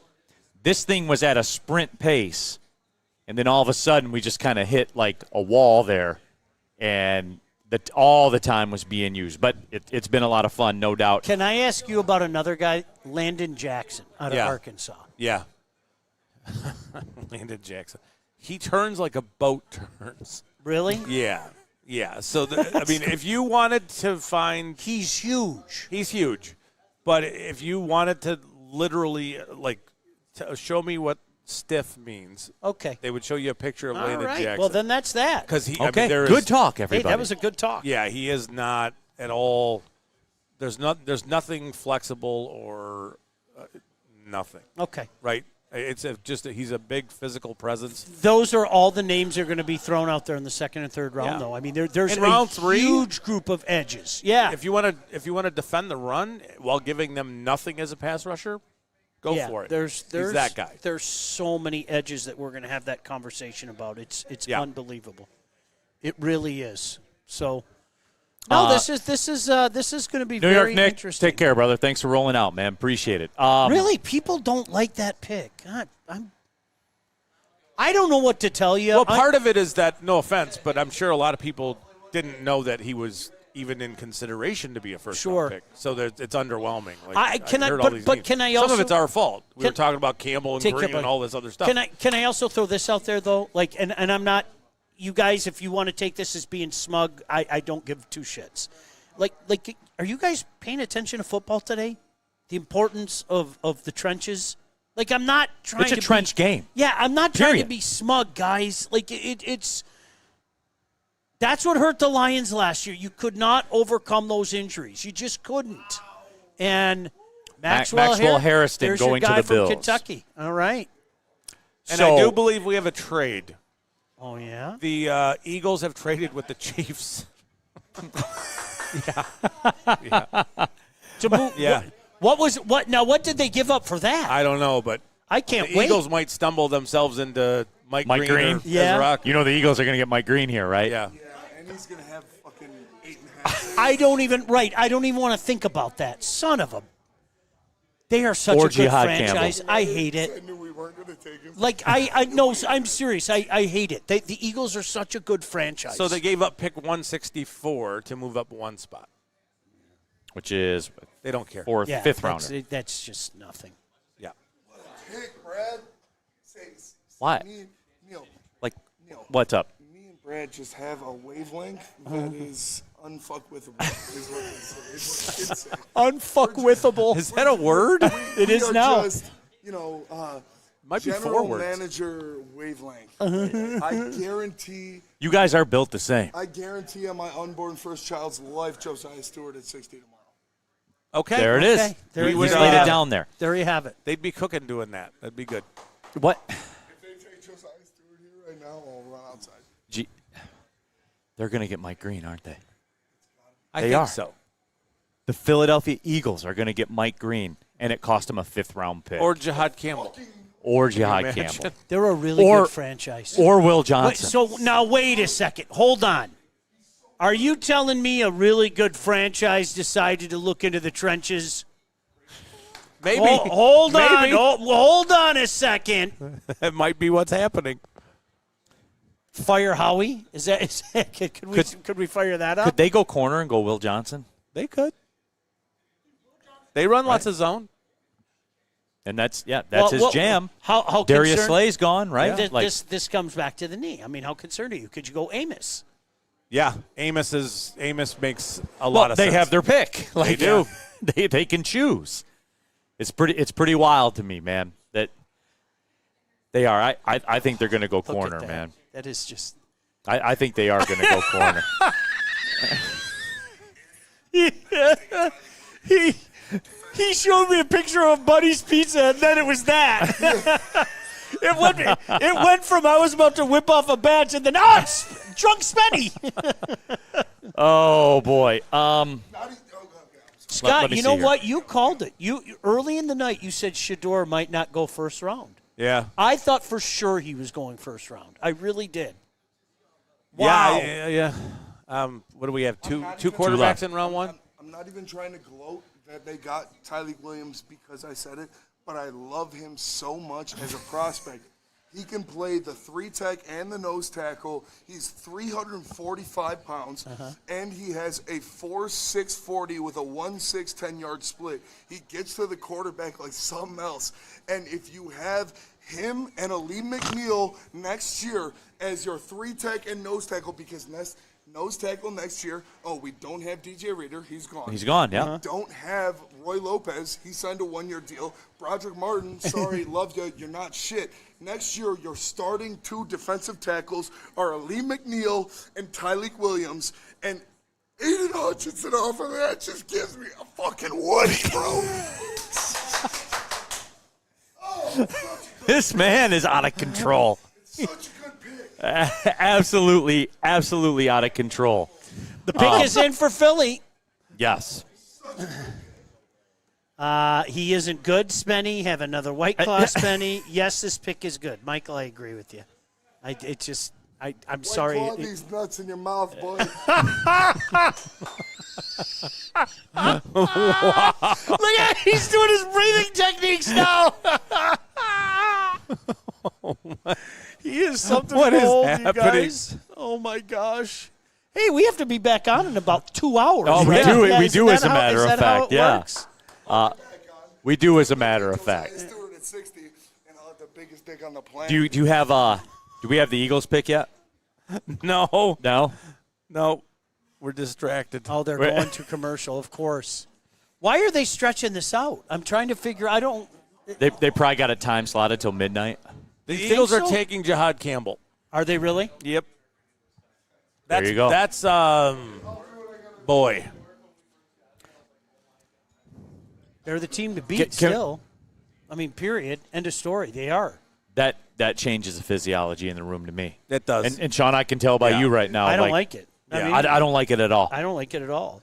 this thing was at a sprint pace, and then all of a sudden we just kind of hit like a wall there, and all the time was being used. But it's been a lot of fun, no doubt. Can I ask you about another guy, Landon Jackson, out of Arkansas? Yeah. Landon Jackson. He turns like a boat turns. Really? Yeah. Yeah. So, if you wanted to find... He's huge. He's huge. But if you wanted to literally, show me what stiff means, okay, they would show you a picture of Landon Jackson. Well, then that's that. Because good talk, everybody. Hey, that was a good talk. Yeah, he is not at all. There's nothing flexible or nothing. Okay. Right. He's a big physical presence. Those are all the names that are going to be thrown out there in the second and third round, though. I mean, there's in round a 3, huge group of edges. Yeah. If you want to defend the run while giving them nothing as a pass rusher, go for it. There's He's that guy. There's so many edges that we're going to have that conversation about. It's unbelievable. It really is. So. No, this is going to be New very York Nick, interesting. take care, brother. Thanks for rolling out, man. Appreciate it. Really, people don't like that pick. God, I don't know what to tell you. Well, part of it is that, no offense, but I'm sure a lot of people didn't know that he was even in consideration to be a first-round pick. So it's underwhelming. Can I also? Some of it's our fault. We were talking about Campbell and Green and all this other stuff. Can I also throw this out there though? And I'm not. You guys, if you want to take this as being smug, I don't give two shits. Are you guys paying attention to football today? The importance of the trenches? I'm not trying to It's a trench game. Yeah, I'm not trying to be smug, guys. It's that's what hurt the Lions last year. You could not overcome those injuries. You just couldn't. And Maxwell Harrison going to the Bills. From Kentucky. All right. And I do believe we have a trade. Oh, yeah? The Eagles have traded with the Chiefs. Yeah. What did they give up for that? I don't know, but I can't the wait. Eagles might stumble themselves into Mike Green. Or Yeah. Ezra. You know the Eagles are going to get Mike Green here, right? Yeah. And he's going to have fucking 8.5. I don't even want to think about that. Son of a. They are such Or a good Jihad franchise. Campbell. I hate it. I knew we weren't going to take him. I know. I'm serious. I hate it. The Eagles are such a good franchise. So they gave up pick 164 to move up one spot. Which is they don't care. Or fifth rounder. That's just nothing. Yeah. Pick, Brad. What? Neil. Neil. What's up? Me and Brad just have a wavelength that is unfuckwithable. Is what the kids say. Unfuckwithable. Is that a word? It is now. Just, might be general 4 words. manager wavelength. I guarantee. You guys are built the same. I guarantee on my unborn first child's life, Josiah Stewart at 60 tomorrow. Okay. There it is. Okay. There We you laid have it it. down there. There you have it. They'd be cooking doing that. That'd be good. What? If they take Josiah Stewart here right now, I'll run outside. They're going to get Mike Green, aren't they? I They think are. so. The Philadelphia Eagles are going to get Mike Green, and it cost them a 5th-round pick. Or Jihad Campbell. Or Jihad imagine? Campbell. They're a really good franchise. Or Will Wait, Johnson. so now wait a second. Hold on. Are you telling me a really good franchise decided to look into the trenches? Maybe. Hold on. Maybe. Hold on a second. That might be what's happening. Fire Howie? Is that could we fire that up? Could they go corner and go Will Johnson? They could. They run lots of zone. And that's his jam. How Darius concerned- Slay's gone, right? This comes back to the knee. I mean, how concerned are you? Could you go Amos? Yeah, Amos makes a lot of sense. They have their pick. They do. They can choose. It's pretty wild to me, man. That they are. I think they're going to go Look corner, at that. man. That is just. I think they are going to go corner. He showed me a picture of Buddy's Pizza, and then it was that. It went from I was about to whip off a batch, and then it's drunk Spenny. Oh boy. Scott, let me you see know here. what? You called it. You early in the night, you said Shador might not go first round. Yeah. I thought for sure he was going first round. I really did. Wow. Yeah. What do we have? Two quarterbacks in round one? I'm not even trying to gloat that they got Tyleek Williams because I said it, but I love him so much as a prospect. He can play the 3-tech and the nose tackle. He's 345 pounds, and he has a 4.6 40 with a 1.6 10-yard split. He gets to the quarterback like something else. And if you have him and Ali McNeil next year as your 3-tech and nose tackle, because nose tackle next year. Oh, we don't have DJ Reader. He's gone. He's gone, yeah. We don't have Roy Lopez. He signed a 1-year deal. Broderick Martin, sorry, love you. You're not shit. Next year, your starting 2 defensive tackles are Ali McNeil and Tyleek Williams. And Aiden Hutchinson off of that just gives me a fucking Woody, bro. This man is out of control. Absolutely out of control. The pick is in for Philly. Yes. He isn't good, Spenny. Have another White Claw, Spenny. Yes, this pick is good. Michael, I agree with you. I'm sorry. Claw these nuts in your mouth, boy. Look at he's doing his breathing techniques now. He is something What is old, happening? you guys. Oh my gosh. Hey, we have to be back on in about 2 hours. Oh, right? we do as a matter of fact. Yeah. Works? We do as a matter of fact. Let's do it at 60, and I'll have the biggest dick on the planet. Do we have the Eagles pick yet? No. No. We're distracted. Oh, they're going to commercial, of course. Why are they stretching this out? I'm trying to figure. I don't. They probably got a time slotted till midnight. The You Eagles think are so? taking Jihad Campbell. Are they really? Yep. There you go. That's boy. They're the team to beat still. I mean, period. End of story. They are. That changes the physiology in the room to me. It does. And Sean, I can tell by you right now. I don't like it. I don't like it at all. I don't like it at all.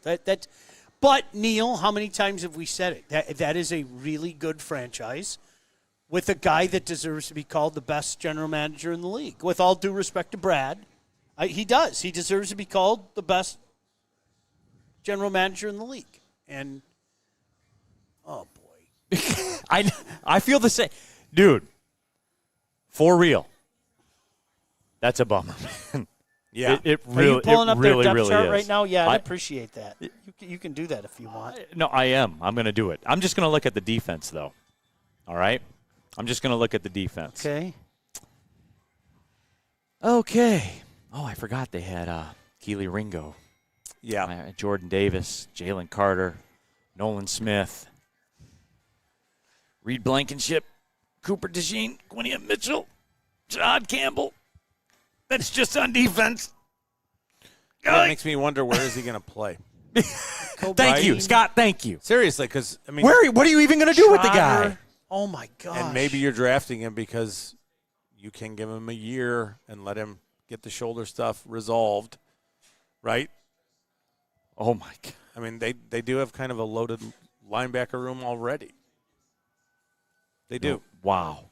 But, Neil, how many times have we said it? That is a really good franchise with a guy that deserves to be called the best general manager in the league. With all due respect to Brad, he does. He deserves to be called the best general manager in the league. And, oh, boy. I feel the same. Dude, for real. That's a bummer, man. Yeah. It really, Are you pulling up really, their depth really chart is. right now? Yeah, I appreciate that. You can do that if you want. No, I am. I'm going to do it. I'm just going to look at the defense, though. All right? I'm just going to look at the defense. Okay. Oh, I forgot they had Keely Ringo. Yeah. Jordan Davis, Jalen Carter, Nolan Smith, Reed Blankenship, Cooper DeJean, Quinion Mitchell, Jihad Campbell. That's just on defense. That makes me wonder, where is he going to play? Thank you, Scott. Thank you. Seriously, because, I mean. What are you even going to do with the guy? Oh, my gosh. And maybe you're drafting him because you can give him a year and let him get the shoulder stuff resolved, right? Oh, my God. I mean, they do have kind of a loaded linebacker room already. They do. Wow.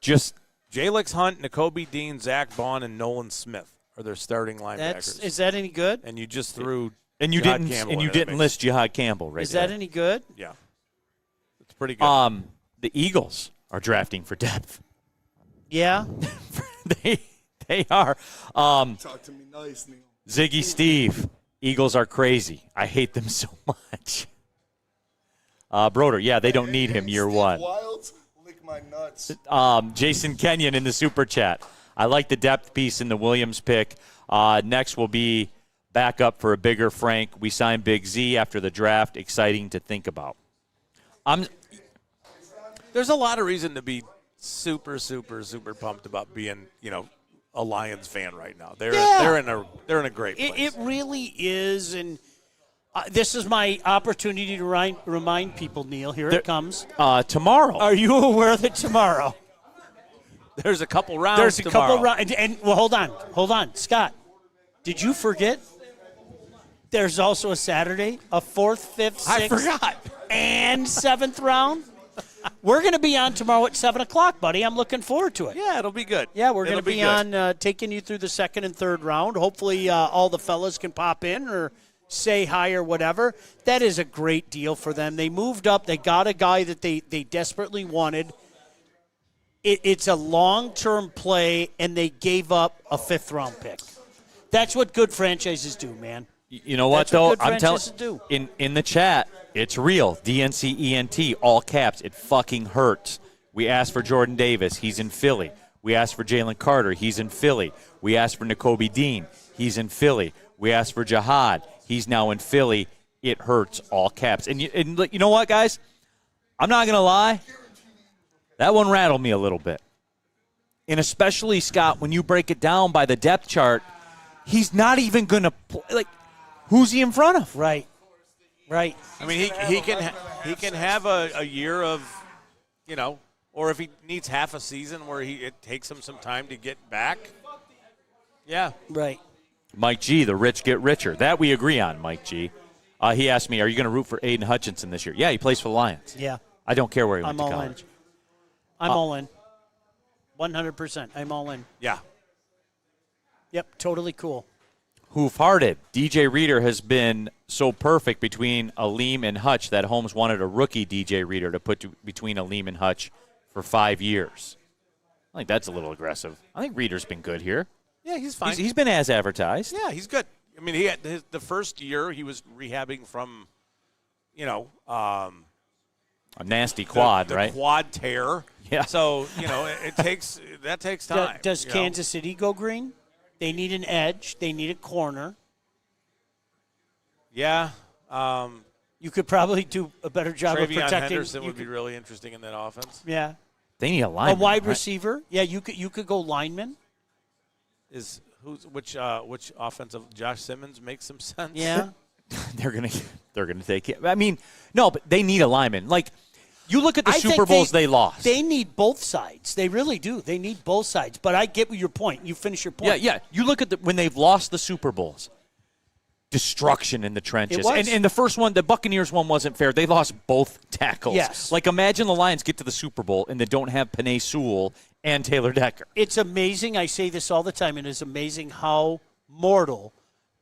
Just Jalix Hunt, Nakobe Dean, Zach Bond, and Nolan Smith are their starting linebackers. Is that any good? And you just threw Jihad Campbell didn't into that mix. list Jihad Campbell right Is there. that any good? Yeah. It's pretty good. The Eagles are drafting for depth. Yeah. They are. Talk to me nice, Neil. Ziggy Steve, Eagles are crazy. I hate them so much. Broder, yeah, they don't need him year Steve one. Wilds, lick my nuts. Jason Kenyon in the super chat. I like the depth piece in the Williams pick. Next will be back up for a bigger Frank. We signed Big Z after the draft. Exciting to think about. There's a lot of reason to be super, super, super pumped about being, a Lions fan right now. They're in a great place. It really is, and this is my opportunity to remind people, Neil. Here it comes. Tomorrow. Are you aware that tomorrow? There's a couple rounds. There's a tomorrow. couple rounds, and well, hold on, Scott. Did you forget? There's also a Saturday, a 4th, 5th, 6th, I forgot. and 7th round. We're going to be on tomorrow at 7 o'clock, buddy. I'm looking forward to it. Yeah, it'll be good. Yeah, we're going to It'll be good. on taking you through the 2nd and 3rd round. Hopefully all the fellas can pop in or say hi or whatever. That is a great deal for them. They moved up. They got a guy that they desperately wanted. It's a long-term play, and they gave up a 5th-round pick. That's what good franchises do, man. You know what, That's what though? good I'm telling franchises in the chat, it's real. DNCENT, all caps. It fucking hurts. We asked for Jordan Davis. He's in Philly. We asked for Jalen Carter. He's in Philly. We asked for Nakobe Dean. He's in Philly. We asked for Jihad. He's now in Philly. It hurts, all caps. And you know what, guys? I'm not going to lie. That one rattled me a little bit. And especially, Scott, when you break it down by the depth chart, he's not even going to play. Like, who's he in front of? Right. I mean, he can have a year of, or if he needs half a season where it takes him some time to get back. Yeah. Right. Mike G, the rich get richer. That we agree on, Mike G. He asked me, are you going to root for Aiden Hutchinson this year? Yeah, he plays for the Lions. Yeah. I don't care where he went I'm to all college. in. I'm all in. 100%. I'm all in. Yeah. Yep, totally cool. Hoof-hearted. DJ Reader has been so perfect between Aleem and Hutch that Holmes wanted a rookie DJ Reader to put between Aleem and Hutch for 5 years. I think that's a little aggressive. I think Reader's been good here. Yeah, he's fine. He's been as advertised. Yeah, he's good. I mean, he had the first year he was rehabbing from, A nasty quad, the right? Quad tear. Yeah. So it takes time. Does Kansas City go green? They need an edge. They need a corner. Yeah. You could probably do a better job of Travion protecting. Henderson would be really interesting in that offense. Yeah. They need a lineman. A wide right? receiver. Yeah, you could go lineman. Which offensive? Josh Simmons makes some sense. Yeah. They're gonna take it. I mean, no, but they need a lineman. Like, you look at the I Super think Bowls they lost. They need both sides. They really do. They need both sides. But I get your point. You finish your point. Yeah. You look at when they've lost the Super Bowls. Destruction in the trenches. It was. And the first one, the Buccaneers one wasn't fair. They lost both tackles. Yes. Like, imagine the Lions get to the Super Bowl and they don't have Penei Sewell and Taylor Decker. It's amazing. I say this all the time. It is amazing how mortal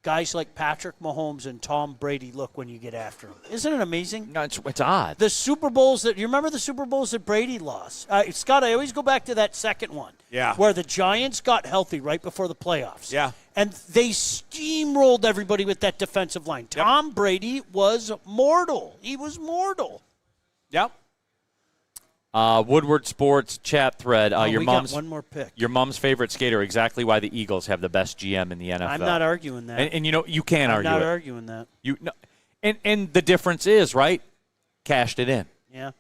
guys like Patrick Mahomes and Tom Brady look when you get after them. Isn't it amazing? No, it's odd. The Super Bowls you remember the Super Bowls that Brady lost? Scott, I always go back to that second one. Yeah. Where the Giants got healthy right before the playoffs. Yeah. And they steamrolled everybody with that defensive line. Tom Brady was mortal. He was mortal. Yep. Woodward Sports chat thread. We got one more pick. Your mom's favorite skater. Exactly why the Eagles have the best GM in the NFL. I'm not arguing that. And you can't argue I'm not it. arguing that. And the difference is, right? Cashed it in. Yeah.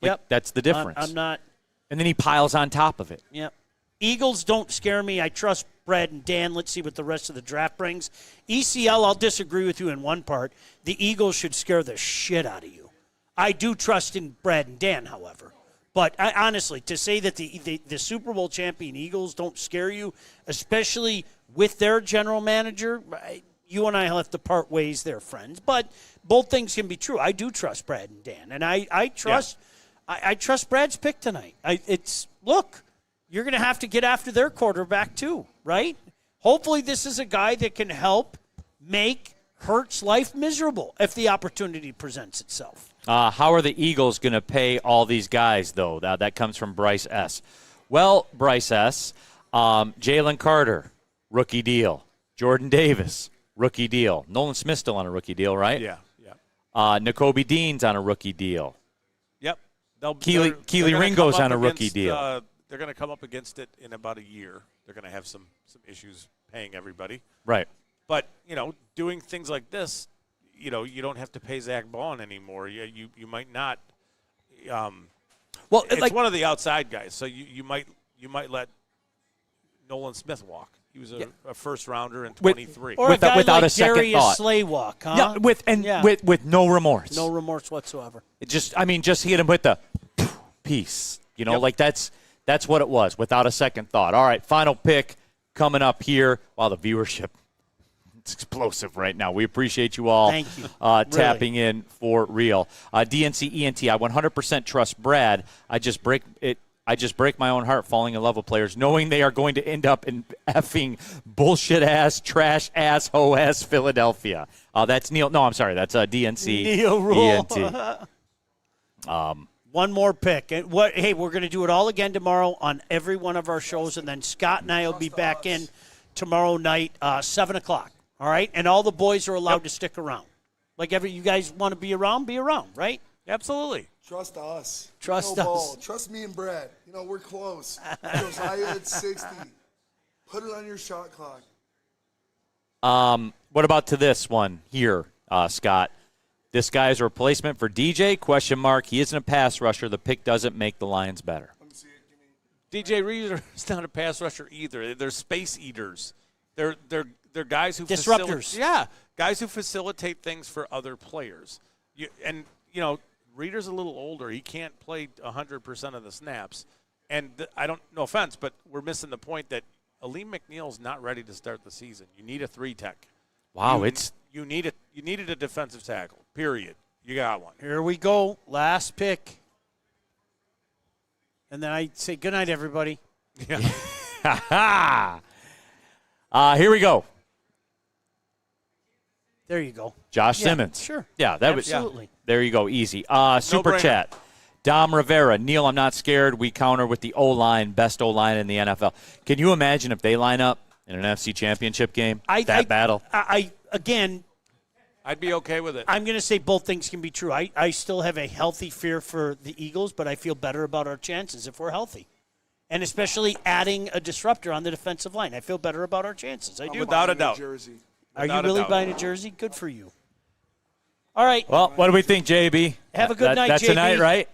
Like, that's the difference. I'm not. And then he piles on top of it. Yep. Eagles don't scare me. I trust Brad and Dan. Let's see what the rest of the draft brings. ECL, I'll disagree with you in one part. The Eagles should scare the shit out of you. I do trust in Brad and Dan, however. But honestly, to say that the Super Bowl champion Eagles don't scare you, especially with their general manager, you and I will have to part ways there, friends. But both things can be true. I do trust Brad and Dan, and I trust I trust Brad's pick tonight. Look, you're going to have to get after their quarterback too, right? Hopefully this is a guy that can help make Hurts' life miserable if the opportunity presents itself. How are the Eagles going to pay all these guys, though? That comes from Bryce S. Well, Bryce S., Jalen Carter, rookie deal. Jordan Davis, rookie deal. Nolan Smith still on a rookie deal, right? Yeah. N'Kobe Dean's on a rookie deal. Yep. Keely Ringo's on a rookie deal. They're going to come up against it in about a year. They're going to have some issues paying everybody. Right. But, doing things like this, you don't have to pay Zach Baun anymore. You might not. Well, it's one of the outside guys, so you might let Nolan Smith walk. He was a first rounder in 23. Or without like a second Darius thought. Slaywalk, huh? Yeah, with no remorse. No remorse whatsoever. Just hit him with the piece. Like that's what it was, without a second thought. All right, final pick coming up here. Wow, the viewership. It's explosive right now. We appreciate you all. Thank you. Tapping in for real. DNC ENT, I 100% trust Brad. I just break my own heart falling in love with players, knowing they are going to end up in effing bullshit-ass, trash-ass, ho-ass Philadelphia. That's Neil. No, I'm sorry. That's DNC Neil Rule. ENT. One more pick. And hey, we're going to do it all again tomorrow on every one of our shows, and then Scott and I will be back in tomorrow night, 7 o'clock. All right? And all the boys are allowed to stick around. Like you guys want to be around, right? Absolutely. Trust us. Trust no us. Ball. Trust me and Brad. We're close. Josiah at 60. Put it on your shot clock. What about to this one here, Scott? This guy is a replacement for DJ? Question mark. He isn't a pass rusher. The pick doesn't make the Lions better. Let me see it. DJ Reader is not a pass rusher either. They're space eaters. They're guys who disruptors. Guys who facilitate things for other players. Reeder's a little older. He can't play 100% of the snaps. And I don't, no offense, but we're missing the point that Aleem McNeil's not ready to start the season. You need a 3-tech. Wow, you needed a defensive tackle. Period. You got one. Here we go. Last pick. And then I say good night, everybody. Yeah. Here we go. There you go. Josh Yeah, Simmons. sure. Yeah, that Absolutely. There you go. Easy. Super No-brainer. chat. Dom Rivera. Neil, I'm not scared. We counter with the O-line, best O-line in the NFL. Can you imagine if they line up in an NFC championship game? Battle? Again, I'd be okay with it. I'm going to say both things can be true. I still have a healthy fear for the Eagles, but I feel better about our chances if we're healthy. And especially adding a disruptor on the defensive line. I feel better about our chances. I do. Without a doubt. Jersey. Are you Without a really doubt. buying a jersey? Good for you. All right. Well, what do we think, JB? Have a good night, That's JB. a night, right?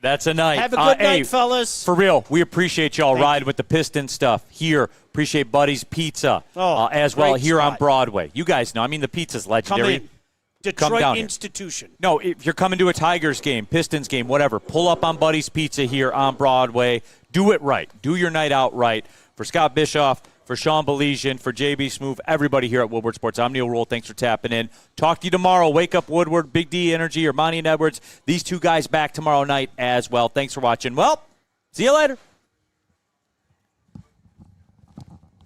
That's a night. Have a good hey, night, fellas. For real, we appreciate y'all riding with the Piston stuff here. Appreciate Buddy's Pizza as well great here on spot. Broadway. You guys know, I mean, the pizza's Come legendary. in. Detroit down here. institution. No, if you're coming to a Tigers game, Pistons game, whatever, pull up on Buddy's Pizza here on Broadway. Do it right. Do your night out right. For Scott Bischoff, for Sean Belizian, for JB Smoove, everybody here at Woodward Sports. I'm Neil Rule. Thanks for tapping in. Talk to you tomorrow. Wake up Woodward, Big D Energy, Ermanni and Edwards. These two guys back tomorrow night as well. Thanks for watching. Well, see you later.